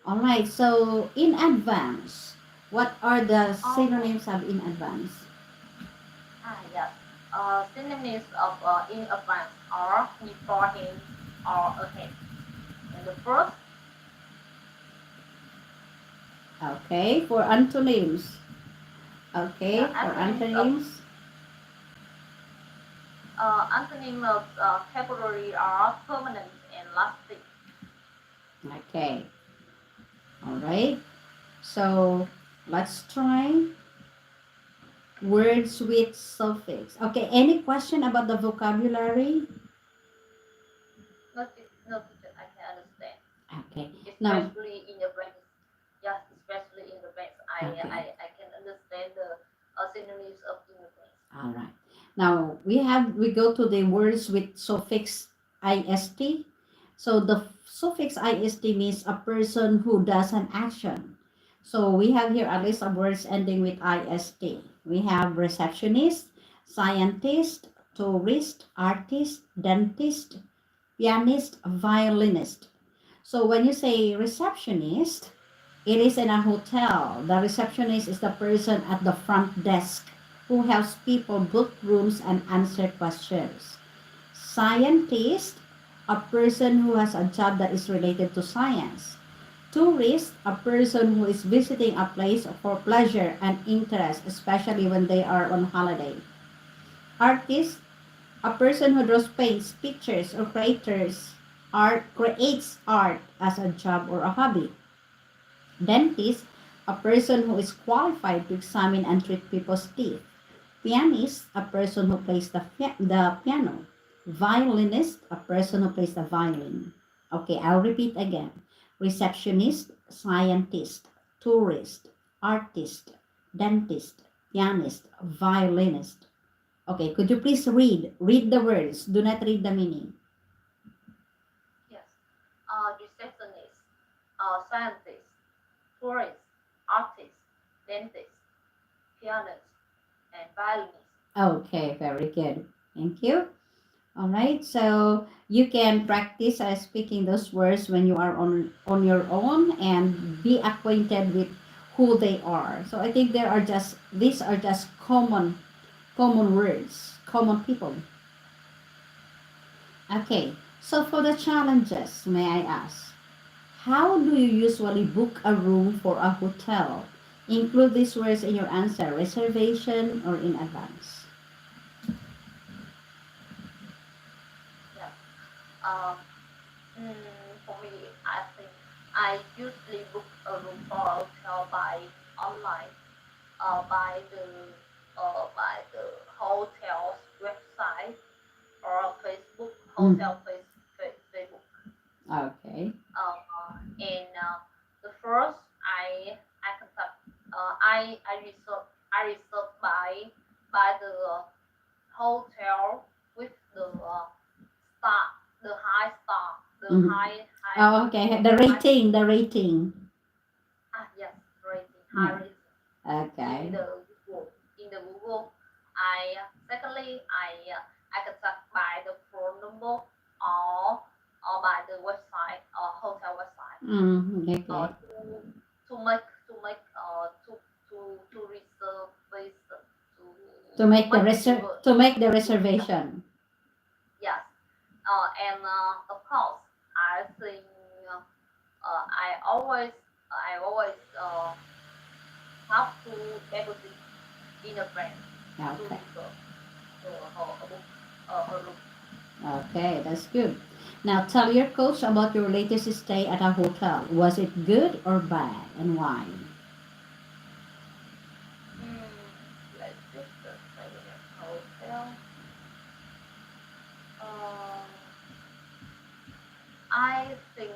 All right. So in advance, what are the synonyms of in advance? Yes. Synonyms of in advance are beforehand or ahead. And the first. Okay, for antonyms. Okay, for antonyms. Antonyms of temporary are permanent and lasting. Okay. All right. So let's try words with suffix. Okay, any question about the vocabulary? No, teacher, I can understand. Okay. Especially in the French. Yes, especially in the French. Okay. I can understand the synonyms of in the French. All right. Now we go to the words with suffix ist. So the suffix ist means a person who does an action. So we have here a list of words ending with ist. We have receptionist, scientist, tourist, artist, dentist, pianist, violinist. So when you say receptionist, it is in a hotel. The receptionist is the person at the front desk who helps people book rooms and answer questions. Scientist, a person who has a job that is related to science. Tourist, a person who is visiting a place for pleasure and interest, especially when they are on holiday. Artist, A person who draws, paints, pictures, or creates art as a job or a hobby. Dentist, a person who is qualified to examine and treat people's teeth. Pianist, a person who plays the piano. Violinist, a person who plays the violin. Okay, I'll repeat again. Receptionist, scientist, tourist, artist, dentist, pianist, violinist. Okay, could you please read? Read the words. Do not read the meaning. Yes. Receptionist, scientist, tourist, artist, dentist, pianist, and violinist. Okay, very good. Thank you. All right, so you can practice speaking those words when you are on your own and be acquainted with who they are. So I think these are just common words, common people. Okay, so for the challenges, may I ask, how do you usually book a room for a hotel? Include these words in your answer, reservation or in advance. Yeah. Um, for me, I think I usually book a room for a hotel by online, by the hotel's website or Facebook hotel Facebook. Okay. And the first I contact I reserve by the hotel with the star the high star the Mhm. high Oh, okay. The rating. yes rating high Yeah. rating Okay. in the Google. I secondly I contact by the phone number or by the website or hotel website Okay. to reserve this To make the reserve to make the reservation. yes and of course I think I always have to everything in advance to Okay. reserve a book a room. Okay, that's good. Now tell your coach about your latest stay at a hotel. Was it good or bad and why? Let's just stay in a hotel. Um, I think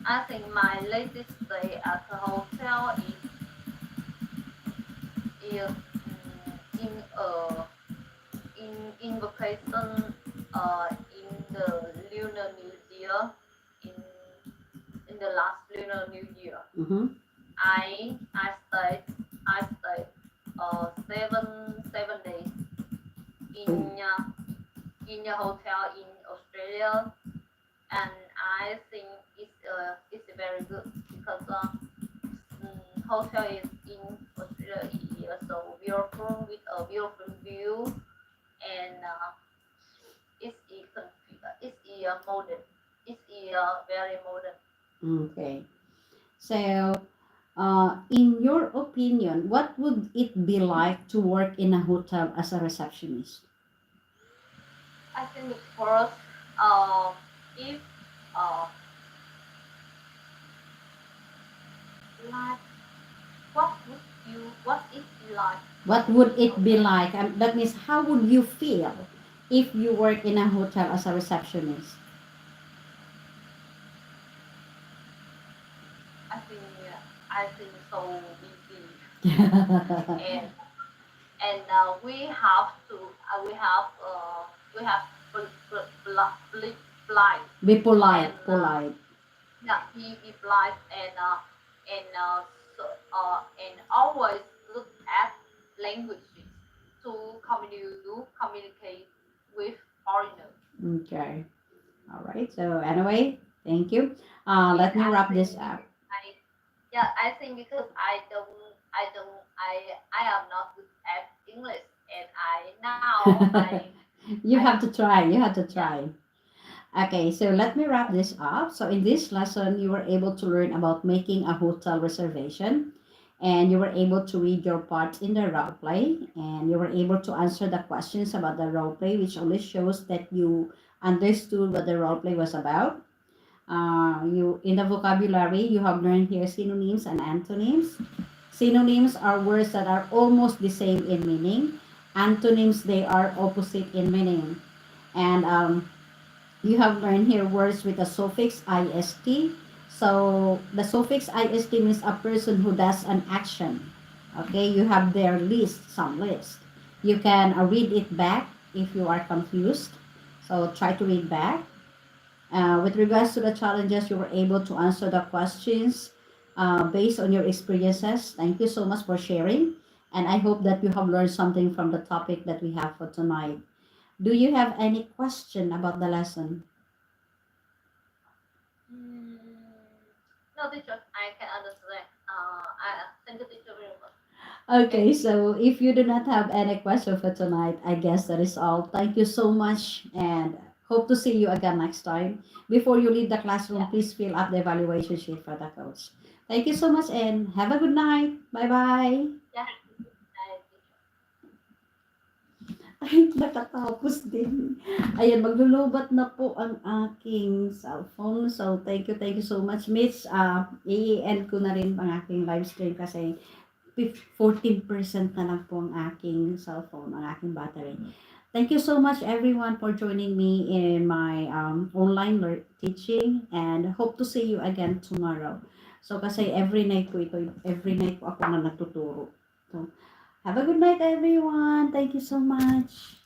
I think my latest stay at a hotel is in in vacation in the Lunar New Year in in the last Lunar New Year. Mm-hmm. I stayed 7 days in a hotel in Australia, and I think it's very good because hotel is in Australia is so beautiful with a beautiful view, and it's modern. It's very modern. Okay. So, in your opinion, what would it be like to work in a hotel as a receptionist? I think first, um, if uh, like what is like What would it be like? That means, how would you feel if you work in a hotel as a receptionist? I think so busy and we have to we have flight Be polite, and polite. yeah be flight and so, and always look at languages to communicate with foreigners. Okay. All right. So anyway, thank you. Let And me I wrap think this up. I think because I am not good at English and I now You I have to try. You have to yeah try. Okay, so let me wrap this up. So in this lesson, you were able to learn about making a hotel reservation and you were able to read your part in the role play, and you were able to answer the questions about the role play, which only shows that you understood what the role play was about. You in the vocabulary you have learned here synonyms and antonyms. Synonyms are words that are almost the same in meaning. Antonyms, they are opposite in meaning. And you have learned here words with a suffix ist. So the suffix ist means a person who does an action. Okay, you have their list, some list. You can read it back if you are confused. So try to read back. With regards to the challenges, you were able to answer the questions based on your experiences. Thank you so much for sharing. And I hope that you have learned something from the topic that we have for tonight. Do you have any question about the lesson? Mm, no, teacher, I can understand. Thank you, teacher, very much. Okay, so if you do not have any question for tonight, I guess that is all. Thank you so much and hope to see you again next time. Before you leave the classroom, Yeah. please fill up the evaluation sheet for the coach. Thank you so much and have a good night. Bye bye. Yeah. Teacher. Ay, nakatapos din. Ayan, maglulubat na po ang aking cellphone. So, thank you so much, Mitch. I-end ko na rin ang aking live stream kasi 14% na lang po ang aking cellphone, ang aking battery. Thank you so much everyone for joining me in my online teaching and hope to see you again tomorrow. So kasi every night po ako na natuturo. So have a good night everyone. Thank you so much.